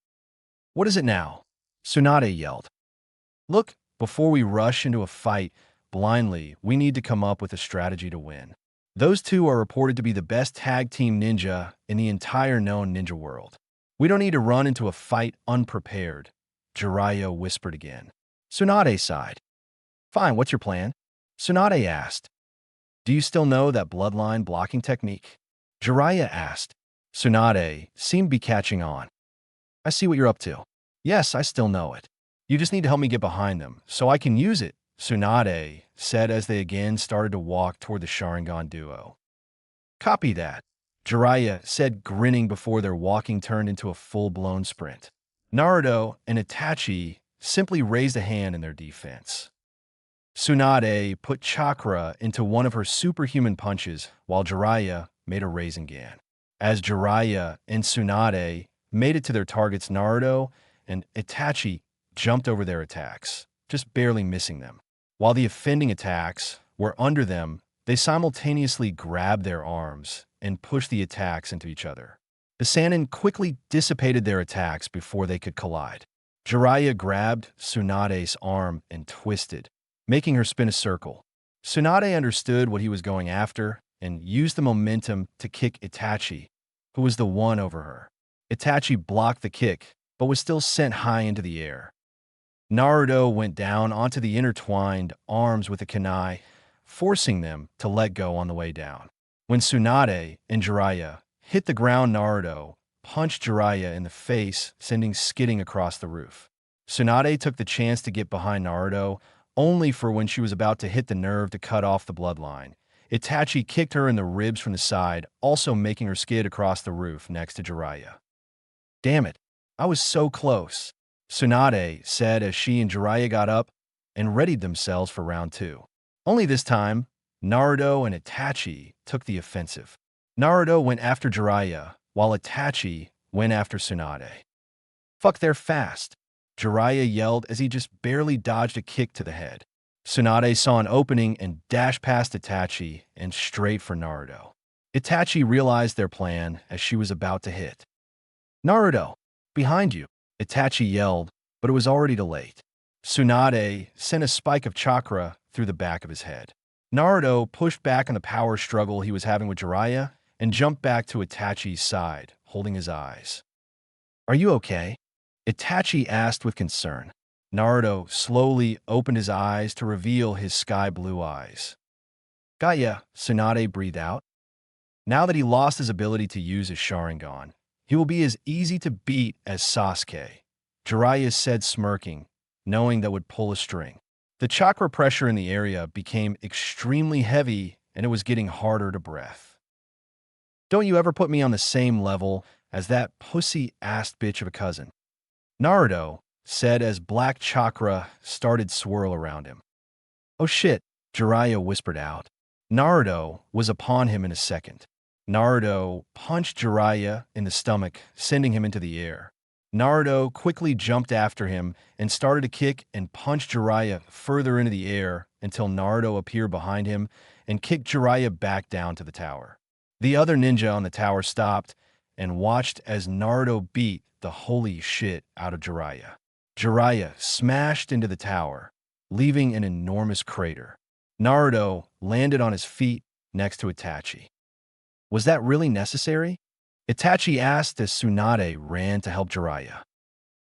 What is it now? Tsunade yelled. Look, before we rush into a fight blindly, we need to come up with a strategy to win. Those 2 are reported to be the best tag team ninja in the entire known ninja world. We don't need to run into a fight unprepared, Jiraiya whispered again. Tsunade sighed. Fine, what's your plan? Tsunade asked. Do you still know that bloodline blocking technique? Jiraiya asked. Tsunade seemed to be catching on. I see what you're up to. Yes, I still know it. You just need to help me get behind them so I can use it, Tsunade said as they again started to walk toward the Sharingan duo. Copy that, Jiraiya said, grinning before their walking turned into a full-blown sprint. Naruto and Itachi simply raised a hand in their defense. Tsunade put chakra into one of her superhuman punches while Jiraiya made a Rasengan. As Jiraiya and Tsunade made it to their targets, Naruto and Itachi jumped over their attacks, just barely missing them. While the offending attacks were under them, they simultaneously grabbed their arms and pushed the attacks into each other. The Sannin quickly dissipated their attacks before they could collide. Jiraiya grabbed Tsunade's arm and twisted, making her spin a circle. Tsunade understood what he was going after and used the momentum to kick Itachi, who was the one over her. Itachi blocked the kick, but was still sent high into the air. Naruto went down onto the intertwined arms with a kunai, forcing them to let go on the way down. When Tsunade and Jiraiya hit the ground, Naruto punched Jiraiya in the face, sending skidding across the roof. Tsunade took the chance to get behind Naruto, only for when she was about to hit the nerve to cut off the bloodline. Itachi kicked her in the ribs from the side, also making her skid across the roof next to Jiraiya. Damn it, I was so close, Tsunade said as she and Jiraiya got up and readied themselves for round 2. Only this time, Naruto and Itachi took the offensive. Naruto went after Jiraiya, while Itachi went after Tsunade. Fuck, they're fast, Jiraiya yelled as he just barely dodged a kick to the head. Tsunade saw an opening and dashed past Itachi and straight for Naruto. Itachi realized their plan as she was about to hit. Naruto, behind you, Itachi yelled, but it was already too late. Tsunade sent a spike of chakra through the back of his head. Naruto pushed back on the power struggle he was having with Jiraiya and jumped back to Itachi's side, holding his eyes. Are you okay? Itachi asked with concern. Naruto slowly opened his eyes to reveal his sky-blue eyes. Got ya, Tsunade breathed out. Now that he lost his ability to use his Sharingan, he will be as easy to beat as Sasuke, Jiraiya said, smirking, knowing that would pull a string. The chakra pressure in the area became extremely heavy and it was getting harder to breathe. Don't you ever put me on the same level as that pussy-assed bitch of a cousin. Naruto said as black chakra started swirl around him. Oh shit, Jiraiya whispered out. Naruto was upon him in a second. Naruto punched Jiraiya in the stomach, sending him into the air. Naruto quickly jumped after him and started to kick and punch Jiraiya further into the air until Naruto appeared behind him and kicked Jiraiya back down to the tower. The other ninja on the tower stopped and watched as Naruto beat the holy shit out of Jiraiya. Jiraiya smashed into the tower, leaving an enormous crater. Naruto landed on his feet next to Itachi. Was that really necessary? Itachi asked as Tsunade ran to help Jiraiya.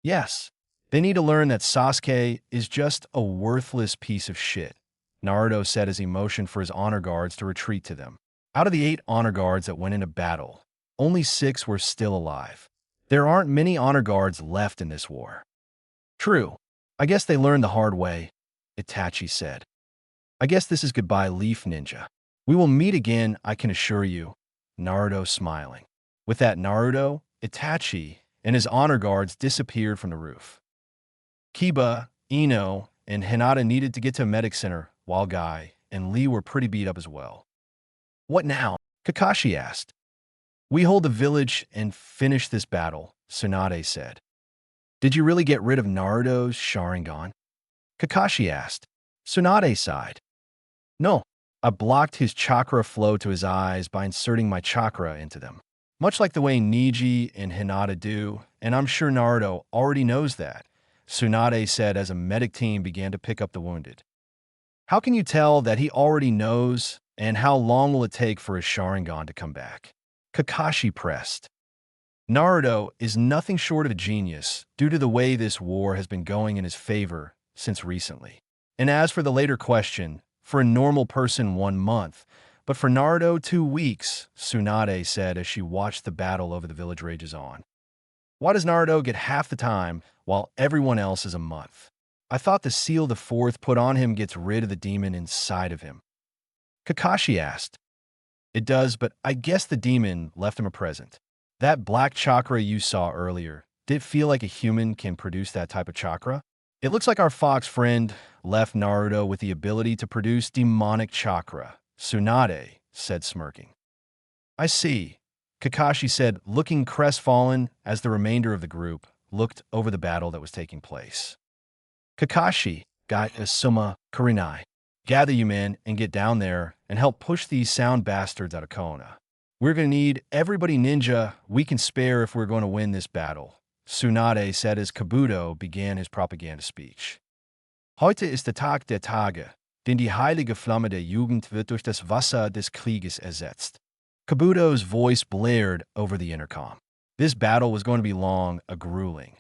Yes, they need to learn that Sasuke is just a worthless piece of shit, Naruto said as he motioned for his honor guards to retreat to them. Out of the 8 honor guards that went into battle, only 6 were still alive. There aren't many honor guards left in this war. True. I guess they learned the hard way, Itachi said. I guess this is goodbye, Leaf Ninja. We will meet again, I can assure you, Naruto smiling. With that, Naruto, Itachi, and his honor guards disappeared from the roof. Kiba, Ino, and Hinata needed to get to a medic center, while Guy and Lee were pretty beat up as well. What now? Kakashi asked. We hold the village and finish this battle, Tsunade said. Did you really get rid of Naruto's Sharingan? Kakashi asked. Tsunade sighed. No, I blocked his chakra flow to his eyes by inserting my chakra into them. Much like the way Neji and Hinata do, and I'm sure Naruto already knows that, Tsunade said as a medic team began to pick up the wounded. How can you tell that he already knows, and how long will it take for his Sharingan to come back? Kakashi pressed. Naruto is nothing short of a genius due to the way this war has been going in his favor since recently. And as for the later question, for a normal person 1 month, but for Naruto 2 weeks, Tsunade said as she watched the battle over the village rages on. Why does Naruto get half the time while everyone else is a month? I thought the seal the 4th put on him gets rid of the demon inside of him. Kakashi asked. It does, but I guess the demon left him a present. That black chakra you saw earlier, did it feel like a human can produce that type of chakra? It looks like our fox friend left Naruto with the ability to produce demonic chakra, Tsunade said smirking. I see, Kakashi said, looking crestfallen as the remainder of the group looked over the battle that was taking place. Kakashi got a summa kurinai. Gather you men and get down there and help push these sound bastards out of Konoha. We're going to need everybody ninja we can spare if we're going to win this battle, Tsunade said as Kabuto began his propaganda speech. Heute ist der Tag der Tage, denn die heilige Flamme der Jugend wird durch das Wasser des Krieges ersetzt. Kabuto's voice blared over the intercom. This battle was going to be long, a grueling.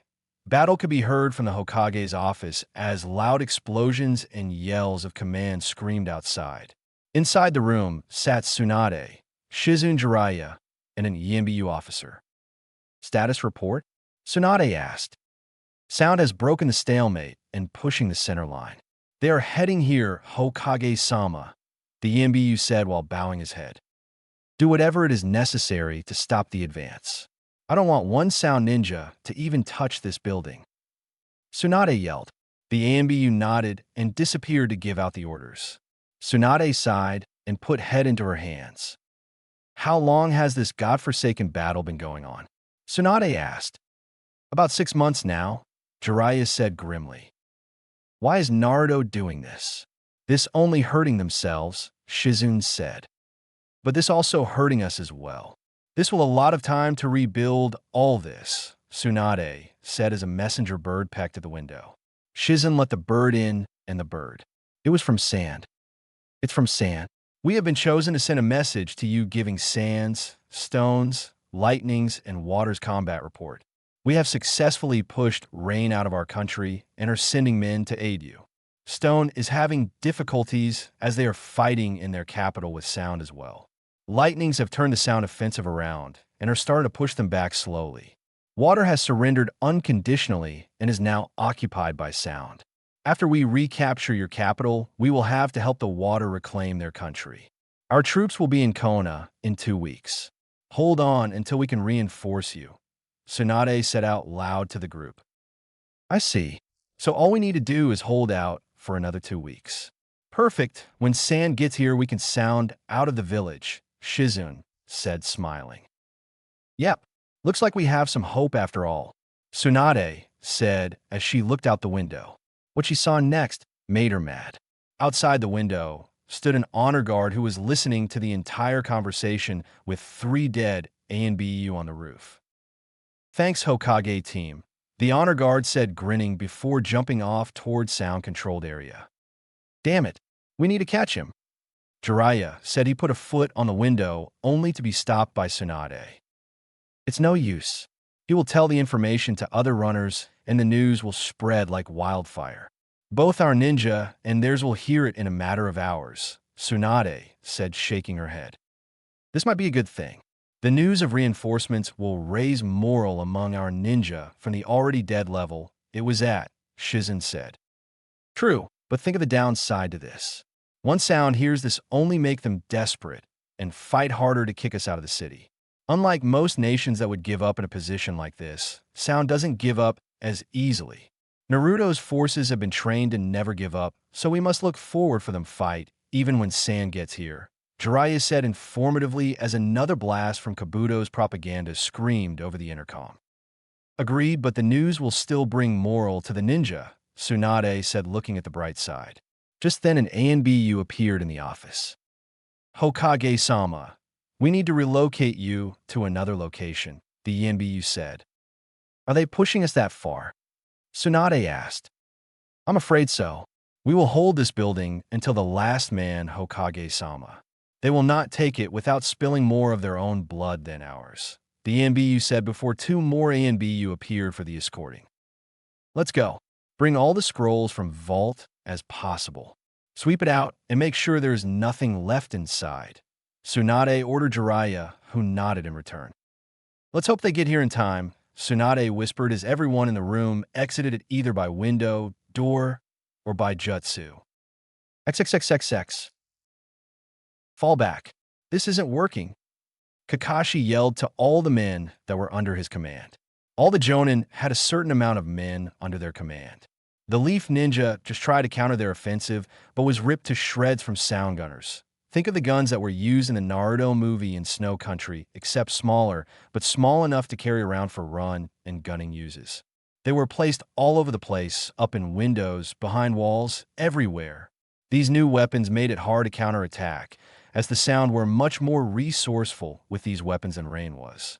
Battle could be heard from the Hokage's office as loud explosions and yells of command screamed outside. Inside the room sat Tsunade, Shizune Jiraiya, and an EMBU officer. Status report? Tsunade asked. Sound has broken the stalemate and pushing the center line. They are heading here, Hokage-sama, the EMBU said while bowing his head. Do whatever it is necessary to stop the advance. I don't want one sound ninja to even touch this building. Tsunade yelled. The AMBU nodded and disappeared to give out the orders. Tsunade sighed and put head into her hands. How long has this godforsaken battle been going on? Tsunade asked. About 6 months now, Jiraiya said grimly. Why is Naruto doing this? This only hurting themselves, Shizune said. But this also hurting us as well. This will a lot of time to rebuild all this, Tsunade said as a messenger bird pecked at the window. Shizune let the bird in, and the bird. It was from Sand. It's from Sand. We have been chosen to send a message to you giving Sand's, Stone's, Lightning's, and Water's combat report. We have successfully pushed Rain out of our country and are sending men to aid you. Stone is having difficulties as they are fighting in their capital with Sound as well. Lightnings have turned the Sound offensive around and are starting to push them back slowly. Water has surrendered unconditionally and is now occupied by Sound. After we recapture your capital, we will have to help the Water reclaim their country. Our troops will be in Konoha in 2 weeks. Hold on until we can reinforce you, Tsunade said out loud to the group. I see. So all we need to do is hold out for another 2 weeks. Perfect. When Sand gets here, we can sound out of the village, Shizun said, smiling. Yep, looks like we have some hope after all, Tsunade said as she looked out the window. What she saw next made her mad. Outside the window stood an honor guard who was listening to the entire conversation with 3 dead ANBU on the roof. Thanks, Hokage team, the honor guard said, grinning before jumping off toward sound-controlled area. Damn it, we need to catch him, Jiraiya said. He put a foot on the window only to be stopped by Tsunade. It's no use. He will tell the information to other runners and the news will spread like wildfire. Both our ninja and theirs will hear it in a matter of hours, Tsunade said, shaking her head. This might be a good thing. The news of reinforcements will raise morale among our ninja from the already dead level it was at, Shizun said. True, but think of the downside to this. One sound hears this only make them desperate and fight harder to kick us out of the city. Unlike most nations that would give up in a position like this, Sound doesn't give up as easily. Naruto's forces have been trained to never give up, so we must look forward for them fight, even when Sand gets here, Jiraiya said informatively as another blast from Kabuto's propaganda screamed over the intercom. Agreed, but the news will still bring morale to the ninja, Tsunade said, looking at the bright side. Just then an ANBU appeared in the office. Hokage-sama, we need to relocate you to another location, the ANBU said. Are they pushing us that far? Tsunade asked. I'm afraid so. We will hold this building until the last man, Hokage-sama. They will not take it without spilling more of their own blood than ours, the ANBU said before 2 more ANBU appeared for the escorting. Let's go. Bring all the scrolls from vault as possible. Sweep it out and make sure there is nothing left inside, Tsunade ordered Jiraiya, who nodded in return. Let's hope they get here in time, Tsunade whispered as everyone in the room exited it either by window, door, or by jutsu. XXXXX. Fall back. This isn't working, Kakashi yelled to all the men that were under his command. All the Jonin had a certain amount of men under their command. The Leaf Ninja just tried to counter their offensive, but was ripped to shreds from sound gunners. Think of the guns that were used in the Naruto movie in Snow Country, except smaller, but small enough to carry around for run and gunning uses. They were placed all over the place, up in windows, behind walls, everywhere. These new weapons made it hard to counterattack, as the Sound were much more resourceful with these weapons than Rain was.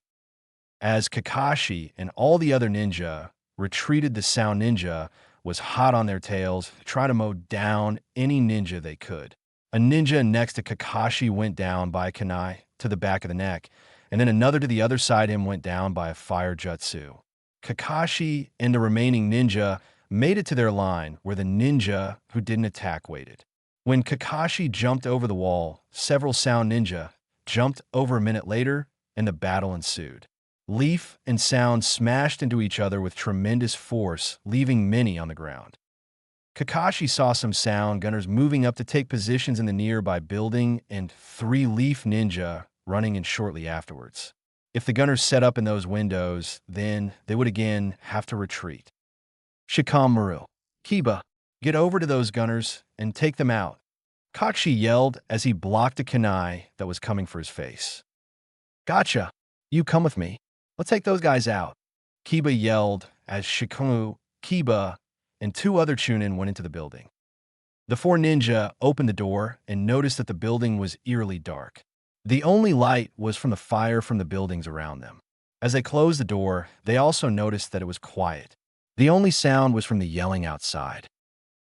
As Kakashi and all the other ninja retreated, the Sound Ninja was hot on their tails, trying to mow down any ninja they could. A ninja next to Kakashi went down by a kunai to the back of the neck, and then another to the other side of him went down by a fire jutsu. Kakashi and the remaining ninja made it to their line where the ninja who didn't attack waited. When Kakashi jumped over the wall, several Sound ninja jumped over a minute later, and the battle ensued. Leaf and Sound smashed into each other with tremendous force, leaving many on the ground. Kakashi saw some Sound gunners moving up to take positions in the nearby building and 3 Leaf ninja running in shortly afterwards. If the gunners set up in those windows, then they would again have to retreat. Shikamaru, Kiba, get over to those gunners and take them out, Kakashi yelled as he blocked a kunai that was coming for his face. Gotcha. You come with me. Let's take those guys out, Kiba yelled as Shikamaru, Kiba, and 2 other Chunin went into the building. The 4 ninja opened the door and noticed that the building was eerily dark. The only light was from the fire from the buildings around them. As they closed the door, they also noticed that it was quiet. The only sound was from the yelling outside.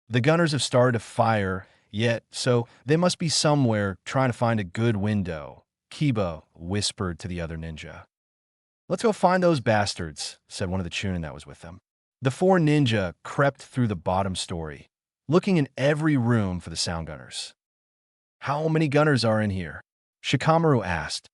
The gunners have started to fire yet, so they must be somewhere trying to find a good window, Kiba whispered to the other ninja. Let's go find those bastards, said one of the Chunin that was with them. The 4 ninja crept through the bottom story, looking in every room for the Sound gunners. How many gunners are in here? Shikamaru asked.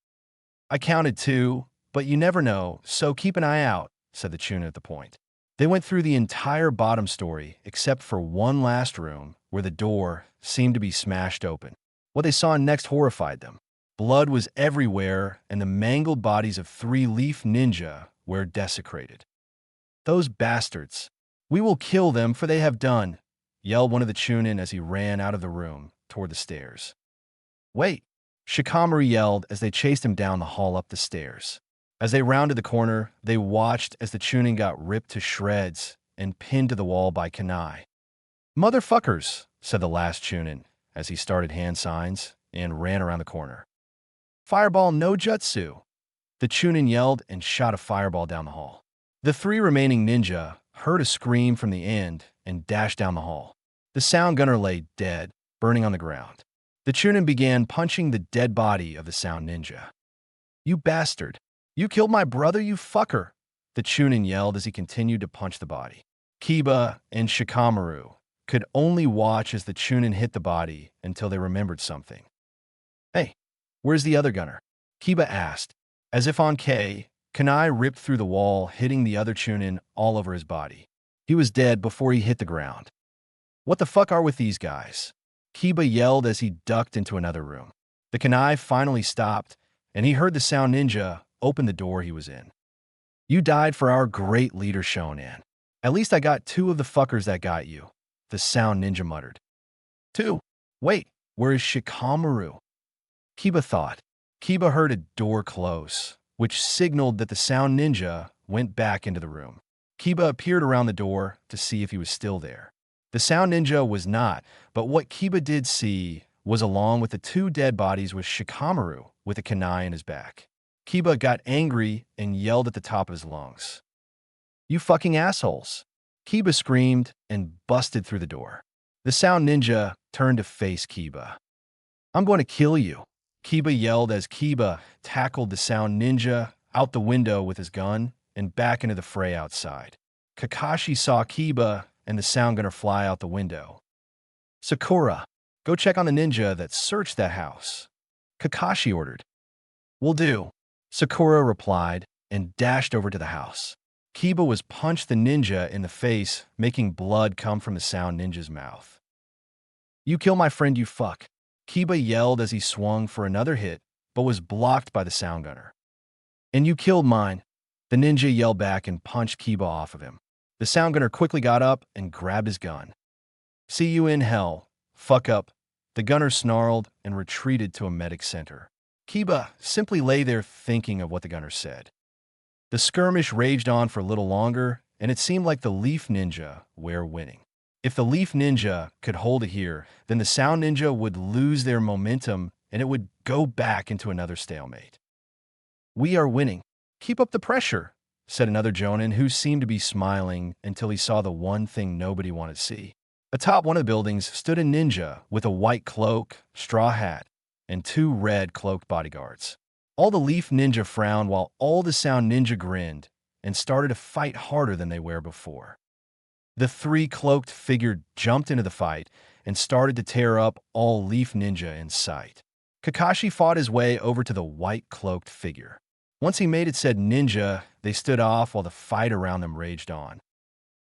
I counted 2, but you never know, so keep an eye out, said the Chunin at the point. They went through the entire bottom story except for one last room where the door seemed to be smashed open. What they saw next horrified them. Blood was everywhere, and the mangled bodies of 3 leaf ninja were desecrated. "Those bastards! We will kill them, for they have done," yelled one of the Chunin as he ran out of the room toward the stairs. "Wait!" Shikamaru yelled as they chased him down the hall up the stairs. As they rounded the corner, they watched as the Chunin got ripped to shreds and pinned to the wall by Kanai. "Motherfuckers," said the last Chunin as he started hand signs and ran around the corner. "Fireball no jutsu!" The Chunin yelled and shot a fireball down the hall. The 3 remaining ninja heard a scream from the end and dashed down the hall. The sound gunner lay dead, burning on the ground. The Chunin began punching the dead body of the sound ninja. "You bastard! You killed my brother, you fucker!" the Chunin yelled as he continued to punch the body. Kiba and Shikamaru could only watch as the Chunin hit the body until they remembered something. "Hey, where's the other gunner?" Kiba asked. As if on K, Kanai ripped through the wall, hitting the other Chunin all over his body. He was dead before he hit the ground. "What the fuck are with these guys?" Kiba yelled as he ducked into another room. The Kanai finally stopped, and he heard the sound ninja open the door he was in. "You died for our great leader Shonen. At least I got 2 of the fuckers that got you," the sound ninja muttered. "2? Wait, where is Shikamaru?" Kiba thought. Kiba heard a door close, which signaled that the sound ninja went back into the room. Kiba appeared around the door to see if he was still there. The sound ninja was not, but what Kiba did see was along with the 2 dead bodies was Shikamaru with a kunai in his back. Kiba got angry and yelled at the top of his lungs. "You fucking assholes!" Kiba screamed and busted through the door. The sound ninja turned to face Kiba. "I'm going to kill you," Kiba yelled as Kiba tackled the sound ninja out the window with his gun and back into the fray outside. Kakashi saw Kiba and the sound gunner fly out the window. "Sakura, go check on the ninja that searched that house," Kakashi ordered. "Will do," Sakura replied and dashed over to the house. Kiba was punched the ninja in the face, making blood come from the sound ninja's mouth. "You kill my friend, you fuck," Kiba yelled as he swung for another hit, but was blocked by the sound gunner. "And you killed mine," the ninja yelled back and punched Kiba off of him. The sound gunner quickly got up and grabbed his gun. "See you in hell, fuck up," the gunner snarled and retreated to a medic center. Kiba simply lay there thinking of what the gunner said. The skirmish raged on for a little longer, and it seemed like the Leaf Ninja were winning. If the Leaf Ninja could hold it here, then the Sound Ninja would lose their momentum and it would go back into another stalemate. "We are winning. Keep up the pressure," said another Jonin who seemed to be smiling until he saw the one thing nobody wanted to see. Atop one of the buildings stood a ninja with a white cloak, straw hat, and 2 red cloaked bodyguards. All the Leaf Ninja frowned while all the Sound Ninja grinned and started to fight harder than they were before. The 3 cloaked figure jumped into the fight and started to tear up all Leaf Ninja in sight. Kakashi fought his way over to the white cloaked figure. Once he made it said ninja, they stood off while the fight around them raged on.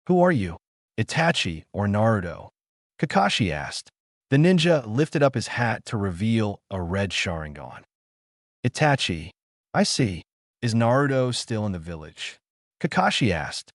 "Who are you? Itachi or Naruto?" Kakashi asked. The ninja lifted up his hat to reveal a red Sharingan. "Itachi. I see. Is Naruto still in the village?" Kakashi asked.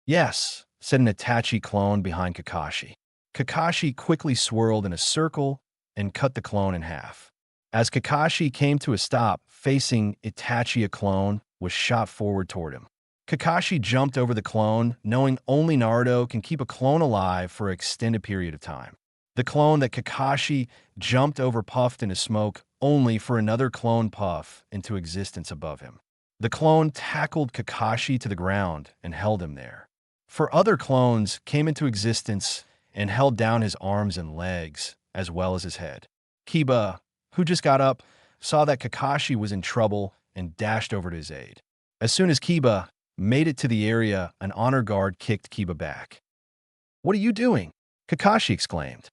"Yes," said an Itachi clone behind Kakashi. Kakashi quickly swirled in a circle and cut the clone in half. As Kakashi came to a stop, facing Itachi, a clone was shot forward toward him. Kakashi jumped over the clone, knowing only Naruto can keep a clone alive for an extended period of time. The clone that Kakashi jumped over puffed into smoke, only for another clone puff into existence above him. The clone tackled Kakashi to the ground and held him there. 4 other clones came into existence and held down his arms and legs, as well as his head. Kiba, who just got up, saw that Kakashi was in trouble and dashed over to his aid. As soon as Kiba made it to the area, an honor guard kicked Kiba back. "What are you doing?" Kakashi exclaimed.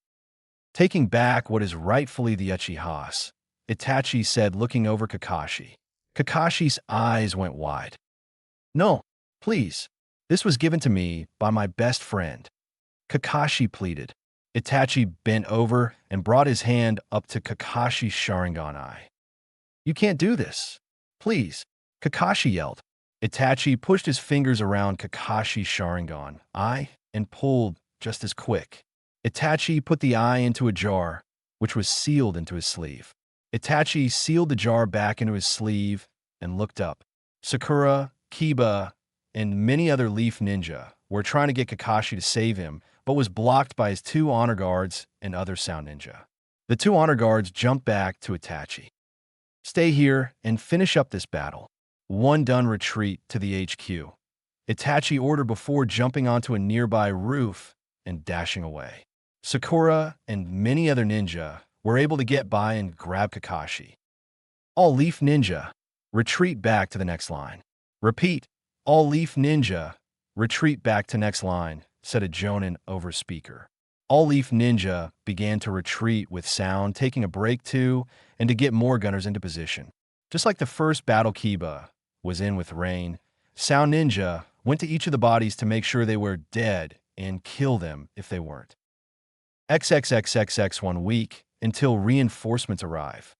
"Taking back what is rightfully the Uchihas," Itachi said, looking over Kakashi. Kakashi's eyes went wide. "No, please. This was given to me by my best friend," Kakashi pleaded. Itachi bent over and brought his hand up to Kakashi's Sharingan eye. You can't do this. Please, Kakashi yelled. Itachi pushed his fingers around Kakashi's Sharingan eye and pulled just as quick. Itachi put the eye into a jar, which was sealed into his sleeve. Itachi sealed the jar back into his sleeve and looked up. Sakura, Kiba, and many other Leaf Ninja were trying to get Kakashi to save him, but was blocked by his two honor guards and other Sound Ninja. The two honor guards jumped back to Itachi. Stay here and finish up this battle. One done, retreat to the HQ. Itachi ordered before jumping onto a nearby roof and dashing away. Sakura and many other ninja were able to get by and grab Kakashi. All Leaf Ninja, retreat back to the next line. Repeat, all Leaf Ninja, retreat back to next line, said a Jonin over speaker. All Leaf Ninja began to retreat with Sound taking a break too and to get more gunners into position. Just like the first battle Kiba was in with Rain, Sound Ninja went to each of the bodies to make sure they were dead and kill them if they weren't. XXXXX 1 week until reinforcements arrive.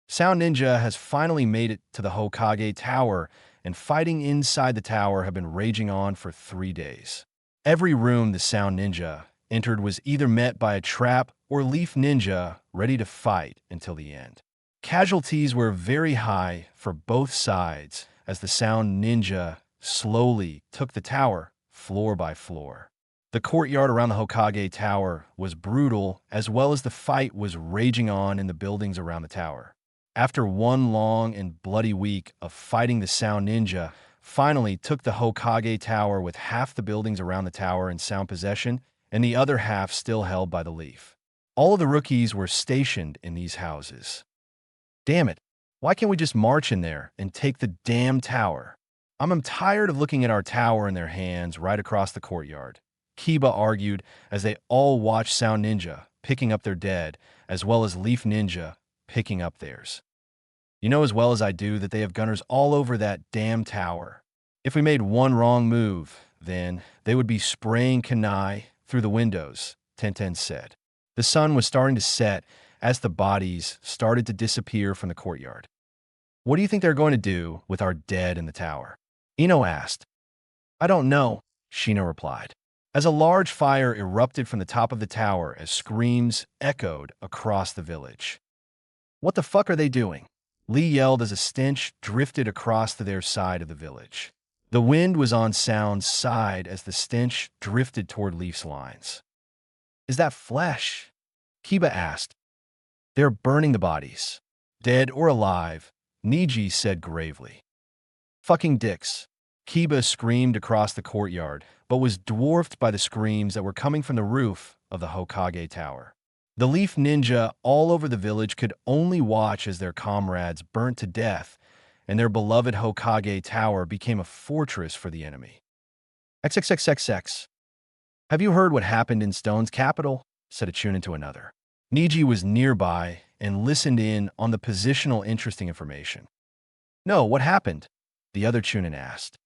Sound Ninja has finally made it to the Hokage Tower, and fighting inside the tower have been raging on for 3 days. Every room the Sound Ninja entered was either met by a trap or Leaf Ninja ready to fight until the end. Casualties were very high for both sides as the Sound Ninja slowly took the tower floor by floor. The courtyard around the Hokage Tower was brutal, as well as the fight was raging on in the buildings around the tower. After one long and bloody week of fighting, the Sound Ninja finally took the Hokage Tower with half the buildings around the tower in Sound possession and the other half still held by the Leaf. All of the rookies were stationed in these houses. Damn it, why can't we just march in there and take the damn tower? I'm tired of looking at our tower in their hands right across the courtyard, Kiba argued as they all watched Sound Ninja picking up their dead, as well as Leaf Ninja picking up theirs. You know as well as I do that they have gunners all over that damn tower. If we made one wrong move, then they would be spraying kunai through the windows, Tenten said. The sun was starting to set as the bodies started to disappear from the courtyard. What do you think they're going to do with our dead in the tower? Ino asked. I don't know, Shino replied. As a large fire erupted from the top of the tower as screams echoed across the village. What the fuck are they doing? Lee yelled as a stench drifted across to their side of the village. The wind was on Sound's side as the stench drifted toward Leaf's lines. Is that flesh? Kiba asked. They're burning the bodies. Dead or alive, Niji said gravely. Fucking dicks. Kiba screamed across the courtyard, but was dwarfed by the screams that were coming from the roof of the Hokage Tower. The Leaf Ninja all over the village could only watch as their comrades burnt to death, and their beloved Hokage Tower became a fortress for the enemy. XXXXX. Have you heard what happened in Stone's capital? Said a Chunin to another. Niji was nearby and listened in on the positional interesting information. No, what happened? The other Chunin asked.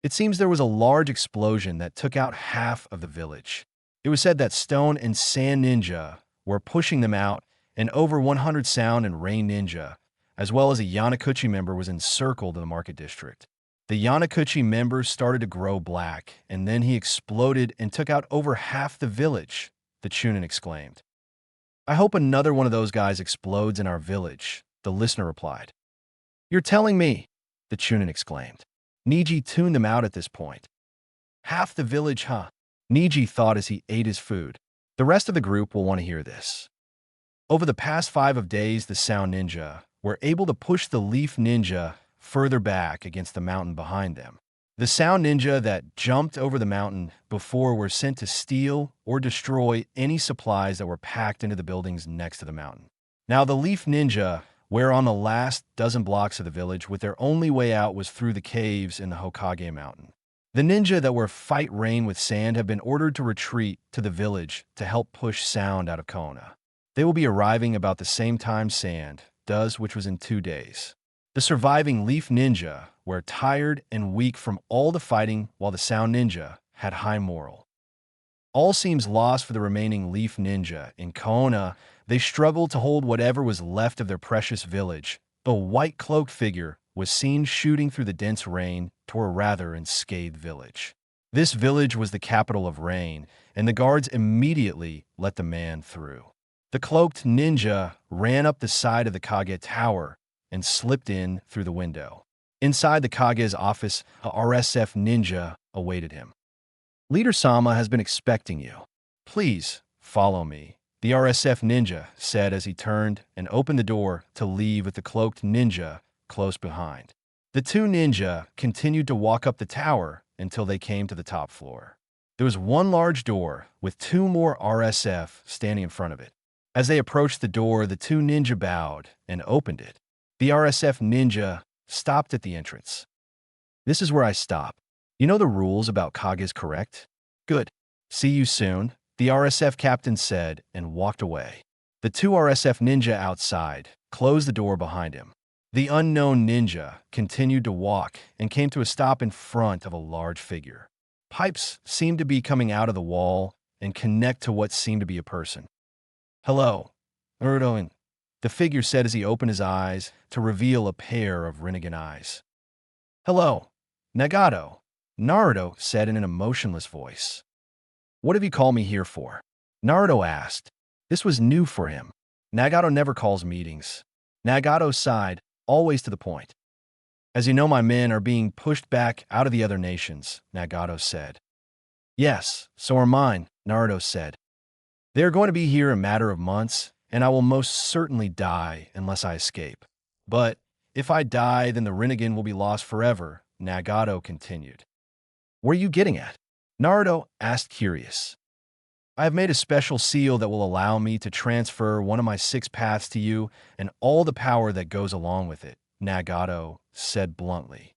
It seems there was a large explosion that took out half of the village. It was said that Stone and Sand Ninja were pushing them out, and over 100 Sound and Rain Ninja, as well as a Yanakuchi member, was encircled in the market district. The Yanakuchi member started to grow black, and then he exploded and took out over half the village, the Chunin exclaimed. I hope another one of those guys explodes in our village, the listener replied. You're telling me, the Chunin exclaimed. Niji tuned them out at this point. Half the village, huh? Niji thought as he ate his food. The rest of the group will want to hear this. Over the past 5 days, the Sound Ninja were able to push the Leaf Ninja further back against the mountain behind them. The Sound Ninja that jumped over the mountain before were sent to steal or destroy any supplies that were packed into the buildings next to the mountain. Now the Leaf Ninja were on the last dozen blocks of the village, with their only way out was through the caves in the Hokage Mountain. The ninja that were fight Rain with Sand have been ordered to retreat to the village to help push Sound out of Konoha. They will be arriving about the same time Sand does, which was in 2 days. The surviving Leaf Ninja were tired and weak from all the fighting, while the Sound Ninja had high moral. All seems lost for the remaining Leaf Ninja. In Konoha, they struggled to hold whatever was left of their precious village, A white-cloaked figure was seen shooting through the dense rain toward a rather unscathed village. This village was the capital of Rain, and the guards immediately let the man through. The cloaked ninja ran up the side of the Kage tower and slipped in through the window. Inside the Kage's office, a RSF ninja awaited him. "Leader Sama has been expecting you. Please follow me," the RSF ninja said as he turned and opened the door to leave with the cloaked ninja close behind. The two ninja continued to walk up the tower until they came to the top floor. There was one large door with two more RSF standing in front of it. As they approached the door, the two ninja bowed and opened it. The RSF ninja stopped at the entrance. "This is where I stop. You know the rules about Kages, correct?" "Good. See you soon," the RSF captain said and walked away. The two RSF ninja outside closed the door behind him. The unknown ninja continued to walk and came to a stop in front of a large figure. Pipes seemed to be coming out of the wall and connect to what seemed to be a person. "Hello, Naruto," the figure said as he opened his eyes to reveal a pair of Rinnegan eyes. "Hello, Nagato," Naruto said in an emotionless voice. "What have you called me here for?" Naruto asked. This was new for him. Nagato never calls meetings. Nagato sighed, always to the point. "As you know, my men are being pushed back out of the other nations," Nagato said. "Yes, so are mine," Naruto said. "They are going to be here in a matter of months, and I will most certainly die unless I escape. But if I die, then the Rinnegan will be lost forever," Nagato continued. "Where are you getting at?" Naruto asked, curious. "I have made a special seal that will allow me to transfer one of my 6 paths to you and all the power that goes along with it," Nagato said bluntly.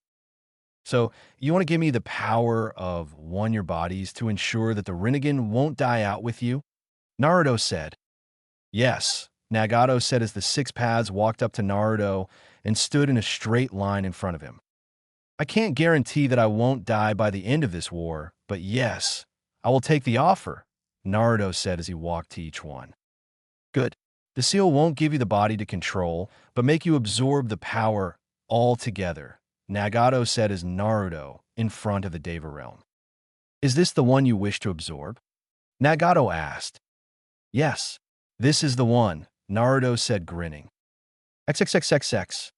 "So, you want to give me the power of one your bodies to ensure that the Rinnegan won't die out with you?" Naruto said. "Yes," Nagato said as the 6 paths walked up to Naruto and stood in a straight line in front of him. "I can't guarantee that I won't die by the end of this war, but yes, I will take the offer," Naruto said as he walked to each one. "Good. The seal won't give you the body to control, but make you absorb the power altogether," Nagato said as Naruto in front of the Deva realm. "Is this the one you wish to absorb?" Nagato asked. "Yes, this is the one," Naruto said, grinning. XXXXX.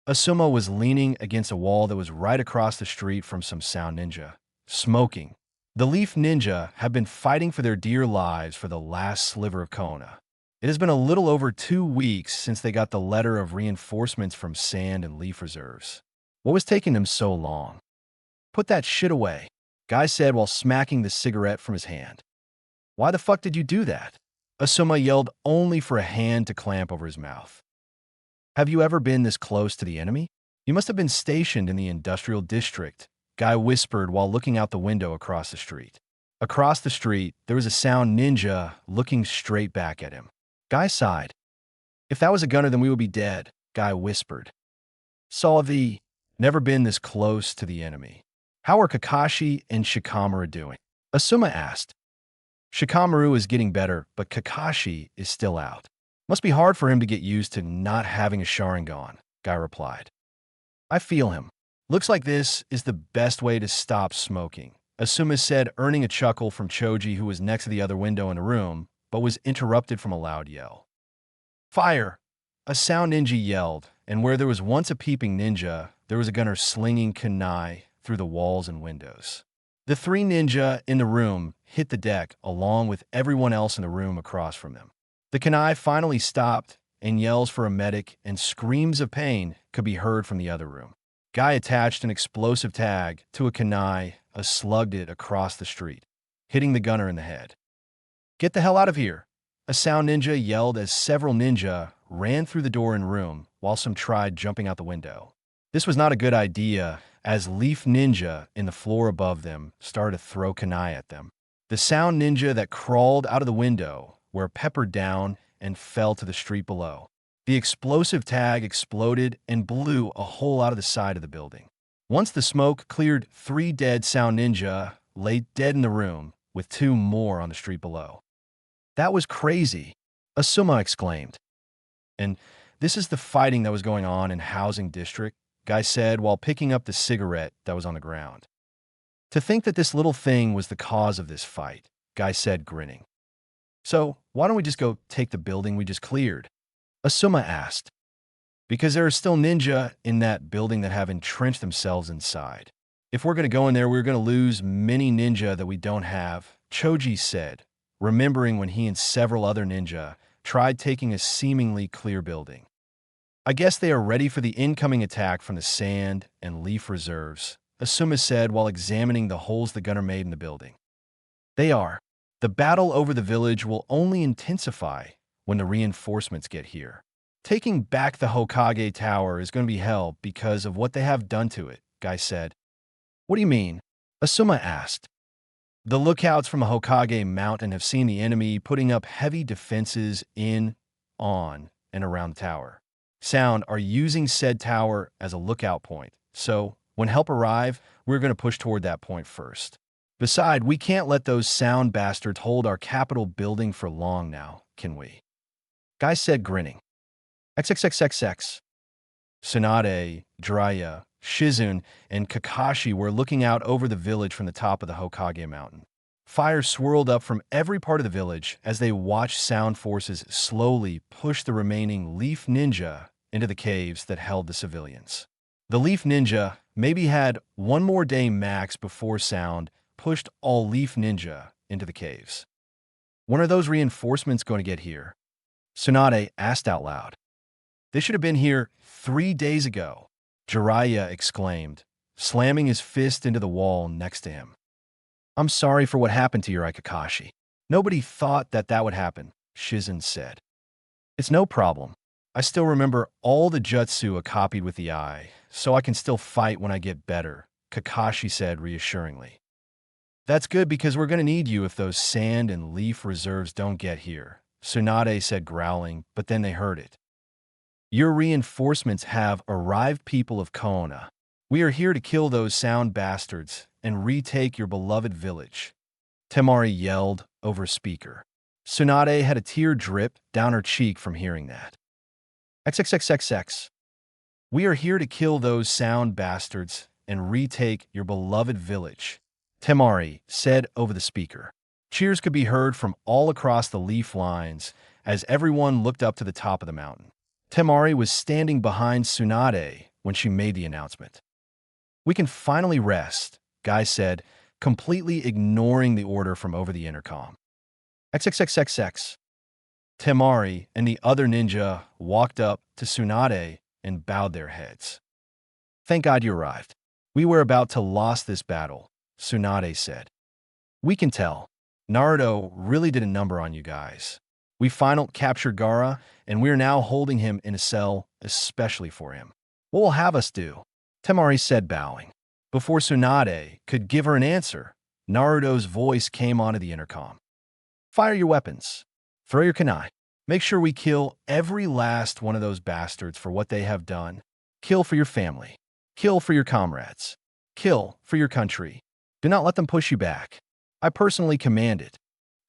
Asuma was leaning against a wall that was right across the street from some sound ninja, smoking. The Leaf Ninja have been fighting for their dear lives for the last sliver of Kona. It has been a little over 2 weeks since they got the letter of reinforcements from Sand and Leaf Reserves. What was taking them so long? "Put that shit away," Guy said while smacking the cigarette from his hand. "Why the fuck did you do that?" Asuma yelled, only for a hand to clamp over his mouth. "Have you ever been this close to the enemy? You must have been stationed in the industrial district," Guy whispered while looking out the window across the street. Across the street, there was a sound ninja looking straight back at him. Guy sighed. "If that was a gunner, then we would be dead," Guy whispered. "Saw the... never been this close to the enemy. How are Kakashi and Shikamaru doing?" Asuma asked. "Shikamaru is getting better, but Kakashi is still out. Must be hard for him to get used to not having a Sharingan," Guy replied. "I feel him. Looks like this is the best way to stop smoking," Asuma said, earning a chuckle from Choji, who was next to the other window in the room, but was interrupted from a loud yell. "Fire!" A sound ninja yelled, and where there was once a peeping ninja, there was a gunner slinging kunai through the walls and windows. The 3 ninja in the room hit the deck along with everyone else in the room across from them. The kunai finally stopped, and yells for a medic and screams of pain could be heard from the other room. Guy attached an explosive tag to a kunai, slugged it across the street, hitting the gunner in the head. "Get the hell out of here!" a sound ninja yelled as several ninja ran through the door and room while some tried jumping out the window. This was not a good idea, as Leaf Ninja in the floor above them started to throw kunai at them. The sound ninja that crawled out of the window were peppered down and fell to the street below. The explosive tag exploded and blew a hole out of the side of the building. Once the smoke cleared, 3 dead sound ninja lay dead in the room, with 2 more on the street below. "That was crazy," Asuma exclaimed. "And This is the fighting that was going on in Housing District, Guy said while picking up the cigarette that was on the ground. To think that this little thing was the cause of this fight, Guy said, grinning. So, why don't we just go take the building we just cleared? Asuma asked. Because there are still ninja in that building that have entrenched themselves inside. If we're going to go in there, we're going to lose many ninja that we don't have, Choji said, remembering when he and several other ninja tried taking a seemingly clear building. I guess they are ready for the incoming attack from the sand and leaf reserves, Asuma said while examining the holes the gunner made in the building. They are. The battle over the village will only intensify when the reinforcements get here. Taking back the Hokage Tower is going to be hell because of what they have done to it, Guy said. What do you mean? Asuma asked. The lookouts from Hokage Mountain have seen the enemy putting up heavy defenses in, on, and around the tower. Sound are using said tower as a lookout point, so when help arrive, we're going to push toward that point first. Besides, we can't let those sound bastards hold our capital building for long now, can we? Guy said, grinning. XXXXX. Tsunade, Jiraiya, Shizune, and Kakashi were looking out over the village from the top of the Hokage Mountain. Fire swirled up from every part of the village as they watched sound forces slowly push the remaining Leaf Ninja into the caves that held the civilians. The Leaf Ninja maybe had one more day max before sound pushed all Leaf Ninja into the caves. When are those reinforcements going to get here? Tsunade asked out loud. They should have been here 3 days ago, Jiraiya exclaimed, slamming his fist into the wall next to him. I'm sorry for what happened to your Kakashi. Nobody thought that would happen, Shizune said. It's no problem. I still remember all the jutsu I copied with the eye, so I can still fight when I get better, Kakashi said reassuringly. That's good because we're going to need you if those sand and leaf reserves don't get here, Tsunade said growling, but then they heard it. Your reinforcements have arrived, people of Konoha. We are here to kill those sound bastards and retake your beloved village, Temari yelled over a speaker. Tsunade had a tear drip down her cheek from hearing that. XXXXX. We are here to kill those sound bastards and retake your beloved village, Temari said over the speaker. Cheers could be heard from all across the leaf lines as everyone looked up to the top of the mountain. Temari was standing behind Tsunade when she made the announcement. We can finally rest, Guy said, completely ignoring the order from over the intercom. XXXXX. Temari and the other ninja walked up to Tsunade and bowed their heads. Thank God you arrived. We were about to lose this battle, Tsunade said. We can tell. Naruto really did a number on you guys. We finally captured Gaara, and we are now holding him in a cell especially for him. What will have us do? Temari said, bowing. Before Tsunade could give her an answer, Naruto's voice came onto the intercom. Fire your weapons. Throw your kunai. Make sure we kill every last one of those bastards for what they have done. Kill for your family. Kill for your comrades. Kill for your country. Do not let them push you back. I personally command it.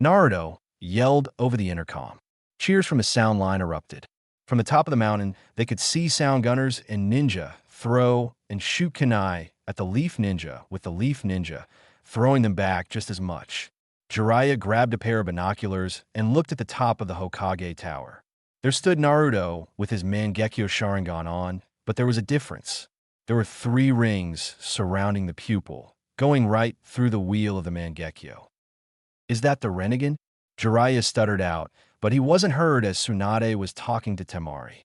Naruto yelled over the intercom. Cheers from a sound line erupted. From the top of the mountain, they could see sound gunners and ninja throw and shoot kunai at the Leaf Ninja, with the Leaf Ninja throwing them back just as much. Jiraiya grabbed a pair of binoculars and looked at the top of the Hokage Tower. There stood Naruto with his Mangekyo Sharingan on, but there was a difference. There were 3 rings surrounding the pupil, going right through the wheel of the Mangekyo. Is that the Rinnegan? Jiraiya stuttered out, but he wasn't heard as Tsunade was talking to Temari.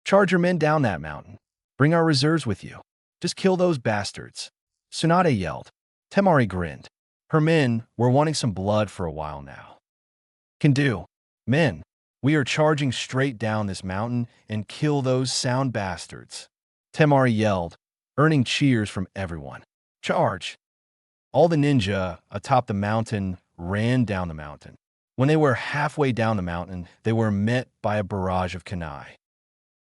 Charge your men down that mountain. Bring our reserves with you. Just kill those bastards. Tsunade yelled. Temari grinned. Her men were wanting some blood for a while now. Can do. Men, we are charging straight down this mountain and kill those sound bastards. Temari yelled, earning cheers from everyone. Charge. All the ninja atop the mountain ran down the mountain. When they were halfway down the mountain, they were met by a barrage of kunai.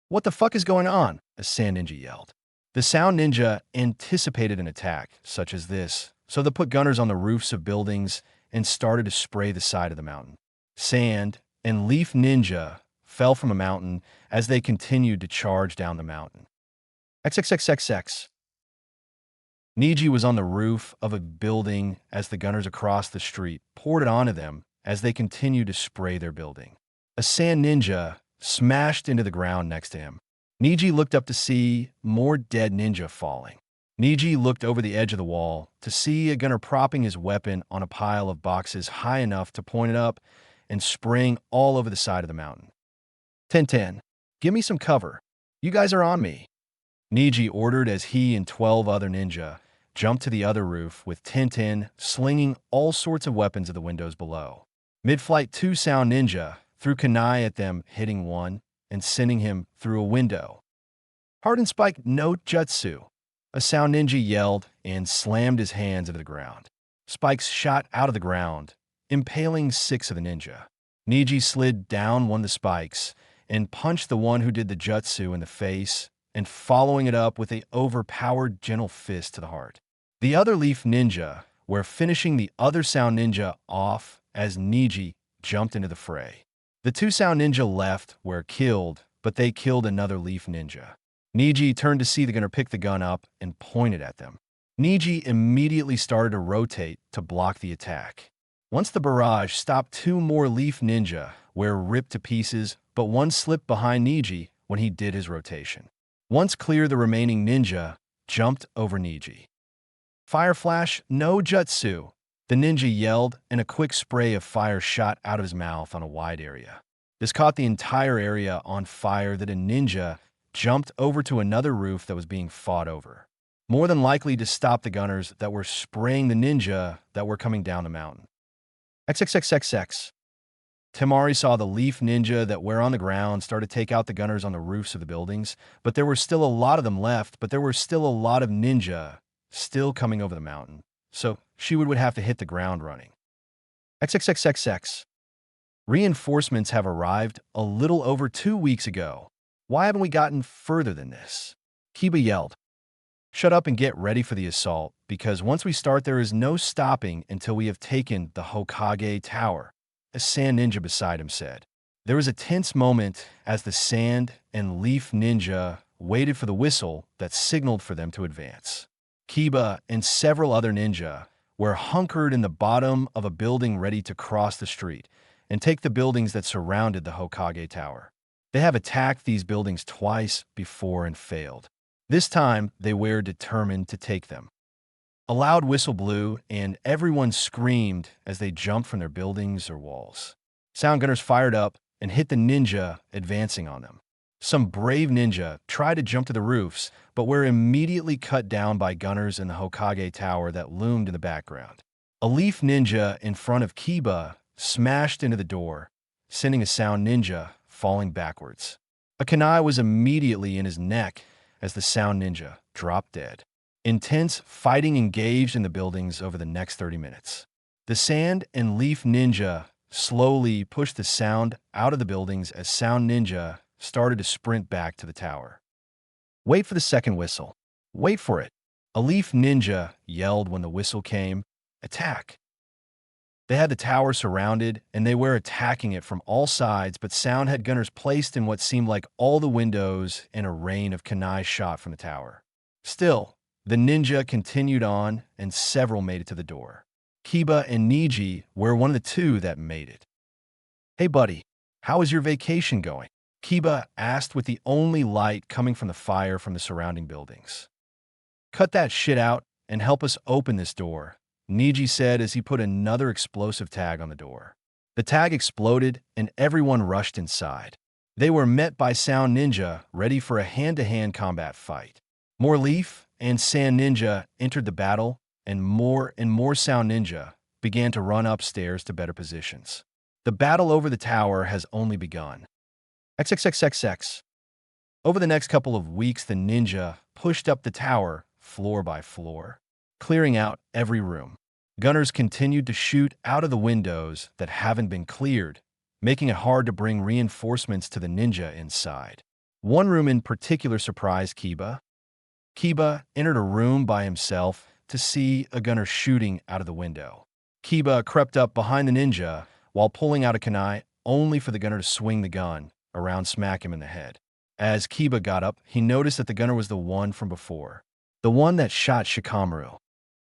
What the fuck is going on? A sand ninja yelled. The sound ninja anticipated an attack such as this, so they put gunners on the roofs of buildings and started to spray the side of the mountain. Sand and Leaf Ninja fell from a mountain as they continued to charge down the mountain. XXXXX. Niji was on the roof of a building as the gunners across the street poured it onto them as they continued to spray their building. A sand ninja smashed into the ground next to him. Niji looked up to see more dead ninja falling. Niji looked over the edge of the wall to see a gunner propping his weapon on a pile of boxes high enough to point it up and spraying all over the side of the mountain. 10-10, give me some cover. You guys are on me. Niji ordered as he and 12 other ninja jumped to the other roof with Tintin slinging all sorts of weapons at the windows below. Mid-flight, 2 sound ninja threw kunai at them, hitting one and sending him through a window. Hardened Spike no jutsu. A sound ninja yelled and slammed his hands into the ground. Spikes shot out of the ground, impaling 6 of the ninja. Niji slid down one of the spikes and punched the one who did the jutsu in the face, and following it up with an overpowered gentle fist to the heart. The other Leaf Ninja were finishing the other Sound Ninja off as Niji jumped into the fray. The 2 Sound Ninja left were killed, but they killed another Leaf Ninja. Niji turned to see the gunner pick the gun up and pointed at them. Niji immediately started to rotate to block the attack. Once the barrage stopped, 2 more Leaf Ninja were ripped to pieces, but one slipped behind Niji when he did his rotation. Once clear, the remaining ninja jumped over Niji. Fire flash, no jutsu. The ninja yelled, and a quick spray of fire shot out of his mouth on a wide area. This caught the entire area on fire that a ninja jumped over to another roof that was being fought over, more than likely to stop the gunners that were spraying the ninja that were coming down the mountain. XXXXX. Temari saw the Leaf Ninja that were on the ground start to take out the gunners on the roofs of the buildings, but there were still a lot of them left, but there were still a lot of ninja still coming over the mountain, so she would have to hit the ground running. XXXXX. Reinforcements have arrived a little over 2 weeks ago. Why haven't we gotten further than this? Kiba yelled. Shut up and get ready for the assault, because once we start there is no stopping until we have taken the Hokage Tower, a Sand Ninja beside him said. There was a tense moment as the Sand and Leaf Ninja waited for the whistle that signaled for them to advance. Kiba and several other ninja were hunkered in the bottom of a building ready to cross the street and take the buildings that surrounded the Hokage Tower. They have attacked these buildings twice before and failed. This time, they were determined to take them. A loud whistle blew, and everyone screamed as they jumped from their buildings or walls. Sound gunners fired up and hit the ninja advancing on them. Some brave ninja tried to jump to the roofs, but were immediately cut down by gunners in the Hokage Tower that loomed in the background. A Leaf Ninja in front of Kiba smashed into the door, sending a Sound Ninja falling backwards. A kunai was immediately in his neck as the Sound Ninja dropped dead. Intense fighting engaged in the buildings over the next 30 minutes. The Sand and Leaf Ninja slowly pushed the Sound out of the buildings as Sound Ninja started to sprint back to the tower. Wait for the second whistle. Wait for it. A Leaf Ninja yelled when the whistle came. Attack. They had the tower surrounded, and they were attacking it from all sides, but Sound had gunners placed in what seemed like all the windows, and a rain of kunai shot from the tower. Still, the ninja continued on, and several made it to the door. Kiba and Niji were one of the 2 that made it. Hey buddy, how is your vacation going? Kiba asked with the only light coming from the fire from the surrounding buildings. Cut that shit out and help us open this door, Niji said as he put another explosive tag on the door. The tag exploded and everyone rushed inside. They were met by Sound Ninja ready for a hand-to-hand combat fight. More Leaf and Sand Ninja entered the battle, and more Sound Ninja began to run upstairs to better positions. The battle over the tower has only begun. XXXXX. Over the next couple of weeks, the ninja pushed up the tower floor by floor, clearing out every room. Gunners continued to shoot out of the windows that haven't been cleared, making it hard to bring reinforcements to the ninja inside. One room in particular surprised Kiba. Kiba entered a room by himself to see a gunner shooting out of the window. Kiba crept up behind the ninja while pulling out a kunai, only for the gunner to swing the gun around smack him in the head. As Kiba got up, he noticed that the gunner was the one from before. The one that shot Shikamaru.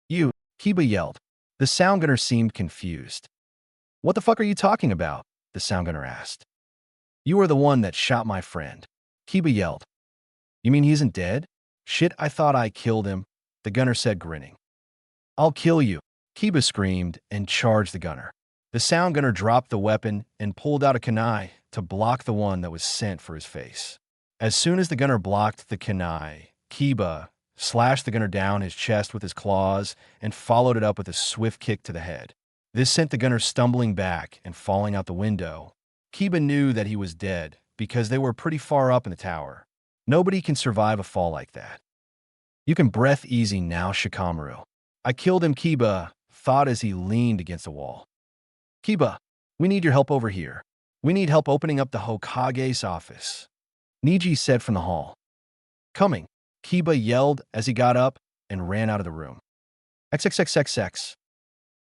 You, Kiba yelled. The sound gunner seemed confused. What the fuck are you talking about? The sound gunner asked. You are the one that shot my friend. Kiba yelled. You mean he isn't dead? Shit, I thought I killed him, the gunner said, grinning. I'll kill you, Kiba screamed and charged the gunner. The sound gunner dropped the weapon and pulled out a kunai to block the one that was sent for his face. As soon as the gunner blocked the kunai, Kiba slashed the gunner down his chest with his claws and followed it up with a swift kick to the head. This sent the gunner stumbling back and falling out the window. Kiba knew that he was dead because they were pretty far up in the tower. Nobody can survive a fall like that. You can breath easy now, Shikamaru. I killed him, Kiba thought as he leaned against the wall. Kiba, we need your help over here. We need help opening up the Hokage's office, Niji said from the hall. Coming, Kiba yelled as he got up and ran out of the room. XXXXX.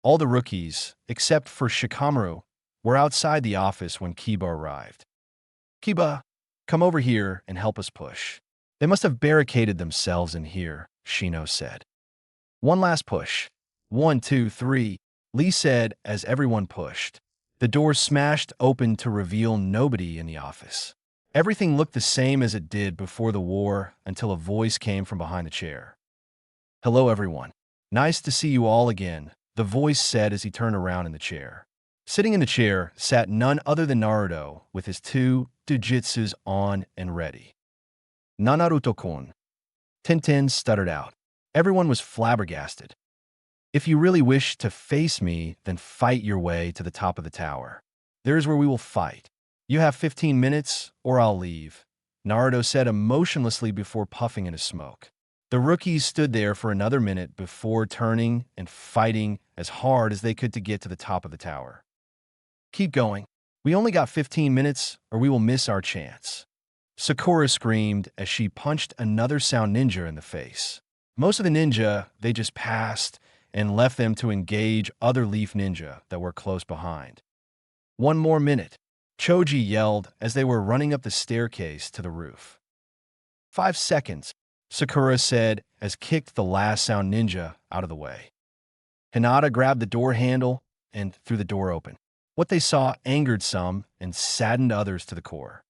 All the rookies, except for Shikamaru, were outside the office when Kiba arrived. Kiba, come over here and help us push. They must have barricaded themselves in here, Shino said. One last push. 1, 2, 3, Lee said as everyone pushed. The door smashed open to reveal nobody in the office. Everything looked the same as it did before the war until a voice came from behind the chair. Hello, everyone. Nice to see you all again, the voice said as he turned around in the chair. Sitting in the chair sat none other than Naruto with his 2 jujutsus on and ready. Naruto-kun. Tintin stuttered out. Everyone was flabbergasted. If you really wish to face me, then fight your way to the top of the tower. There's where we will fight. You have 15 minutes, or I'll leave, Naruto said emotionlessly before puffing in his smoke. The rookies stood there for another minute before turning and fighting as hard as they could to get to the top of the tower. Keep going. We only got 15 minutes, or we will miss our chance, Sakura screamed as she punched another sound ninja in the face. Most of the ninja, they just passed and left them to engage other leaf ninja that were close behind. One more minute, Choji yelled as they were running up the staircase to the roof. 5 seconds, Sakura said as kicked the last sound ninja out of the way. Hinata grabbed the door handle and threw the door open. What they saw angered some and saddened others to the core.